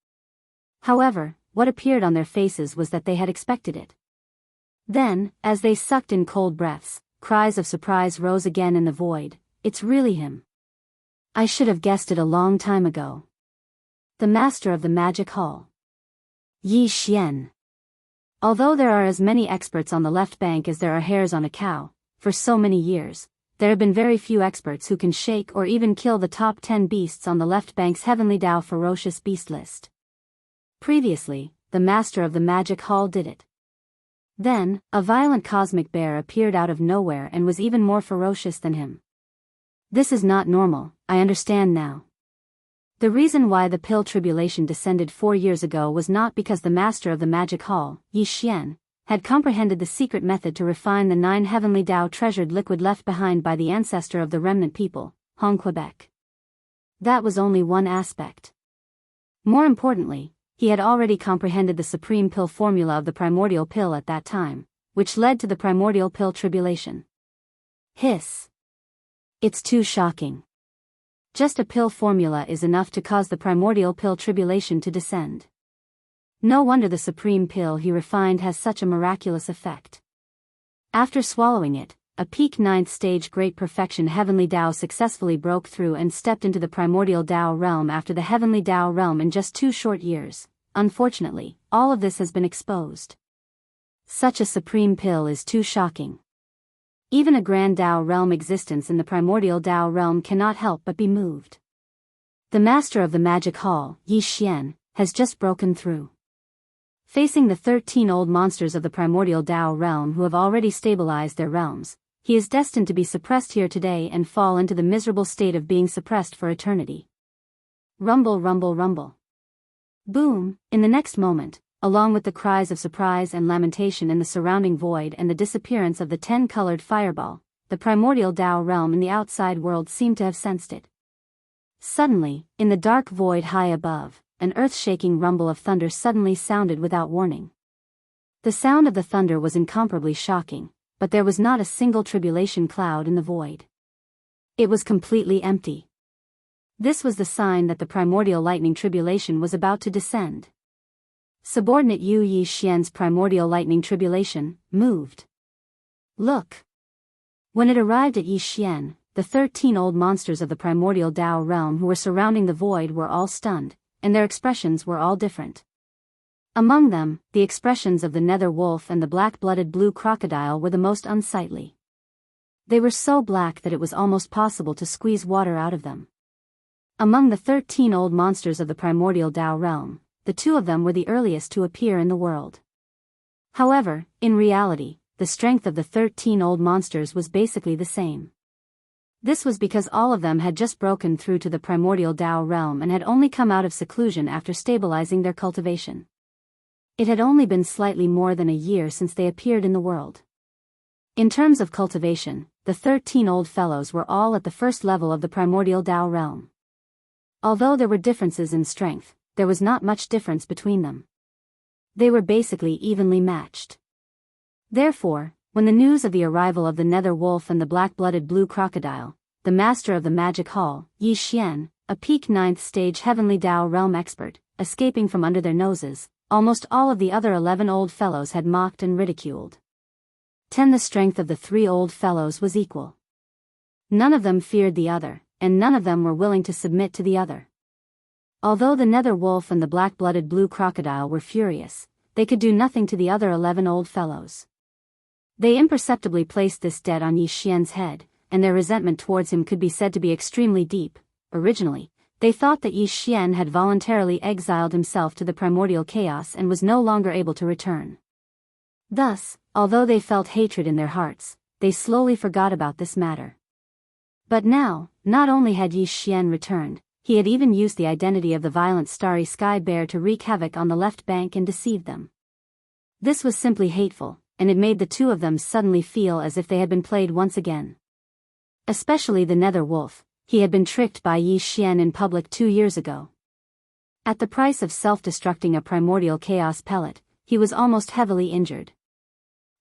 However, what appeared on their faces was that they had expected it. Then, as they sucked in cold breaths, cries of surprise rose again in the void. It's really him. I should have guessed it a long time ago. The master of the magic hall. Yi Xian. Although there are as many experts on the left bank as there are hairs on a cow, for so many years, there have been very few experts who can shake or even kill the top 10 beasts on the left bank's Heavenly Dao ferocious beast list. Previously, the master of the magic hall did it. Then, a violent cosmic bear appeared out of nowhere and was even more ferocious than him. This is not normal, I understand now. The reason why the pill tribulation descended 4 years ago was not because the master of the magic hall, Yi Xian, had comprehended the secret method to refine the 9 heavenly Dao treasured liquid left behind by the ancestor of the remnant people, Hong Quebec. That was only one aspect. More importantly, he had already comprehended the supreme pill formula of the primordial pill at that time, which led to the primordial pill tribulation. Hiss. It's too shocking. Just a pill formula is enough to cause the primordial pill tribulation to descend. No wonder the supreme pill he refined has such a miraculous effect. After swallowing it, a peak 9th stage great perfection heavenly Dao successfully broke through and stepped into the primordial Dao realm after the heavenly Dao realm in just 2 short years. Unfortunately, all of this has been exposed. Such a supreme pill is too shocking. Even a grand Dao realm existence in the primordial Dao realm cannot help but be moved. The master of the magic hall, Yi Xian, has just broken through. Facing the 13 old monsters of the primordial Dao realm who have already stabilized their realms, he is destined to be suppressed here today and fall into the miserable state of being suppressed for eternity. Rumble, rumble, rumble. Boom, in the next moment, along with the cries of surprise and lamentation in the surrounding void and the disappearance of the 10-colored fireball, the primordial Dao realm in the outside world seemed to have sensed it. Suddenly, in the dark void high above, an earth-shaking rumble of thunder suddenly sounded without warning. The sound of the thunder was incomparably shocking, but there was not a single tribulation cloud in the void. It was completely empty. This was the sign that the primordial lightning tribulation was about to descend. Subordinate Yi Xian's primordial lightning tribulation moved. Look! When it arrived at Yi Xian, the 13 old monsters of the primordial Dao realm who were surrounding the void were all stunned, and their expressions were all different. Among them, the expressions of the nether wolf and the black-blooded blue crocodile were the most unsightly. They were so black that it was almost possible to squeeze water out of them. Among the 13 old monsters of the primordial Dao realm, the 2 of them were the earliest to appear in the world. However, in reality, the strength of the 13 old monsters was basically the same. This was because all of them had just broken through to the primordial Dao realm and had only come out of seclusion after stabilizing their cultivation. It had only been slightly more than a year since they appeared in the world. In terms of cultivation, the 13 old fellows were all at the first level of the primordial Dao realm. Although there were differences in strength, there was not much difference between them. They were basically evenly matched. Therefore, when the news of the arrival of the nether wolf and the black-blooded blue crocodile, the master of the magic hall, Yi Xian, a peak 9th stage heavenly Dao realm expert, escaping from under their noses, almost all of the other 11 old fellows had mocked and ridiculed. 10 The strength of the 3 old fellows was equal. None of them feared the other, and none of them were willing to submit to the other. Although the nether wolf and the black-blooded blue crocodile were furious, they could do nothing to the other 11 old fellows. They imperceptibly placed this debt on Yi Xian's head, and their resentment towards him could be said to be extremely deep. Originally, they thought that Yi Xian had voluntarily exiled himself to the primordial chaos and was no longer able to return. Thus, although they felt hatred in their hearts, they slowly forgot about this matter. But now, not only had Yi Xian returned, he had even used the identity of the violent starry sky bear to wreak havoc on the left bank and deceive them. This was simply hateful, and it made the two of them suddenly feel as if they had been played once again. Especially the nether wolf. He had been tricked by Yi Xian in public 2 years ago. At the price of self-destructing a primordial chaos pellet, he was almost heavily injured.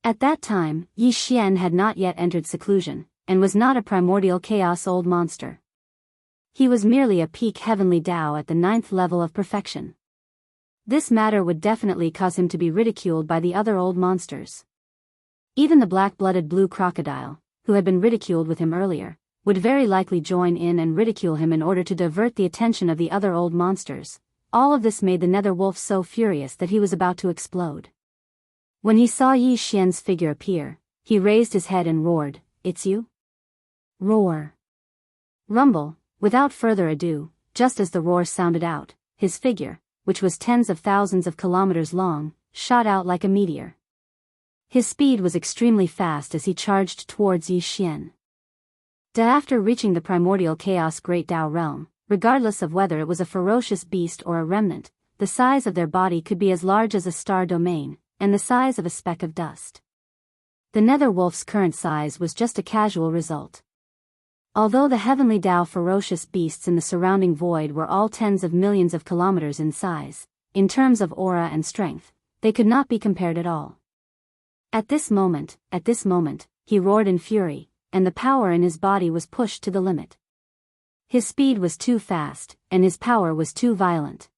At that time, Yi Xian had not yet entered seclusion, and was not a primordial chaos old monster. He was merely a peak heavenly Dao at the 9th level of perfection. This matter would definitely cause him to be ridiculed by the other old monsters. Even the black-blooded blue crocodile, who had been ridiculed with him earlier, would very likely join in and ridicule him in order to divert the attention of the other old monsters. All of this made the nether wolf so furious that he was about to explode. When he saw Yi Xian's figure appear, he raised his head and roared, "It's you?" Roar. Rumble. Without further ado, just as the roar sounded out, his figure, which was tens of thousands of kilometers long, shot out like a meteor. His speed was extremely fast as he charged towards Yi Xian. After reaching the primordial chaos Great Dao realm, regardless of whether it was a ferocious beast or a remnant, the size of their body could be as large as a star domain, and the size of a speck of dust. The nether wolf's current size was just a casual result. Although the heavenly Dao ferocious beasts in the surrounding void were all tens of millions of kilometers in size, in terms of aura and strength, they could not be compared at all. At this moment, he roared in fury, and the power in his body was pushed to the limit. His speed was too fast, and his power was too violent.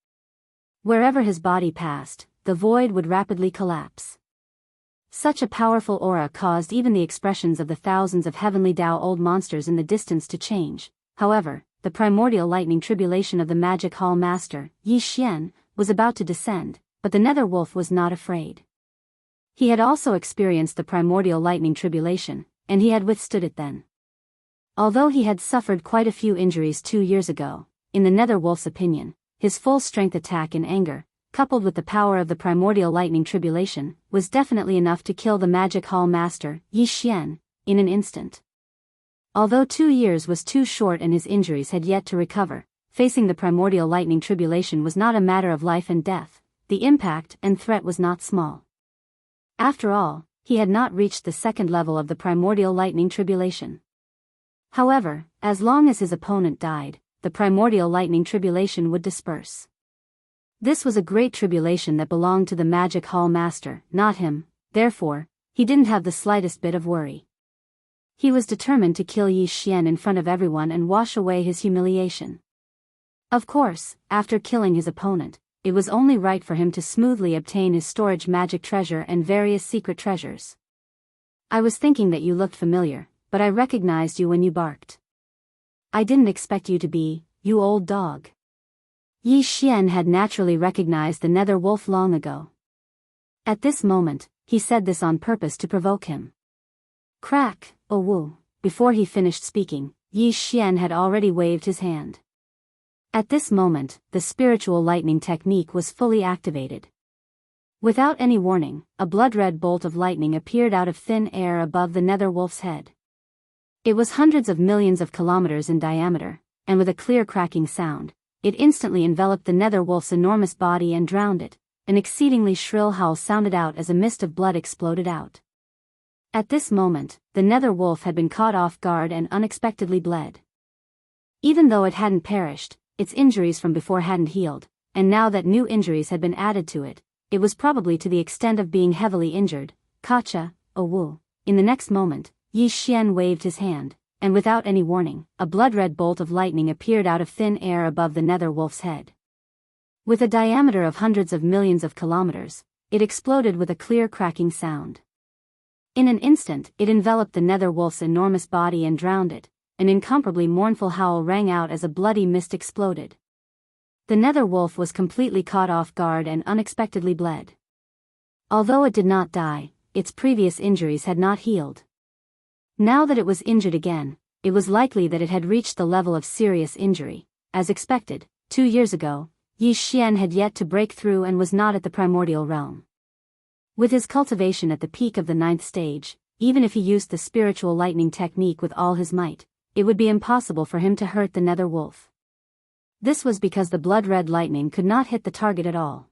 Wherever his body passed, the void would rapidly collapse. Such a powerful aura caused even the expressions of the thousands of heavenly Dao old monsters in the distance to change. However, the primordial lightning tribulation of the magic hall master, Yi Xian, was about to descend, but the nether wolf was not afraid. He had also experienced the primordial lightning tribulation, and he had withstood it then. Although he had suffered quite a few injuries 2 years ago, in the nether wolf's opinion, his full-strength attack in anger, coupled with the power of the primordial lightning tribulation, was definitely enough to kill the magic hall master, Yi Xian, in an instant. Although 2 years was too short and his injuries had yet to recover, facing the primordial lightning tribulation was not a matter of life and death. The impact and threat was not small. After all, he had not reached the 2nd level of the primordial lightning tribulation. However, as long as his opponent died, the primordial lightning tribulation would disperse. This was a great tribulation that belonged to the magic hall master, not him. Therefore, he didn't have the slightest bit of worry. He was determined to kill Yi Xian in front of everyone and wash away his humiliation. Of course, after killing his opponent, it was only right for him to smoothly obtain his storage magic treasure and various secret treasures. "I was thinking that you looked familiar, but I recognized you when you barked. I didn't expect you to be, you old dog." Yi Xian had naturally recognized the nether wolf long ago. At this moment, he said this on purpose to provoke him. Crack, oh woo. Before he finished speaking, Yi Xian had already waved his hand. At this moment, the spiritual lightning technique was fully activated. Without any warning, a blood-red bolt of lightning appeared out of thin air above the nether wolf's head. It was hundreds of millions of kilometers in diameter, and with a clear cracking sound, it instantly enveloped the nether wolf's enormous body and drowned it. An exceedingly shrill howl sounded out as a mist of blood exploded out. At this moment, the nether wolf had been caught off guard and unexpectedly bled. Even though it hadn't perished, its injuries from before hadn't healed, and now that new injuries had been added to it, it was probably to the extent of being heavily injured. Kacha, oh woo. In the next moment, Yi Xian waved his hand, and without any warning, a blood-red bolt of lightning appeared out of thin air above the nether wolf's head. With a diameter of hundreds of millions of kilometers, it exploded with a clear cracking sound. In an instant, it enveloped the nether wolf's enormous body and drowned it. An incomparably mournful howl rang out as a bloody mist exploded. The nether wolf was completely caught off guard and unexpectedly bled. Although it did not die, its previous injuries had not healed. Now that it was injured again, it was likely that it had reached the level of serious injury. As expected, 2 years ago, Yi Xian had yet to break through and was not at the primordial realm. With his cultivation at the peak of the 9th stage, even if he used the spiritual lightning technique with all his might, it would be impossible for him to hurt the nether wolf. This was because the blood-red lightning could not hit the target at all.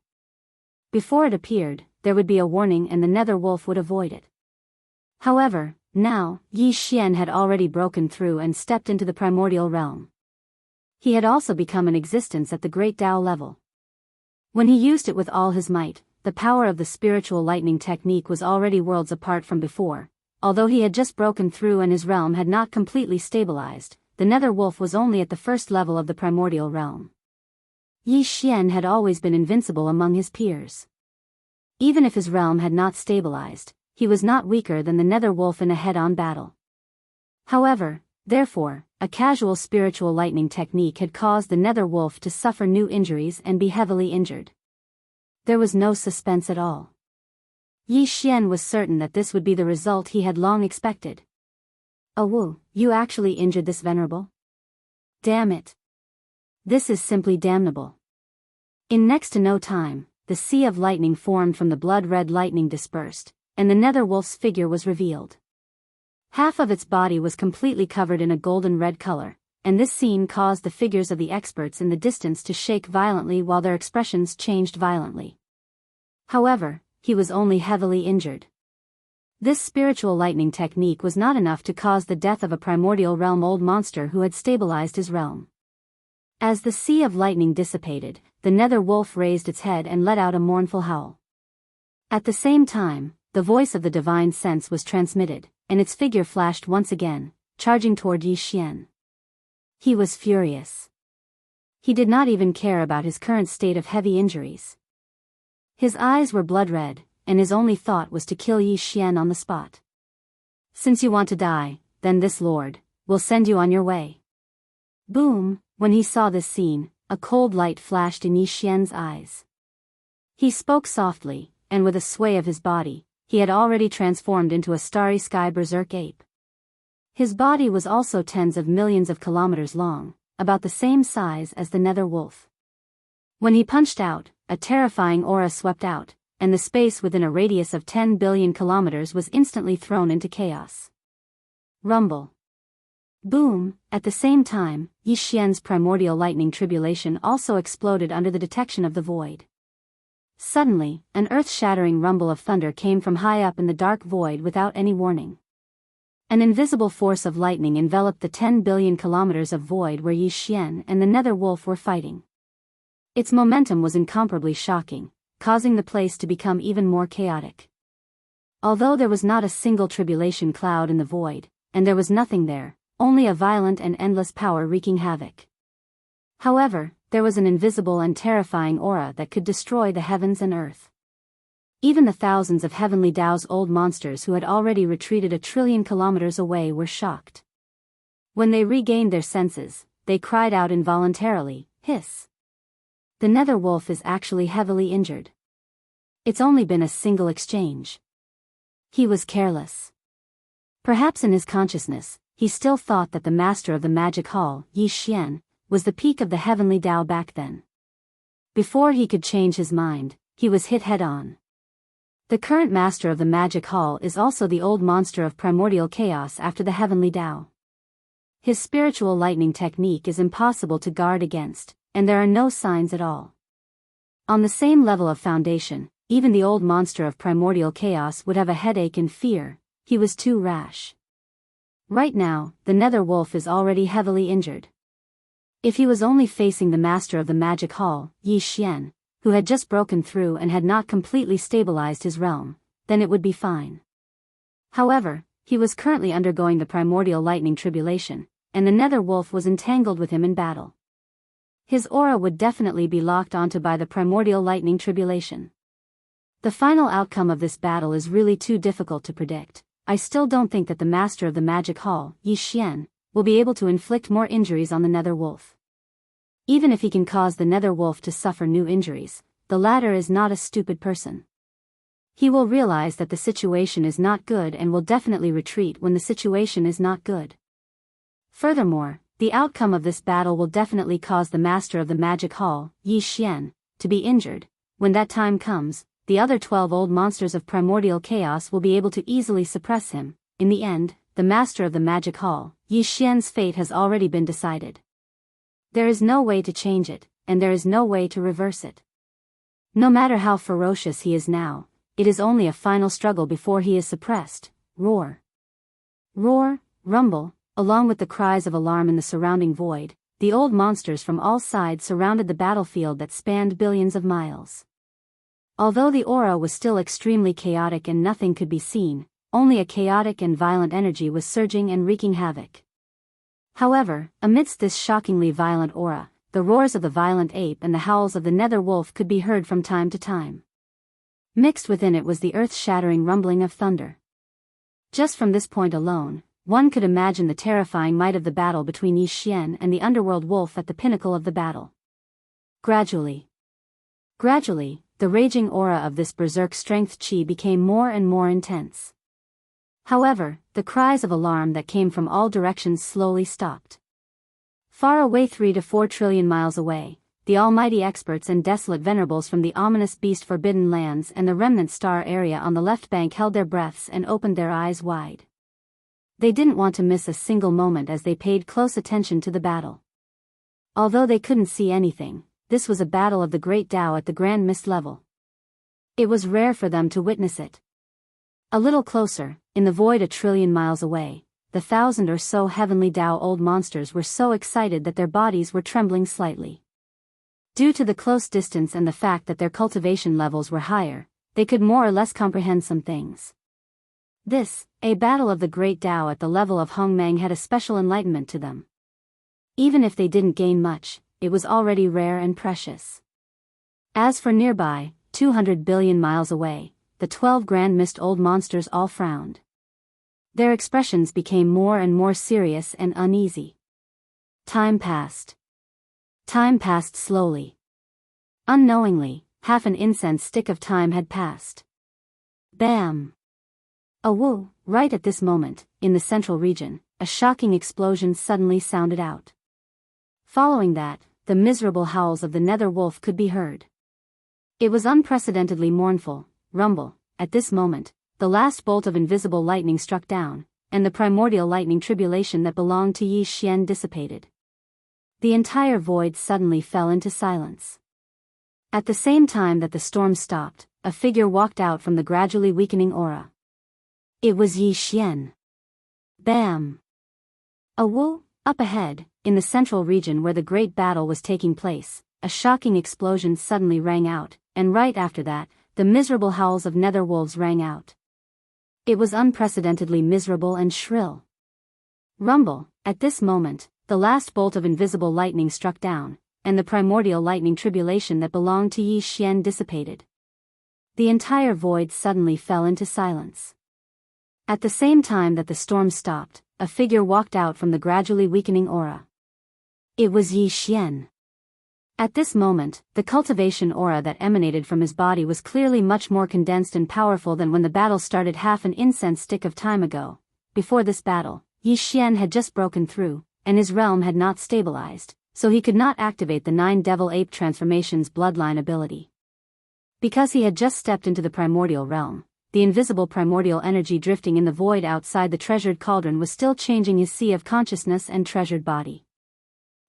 Before it appeared, there would be a warning and the nether wolf would avoid it. However, now, Yi Xian had already broken through and stepped into the primordial realm. He had also become an existence at the great Tao level. When he used it with all his might, the power of the spiritual lightning technique was already worlds apart from before. Although he had just broken through and his realm had not completely stabilized, the nether wolf was only at the first level of the primordial realm. Yi Xian had always been invincible among his peers. Even if his realm had not stabilized, he was not weaker than the nether wolf in a head-on battle. However, therefore, a casual spiritual lightning technique had caused the nether wolf to suffer new injuries and be heavily injured. There was no suspense at all. Yi Xian was certain that this would be the result he had long expected. "Oh Wu, you actually injured this venerable? Damn it. This is simply damnable." In next to no time, the sea of lightning formed from the blood-red lightning dispersed, and the nether wolf's figure was revealed. Half of its body was completely covered in a golden-red color, and this scene caused the figures of the experts in the distance to shake violently while their expressions changed violently. However, he was only heavily injured. This spiritual lightning technique was not enough to cause the death of a primordial realm old monster who had stabilized his realm. As the sea of lightning dissipated, the nether wolf raised its head and let out a mournful howl. At the same time, the voice of the divine sense was transmitted, and its figure flashed once again, charging toward Yi Xian. He was furious. He did not even care about his current state of heavy injuries. His eyes were blood-red, and his only thought was to kill Yi Xian on the spot. "Since you want to die, then this lord will send you on your way." Boom! When he saw this scene, a cold light flashed in Yi Xian's eyes. He spoke softly, and with a sway of his body, he had already transformed into a starry sky berserk ape. His body was also tens of millions of kilometers long, about the same size as the nether wolf. When he punched out, a terrifying aura swept out, and the space within a radius of 10 billion kilometers was instantly thrown into chaos. Rumble. Boom! At the same time, Yi Xian's primordial lightning tribulation also exploded under the detection of the void. Suddenly, an earth-shattering rumble of thunder came from high up in the dark void without any warning. An invisible force of lightning enveloped the 10 billion kilometers of void where Yi Xian and the nether wolf were fighting. Its momentum was incomparably shocking, causing the place to become even more chaotic. Although there was not a single tribulation cloud in the void, and there was nothing there, only a violent and endless power wreaking havoc. However, there was an invisible and terrifying aura that could destroy the heavens and earth. Even the thousands of heavenly Dao's old monsters who had already retreated 1 trillion kilometers away were shocked. When they regained their senses, they cried out involuntarily, "Hiss! The nether wolf is actually heavily injured. It's only been a single exchange." He was careless. Perhaps in his consciousness, he still thought that the master of the magic hall, Yi Xian, was the peak of the heavenly Tao back then. Before he could change his mind, he was hit head-on. The current master of the magic hall is also the old monster of primordial chaos after the heavenly Tao. His spiritual lightning technique is impossible to guard against, and there are no signs at all. On the same level of foundation, even the old monster of primordial chaos would have a headache in fear. He was too rash. Right now, the nether wolf is already heavily injured. If he was only facing the master of the magic hall, Yi Xian, who had just broken through and had not completely stabilized his realm, then it would be fine. However, he was currently undergoing the primordial lightning tribulation, and the nether wolf was entangled with him in battle. His aura would definitely be locked onto by the primordial lightning tribulation. The final outcome of this battle is really too difficult to predict. I still don't think that the master of the magic hall, Yi Xian, will be able to inflict more injuries on the nether wolf. Even if he can cause the nether wolf to suffer new injuries, the latter is not a stupid person. He will realize that the situation is not good and will definitely retreat when the situation is not good. Furthermore, the outcome of this battle will definitely cause the master of the magic hall, Yi Xian, to be injured. When that time comes, the other 12 old monsters of primordial chaos will be able to easily suppress him. In the end, the master of the magic hall, Yi Xian's fate has already been decided. There is no way to change it, and there is no way to reverse it. No matter how ferocious he is now, it is only a final struggle before he is suppressed. Roar. Roar, rumble, along with the cries of alarm in the surrounding void, the old monsters from all sides surrounded the battlefield that spanned billions of miles. Although the aura was still extremely chaotic and nothing could be seen, only a chaotic and violent energy was surging and wreaking havoc. However, amidst this shockingly violent aura, the roars of the violent ape and the howls of the nether wolf could be heard from time to time. Mixed within it was the earth-shattering rumbling of thunder. Just from this point alone, one could imagine the terrifying might of the battle between Yi Xian and the underworld wolf at the pinnacle of the battle. Gradually, the raging aura of this berserk strength chi became more and more intense. However, the cries of alarm that came from all directions slowly stopped. Far away 3 to 4 trillion miles away, the almighty experts and desolate venerables from the ominous beast forbidden lands and the remnant star area on the left bank held their breaths and opened their eyes wide. They didn't want to miss a single moment as they paid close attention to the battle. Although they couldn't see anything, this was a battle of the great Tao at the Grand Mist level. It was rare for them to witness it. A little closer, in the void a trillion miles away, the 1,000 or so heavenly Tao old monsters were so excited that their bodies were trembling slightly. Due to the close distance and the fact that their cultivation levels were higher, they could more or less comprehend some things. A battle of the great Tao at the level of Hongmeng had a special enlightenment to them. Even if they didn't gain much, it was already rare and precious. As for nearby, 200 billion miles away, the 12 Grand Mist old monsters all frowned. Their expressions became more and more serious and uneasy. Time passed. Time passed slowly. Unknowingly, half an incense stick of time had passed. Bam! Woo! Right at this moment, in the central region, a shocking explosion suddenly sounded out. Following that, the miserable howls of the nether wolf could be heard. It was unprecedentedly mournful. Rumble. At this moment, the last bolt of invisible lightning struck down, and the primordial lightning tribulation that belonged to Yi Xian dissipated. The entire void suddenly fell into silence. At the same time that the storm stopped, a figure walked out from the gradually weakening aura. It was Yi Xian. Bam! Woo! Up ahead, in the central region where the great battle was taking place, a shocking explosion suddenly rang out, and right after that, the miserable howls of nether wolves rang out. It was unprecedentedly miserable and shrill. Rumble. At this moment, the last bolt of invisible lightning struck down, and the primordial lightning tribulation that belonged to Yi Xian dissipated. The entire void suddenly fell into silence. At the same time that the storm stopped, a figure walked out from the gradually weakening aura. It was Yi Xian. At this moment, the cultivation aura that emanated from his body was clearly much more condensed and powerful than when the battle started half an incense stick of time ago. Before this battle, Yi Xian had just broken through, and his realm had not stabilized, so he could not activate the 9 Devil Ape Transformation's bloodline ability. Because he had just stepped into the primordial realm, the invisible primordial energy drifting in the void outside the treasured cauldron was still changing his sea of consciousness and treasured body.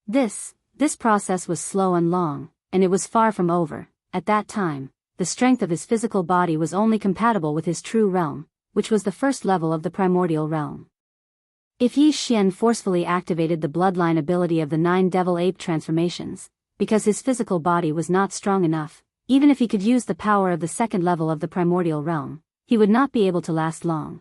This process was slow and long, and it was far from over. At that time, the strength of his physical body was only compatible with his true realm, which was the first level of the primordial realm. If Yi Xian forcefully activated the bloodline ability of the 9 Devil Ape Transformations, because his physical body was not strong enough, even if he could use the power of the second level of the primordial realm, he would not be able to last long.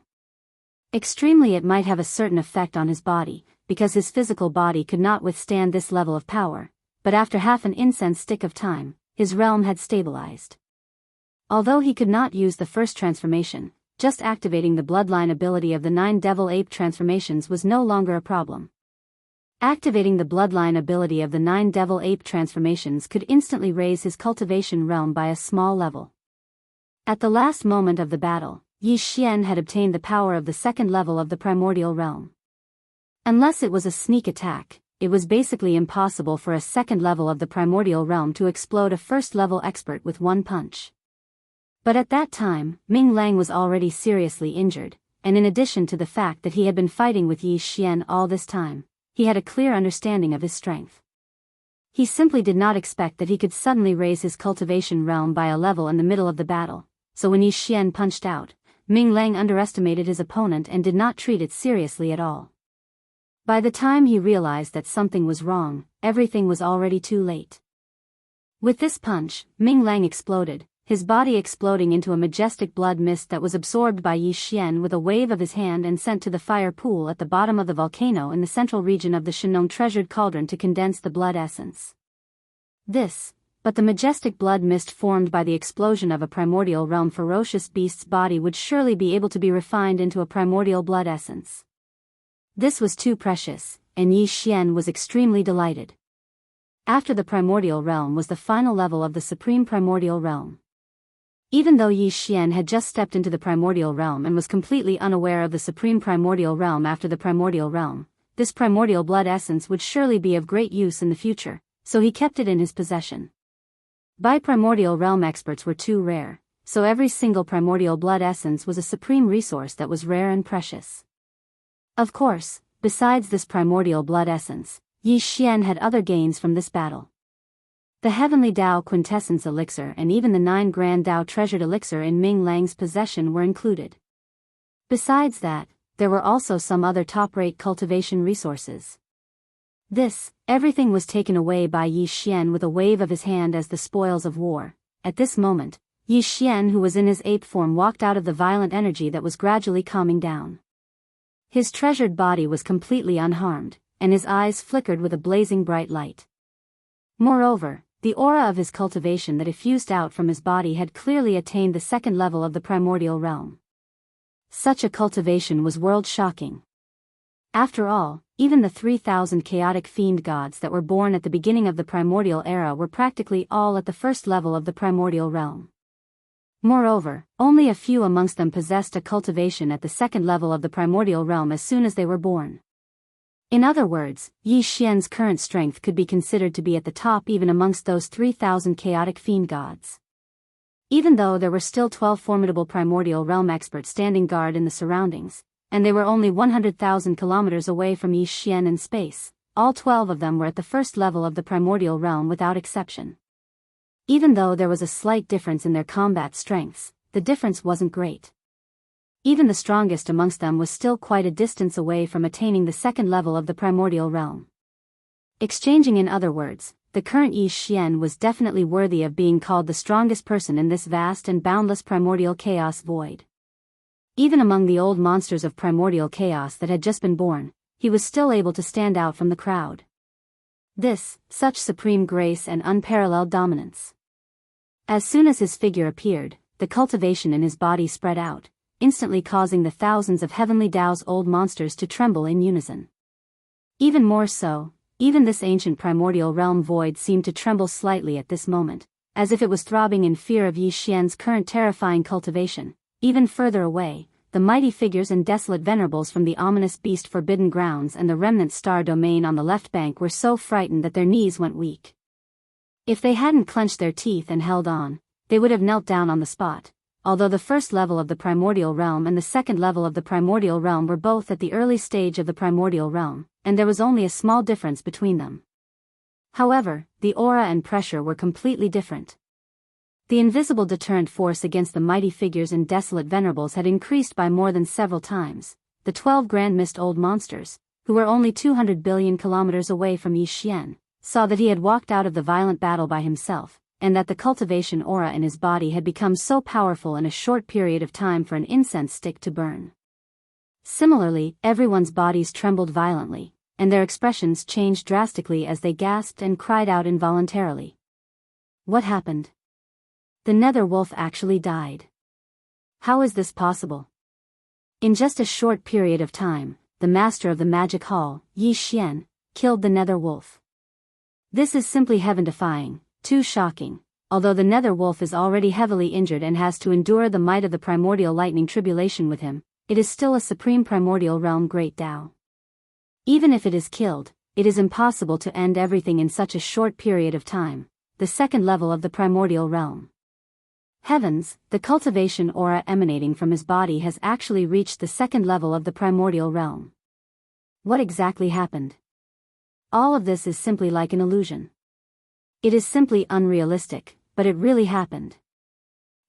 Extremely it might have a certain effect on his body, because his physical body could not withstand this level of power, but after half an incense stick of time, his realm had stabilized. Although he could not use the first transformation, just activating the bloodline ability of the 9 Devil Ape Transformations was no longer a problem. Activating the bloodline ability of the 9 Devil Ape Transformations could instantly raise his cultivation realm by a small level. At the last moment of the battle, Yi Xian had obtained the power of the second level of the primordial realm. Unless it was a sneak attack, it was basically impossible for a second level of the primordial realm to explode a first level expert with one punch. But at that time, Ming Lang was already seriously injured, and in addition to the fact that he had been fighting with Yi Xian all this time, he had a clear understanding of his strength. He simply did not expect that he could suddenly raise his cultivation realm by a level in the middle of the battle, so when Yi Xian punched out, Ming Lang underestimated his opponent and did not treat it seriously at all. By the time he realized that something was wrong, everything was already too late. With this punch, Ming Lang exploded, his body exploding into a majestic blood mist that was absorbed by Yi Xian with a wave of his hand and sent to the fire pool at the bottom of the volcano in the central region of the Shenong treasured cauldron to condense the blood essence. But the majestic blood mist formed by the explosion of a primordial realm ferocious beast's body would surely be able to be refined into a primordial blood essence. This was too precious, and Yi Xian was extremely delighted. After the primordial realm was the final level of the supreme primordial realm. Even though Yi Xian had just stepped into the primordial realm and was completely unaware of the supreme primordial realm after the primordial realm, this primordial blood essence would surely be of great use in the future, so he kept it in his possession. Primordial realm experts were too rare, so every single primordial blood essence was a supreme resource that was rare and precious. Of course, besides this primordial blood essence, Yi Xian had other gains from this battle. The Heavenly Dao Quintessence Elixir and even the 9 Grand Dao Treasured Elixir in Ming Lang's possession were included. Besides that, there were also some other top-rate cultivation resources. Everything was taken away by Yi Xian with a wave of his hand as the spoils of war. At this moment, Yi Xian, who was in his ape form, walked out of the violent energy that was gradually calming down. His treasured body was completely unharmed, and his eyes flickered with a blazing bright light. Moreover, the aura of his cultivation that effused out from his body had clearly attained the 2nd level of the primordial realm. Such a cultivation was world-shocking. After all, even the 3,000 chaotic fiend gods that were born at the beginning of the primordial era were practically all at the 1st level of the primordial realm. Moreover, only a few amongst them possessed a cultivation at the 2nd level of the primordial realm as soon as they were born. In other words, Yi Xian's current strength could be considered to be at the top even amongst those 3,000 chaotic fiend gods. Even though there were still 12 formidable primordial realm experts standing guard in the surroundings, and they were only 100,000 kilometers away from Yi Xian in space, all 12 of them were at the 1st level of the primordial realm without exception. Even though there was a slight difference in their combat strengths, the difference wasn't great. Even the strongest amongst them was still quite a distance away from attaining the 2nd level of the primordial realm. Exchanging in other words, the current Yi Xian was definitely worthy of being called the strongest person in this vast and boundless primordial chaos void. Even among the old monsters of primordial chaos that had just been born, he was still able to stand out from the crowd. Such supreme grace and unparalleled dominance. As soon as his figure appeared, the cultivation in his body spread out, instantly causing the thousands of Heavenly Dao's old monsters to tremble in unison. Even more so, even this ancient primordial realm void seemed to tremble slightly at this moment, as if it was throbbing in fear of Yi Xian's current terrifying cultivation. Even further away, the mighty figures and desolate venerables from the ominous beast Forbidden Grounds and the remnant star domain on the left bank were so frightened that their knees went weak. If they hadn't clenched their teeth and held on, they would have knelt down on the spot. Although the 1st level of the primordial realm and the 2nd level of the primordial realm were both at the early stage of the primordial realm, and there was only a small difference between them. However, the aura and pressure were completely different. The invisible deterrent force against the mighty figures and desolate venerables had increased by more than several times. The 12 Grand Mist old monsters, who were only 200 billion kilometers away from Yi Xian, saw that he had walked out of the violent battle by himself, and that the cultivation aura in his body had become so powerful in a short period of time for an incense stick to burn. Similarly, everyone's bodies trembled violently, and their expressions changed drastically as they gasped and cried out involuntarily. What happened? The Nether Wolf actually died. How is this possible? In just a short period of time, the master of the magic hall, Yi Xian, killed the Nether Wolf. This is simply heaven-defying, too shocking. Although the Nether Wolf is already heavily injured and has to endure the might of the primordial lightning tribulation with him, it is still a supreme primordial realm great Dao. Even if it is killed, it is impossible to end everything in such a short period of time, the 2nd level of the primordial realm. Heavens, the cultivation aura emanating from his body has actually reached the 2nd level of the primordial realm. What exactly happened? All of this is simply like an illusion. It is simply unrealistic, but it really happened.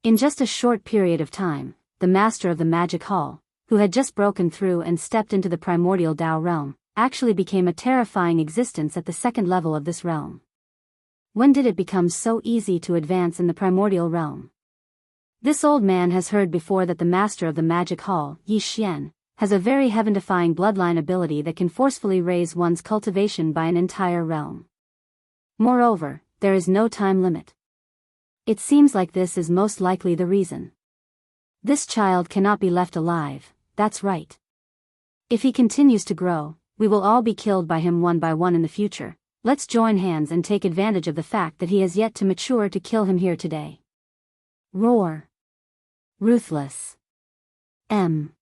In just a short period of time, the master of the magic hall, who had just broken through and stepped into the primordial Dao realm, actually became a terrifying existence at the second level of this realm. When did it become so easy to advance in the primordial realm? This old man has heard before that the master of the magic hall, Yi Xian, has a very heaven-defying bloodline ability that can forcefully raise one's cultivation by an entire realm. Moreover, there is no time limit. It seems like this is most likely the reason. This child cannot be left alive, that's right. If he continues to grow, we will all be killed by him one by one in the future. Let's join hands and take advantage of the fact that he has yet to mature to kill him here today. Roar. Ruthless. M.